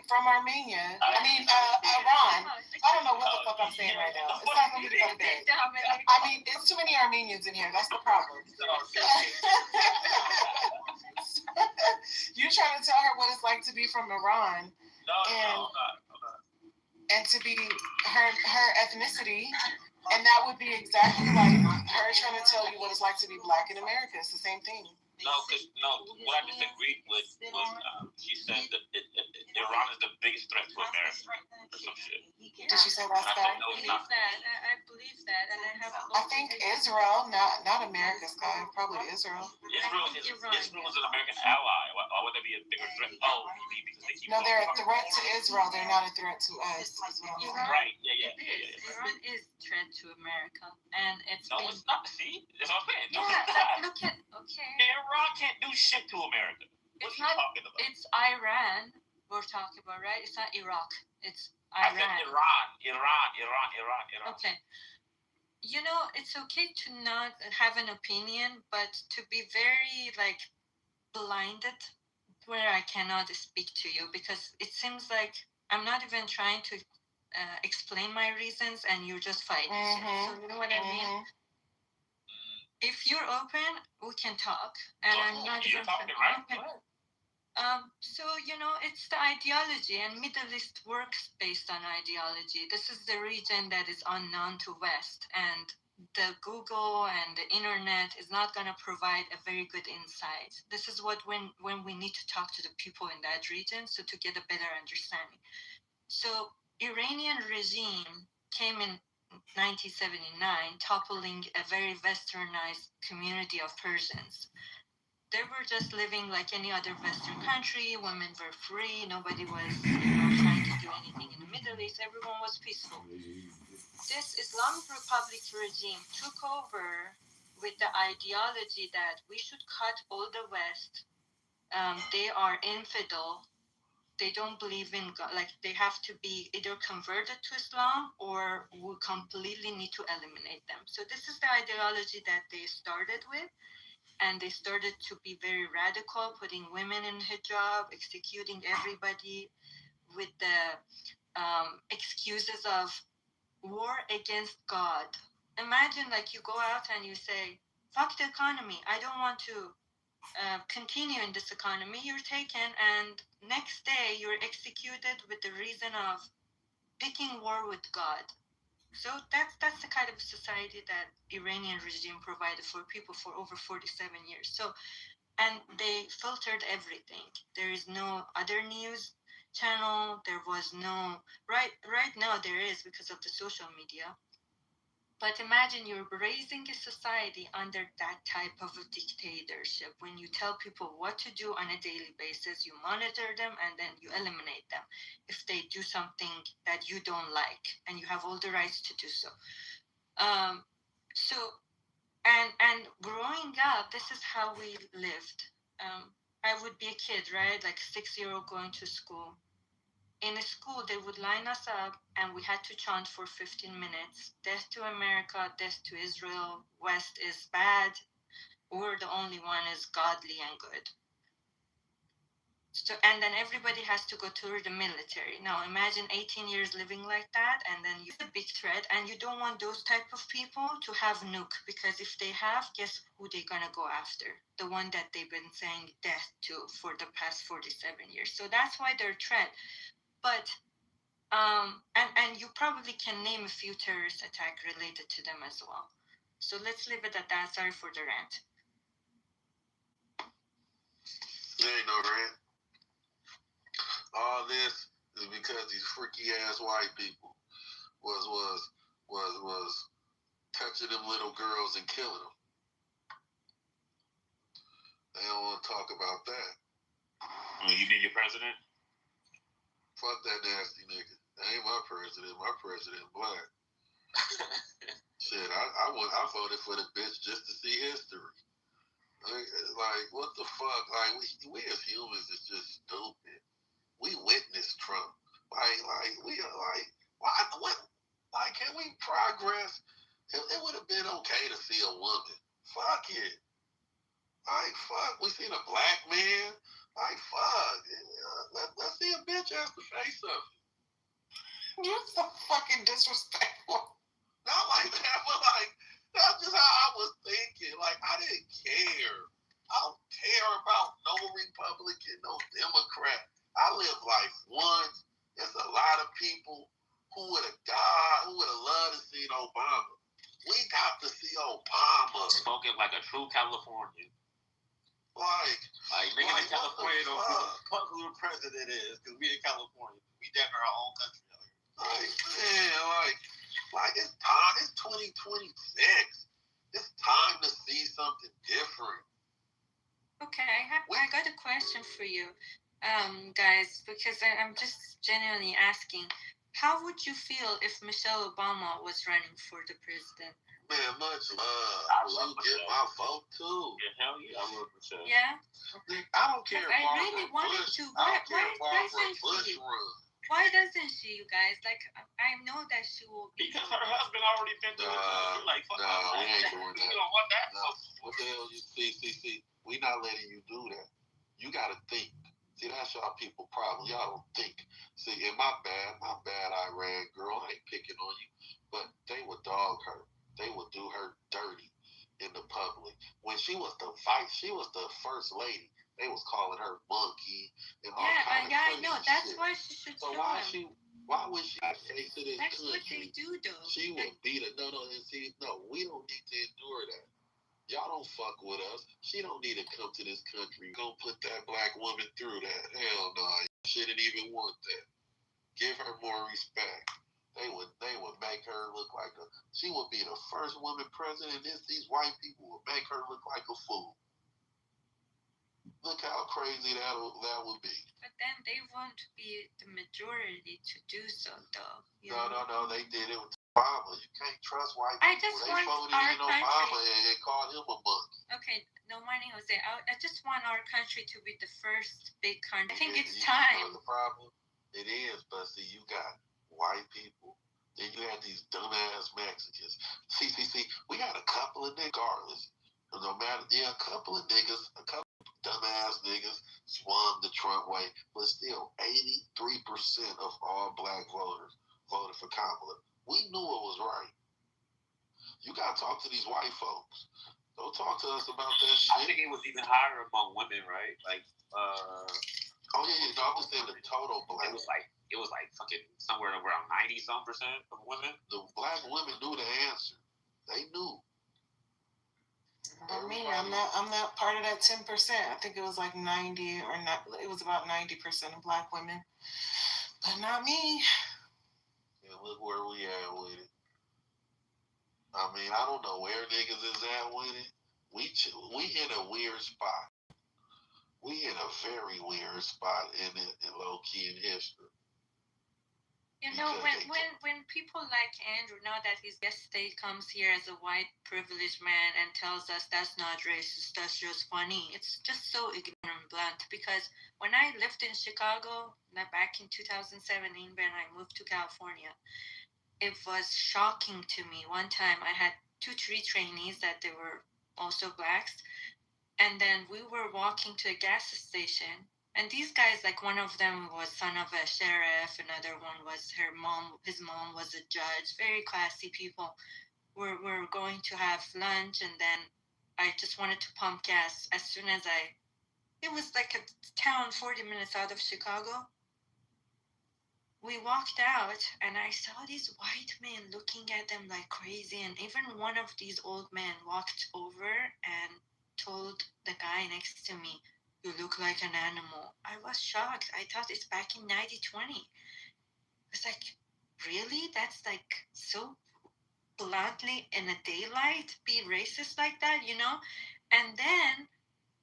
S19: from Armenia. Iran. I don't know what the fuck I'm saying right now. It's time for me to go to bed. I mean, it's too many Armenians in here. That's the problem. You're trying to tell her what it's like to be from Iran. And to be her ethnicity, and that would be exactly like her trying to tell you what it's like to be Black in America. It's the same thing.
S17: What I disagreed with was she said that Iran is the biggest threat to America or some shit.
S19: Did she say that?
S7: I believe that, and
S19: I think Israel, not America, Sky. Probably Israel.
S17: Israel is an American ally. Why would they be a bigger threat? Oh, because they keep.
S19: No, they're a threat to Israel. They're not a threat to us.
S17: Right? Yeah.
S7: Iran is a threat to America, and it's.
S17: No, it's not. See, that's what I'm saying.
S7: Yeah, look at
S17: Iran can't do shit to America. What are you talking about?
S7: It's Iran we're talking about, right? It's not Iraq. It's Iran.
S17: I said Iran.
S7: Okay. It's okay to not have an opinion, but to be very, blinded where I cannot speak to you, because it seems like I'm not even trying to explain my reasons and you're just fighting. So you know what I mean? If you're open, we can talk. And I'm not
S17: even talking, right?
S7: It's the ideology, and Middle East works based on ideology. This is the region that is unknown to West, and the Google and the internet is not going to provide a very good insight. This is what when we need to talk to the people in that region, so to get a better understanding. So Iranian regime came in 1979, toppling a very westernized community of Persians. They were just living like any other Western country. Women were free. Nobody was, trying to do anything in the Middle
S17: everyone was peaceful. This Islamic Republic regime took over with the ideology that we should cut all the West. They are infidel. They don't believe in God. Like, they have to be either converted to Islam or we completely need to eliminate them. So this is the ideology that they started with. And they started to be very radical, putting women in hijab, executing everybody with the excuses of war against God. Imagine, like, you go out and you say, fuck the economy. I don't want to continue in this economy. You're taken, and next day you're executed with the reason of picking war with God. So that's the kind of society that Iranian regime provided for people for over 47 years. So, and they filtered everything. There is no other news channel. There was no right now there is because of the social media. But imagine you're raising a society under that type of a dictatorship. When you tell people what to do on a daily basis, you monitor them and then you eliminate them if they do something that you don't like, and you have all the rights to do so. And growing up, this is how we lived. I would be a kid, right? Like 6-year-old going to school. In a school, they would line us up and we had to chant for 15 minutes. Death to America, death to Israel, West is bad. We're the only one is godly and good. So, and then everybody has to go to the military. Now imagine 18 years living like that, and then you're a big threat, and you don't want those type of people to have nuke, because if they have, guess who they're gonna go after? The one that they've been saying death to for the past 47 years. So that's why they're a threat. But and you probably can name a few terrorist attacks related to them as well. So let's leave it at that. Sorry for the rant.
S2: There ain't no rant. All this is because these freaky ass white people was touching them little girls and killing them. They don't want to talk about that.
S4: You need your president?
S2: Fuck that nasty nigga. That ain't my president. My president black. Shit, I voted for the bitch just to see history. Like what the fuck? Like we as humans is just stupid. We witnessed Trump. Like we are like what? Like can we progress? It would have been okay to see a woman. Fuck it. Like fuck. We seen a black man. Like fuck. Let's see a bitch have to say something.
S6: You're so fucking disrespectful.
S2: Not like that, but like that's just how I was thinking. Like I didn't care. I don't care about no Republican, no Democrat. I live life once. There's a lot of people who would have died, who would have loved to see Obama. We got to see Obama.
S4: Spoken like a true Californian.
S2: Like
S4: nigga in California don't give a fuck who the president is, because we in California. We damn near our own country.
S2: Like, man, like it's time. It's 2026. It's time to see something different.
S17: Okay, I got a question for you, guys, because I'm just genuinely asking, how would you feel if Michelle Obama was running for the president?
S2: Man, much love. I love get my vote too.
S4: Yeah, hell yeah, I love Michelle.
S17: Yeah.
S2: I don't care.
S17: I really wanted to. Why doesn't she? Why doesn't she, you guys? Like, I know that she will be.
S4: Because her husband already been through it. Like, fuck
S2: we ain't doing that.
S4: You don't want that?
S2: No. What the hell you see? We not letting you do that. You gotta think. See, that's y'all people problem. Y'all don't think. See, and my bad, Iran girl. I ain't picking on you, but they would dog her. They would do her dirty in the public. When she was the first lady. They was calling her monkey and all kind of
S17: I know. That's
S2: shit.
S17: why she should.
S2: So why would she face to this
S17: That's
S2: country?
S17: what they do, though.
S2: She would beat it. No, we don't need to endure that. Y'all don't fuck with us. She don't need to come to this country. Go put that black woman through that. Hell no. She didn't even want that. Give her more respect. They would make her look like she would be the first woman president. These white people would make her look like a fool. Look how crazy that would be.
S17: But then
S7: they won't be the majority to do so, though.
S1: No. They did it with Obama. You can't trust white people.
S7: I just
S1: They
S7: want
S1: voted
S7: our
S1: in Obama
S7: country.
S1: and called him a monkey.
S7: Okay, no money, Jose. I just want our country to be the first big country. I think it's
S1: You
S7: time.
S1: know the problem? It is, but see, you got white people. Then you had these dumbass Mexicans. See, we had a couple of niggas, regardless. No matter, a couple of dumbass niggas swung the Trump way, but still, 83% of all black voters voted for Kamala. We knew it was right. You gotta talk to these white folks. Don't talk to us about that shit.
S9: I think it was even higher among women, right? Like,
S1: oh yeah, no, I'm just saying the total black.
S9: It was like fucking somewhere around 90-some% of women.
S1: The black women knew the answer. They knew.
S17: For me, I'm not part of that 10%. I think it was like 90 or not. It was about 90% of black women, but not me.
S1: Yeah, look where we at with it. I mean, I don't know where niggas is at with it. We in a weird spot. We in a very weird spot in low key in history.
S7: You know, when people like Andrew, now that his guest state comes here as a white privileged man and tells us that's not racist, that's just funny, it's just so ignorant and blunt. Because when I lived in Chicago, back in 2017, when I moved to California, it was shocking to me. One time I had 2-3 trainees that they were also blacks, and then we were walking to a gas station. And these guys, like one of them was son of a sheriff, another one was his mom was a judge, very classy people. We're going to have lunch, and then I just wanted to pump gas as soon as it was like a town 40 minutes out of Chicago. We walked out, and I saw these white men looking at them like crazy, and even one of these old men walked over and told the guy next to me, "You look like an animal." I was shocked. I thought it's back in 1920. It's like, really? That's like so bluntly in the daylight be racist like that, And then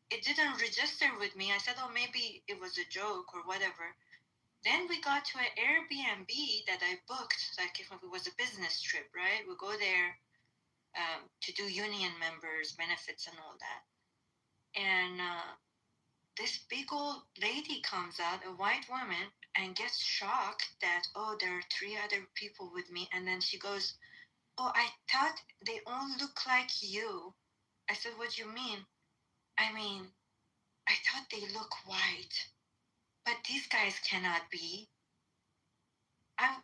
S7: it didn't register with me. I said, oh, maybe it was a joke or whatever. Then we got to an Airbnb that I booked, like if it was a business trip, right? We go there to do union members benefits and all that. And this big old lady comes out, a white woman, and gets shocked that, oh, there are 3 other people with me. And then she goes, oh, I thought they all look like you. I said, what do you mean? I mean, I thought they look white, but these guys cannot be. I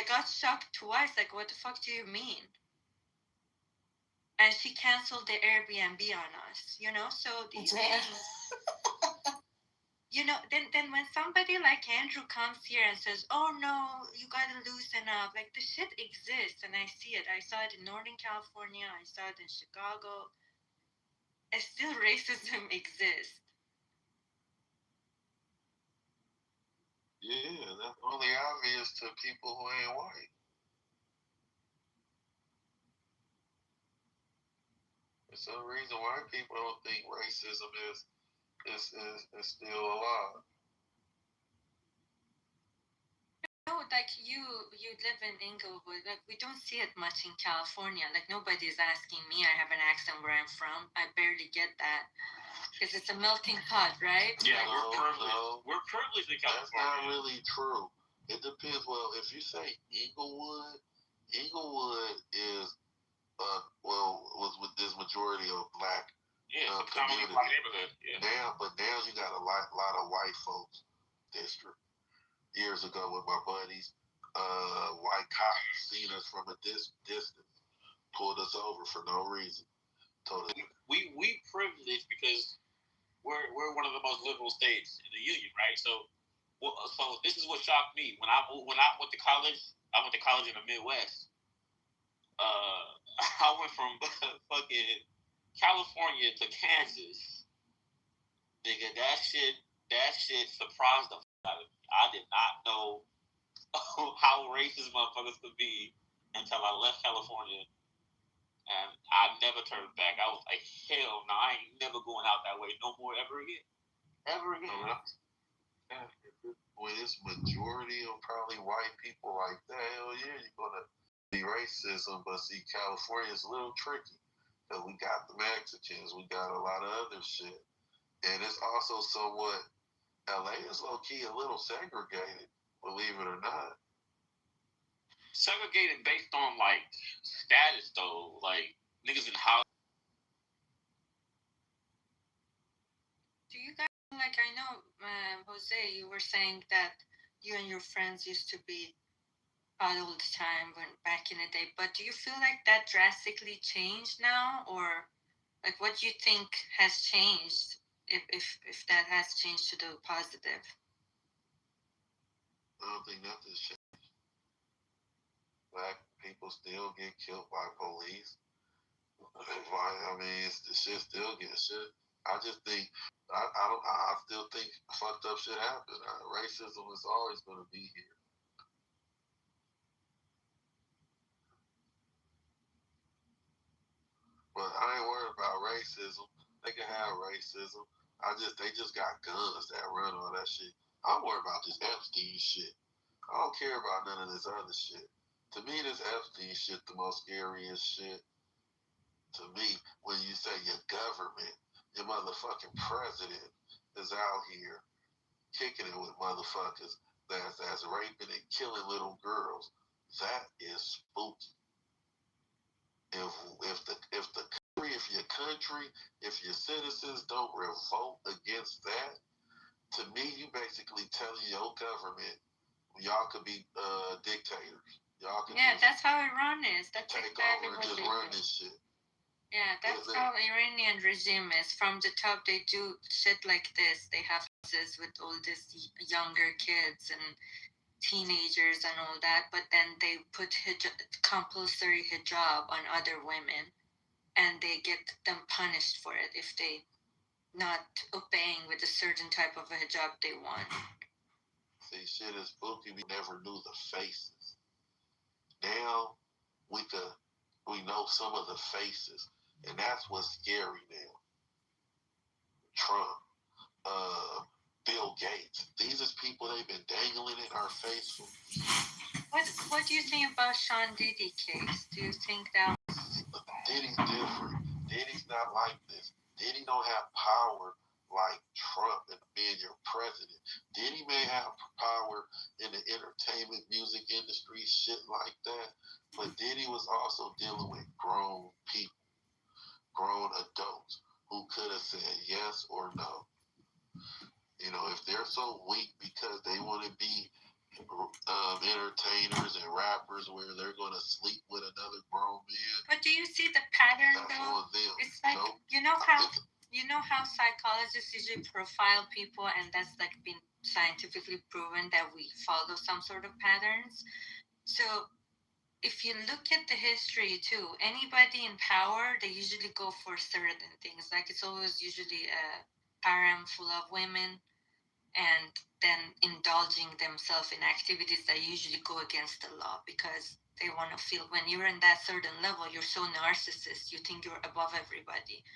S7: got shocked twice. Like, what the fuck do you mean? And she canceled the Airbnb on us, So these things, then when somebody like Andrew comes here and says, oh no, you gotta loosen up, like the shit exists and I see it. I saw it in Northern California, I saw it in Chicago. And still racism exists.
S1: Yeah, that's only obvious to people who ain't white. There's some reason why people don't think racism is still alive.
S7: Like you live in Inglewood. Like we don't see it much in California. Like nobody's asking me. I have an accent where I'm from. I barely get that because it's a melting pot, right?
S9: Yeah, we're privileged. We're privileged in California.
S1: That's not really true. It depends. Well, if you say Inglewood is was with this majority of black community.
S9: Black neighborhood. Yeah.
S1: Now you got a lot of white folks district. Years ago with my buddies, white cops seen us from a distance, pulled us over for no reason. Told us
S9: we privileged because we're one of the most liberal states in the union, right? So this is what shocked me when I went to college. I went to college in the Midwest. I went from fucking California to Kansas. Nigga, that shit surprised the fuck out of me. I did not know how racist motherfuckers could be until I left California. And I never turned back. I was like, hell no, I ain't never going out that way no more ever again. Ever again.
S1: Yeah. when it's majority of probably white people like that, hell yeah, you're gonna be racism. But see, California is a little tricky because we got the Mexicans, we got a lot of other shit, and it's also somewhat. LA is low key a little segregated, believe it or not.
S9: Segregated based on like status though, like niggas in Hollywood.
S19: Do you guys like? I know, Jose, you were saying that you and your friends used to be out all the time when back in the day. But do you feel like that drastically changed now, or like what do you think has changed? If that has changed to the positive.
S1: I don't think nothing's changed. Black people still get killed by police. I mean, the shit still gets shit. I just think I still think fucked up shit happens. Racism is always going to be here. But I ain't worried about racism. They can have racism. They just got guns that run all that shit. I'm worried about this Epstein shit. I don't care about none of this other shit. To me, this Epstein shit the most scariest shit. To me, when you say your government, your motherfucking president is out here kicking it with motherfuckers that's raping and killing little girls, that is spooky. If your citizens don't revolt against that, to me, you basically telling your government, y'all could be dictators. Y'all could
S19: that's how Iran is. That's
S1: take
S19: exactly
S1: over and
S19: what
S1: just
S19: they
S1: run
S19: do.
S1: this shit.
S19: Yeah, that's how Iranian regime is. From the top, they do shit like this. They have houses with all these younger kids and teenagers and all that, but then they put compulsory hijab on other women, and they get them punished for it if they not obeying with a certain type of a hijab they want.
S1: See, shit is spooky. We never knew the faces. Now we know some of the faces. And that's what's scary now. Trump, Bill Gates. These is people they've been dangling in our face.
S19: What do you think about Sean Diddy case? Do you think that was...
S1: Diddy's different. Diddy's not like this. Diddy don't have power like Trump and being your president. Diddy may have power in the entertainment, music industry, shit like that. But Diddy was also dealing with grown people. Grown adults who could have said yes or no. You know, if they're so weak because they want to be entertainers and rappers where they're going to sleep with another grown man.
S19: But do you see the pattern though? It's like, you know how psychologists usually profile people, and that's like been scientifically proven that we follow some sort of patterns. So if you look at the history too, anybody in power, they usually go for certain things. Like it's always usually a harem full of women, and then indulging themselves in activities that usually go against the law because they want to feel, when you're in that certain level, you're so narcissist, you think you're above everybody.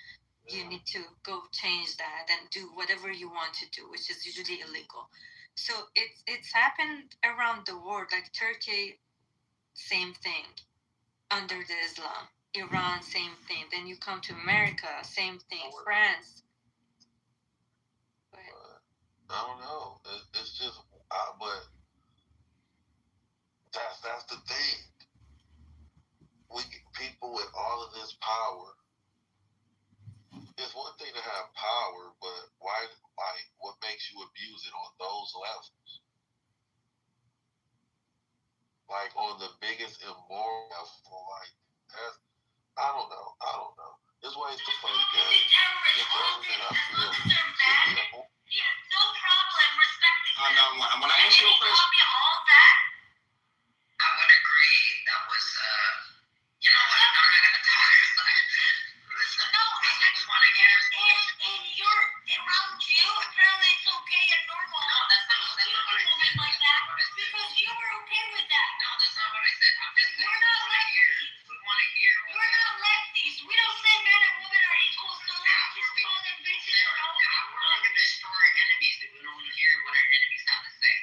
S19: You need to go change that and do whatever you want to do, which is usually illegal. So it's happened around the world, like Turkey, same thing, under the Islam. Iran, same thing. Then you come to America, same thing. France.
S1: I don't know. It's just, but that's the thing. People with all of this power. It's one thing to have power, but what makes you abuse it on those levels? Like on the biggest immoral level, like that's, I don't know. There's ways to play the game. The government, I feel, should be
S2: no problem respecting
S6: when I answer your question,
S2: all that. I would agree. That was, you know what? I'm not gonna talk. Listen, no, I just want to hear. Around you, apparently it's okay and normal. No, that's not what I said. Like that, because you were okay with that. No, that's not what I said. I'm just saying. We're not lefties. We want to hear. We're not lefties. We don't say men and women are equal. So just call them bitches. We're not going to destroy our enemies. We don't want to hear what our enemies have to say.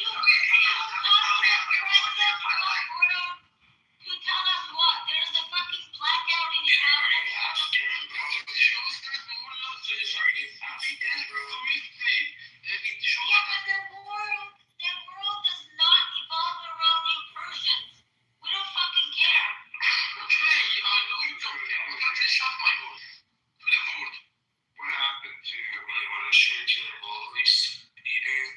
S14: To tell us what? There's a fucking blackout in the Yeah, but their world does not evolve around new Persians. We don't fucking care.
S1: What happened to all this eating?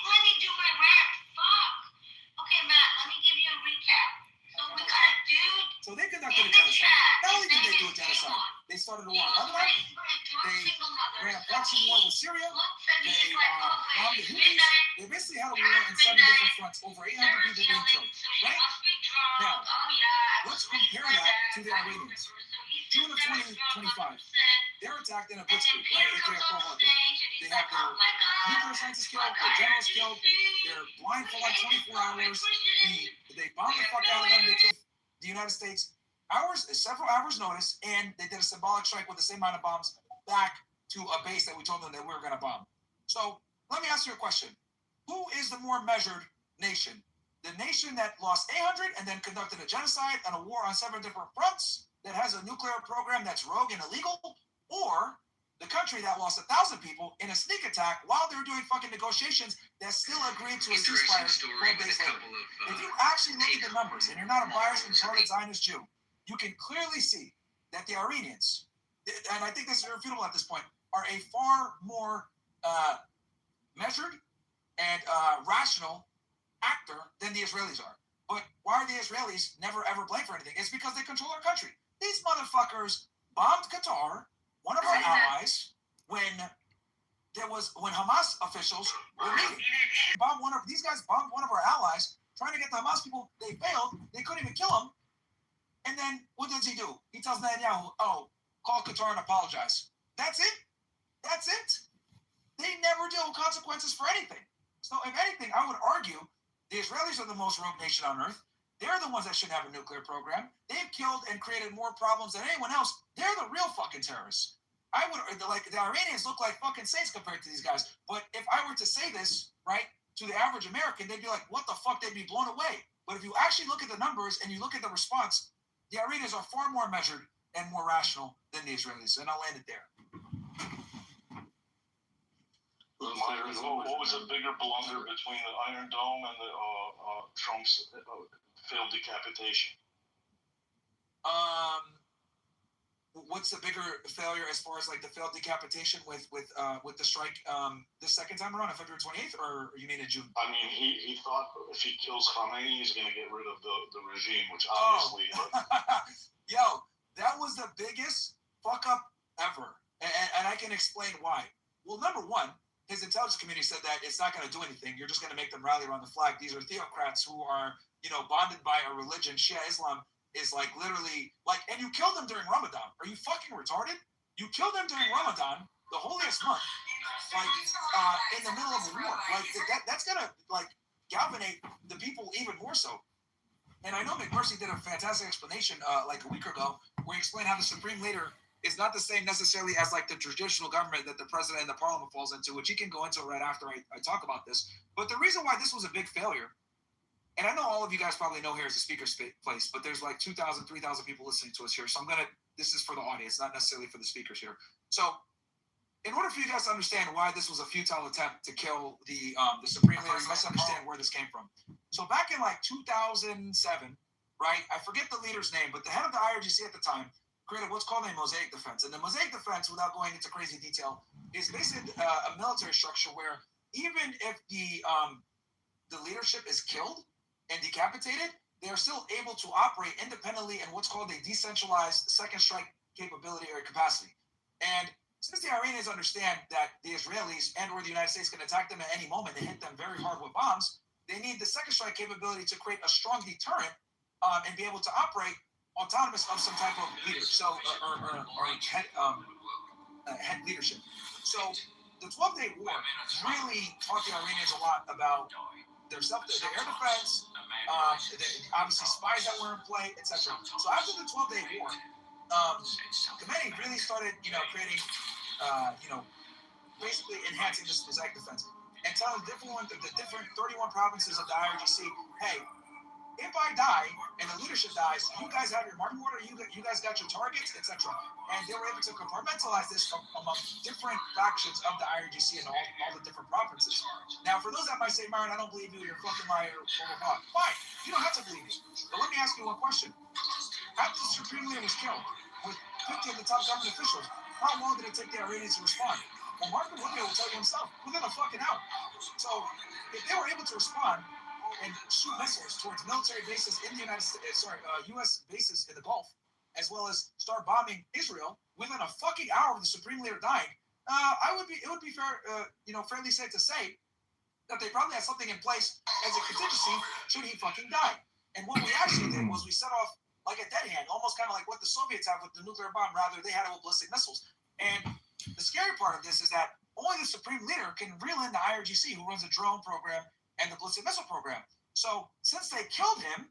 S14: Let me do my rant. Fuck. Okay, Matt, let me give you a recap. So we got a dude.
S17: So they conducted a genocide. Not only did they do a genocide, they started a war in Lebanon. They ran a proxy war with Syria. They bombed the Houthis. They basically had a war in 7 different fronts, over 800 people being killed. Right? Now, let's compare that to the Iranians. June of 2025, they're attacked in a blitzkrieg, right? AKA Pearl Harbor. They have their nuclear scientists killed, their generals killed, they're blind for like 24 hours. They bombed the fuck out of them. They killed the United States several hours notice, and they did a symbolic strike with the same amount of bombs back to a base that we told them that we were going to bomb. So let me ask you a question. Who is the more measured nation? The nation that lost 800 and then conducted a genocide and a war on 7 different fronts that has a nuclear program that's rogue and illegal, or the country that lost 1,000 people in a sneak attack while they were doing fucking negotiations that still agreed to a ceasefire 12 days later? If you actually look at the numbers, and you're not a biased and retarded Zionist Jew, you can clearly see that the Iranians, and I think this is irrefutable at this point, are a far more measured and rational actor than the Israelis are. But why are the Israelis never ever blamed for anything? It's because they control our country. These motherfuckers bombed Qatar, one of our allies, when Hamas officials were meeting. These guys bombed one of our allies, trying to get the Hamas people. They failed. They couldn't even kill him. And then what does he do? He tells Netanyahu, "Oh, call Qatar and apologize." That's it. That's it. They never deal with consequences for anything. So if anything, I would argue the Israelis are the most rogue nation on earth. They're the ones that should have a nuclear program. They've killed and created more problems than anyone else. They're the real fucking terrorists. I would like the Iranians look like fucking saints compared to these guys. But if I were to say this, right, to the average American, they'd be like, what the fuck? They'd be blown away. But if you actually look at the numbers and you look at the response, the Iranians are far more measured and more rational than the Israelis. And I'll land it there.
S1: What was a bigger blunder between the Iron Dome and the Trump's failed decapitation?
S17: What's the bigger failure as far as like the failed decapitation with the strike the second time around on February 28th, or you mean in June?
S1: I mean, he thought if he kills Khamenei, he's going to get rid of the regime, which obviously.
S17: Yo, that was the biggest fuck up ever, and I can explain why. Well, number one, his intelligence community said that it's not going to do anything. You're just going to make them rally around the flag. These are theocrats who are, bonded by a religion. Shia Islam is like literally like, and you killed them during Ramadan. Are you fucking retarded? You killed them during Ramadan, the holiest month, like in the middle of a war. Like that's going to like galvanate the people even more so. And I know McMurphy did a fantastic explanation like a week ago where he explained how the Supreme Leader is not the same necessarily as like the traditional government that the president and the parliament falls into, which he can go into right after I talk about this. But the reason why this was a big failure, and I know all of you guys probably know here is the speaker's place, but there's like 2,000, 3,000 people listening to us here. So this is for the audience, not necessarily for the speakers here. So in order for you guys to understand why this was a futile attempt to kill the Supreme Leader, you must understand where this came from. So back in like 2007, right? I forget the leader's name, but the head of the IRGC at the time created what's called a mosaic defense. And the mosaic defense, without going into crazy detail, is basically a military structure where even if the leadership is killed and decapitated, they are still able to operate independently in what's called a decentralized second strike capability or capacity. And since the Iranians understand that the Israelis and or the United States can attack them at any moment and hit them very hard with bombs, they need the second strike capability to create a strong deterrent and be able to operate autonomous of some type of leader. So, or head, head leadership. So the 12-day war really taught the Iranians a lot about their air defense, obviously spies that were in play, etc. So after the 12-day war, Khomeini really started, creating, basically enhancing this air defense and telling the different 31 provinces of the IRGC, hey, if I die and the leadership dies, you guys have your marching order, you guys got your targets, etc. And they were able to compartmentalize this among different factions of the IRGC and all the different provinces. Now, for those that might say, Myron, I don't believe you, you're a fucking liar, blah, blah, blah. Fine, you don't have to believe me. But let me ask you one question. After the Supreme Leader was killed, with 50 of the top government officials, how long did it take the Iranians to respond? Well, Marco Rubio will tell you himself, within a fucking hour. So, if they were able to respond and shoot missiles towards military bases in the U.S. bases in the Gulf, as well as start bombing Israel within a fucking hour of the Supreme Leader dying, it would be fair, fairly safe to say that they probably had something in place as a contingency should he fucking die. And what we actually did was we set off like a dead hand, almost kind of like what the Soviets have with the nuclear bomb. Rather, they had it with ballistic missiles. And the scary part of this is that only the Supreme Leader can reel in the IRGC, who runs the drone program and the ballistic missile program. So since they killed him,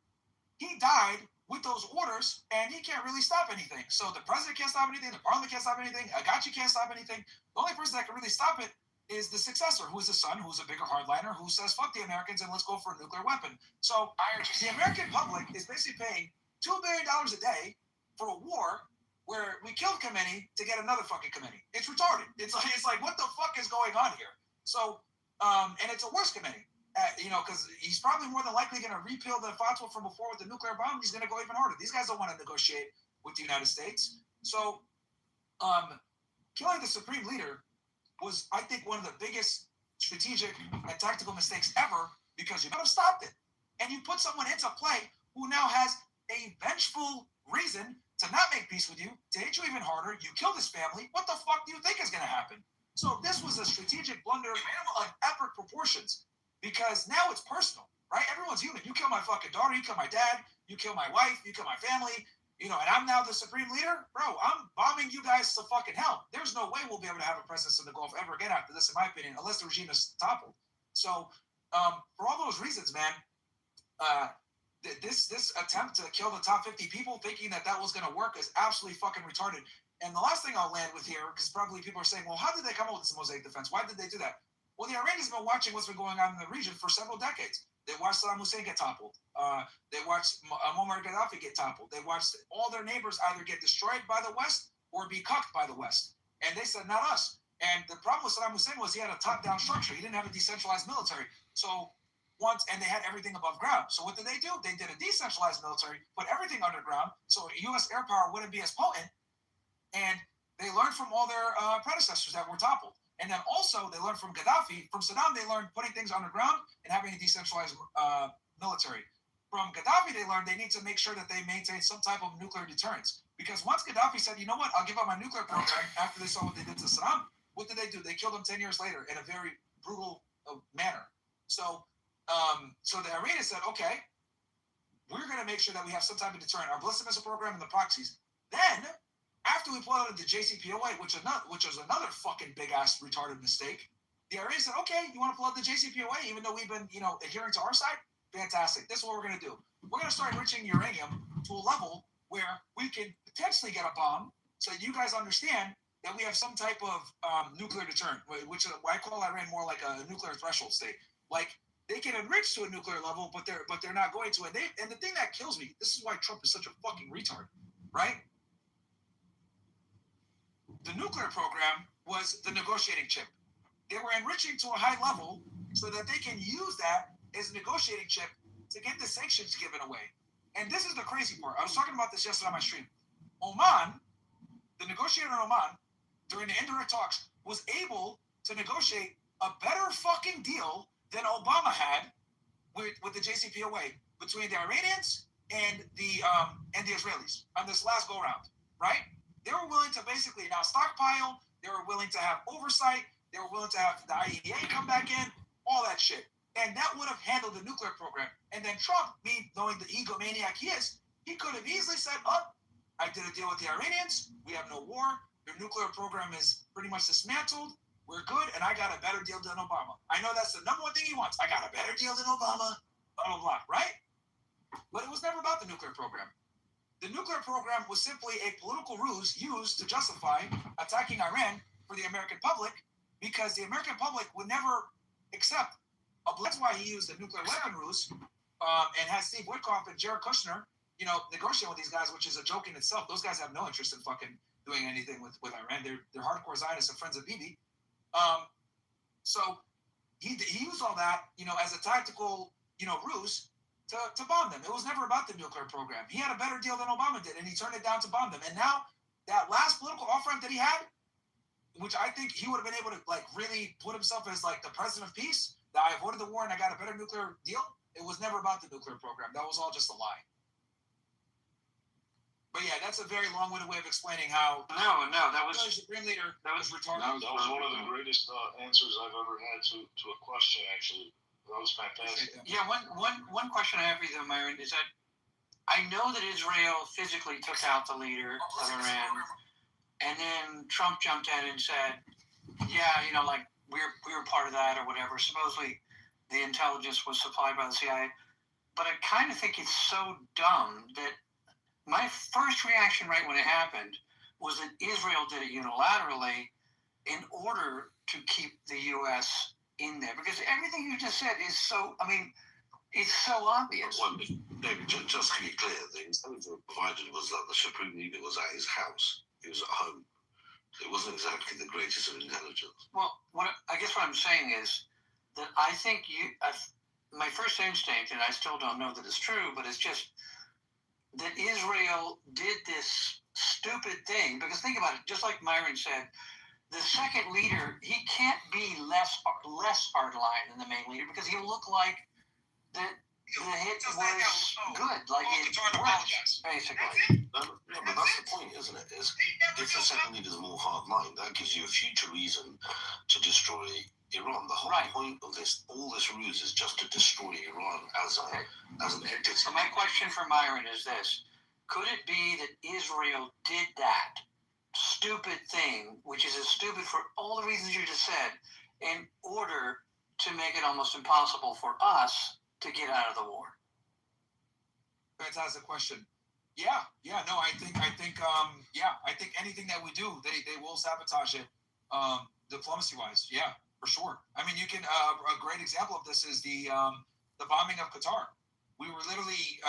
S17: he died with those orders, and he can't really stop anything. So the president can't stop anything, the parliament can't stop anything, Agachi can't stop anything. The only person that can really stop it is the successor, who is the son, who's a bigger hardliner, who says, fuck the Americans and let's go for a nuclear weapon. So the American public is basically paying $2 billion a day for a war where we killed Khomeini to get another fucking Khomeini. It's retarded. It's like what the fuck is going on here? So, and it's a worse Khomeini. Because he's probably more than likely going to repeal the fatwa from before with the nuclear bomb. He's going to go even harder. These guys don't want to negotiate with the United States. So, killing the Supreme Leader was, I think, one of the biggest strategic and tactical mistakes ever, because you could have stopped it. And you put someone into play who now has a vengeful reason to not make peace with you, to hit you even harder. You killed his family. What the fuck do you think is going to happen? So this was a strategic blunder of epic proportions. Because now it's personal, right? Everyone's human. You kill my fucking daughter, you kill my dad, you kill my wife, you kill my family, and I'm now the Supreme Leader? Bro, I'm bombing you guys to fucking hell. There's no way we'll be able to have a presence in the Gulf ever again after this, in my opinion, unless the regime is toppled. So, for all those reasons, man, this attempt to kill the top 50 people thinking that was going to work is absolutely fucking retarded. And the last thing I'll land with here, because probably people are saying, well, how did they come up with this mosaic defense? Why did they do that? Well, the Iranians have been watching what's been going on in the region for several decades. They watched Saddam Hussein get toppled. They watched Muammar Gaddafi get toppled. They watched all their neighbors either get destroyed by the West or be cucked by the West. And they said, not us. And the problem with Saddam Hussein was he had a top-down structure. He didn't have a decentralized military. And they had everything above ground. So what did? They did a decentralized military, put everything underground, so U.S. air power wouldn't be as potent. And they learned from all their predecessors that were toppled. And then also they learned from Gaddafi. From Saddam, they learned putting things underground and having a decentralized military. From Gaddafi, they learned they need to make sure that they maintain some type of nuclear deterrence. Because once Gaddafi said, you know what, I'll give up my nuclear program after they saw what they did to Saddam, what did they do? They killed him 10 years later in a very brutal manner. So the Iranians said, okay, we're going to make sure that we have some type of deterrent. Our ballistic missile program and the proxies. Then, after we pulled out of the JCPOA, which was another fucking big-ass retarded mistake, the Iranians said, okay, you want to pull out the JCPOA, even though we've been, adhering to our side? Fantastic. This is what we're going to do. We're going to start enriching uranium to a level where we can potentially get a bomb, so you guys understand that we have some type of nuclear deterrent, which I call Iran more like a nuclear threshold state. Like, they can enrich to a nuclear level, but they're not going to. And the thing that kills me, this is why Trump is such a fucking retard, right? The nuclear program was the negotiating chip. They were enriching to a high level so that they can use that as a negotiating chip to get the sanctions given away. And this is the crazy part. I was talking about this yesterday on my stream. Oman, the negotiator in Oman, during the indirect talks, was able to negotiate a better fucking deal than Obama had with the JCPOA between the Iranians and the Israelis on this last go-round, right? They were willing to basically now stockpile. They were willing to have oversight. They were willing to have the IAEA come back in, all that shit. And that would have handled the nuclear program. And then Trump, knowing the egomaniac he is, he could have easily said, I did a deal with the Iranians. We have no war. Your nuclear program is pretty much dismantled. We're good, and I got a better deal than Obama. I know that's the number one thing he wants. I got a better deal than Obama, blah, blah, blah, right? But it was never about the nuclear program. The nuclear program was simply a political ruse used to justify attacking Iran for the American public, because the American public would never accept. That's why he used the nuclear weapon ruse and had Steve Witkoff and Jared Kushner, negotiating with these guys, which is a joke in itself. Those guys have no interest in fucking doing anything with Iran. They're hardcore Zionists and friends of Bibi. So he used all that, as a tactical, ruse to bomb them. It was never about the nuclear program. He had a better deal than Obama did, and he turned it down to bomb them. And now that last political off-ramp that he had, which I think he would have been able to really put himself as the president of peace, that I avoided the war and I got a better nuclear deal. It was never about the nuclear program. That was all just a lie. But yeah, that's a very long-winded way of explaining how. No, that was the Supreme Leader. That was retarded.
S1: That was one of the greatest answers I've ever had to a question. Actually, that was fantastic.
S2: Yeah, one question I have for you, though, Myron, is that I know that Israel physically took out the leader of Iran, and then Trump jumped in and said, "Yeah, we were part of that or whatever." Supposedly, the intelligence was supplied by the CIA, but I kind of think it's so dumb that. My first reaction right when it happened was that Israel did it unilaterally in order to keep the U.S. in there. Because everything you just said is so, it's so obvious.
S21: Well, David, just to be clear, the intelligence provided was that the Supreme Leader was at his house. He was at home. So it wasn't exactly the greatest of intelligence.
S2: Well, I guess what I'm saying is that I think my first instinct, and I still don't know that it's true, but it's just that Israel did this stupid thing, because think about it, just like Myron said, the second leader, he can't be less hardline than the main leader, because he'll look like the hit was good, like it worked, basically.
S21: No, but that's the point, isn't it? Is if the second leader is more hardline, that gives you a future reason to destroy Iran. The whole point of all this ruse is just to destroy Iran as an entity.
S2: So my question for Myron is this: could it be that Israel did that stupid thing, which is as stupid for all the reasons you just said, in order to make it almost impossible for us to get out of the war?
S17: Fantastic question. Yeah, no, I think anything that we do, they will sabotage it, diplomacy-wise. Yeah, for sure. You can a great example of this is the bombing of Qatar. We were literally,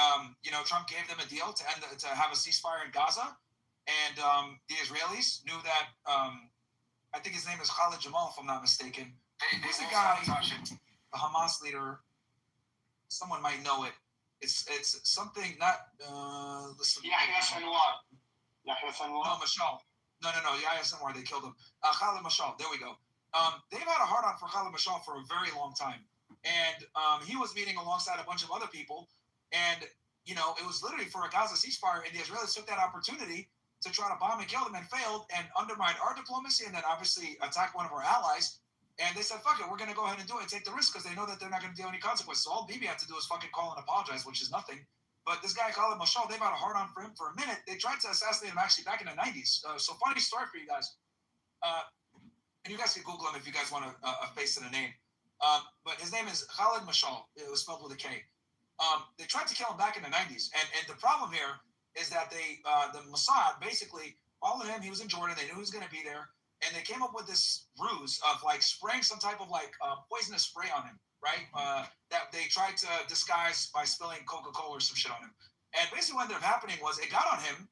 S17: Trump gave them a deal to have a ceasefire in Gaza, and the Israelis knew that. I think his name is Khalid Jamal, if I'm not mistaken. He's the guy, the Hamas leader. Someone might know it. It's something not. Listen.
S6: Yahya Sinwar.
S17: No, Mashal. No. Yahya Sinwar. They killed him. Khalid Mashal. There we go. They've had a hard-on for Khalid Mashal for a very long time. And he was meeting alongside a bunch of other people. And, it was literally for a Gaza ceasefire. And the Israelis took that opportunity to try to bomb and kill them, and failed, and undermined our diplomacy, and then obviously attack one of our allies. And they said, fuck it, we're going to go ahead and do it and take the risk, because they know that they're not going to deal any consequences. So all Bibi had to do is fucking call and apologize, which is nothing. But this guy, Khalid Mashal, they've had a hard-on for him for a minute. They tried to assassinate him actually back in the 90s. So funny story for you guys. And you guys can Google him if you guys want a face and a name. But his name is Khalid Mashal. It was spelled with a K. They tried to kill him back in the 90s. And the problem here is that the Mossad basically followed him. He was in Jordan. They knew he was going to be there. And they came up with this ruse of spraying some type of poisonous spray on him, right? That they tried to disguise by spilling Coca-Cola or some shit on him. And basically what ended up happening was it got on him,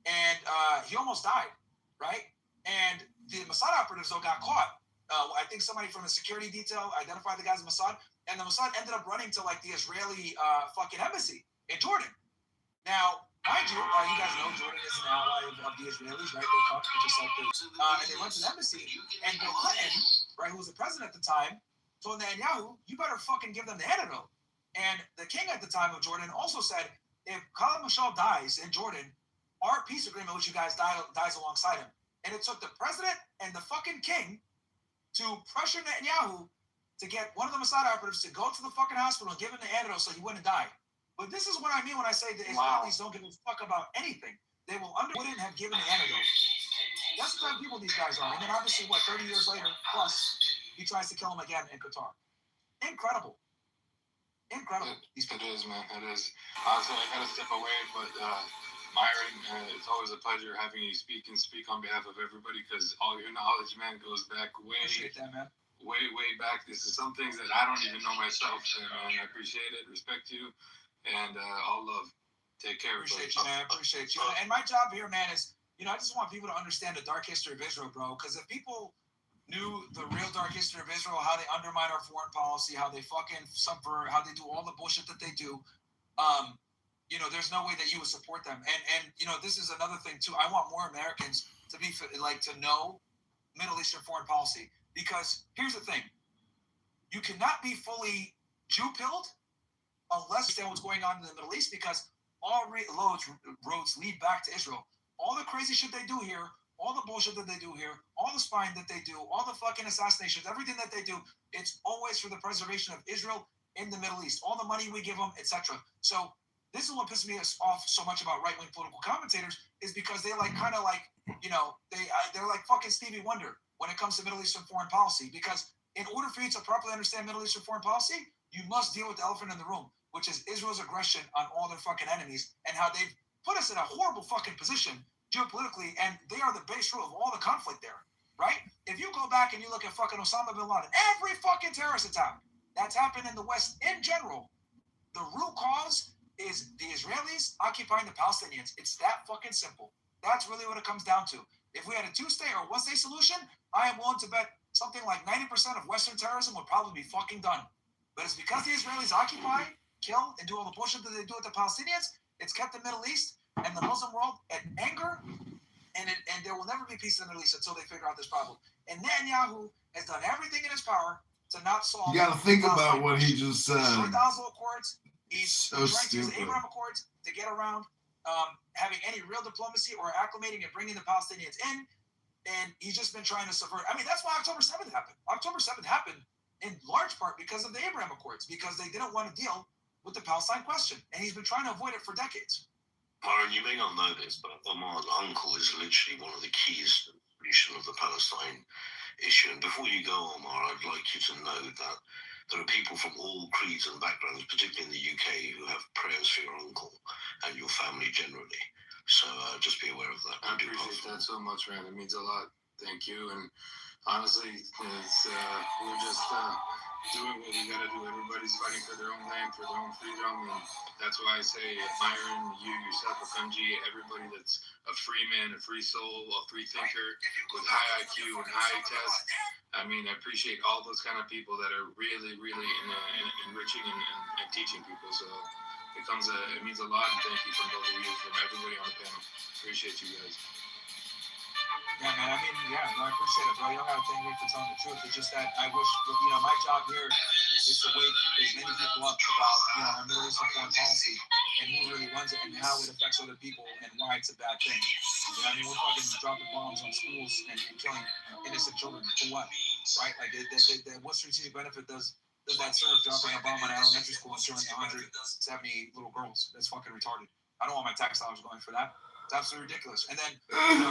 S17: and he almost died, right? And the Mossad operatives, though, got caught. I think somebody from the security detail identified the guys in Mossad, and the Mossad ended up running to the Israeli fucking embassy in Jordan. Now, mind you, you guys know Jordan is an ally of the Israelis, right? They talked just like this. And they went to the embassy, and Bill Clinton, right, who was the president at the time, told Netanyahu, you better fucking give them the antidote. And the king at the time of Jordan also said, if Khalid Mashal dies in Jordan, our peace agreement with you guys dies alongside him. And it took the president and the fucking king to pressure Netanyahu to get one of the Mossad operatives to go to the fucking hospital and give him the antidote so he wouldn't die. But this is what I mean when I say the Israelis don't give a fuck about anything. They wouldn't have given the antidote.
S13: That's the kind of people these guys are. And then obviously, 30 years later, plus, he tries to kill him again in Qatar. Incredible. Incredible.
S15: It is, man. It is. Honestly, I gotta step away, but Myron, it's always a pleasure having you speak on behalf of everybody because all your knowledge, man, goes back
S13: Appreciate that, man.
S15: way back. This is some things that I don't even know myself, and I appreciate it. Respect you, and all love. Take care.
S13: Appreciate you, man. Appreciate you. And my job here, man, is I just want people to understand the dark history of Israel, bro. Because if people knew the real dark history of Israel, how they undermine our foreign policy, how they fucking subvert, how they do all the bullshit that they do, there's no way that you would support them. And this is another thing too. I want more Americans to be to know Middle Eastern foreign policy, because here's the thing: you cannot be fully Jew-pilled unless you understand what's going on in the Middle East, because all roads lead back to Israel. All the crazy shit they do here, all the bullshit that they do here, all the spying that they do, all the fucking assassinations, everything that they do, it's always for the preservation of Israel in the Middle East. All the money we give them, etc. So this is what pisses me off so much about right-wing political commentators, is because they they're like fucking Stevie Wonder when it comes to Middle Eastern foreign policy. Because in order for you to properly understand Middle Eastern foreign policy, you must deal with the elephant in the room, which is Israel's aggression on all their fucking enemies and how they've put us in a horrible fucking position geopolitically, and they are the base root of all the conflict there, right? If you go back and you look at fucking Osama bin Laden, every fucking terrorist attack that's happened in the West in general, the root cause is the Israelis occupying the Palestinians. It's that fucking simple. That's really what it comes down to. If we had a two-state or one-state solution, I am willing to bet something like 90% of Western terrorism would probably be fucking done. But it's because the Israelis occupy, kill, and do all the bullshit that they do with the Palestinians, it's kept the Middle East and the Muslim world at anger, and there will never be peace in the Middle East until they figure out this problem. And Netanyahu has done everything in his power to not solve.
S12: You got to think about what he just said.
S13: He's the Oslo Accords. He's
S12: so
S13: trying to use the
S12: stupid.
S13: Abraham Accords to get around having any real diplomacy or acclimating and bringing the Palestinians in. And he's just been trying to subvert. I mean, that's why October 7th happened. October 7th happened in large part because of the Abraham Accords, because they didn't want to deal with the Palestine question. And he's been trying to avoid it for decades.
S21: Aaron, you may not know this, but Omar's uncle is literally one of the keys to the solution of the Palestine issue. And before you go, Omar, I'd like you to know that there are people from all creeds and backgrounds, particularly in the UK, who have prayers for your uncle and your family generally. So just be aware of that.
S15: I appreciate that so much, man. It means a lot. Thank you. And honestly, we're just doing what we gotta do. Everybody's fighting for their own land, for their own freedom, and that's why I say, Myron, you yourself, Akanji, everybody that's a free man, a free soul, a free thinker with high IQ and high test. I mean, I appreciate all those kind of people that are really, really enriching and teaching people. So it means a lot, and thank you from both of you, from everybody on the panel. Appreciate you guys.
S13: Yeah, man. I mean, I appreciate it, bro. You don't gotta thank me for telling the truth. It's just that I wish, my job here is to wake as many people up about, our Middle Eastern foreign policy and who really runs it and how it affects other people and why it's a bad thing. We're fucking dropping bombs on schools and killing innocent children for what, right? Like, what strategic benefit does that serve, dropping a bomb on an elementary school and killing 170 little girls? That's fucking retarded. I don't want my tax dollars going for that. It's absolutely ridiculous. And then,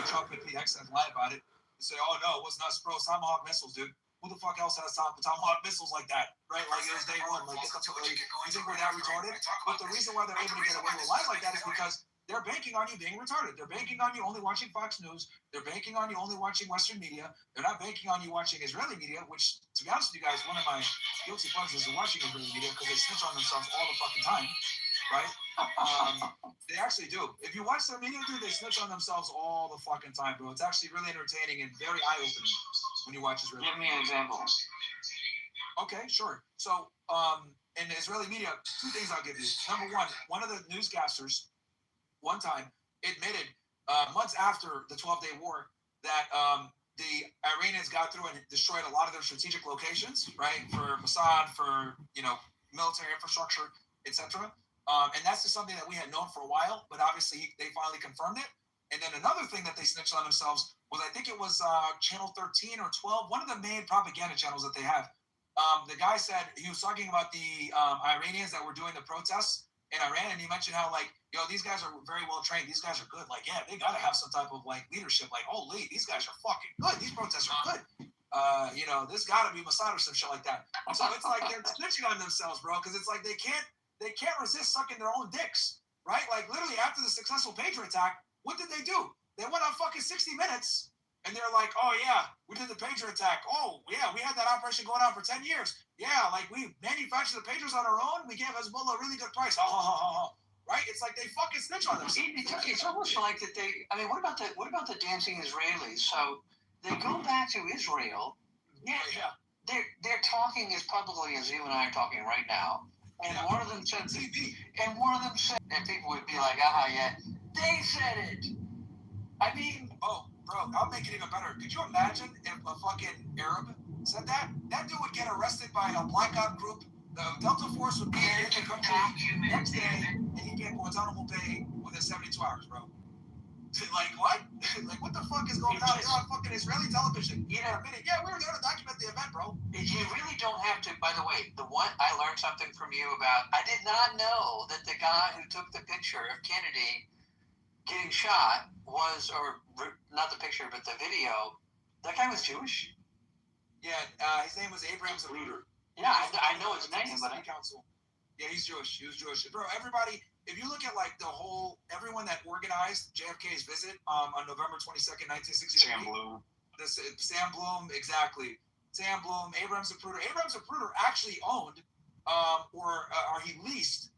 S13: Trump and PX lie about it and say, oh, no, it wasn't us, bro. It's Tomahawk missiles, dude. Who the fuck else has Tomahawk missiles like that, right? Like, it was day one. Like, you think we're that retarded? But the reason why they're able to get away with lies like that is because they're banking on you being retarded. They're banking on you only watching Fox News. They're banking on you only watching Western media. They're not banking on you watching Israeli media, which, to be honest with you guys, one of my guilty pleasures is watching Israeli media because they snitch on themselves all the fucking time, right? They actually do. If you watch their media, dude, they snitch on themselves all the fucking time, bro. It's actually really entertaining and very eye-opening when you watch Israeli media.
S6: Give me an example.
S13: Okay, sure. So, in the Israeli media, two things I'll give you. Number one of the newscasters one time admitted months after the 12-day war that the Iranians got through and destroyed a lot of their strategic locations, right, for Mossad, for military infrastructure, etc. And that's just something that we had known for a while, but obviously they finally confirmed it. And then another thing that they snitched on themselves was, I think it was Channel 13 or 12, one of the main propaganda channels that they have. The guy said, he was talking about the Iranians that were doing the protests in Iran, and he mentioned how, like, these guys are very well trained. These guys are good. Like, yeah, they got to have some type of like leadership. Like, holy, these guys are fucking good. These protests are good. This got to be Mossad or some shit like that. So it's like they're snitching on themselves, bro, because it's like they can't resist sucking their own dicks, right? Like literally after the successful pager attack, what did they do? They went on fucking 60 Minutes. And they're like, oh, yeah, we did the pager attack. Oh, yeah, we had that operation going on for 10 years. Yeah, like we manufactured the pagers on our own. We gave Hezbollah a really good price. Right? It's like they fucking snitch on themselves.
S16: It's almost like that they. I mean, what about the dancing Israelis? So they go back to Israel.
S13: Yeah.
S16: They're talking as publicly as you and I are talking right now. And one of them said, and people would be like, yeah, they said it. I mean,
S13: oh, bro, I'll make it even better. Could you imagine if a fucking Arab said that? That dude would get arrested by a blackout group. The Delta Force would be in the country next day, and he'd be in Guantanamo Bay within 72 hours, bro. Like, what? Like, what the fuck is going on? They're on fucking Israeli television. Yeah, we were there to document the event, bro.
S16: You really don't have to. By the way, I learned something from you about. I did not know that the guy who took the picture of Kennedy getting shot was, or not the picture, but the video, that guy was Jewish?
S13: Yeah, his name was Abraham Zapruder.
S16: Yeah, I know his name, but
S13: Council. Yeah, he's Jewish. He was Jewish. Bro, everybody, if you look at like everyone that organized JFK's visit on November 22nd, 1963.
S17: Sam Bloom.
S13: Sam Bloom, exactly. Sam Bloom, Abraham Zapruder. Abraham Zapruder actually owned, or he leased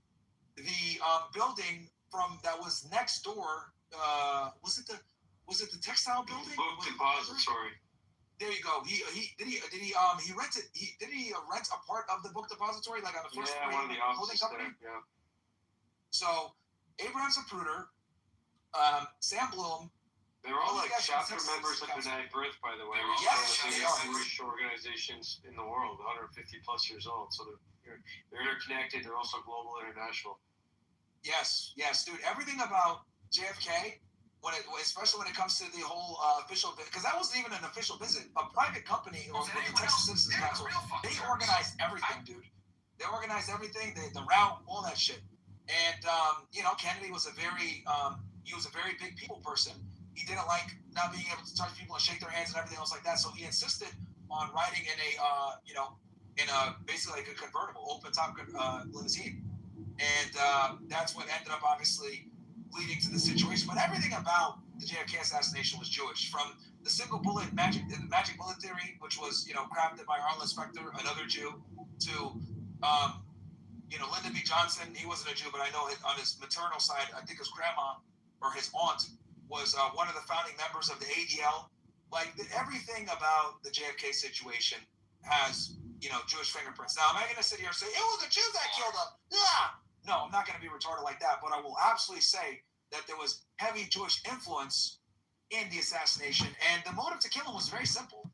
S13: the building that was next door. Was it the textile building?
S17: Book depository.
S13: There you go. Did he rent a part of the book depository, like on the first floor?
S17: Yeah, one of the offices there. Yeah.
S13: So Abraham Zapruder, Sam Bloom.
S17: They were all like chapter members of B'nai B'rith, by the way.
S13: Yes,
S17: they are. Jewish organizations in the world, 150 plus years old. So they're interconnected. They're also global, international.
S13: Yes, dude. Everything about JFK, especially when it comes to the whole official, because that wasn't even an official visit. A private company, or the Texas Citizens Council, they organized everything, dude. They organized everything, the route, all that shit. And Kennedy was a very big people person. He didn't like not being able to touch people and shake their hands and everything else like that. So he insisted on riding in a basically like a convertible, open top limousine. And that's what ended up obviously leading to the situation. But everything about the JFK assassination was Jewish, from the single bullet magic bullet theory, which was crafted by Arlen Specter, another Jew, to Lyndon B. Johnson. He wasn't a Jew, but I know on his maternal side, I think his grandma or his aunt was one of the founding members of the ADL. Like everything about the JFK situation has Jewish fingerprints. Now, am I going to sit here and say it was the Jews that killed him? Yeah. No, I'm not going to be retarded like that, but I will absolutely say that there was heavy Jewish influence in the assassination, and the motive to kill him was very simple.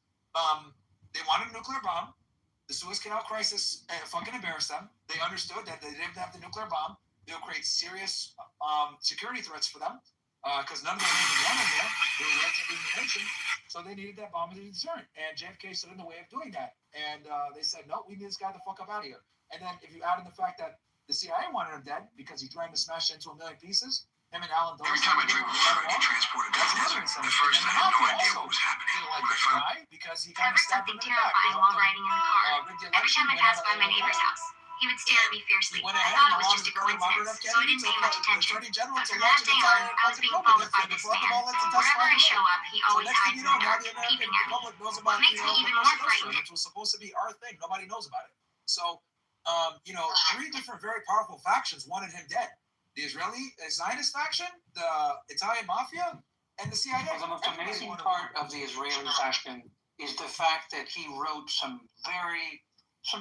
S13: They wanted a nuclear bomb. The Suez Canal crisis fucking embarrassed them. They understood that they didn't have the nuclear bomb. It would create serious security threats for them, because none of them even wanted there. They were relatively new nation, so they needed that bomb as a deterrent. And JFK stood in the way of doing that. And they said, no, we need this guy the fuck up out of here. And then if you add in the fact that the CIA wanted him dead because he threatened to smash it into a million pieces, him and Alan Dulles.
S3: Every time I drink water, I get transported to the desert. At first, I had no idea what was happening.
S13: Because he
S2: I
S13: kind of
S2: heard
S13: stabbed
S2: something
S13: him in the back.
S2: terrifying while riding in the car. Every time I passed by my neighbor's house, he would stare at me fiercely. I thought it was just a coincidence, so I didn't pay much attention. But from that day on, I was being followed by this man. Wherever I show up, he always hides in the dark, peeping at me. What makes me even more frightened.
S13: Which was supposed to be our thing. Nobody knows about it. So, three different very powerful factions wanted him dead. The Israeli Zionist faction, the Italian mafia, and the CIA.
S16: The most amazing part of the Israeli faction is the fact that he wrote some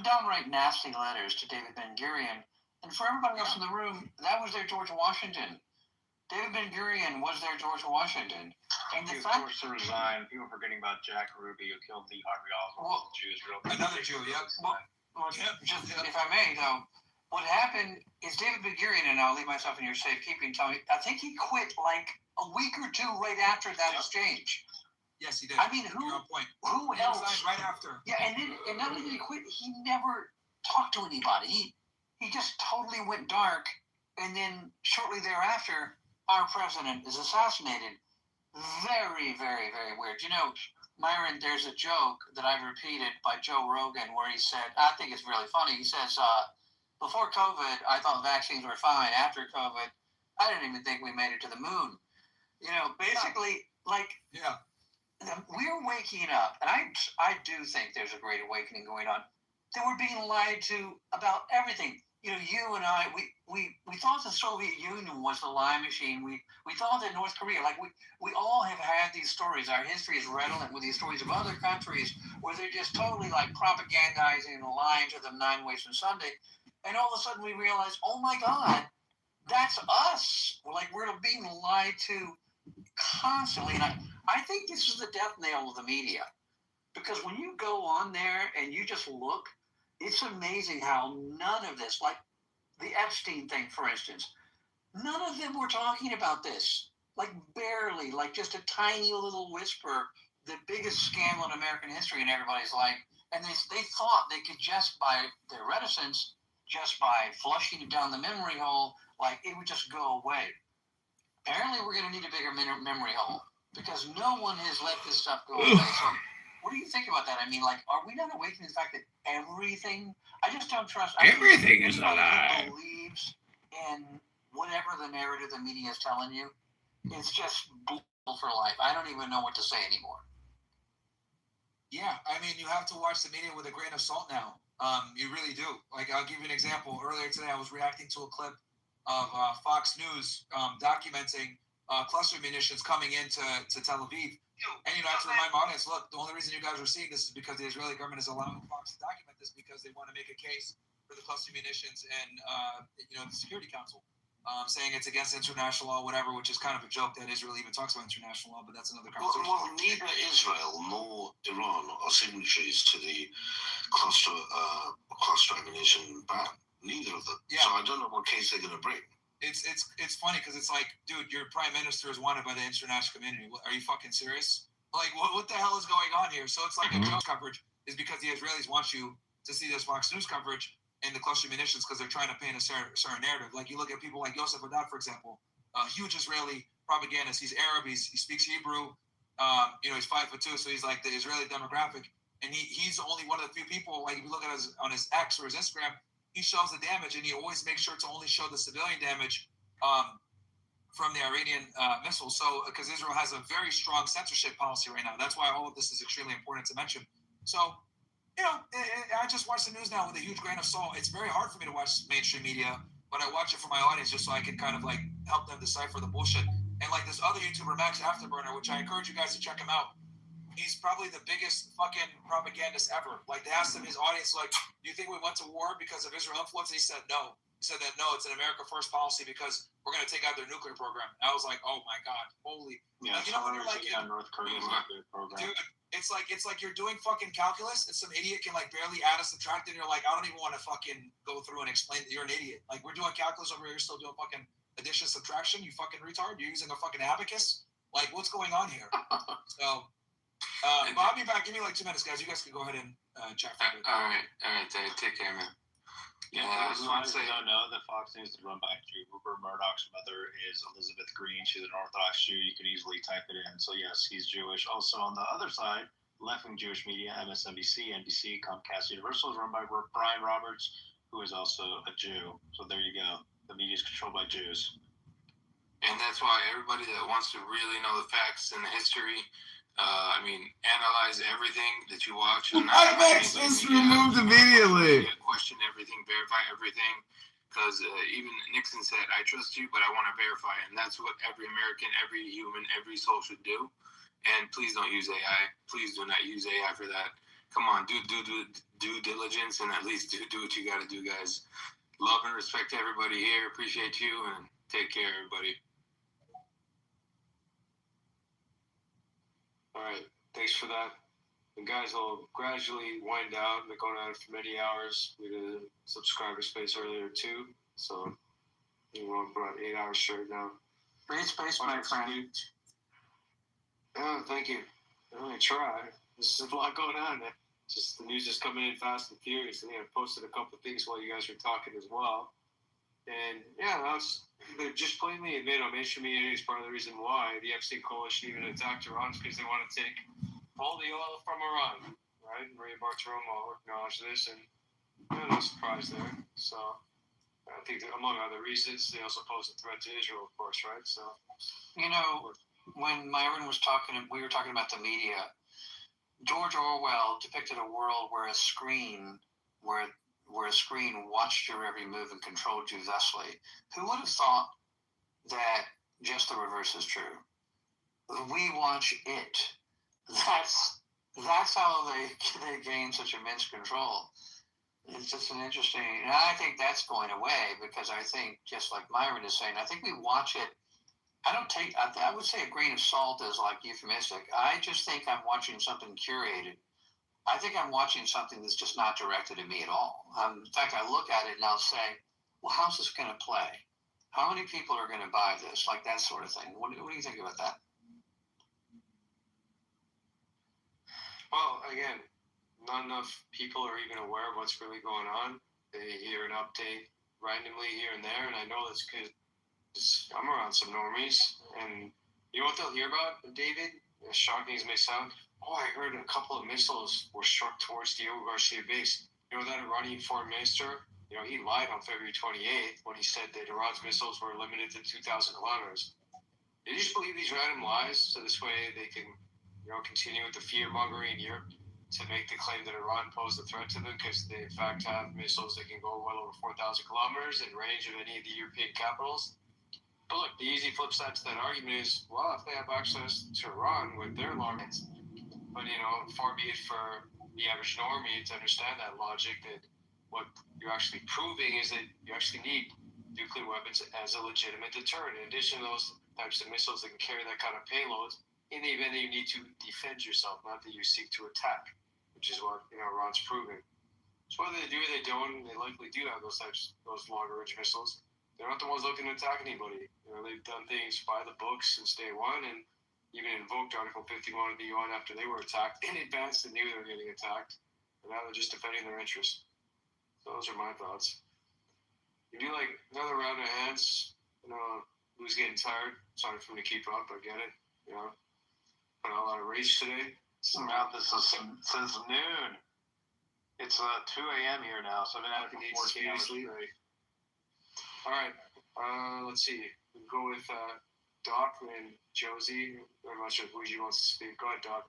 S16: downright nasty letters to David Ben-Gurion. And for everybody else in the room, that was their George Washington. David Ben-Gurion was their George Washington. And
S17: he was forced to resign. People forgetting about Jack Ruby, who killed Lee Harvey Oswald, Jew Israel.
S13: Another Jew, yep.
S16: If I may, though, what happened is David Ben-Gurion, and I'll leave myself in your safekeeping, tell me, I think he quit like a week or two right after that exchange.
S13: Yes, he did.
S16: I mean, who else?
S13: Right after.
S16: Yeah, and not only did he quit, he never talked to anybody. He just totally went dark. and then shortly thereafter, our president is assassinated. Very, very, very weird. You know, Myron, there's a joke that I've repeated by Joe Rogan where he said, I think it's really funny. He says, before COVID, I thought vaccines were fine. After COVID, I didn't even think we made it to the moon. You know, basically, like, we're waking up, and I do think there's a great awakening going on, that we're being lied to about everything. You know, you and I, we thought the Soviet Union was the lie machine. We thought that North Korea, like we all have had these stories. Our history is redolent with these stories of other countries where they're just totally like propagandizing and lying to them 9 ways from Sunday. And all of a sudden we realize, oh my God, that's us. Like we're being lied to constantly. And I think this is the death knell of the media. Because when you go on there and you just look, it's amazing how none of this, like the Epstein thing, for instance, none of them were talking about this. Like barely, like just a tiny little whisper, the biggest scandal in American history in everybody's life. And they thought they could just by their reticence, just by flushing it down the memory hole, like it would just go away. Apparently we're going to need a bigger memory hole because no one has let this stuff go away. So what do you think about that? I mean, like, are we not awakening to the fact that everything? I just don't trust.
S12: Everything is a lie.
S16: Believes in whatever the narrative the media is telling you. It's just bull for life. I don't even know what to say anymore.
S13: Yeah, I mean, you have to watch the media with a grain of salt now. You really do. Like, I'll give you an example. Earlier today, I was reacting to a clip of Fox News documenting cluster munitions coming into Tel Aviv. And, you know, I have to remind my audience, look, the only reason you guys are seeing this is because the Israeli government is allowing Fox to document this because they want to make a case for the cluster munitions and, you know, the Security Council, saying it's against international law, whatever, which is kind of a joke that Israel even talks about international law, but that's another conversation.
S21: Well, neither Israel nor Iran are signatories to the cluster ammunition ban. Neither of them. Yeah. So I don't know what case they're going to bring.
S13: It's funny because it's like, dude, your prime minister is wanted by the international community. Are you fucking serious? Like, what the hell is going on here? So it's like a joke coverage is because the Israelis want you to see this Fox News coverage and the cluster munitions because they're trying to paint a certain narrative. Like you look at people like Yosef Haddad, for example, a huge Israeli propagandist. He's Arab. He speaks Hebrew. You know, he's 5'2", so he's like the Israeli demographic. And he's only one of the few people. Like if you look at on his X or his Instagram, he shows the damage, and he always makes sure to only show the civilian damage from the Iranian missiles. So, because Israel has a very strong censorship policy right now, that's why all of this is extremely important to mention. So, you know, I just watch the news now with a huge grain of salt. It's very hard for me to watch mainstream media, but I watch it for my audience just so I can kind of like help them decipher the bullshit. And like this other YouTuber, Max Afterburner, which I encourage you guys to check him out. He's probably the biggest fucking propagandist ever. Like, they asked him, his audience, like, do you think we went to war because of Israel influence? And he said no. He said that, no, it's an America First policy because we're going to take out their nuclear program. And I was like, oh, my God. Holy.
S17: Yeah,
S13: like, you know when you're like,
S17: North Korea's nuclear program.
S13: Dude, it's like you're doing fucking calculus and some idiot can, like, barely add and subtract, and you're like, I don't even want to fucking go through and explain that you're an idiot. Like, we're doing calculus over here. You're still doing fucking addition, subtraction. You fucking retard. You're using a fucking abacus. Like, what's going on here? So... but I'll be back. Give me like 2 minutes, guys. You guys can go ahead and chat for a bit.
S15: All right, Dave. Take care, man.
S17: Yeah, I just honestly don't know that Fox News is run by a Jew. Rupert Murdoch's mother is Elizabeth Green. She's an Orthodox Jew. You can easily type it in. So, yes, he's Jewish. Also, on the other side, left-wing Jewish media, MSNBC, NBC, Comcast Universal is run by Brian Roberts, who is also a Jew. So, there you go. The media is controlled by Jews.
S15: And that's why everybody that wants to really know the facts and the history, I mean, analyze everything that you watch.
S12: Max is removed immediately.
S15: Question everything, verify everything. Because even Nixon said, I trust you, but I want to verify. And that's what every American, every human, every soul should do. And please don't use AI. Please do not use AI for that. Come on, do due diligence and at least do what you got to do, guys. Love and respect to everybody here. Appreciate you and take care, everybody.
S20: All right, thanks for that. The guys will gradually wind down. They're going on for many hours. We did a subscriber space earlier too, so we're on for about 8 hours straight now.
S16: Great space, my friend.
S20: Oh, thank you. I try. There's a lot going on. Just the news is coming in fast and furious. And I posted a couple of things while you guys were talking as well. And yeah, they just plainly admit on mainstream media is part of the reason why the Epstein coalition even attacked Iran, because they want to take all the oil from Iran, right? Maria Bartiromo acknowledged this, and no surprise there. So I think that among other reasons, they also pose a threat to Israel, of course, right? So,
S16: when Myron was talking, we were talking about the media. George Orwell depicted a world where a screen watched your every move and controlled you thusly. Who would have thought that just the reverse is true? We watch it. That's how they gain such immense control. It's just an interesting, and I think that's going away, because I think, just like Myron is saying, I think we watch it. I would say a grain of salt is like euphemistic. I just think I'm watching something curated. I think I'm watching something that's just not directed at me at all. In fact, I look at it and I'll say, well, how's this going to play? How many people are going to buy this? Like that sort of thing. What do you think about that?
S20: Well, again, not enough people are even aware of what's really going on. They hear an update randomly here and there, and I know that's because I'm around some normies, and you know what they'll hear about, David? As shocking as it may sound, I heard a couple of missiles were struck towards the Diego Garcia base. You know that Iranian foreign minister? He lied on February 28th when he said that Iran's missiles were limited to 2,000 kilometers. They just believe these random lies, so this way they can, continue with the fear-mongering in Europe to make the claim that Iran posed a threat to them, because they in fact have missiles that can go well over 4,000 kilometers in range of any of the European capitals. But look, the easy flip side to that argument is, well, if they have access to Iran with their alarms, but far be it for the average normie to understand that logic, that what you're actually proving is that you actually need nuclear weapons as a legitimate deterrent. In addition to those types of missiles that can carry that kind of payload, in the event that you need to defend yourself, not that you seek to attack, which is what Iran's proving. So whether they do or they don't, they likely do have those long-range missiles. They're not the ones looking to attack anybody. They've done things by the books since day one, and even invoked Article 51 of the UN after they were attacked. In advance, they knew they were getting attacked, and now they're just defending their interests. So those are my thoughts. You do like another round of hands. Who's getting tired? Sorry for me to keep up. I get it. Put out a lot of race today.
S8: This is since noon. It's 2 a.m. here now, so I've been at it for 14 hours straight.
S20: All right. Let's see. We'll go with Doc and Josie. I'm not sure if Luigi wants to speak. Go ahead, Doc.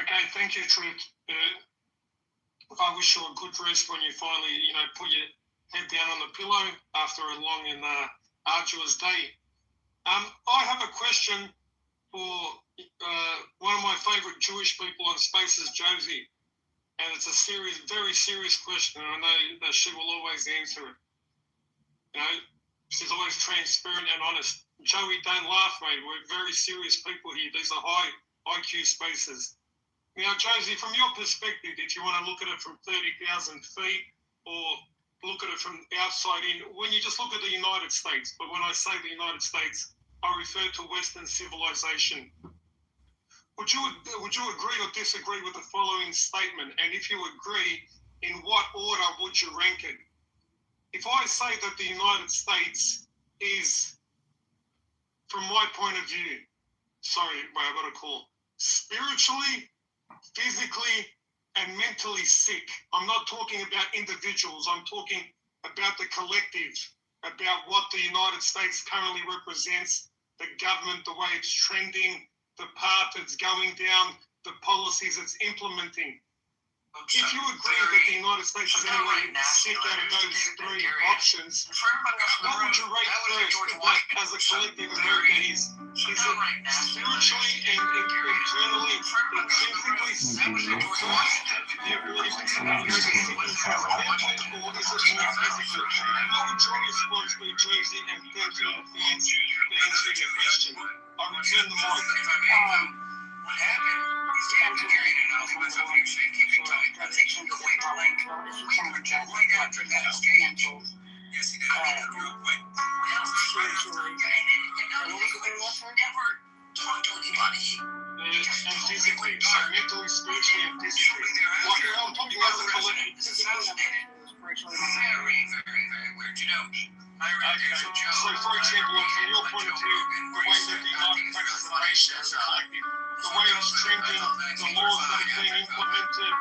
S18: Okay, thank you, Truth. I wish you a good rest when you finally, put your head down on the pillow after a long and arduous day. I have a question for one of my favorite Jewish people on Spaces, Josie, and it's a very serious question, and I know that she will always answer it. She's always transparent and honest. Joey, don't laugh, mate. We're very serious people here. These are high IQ spaces. Now, Josie, from your perspective, if you want to look at it from 30,000 feet or look at it from outside in, when you just look at the United States, but when I say the United States, I refer to Western civilization. Would you agree or disagree with the following statement? And if you agree, in what order would you rank it? If I say that the United States is, from my point of view, sorry, I got a call, spiritually, physically, and mentally sick. I'm not talking about individuals. I'm talking about the collective, about what the United States currently represents, the government, the way it's trending, the path it's going down, the policies it's implementing. If you agree that the United States is anyway sick out of those three options, what would you rate first as a collective American is? Is it spiritually and internally, intrinsically sick first? Do you believe that American sickness is mental, or is it more physical? What would your response be, Josie, and thank you in advance for answering your question? I return the mic.
S2: What happened? He's going to carry it out. He was up here saying, keep it tight. That's it. Keep going to like, going after that exchange. Yes, he did. Real quick. Never talk to anybody.
S18: And physically, so mentally, spiritually, and physically. What I'm talking about the collective.
S2: Very, very, very weird.
S18: So, for example, from your point of view, the way that the United Nations are based as a collective, the way it's trending, the laws that are being implemented,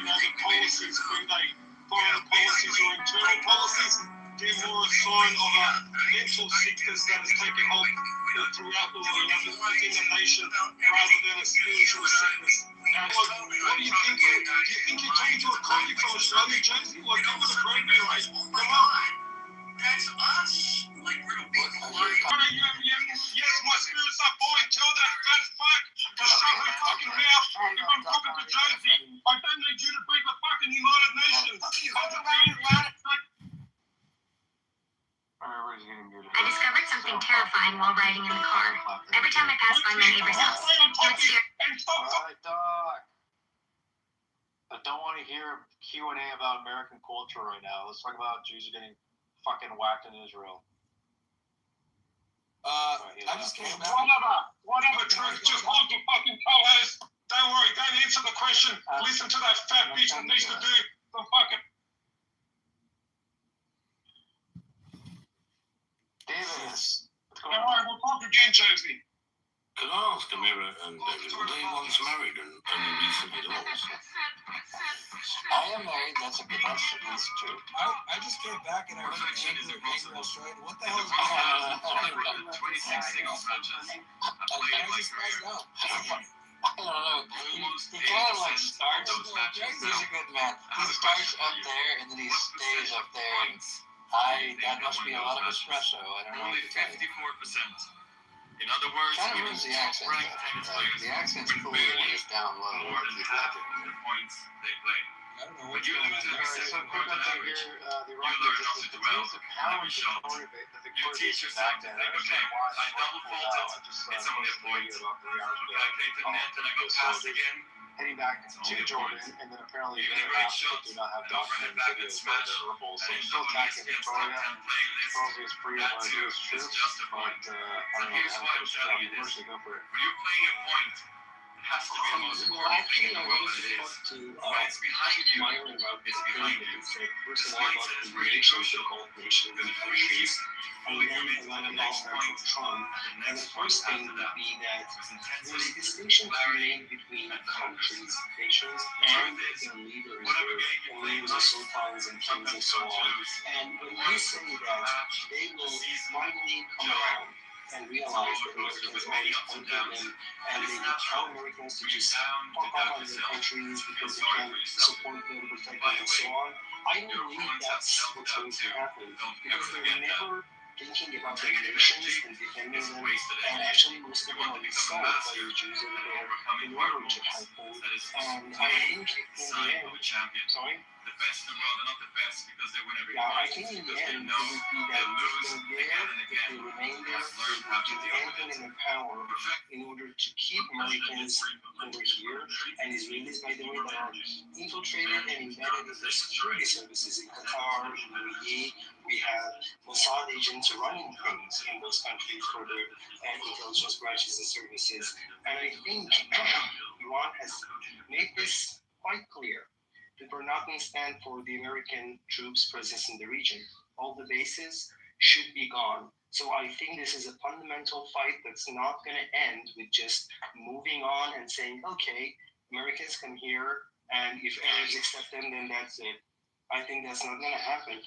S18: the policies, whether they foreign policies or internal policies, they're more a sign of a mental sickness that has taken hold throughout the world, within the nation, rather than a spiritual sickness. What do you think? Do you think you're talking to a colleague from Australia, Josie? Like, give us a program, mate. Come on.
S1: That's us. Like, we're the big light.
S18: Yes, my spirits are boy. Tell that fat fuck to shut her fucking mouth. If I'm talking to Josie, I don't need you to be the fucking United Nations.
S2: I discovered something terrifying while riding in the car. Every time I passed by my neighbor's house, it would scare
S13: Alright, Doc. I don't want to hear Q&A about American culture right now. Let's talk about Jews getting fucking whacked in Israel.
S18: I just came back. Whatever, truth. Just hold your fucking co-host. Don't worry, don't answer the question. Listen to that fat bitch that needs to do the fucking...
S13: Davis.
S18: Don't worry, we'll talk again, Josie.
S21: Can I ask Amira and David, were they once married and only recently divorced?
S16: I am married. That's true.
S13: I just came back and I heard the angry Australian. What the hell is going on?
S15: 26 singles matches.
S16: I just passed out. I don't know. He kind of like starts. He's a good man. He starts up there and then he stays up there. And that must be a lot of espresso. I don't know.
S15: Only 54%. In other words,
S16: Kind of ruins the accent. The accent's cool when it's down low.
S15: more than half of the points they play.
S13: I don't know
S15: When
S13: what
S15: you lose every second more than average, you learn not to dwell on every shot. You teach yourself to think, okay, I double faulted, it's only a point. If I take the net and I go past again,
S8: Heading back to Jordan, and then apparently
S15: even
S8: they
S15: a great shot,
S8: do not have
S15: don't run it
S8: documented
S15: back and
S8: videos of
S15: smash,
S8: the Liverpool. So
S15: and
S8: still
S15: double
S8: back
S15: miss
S8: in
S15: against top
S8: Victoria.
S15: 10 playlist,
S8: Probably is free
S15: that
S8: of
S15: too
S8: ideas, true.
S15: is justified.
S8: But I
S15: And
S8: don't
S15: here's
S8: know
S15: why I'm telling you this.
S8: Go for it.
S15: When you're playing a point, it has to be the most important thing in the world that it is. When it's behind you, it's behind you. This mindset is really crucial because it frees you to fully commit to the next point and the next point after that. With intensity, clarity,
S8: between
S15: and focus.
S8: countries, nations,
S15: The
S8: and
S15: truth is,
S8: their leaders,
S15: whatever game you play in
S8: leaders of
S15: life,
S8: sultans and kings and
S15: sometimes
S8: so
S15: you're going to
S8: on.
S15: lose.
S8: And when you say that they will finally come around and realize that Americans always pointed them and they will tell Americans to just fuck off on their countries because they can't support them, protect them, and so on. I don't believe that's what's going to happen because they're never thinking about their nations and defending them, and actually most of them are installed by the Jews over there in order to fight them. And I think in the end, sorry?
S15: The best in the world are not the best because they win every
S8: Yeah, I
S15: fight.
S8: think in the
S15: Because they
S8: end, it
S15: know
S8: would be
S15: they
S8: that
S15: lose
S8: if they're
S15: again
S8: there,
S15: and
S8: if
S15: again.
S8: they remain
S15: They
S8: there,
S15: have to learn how to
S8: to
S15: deal with
S8: anything
S15: it.
S8: in power in order to keep Americans over here, and Israelis, by the way, that are infiltrated and embedded in the security services in Qatar, in UAE. We have Mossad agents running things in those countries for their intelligence branches and services. And I think Iran has made this quite clear that we're not going to stand for the American troops' presence in the region. All the bases should be gone. So I think this is a fundamental fight that's not going to end with just moving on and saying, okay, Americans come here, and if Arabs accept them, then that's it. I think that's not going to happen.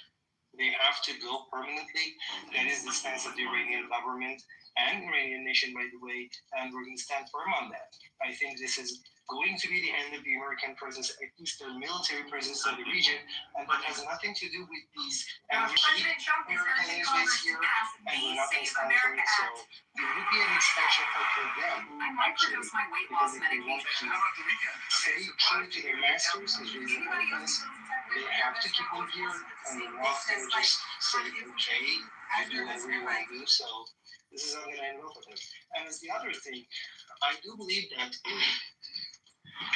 S8: They have to go permanently. That is the stance of the Iranian government and the Iranian nation, by the way, and we're going to stand firm on that. I think this is going to be the end of the American presence, at least their military presence in the region, and that has nothing to do with these
S2: President Trump is urging Congress to pass the Safe America Act.
S8: It would be an expansion for them, actually,
S2: my weight
S8: because if they want to stay true to their masters, Israeli Americans, they have to keep them here, and they're not going to just say, okay, I do whatever you want to do, so this is how I'm going to end up with it. And as the other thing, I do believe that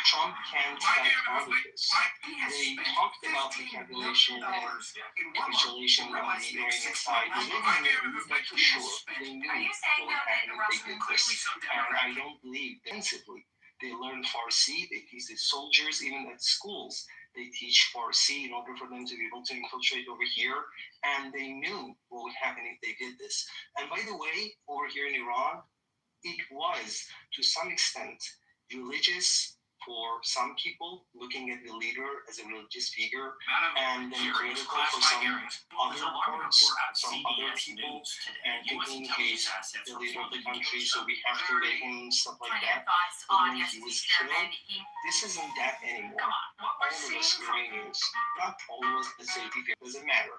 S8: Trump can't stand out of this. They talked about the calculation and capitulation on the Iranian side. They didn't know that for sure. They knew what would happen if they did this. And I don't believe defensively They learn Farsi. They teach the soldiers, even at schools. They teach Farsi in order for them to be able to infiltrate over here. And they knew what would happen if they did this. And by the way, over here in Iran, it was, to some extent, religious for some people, looking at the leader as a religious figure, and then political for some other parts, some other people, and thinking he's the leader of the country, so we have to let him, stuff like that. But when he was killed, this isn't that anymore. All of us Iranians, not all of us, let's say, it doesn't matter.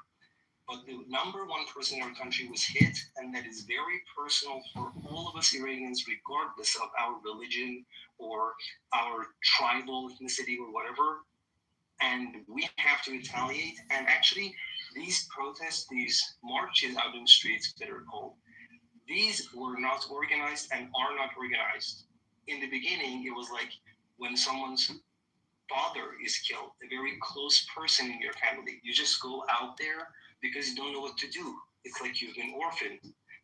S8: But the number one person in our country was hit, and that is very personal for all of us Iranians, regardless of our religion or our tribal ethnicity or whatever. And we have to retaliate. And actually, these protests, these marches out in the streets that are called, these were not organized and are not organized. In the beginning, it was like when someone's father is killed, a very close person in your family, you just go out there because you don't know what to do. It's like you've been orphaned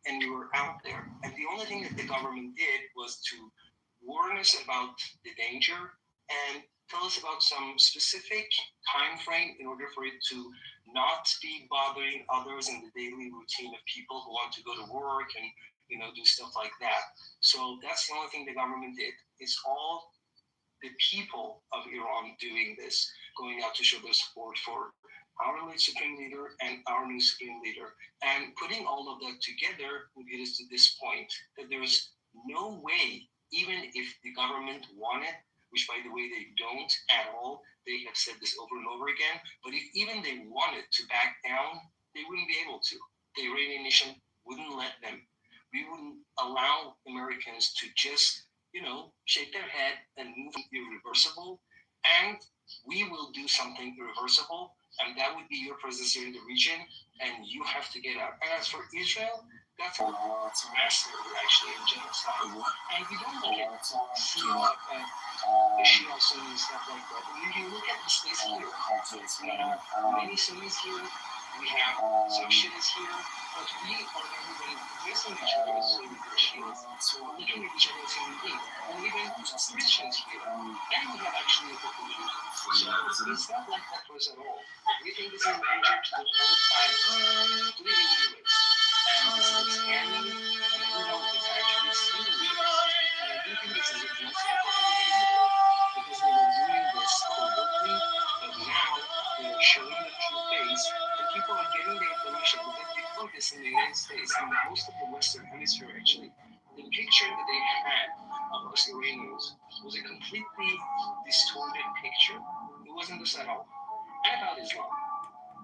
S8: and you were out there. And the only thing that the government did was to warn us about the danger and tell us about some specific time frame in order for it to not be bothering others in the daily routine of people who want to go to work and do stuff like that. So that's the only thing the government did. It's all the people of Iran doing this, going out to show their support for our late Supreme Leader and our new Supreme Leader. And putting all of that together will get us to this point that there is no way, even if the government wanted, which by the way they don't at all, they have said this over and over again, but if even they wanted to back down, they wouldn't be able to. The Iranian nation wouldn't let them. We wouldn't allow Americans to just shake their head and move irreversible, and we will do something irreversible, and that would be your presence here in the region, and you have to get out. And as for Israel, that's a massive, actually, genocide. And if you don't look at the Shia Sunni stuff like that, if you look at the space here, we have many Sunnis here, we have some Shias here, but we are everybody addressing each other as Sunni Shias, looking at each other as human beings, and even Christians here, and we have actually a population. So it's not like that for us at all. We think this is a danger to the whole planet, to the human race. And this is expanding, and everyone is actually seeing this. And I do think this is a blessing for everybody in the world, because they were doing this covertly, but now they are showing the true face, and people are getting the information. Because before this in the United States, and most of the Western Hemisphere actually, the picture that they had of us Iranians was a completely distorted picture. It wasn't this at all. And about Islam,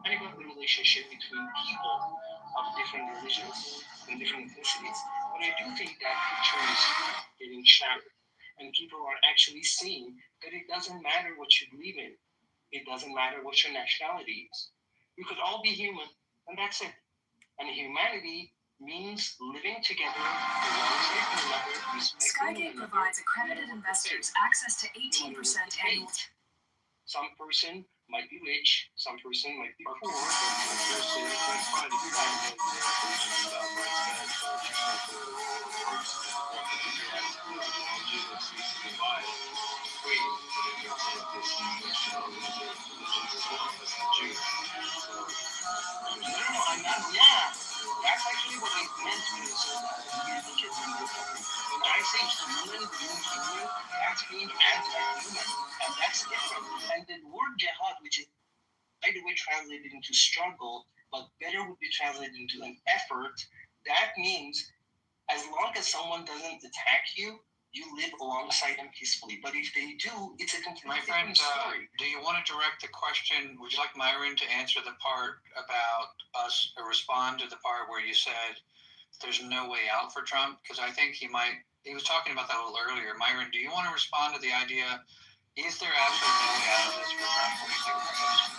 S8: and about the relationship between people of different religions and different ethnicities. But I do think that picture is getting shattered, and people are actually seeing that it doesn't matter what you believe in. It doesn't matter what your nationality is. We could all be human, and that's it. And humanity means living together alongside one another, respecting
S5: Skygate provides accredited investors access to 18% annual.
S8: Some person might be rich, some person might be poor, but some person might find that's actually what I meant when I said that. When I say human being human, that's being anti-human, and that's different. And the word jihad, which is, by the way, translated into struggle, but better would be translated into an effort, that means as long as someone doesn't attack you, you live alongside them peacefully. But if they do, it's a completely different story.
S16: Do you want to direct the question? Would you like Myron to answer the part about us, or respond to the part where you said there's no way out for Trump? Because I think he was talking about that a little earlier. Myron, do you want to respond to the idea, is there absolutely no way out of this for Trump? What do you think about this?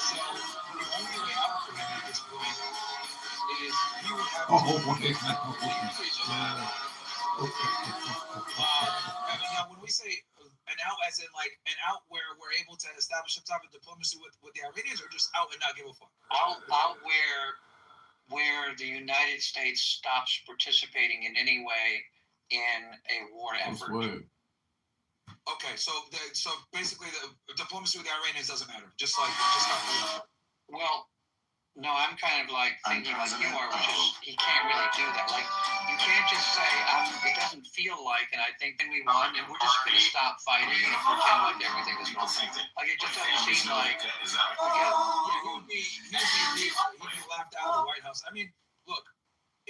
S13: So the only way out for him at this point is you would have now when we say an out, as in like an out where we're able to establish some type of diplomacy with the Iranians, or just out and not give a fuck?
S16: Out where the United States stops participating in any way in a war effort.
S13: Okay, so basically the diplomacy with the Iranians doesn't matter.
S16: Well, no, I'm kind of like thinking like you are, which is he can't really do that. Like you can't just say it doesn't feel like, and I think then we won, and we're just going to stop fighting and pretend like everything is wrong. Like it just doesn't seem like.
S13: He'd be laughed out of the White House. I mean, look,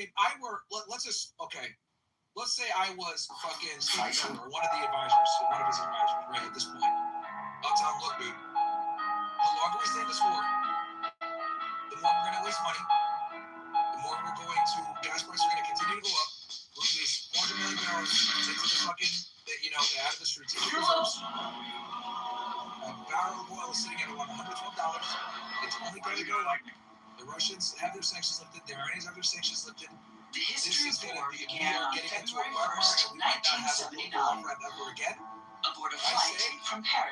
S13: if I were, let's say I was fucking Steve Miller, or one of his advisors, right at this point. I'll tell him, look, dude, the longer we stay in this war, the more we're going to waste money, the more gas prices are going to continue to go up. We're going to lose $400 million into the fucking, out of the strategic reserves. A barrel of oil is sitting at around $112. It's only going to go up. The Russians have their sanctions lifted. The Iranians have their sanctions lifted. This is going to be, we are getting into a quagmire, and we might not have a nuclear threat ever again.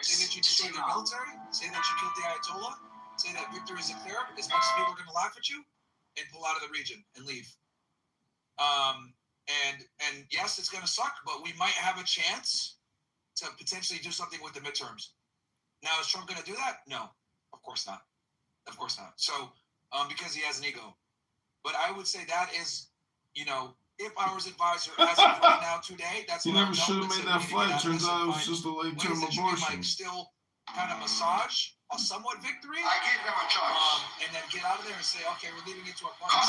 S13: Say that you destroyed the military, say that you killed the Ayatollah, say that victory is declared, as much as people are going to laugh at you, and pull out of the region and leave. And yes, it's going to suck, but we might have a chance to potentially do something with the midterms. Now, is Trump going to do that? No, of course not. Of course not. So, because he has an ego. But I would say that is, if I was advisor as of right now today, that's
S12: he never should have made that fight. Turns out it was just a late-term abortion.
S13: Still kind of massage a somewhat victory.
S8: I gave them a choice.
S13: And then get out of there and say, okay, we're leaving it to our partners.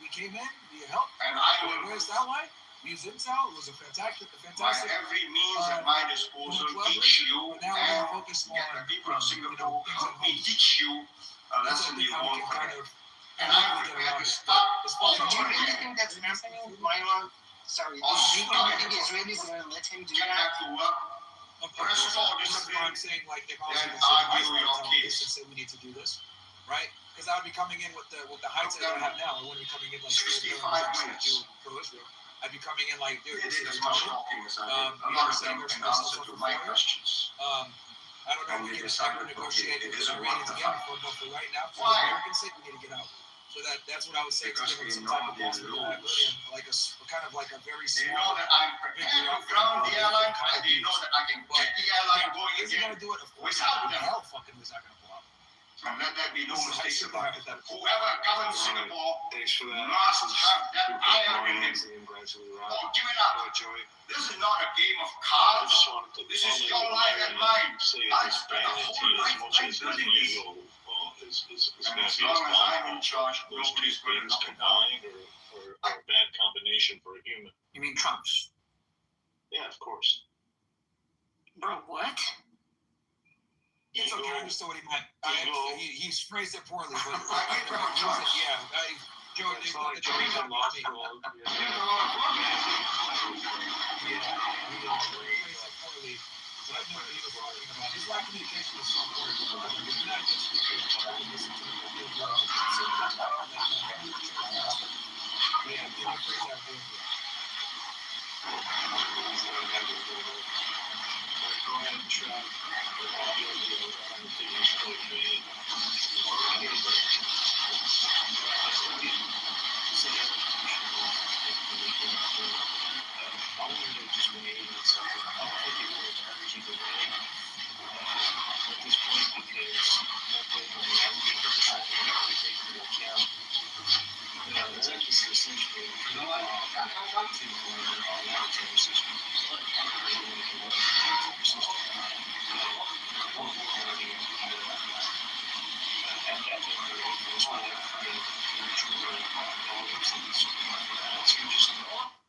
S13: We came in, we helped.
S8: And I will.
S13: Where's that line? We used intel. It was a fantastic.
S8: By every means at my disposal, teach you and the people of Singapore, help me teach you a lesson you won't forget. And I'm prepared to stop all the
S2: Do you really think that's happening? Sorry, do you think Israelis are going to let him do
S8: get back to work. First of all,
S13: this is why I'm saying, like, if I was
S8: then
S13: in
S8: argue your case.
S13: and say we need to do this, right? Because I would be coming in with the heights that I have now. I wouldn't be coming in like
S8: 65 minutes.
S13: pro-Israel. I'd be coming in like, dude,
S8: They
S13: this
S8: did
S13: is
S8: as much
S13: retarded.
S8: talking as I did. A
S13: We
S8: lot
S13: are
S8: of them
S13: setting
S8: in
S13: ourselves
S8: answer
S13: up
S8: to
S13: for
S8: my
S13: failure.
S8: questions.
S13: I don't know
S8: And
S13: if
S8: we
S13: we can
S8: decided,
S13: ever negotiate
S8: okay, it
S13: with
S8: isn't
S13: the
S8: worth
S13: Iranians
S8: the
S13: again,
S8: fight.
S13: but for right now, for
S8: Why?
S13: the American sake, we need to get out. So that's what I would say to
S8: Because
S13: give them
S8: they
S13: some
S8: know
S13: type of
S8: they
S13: possible
S8: lose.
S13: liability and like kind of like a very
S8: They
S13: small
S8: know that I'm prepared to ground the airline, and they know that I can get the airline going
S13: Is he
S8: again
S13: gonna do it? Of course.
S8: without
S13: The
S8: them.
S13: hell fucking was not gonna pull out.
S8: And let there be no
S13: This is
S8: mistakes
S13: super
S8: about it.
S13: hypothetical.
S8: Whoever governs Singapore
S20: Thanks for that.
S8: must have that iron in him. Or give it up.
S20: Joey.
S8: This is not a game of cards. This is your life and mine. I spent a whole lifetime building this. And as long as I'm in charge, nobody's going to knock it down.
S20: Or a bad combination for a human.
S16: You mean Trump's?
S20: Yeah, of course.
S2: Bro, what?
S13: It's okay. I understood what he meant. He's phrased it poorly, but
S8: I gave him a choice.
S13: Joe,
S20: It's not like Joey's in law school.
S13: His lack of communication is so important.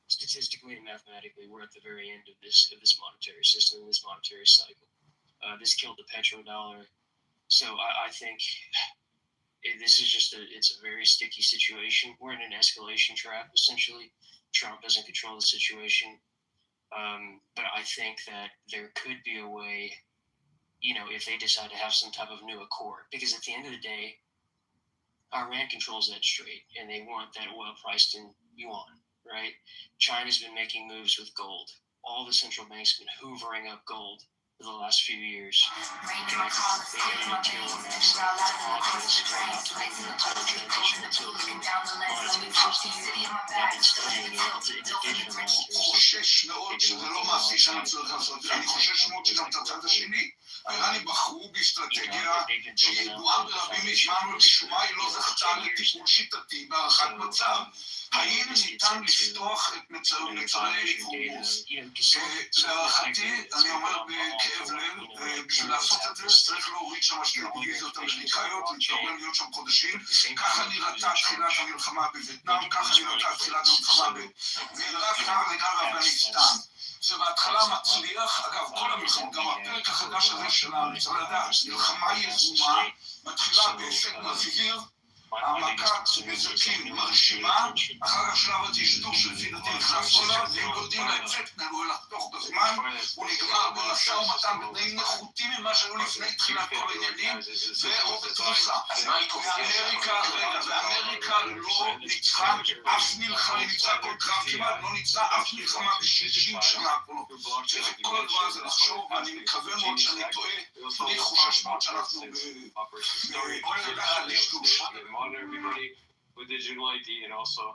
S10: Statistically and mathematically, we're at the very end of this monetary system, this monetary cycle. This killed the petrodollar. So I think this is it's a very sticky situation. We're in an escalation trap, essentially. Trump doesn't control the situation. But I think that there could be a way, if they decide to have some type of new accord. Because at the end of the day, Iran controls that strait, and they want that oil priced in yuan, right? China's been making moves with gold. All the central banks have been hoovering up gold. for the last few years. They didn't kill an absolute obvious way to transition to a new monetary system. That is studying it in addition to
S1: חושש מאוד שזה לא מעשי שאני צריך לעשות, ואני חושש מאוד שגם את הצד השני. האיראנים בחרו באסטרטגיה שידועה ברבים מזמן ומשום מה היא לא זכתה לטיפול שיטתי בהערכת מצב. האם ניתן לפתוח את מצרי הורמוז? להערכתי, אני אומר בכאב לב, בשביל לעשות את זה צריך להוריד שם שתי דיוויזיות אמריקאיות, מתכוון להיות שם חודשים. ככה נראתה תחילת המלחמה בווייטנאם, ככה נראתה תחילת המלחמה בעיראק ובאפגניסטן. זה בהתחלה מצליח, אגב כל המלחמות, גם הפרק החדש הזה שלנו, צריך לדעת, מלחמה יזומה, מתחילה בהישג מזהיר, העמקת נזקים מרשימה, אחר כך שלב הדשדור שלפי דעתי נכנס עולה, והם לא יודעים לאפקט נגעו לחתוך בזמן, הוא נגמר במשא ומתן בתנאים נחותים ממה שהיו לפני תחילת כל העניינים, ואו בתבוסה. ואמריקה לא ניצחה אף מלחמה, היא ניצחה כל קרב כמעט, לא ניצחה אף מלחמה ב-60 שנה האחרונות. צריך את כל הדבר הזה לחשוב, ואני מקווה מאוד שאני טועה, אני חושש מאוד שאנחנו בדשדוש.
S20: Monitor everybody with digital ID and also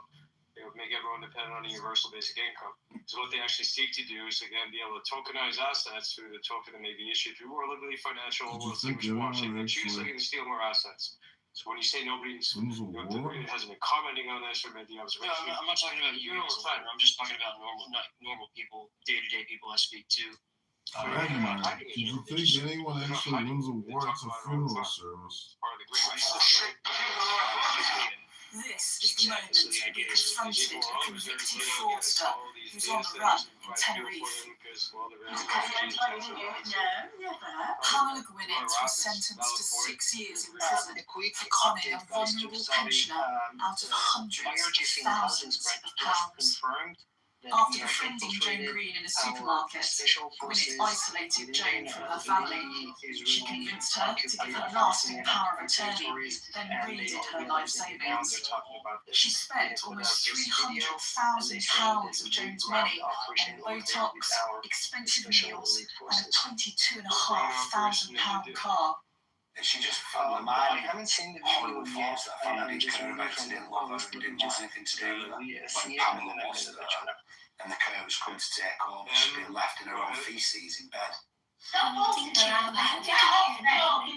S20: make everyone dependent on a universal basic income. So what they actually seek to do is again be able to tokenize assets through the token that may be issued through or legally financial or watching. They choose looking to steal more assets. So when you say nobody's hasn't been commenting on this or made the observation.
S10: No, I'm not talking about you all the time. I'm just talking about normal people, day-to-day people I speak to.
S12: Do you think anyone actually wins a war at a funeral service?
S5: This is the moment we confronted a convicted fraudster who's on the run in Tenerife. Pamela Gwynedd was sentenced to 6 years in prison for conning a vulnerable pensioner out of hundreds of thousands of pounds. After befriending Joan Green in a supermarket, Gwynedd isolated Joan from her family. She convinced her to give her lasting power of attorney, then raided her life savings. She spent almost £300,000 of Joan's money on Botox, expensive meals, and a £22,500 car.
S3: She just fell in line. I haven't seen the video yet. That family didn't care about it, didn't love her, and didn't want anything to do with her. When Pamela was there, and the coyotes come to take over, she'd been left in her own feces in bed.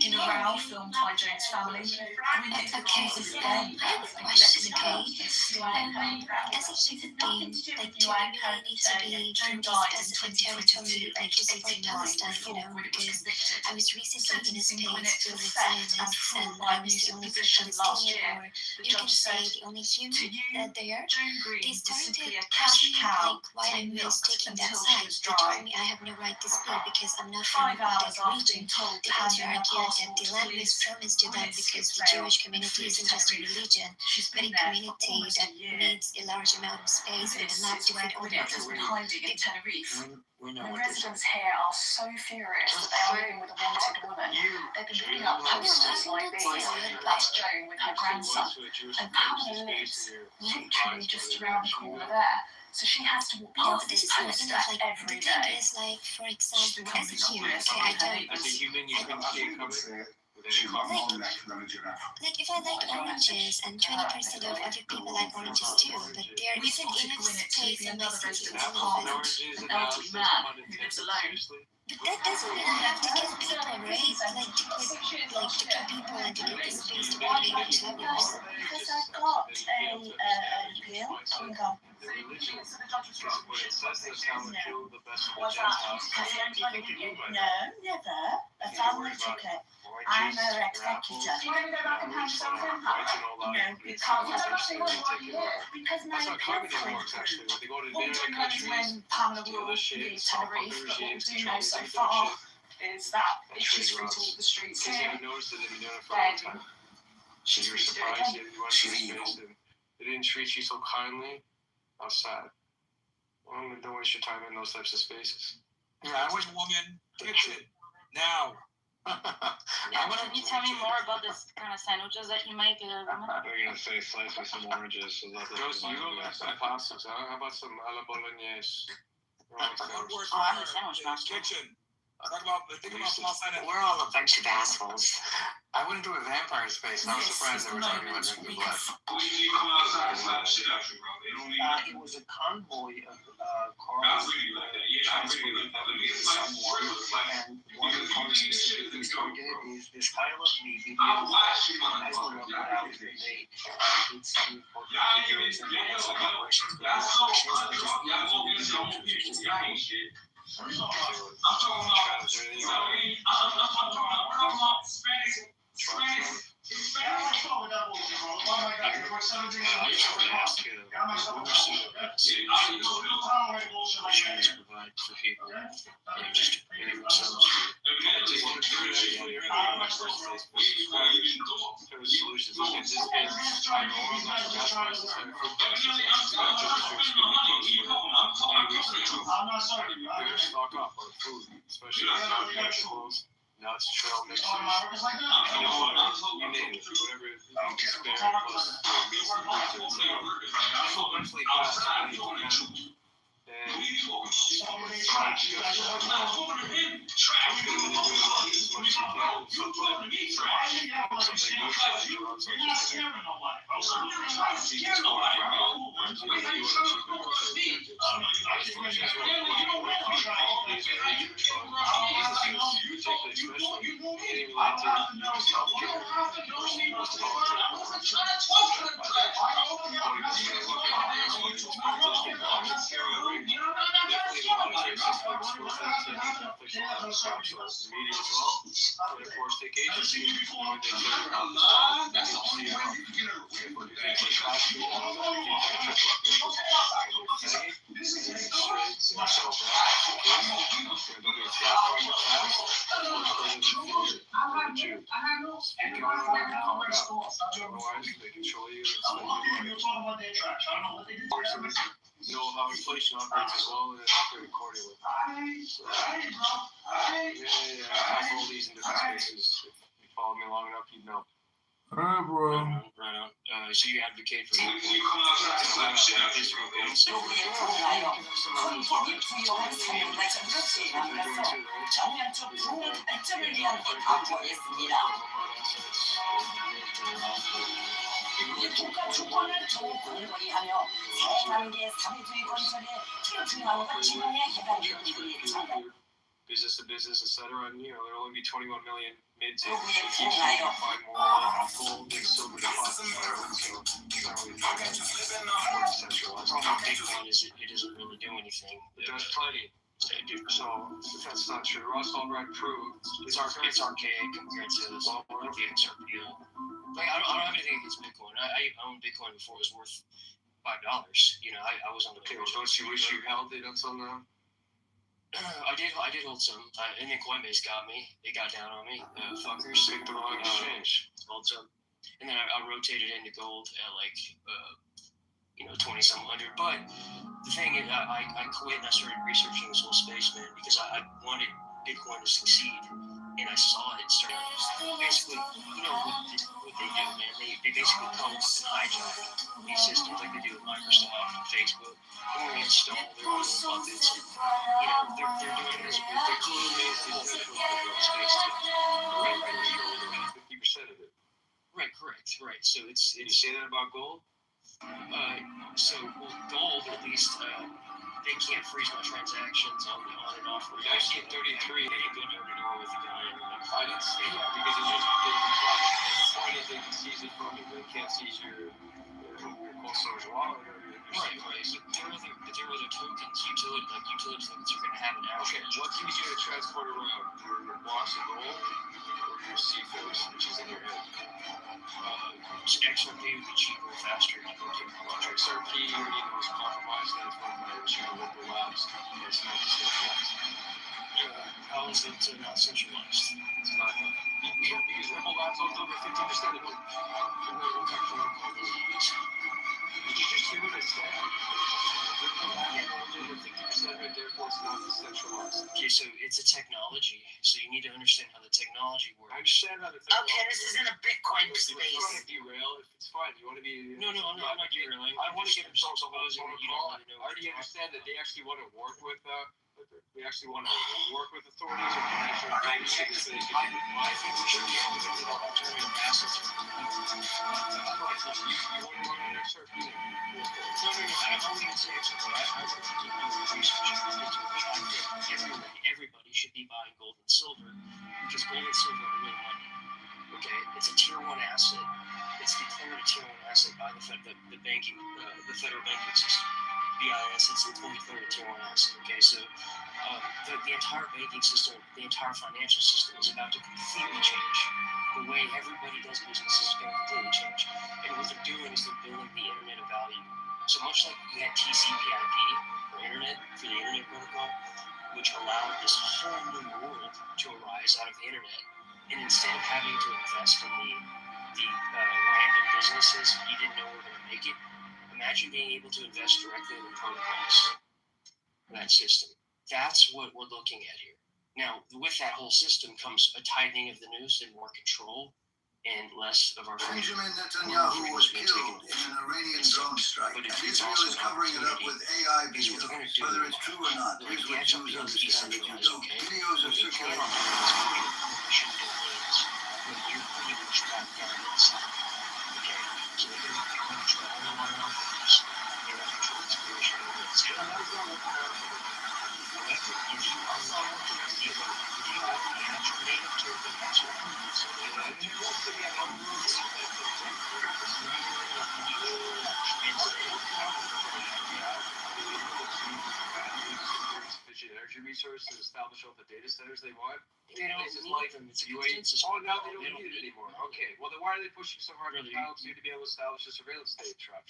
S5: In a row filmed by Joan's family, Gwynedd accuses them of neglecting her and stealing her.
S2: As if it's a thing, like, do I really need to be
S5: Joan died in
S2: territory,
S5: 2022,
S2: like, just avoid Palestine, you know, because I was recently in a space filled with Zionists, and I was the only Palestinian, or you can say the only human there. They started asking me, like, why I'm taking that side. They told me I have no right to speak because I'm not from that region. They want to argue that the land was promised to them because the Jewish community isn't just a religion, but a community that needs a large amount of space and a map to fit all the
S5: Gwynedd has been hiding in Tenerife. The residents here are so furious that they are living with a wanted woman. They've been putting up posters like these. That's Joan with her grandson. And Pamela lives literally just around the corner there. So she has to walk past this poster every day.
S2: The thing is, like, for example, as a human, okay, like, if I like oranges, and 20% of other people like oranges too, but there isn't enough space in my city to live.
S5: An elderly man who lives alone.
S2: But that doesn't mean I have to give people, right? Like, to give people and to give the space to be able to love yourself.
S5: Because I've got a appeal. No, never. A family ticket. I'm her executor. No, you can't have because my appeal went through. What we know is when Pamela will leave Tenerife, but what we do know so far is that if she's free to walk the streets here, then she's free to do it again.
S20: They didn't treat you so kindly. How sad. Well, don't waste your time in those types of spaces.
S13: Yeah, I was a woman. Fix it. Now.
S11: Can you tell me more about this kind of sandwiches that you make?
S15: We're gonna say slice with some oranges. So that's
S20: Josie, you don't like some pastas, huh? How about some alla bolognese?
S11: I'm a sandwich master.
S13: Kitchen.
S2: We're all a bunch of assholes.
S16: I wouldn't do a vampire space. I was surprised they were talking about nuclear blast.
S10: It was a convoy of cars transporting someone, and one of the cars specifically was targeted. This pile of meat video that has been put out that they did some important videos and some operations, but just provide for people, just to prepare themselves
S20: solutions. Look at this big stock up on food, especially vegetables, nuts, trail mixes, you name it, whatever you can spare, plus eventually pass know how inflation operates as well and operate accordingly. So, I have all these in different spaces. If you follow me long enough, you'd know.
S12: Right, bro.
S10: Right on. So you advocate for
S2: 국가 주권을 정권권이 하며 세단계 사회주의 건설에 필요중앙과 지원에 해당되는 일이 있습니다.
S20: Business to business, etc. And there'll only be 21 million mids.
S2: 누구의
S20: Find
S2: 풍하여
S20: more gold and silver deposits. So it's not really centralized.
S10: Bitcoin it doesn't really do anything.
S20: It does plenty. So that's not true. Ross Albright proved
S10: It's archaic compared to the XRP. Like I don't have anything against Bitcoin. I owned Bitcoin before it was worth $5. I was on the
S20: Okay, don't you wish you held it until now?
S10: I did hold some, and then Coinbase got me. They got down on me, fuckers.
S20: Picked the wrong exchange.
S10: Hold some, and then I rotated into gold at 20-some hundred. But the thing is, I quit and I started researching this whole space, man, because I wanted Bitcoin to succeed, and I saw it start. Basically, what they do, man. They basically come up and hijack these systems like they do with Microsoft and Facebook. And they install their own puppets. And, they're doing this with their space too.
S20: 50% of it.
S10: Right, correct. Right. So it's.
S20: Did you say that about gold?
S10: Gold, at least, they can't freeze my transactions on and off.
S20: I see 33.
S10: They didn't go door to door with the guy.
S20: I didn't see that because it's just the point is they can seize it from you, but they can't seize your cold storage wallet or your
S10: Right. But there are other tokens, utility tokens you're gonna have an
S20: Okay, what can you do to transport around your blocks of gold or your C4s, which is in your head?
S10: XRP would be cheaper, faster.
S20: XRP already knows compromised that it's run by local labs. It's not decentralized.
S10: How is it not centralized?
S20: It's not. Because Ripple Labs owns over 50% of it. Did you just hear what I said? Ripple Labs owns over 50% of it, therefore it's not decentralized.
S10: Okay, so it's a technology. So you need to understand how the technology works.
S20: I understand how the technology
S2: Okay, this isn't a Bitcoin
S20: works. If you want to
S2: space.
S20: derail, if it's fine. You want to be...
S10: No, I'm not derailing.
S20: I want to get
S10: supposing that you don't really know.
S20: I already understand that they actually want to work with further? We actually want to work with authorities or can they start doing things that they can do?
S10: I think we should be able to get alternative assets for people.
S20: You want to run an excerpt?
S10: No, I wouldn't say so, but I think we can do research into the fact that everybody should be buying gold and silver because gold and silver are real money. Okay, it's a tier 1 asset. It's declared a tier 1 asset by the federal banking system. BIS, it's declared a tier 1 asset. Okay, so the entire banking system, the entire financial system is about to completely change. The way everybody does business is going to completely change. And what they're doing is they're building the internet of value. So much like we had TCP/IP for the internet protocol, which allowed this whole new world to arise out of the internet. And instead of having to invest in the random businesses you didn't know were going to make it, imagine being able to invest directly in the protocols for that system. That's what we're looking at here. Now, with that whole system comes a tightening of the noose and more control and less of our
S4: Benjamin Netanyahu was killed in an Iranian drone strike. Israel is covering it up with AI videos, whether it's true or not. Here's what Jews understand that you don't. Videos are circulating.
S20: Energy resources to establish all the data centers they want.
S10: They don't need them. It's a consensus.
S20: Oh, now they don't need it anymore. Okay, well then why are they pushing so hard on pilots to be able to establish a surveillance state, Chop?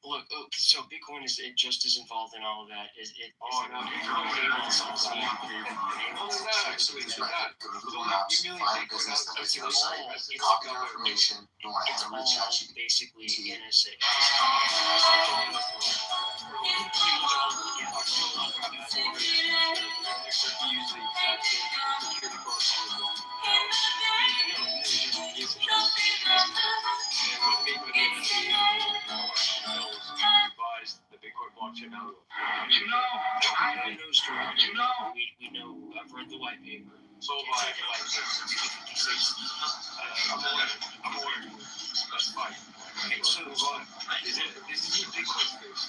S10: Look, so Bitcoin is just as involved in all of that.
S20: It's
S10: basically NSA.
S20: The Bitcoin blockchain algorithm.
S10: We know. I've read the white paper.
S20: So have I. I'm aware. That's fine.
S10: Okay, so
S20: this is a Bitcoin space.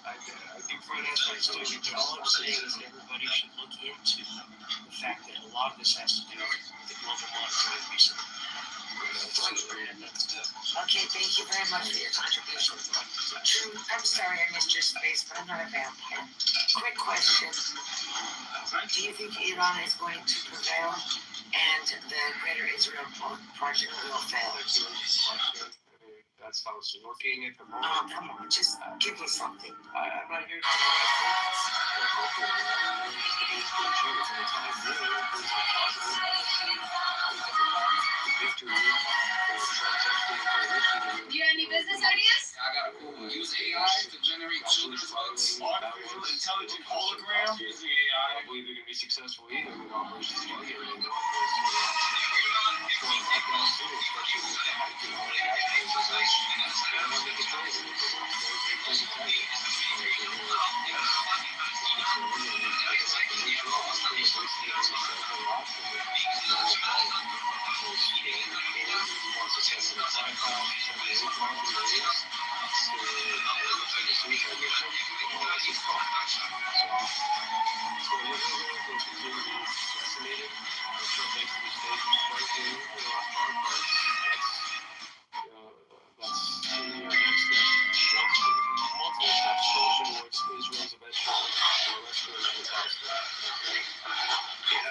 S20: I think
S10: finance too. All I'm saying is everybody should look into the fact that a lot of this has to do with the global monetary reset.
S22: Okay, thank you very much for your contribution. True, I'm sorry I missed your space, but I'm not a vampire. Quick question. Do you think Iran is going to prevail and the Greater Israel Project will fail?
S20: That's how it's working at the moment.
S22: Come on, just give me something.
S20: I'm not here to
S23: Do you have any business ideas?
S24: I got a cool one. Use AI to generate children's books.
S6: Artificial intelligent hologram using AI.
S20: I believe they're going to be successful either with Operation Stargate.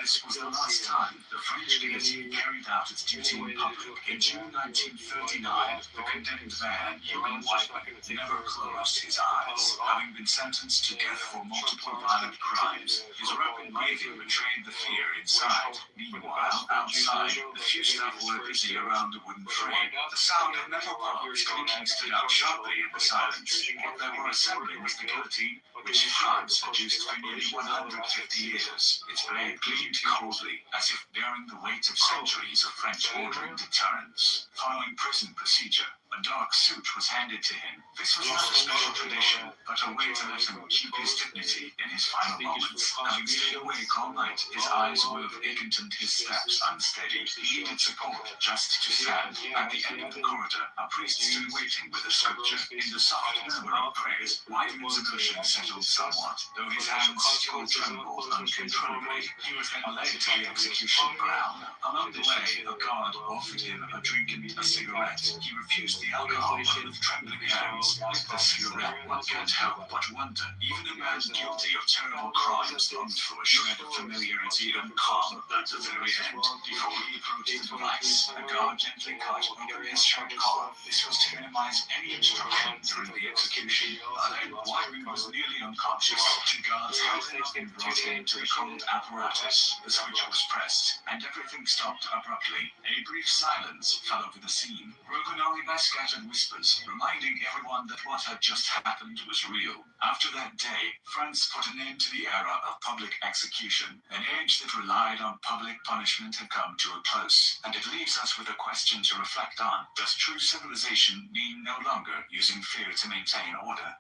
S1: This was the last time the French guillotine carried out its duty in public. In June 1939, the condemned man, Human Whiteman, never closed his eyes. Having been sentenced to death for multiple violent crimes, his rapid breathing betrayed the fear inside. Meanwhile, outside, the few staff workers around the wooden frame. The sound of metal parts clinking stood out sharply in the silence. What they were assembling was the guillotine, which France had used for nearly 150 years. Its blade gleamed coldly, as if bearing the weight of centuries of French order and deterrence. Following prison procedure, a A dark suit was handed to him. This was not a special tradition, but a way to let him keep his dignity in his final moments. Having stayed awake all night, his eyes were vacant and his steps unsteady. He needed support just to stand. At the end of the corridor, a priest stood waiting with a scripture. In the soft murmur of praise, Wyman's emotion settled somewhat, though his hands still trembled uncontrollably. He was then led to the execution ground. Along the way, a guard offered him a drink and a cigarette. He refused the alcohol, but with trembling hands, with the cigarette, one can't help but wonder. Even a man guilty of terrible crimes longed for a shred of familiarity and calm at the very end. Before he approached the device, the guard gently cut open his shirt collar. This was to minimize any obstruction during the execution. But then Wyman was nearly unconscious. Two guards held him up and brought him to the cold apparatus. The switch was pressed, and everything stopped abruptly. A brief silence fell over the scene, broken only by scattered whispers, reminding everyone that what had just happened was real. After that day, France put an end to the era of public execution. An age that relied on public punishment had come to a close, and it leaves us with a question to reflect on. Does true civilization mean no longer using fear to maintain order?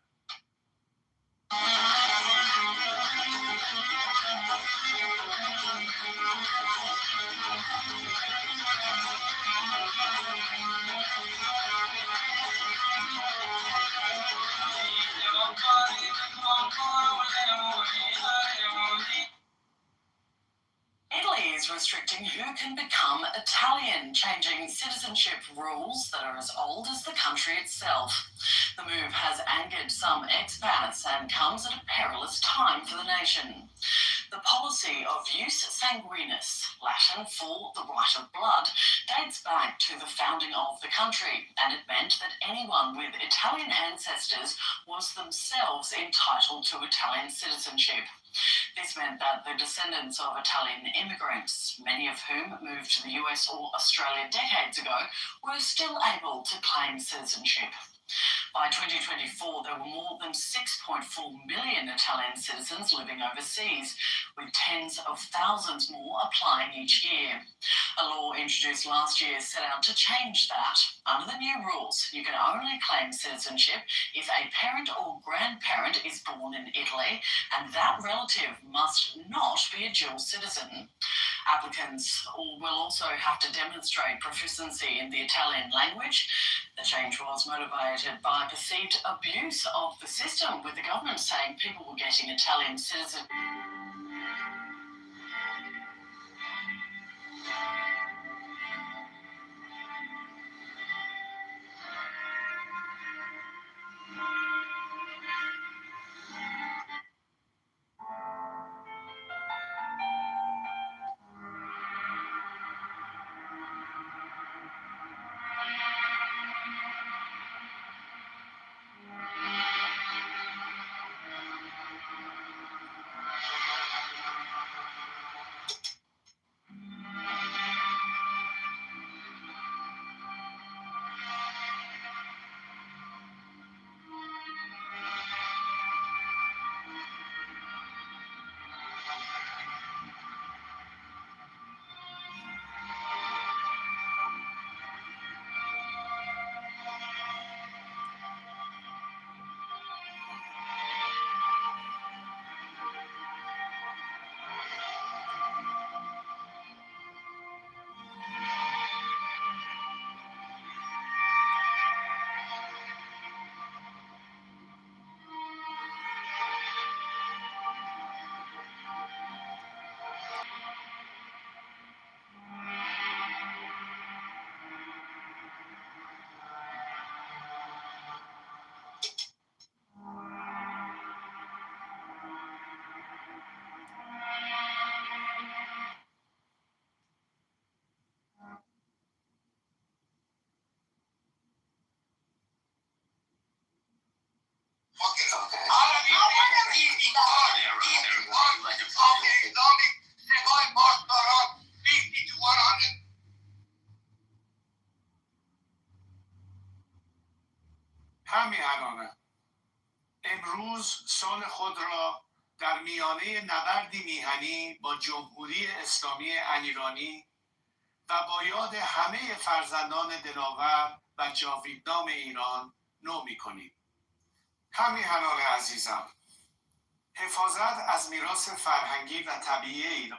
S2: Italy is restricting who can become Italian, changing citizenship rules that are as old as the country itself. The move has angered some expats and comes at a perilous time for the nation. The policy of jus sanguinis, Latin for the right of blood, dates back to the founding of the country, and it meant that anyone with Italian ancestors was themselves entitled to Italian citizenship. This meant that the descendants of Italian immigrants, many of whom moved to the US or Australia decades ago, were still able to claim citizenship. By 2024, there were more than 6.4 million Italian citizens living overseas, with tens of thousands more applying each year. A law introduced last year set out to change that. Under the new rules, you can only claim citizenship if a parent or grandparent is born in Italy, and that relative must not be a dual citizen. Applicants will also have to demonstrate proficiency in the Italian language. The change was motivated by perceived abuse of the system, with the government saying people were getting Italian citizenship.
S7: همین الانه. امروز سال خود را در میانه نبردی میهنی با جمهوری اسلامی ایرانی و با یاد همه فرزندان دلاور و جاویدنام ایران نو می‌کنیم. همیهنان عزیزم، حفاظت از میراث فرهنگی و طبیعی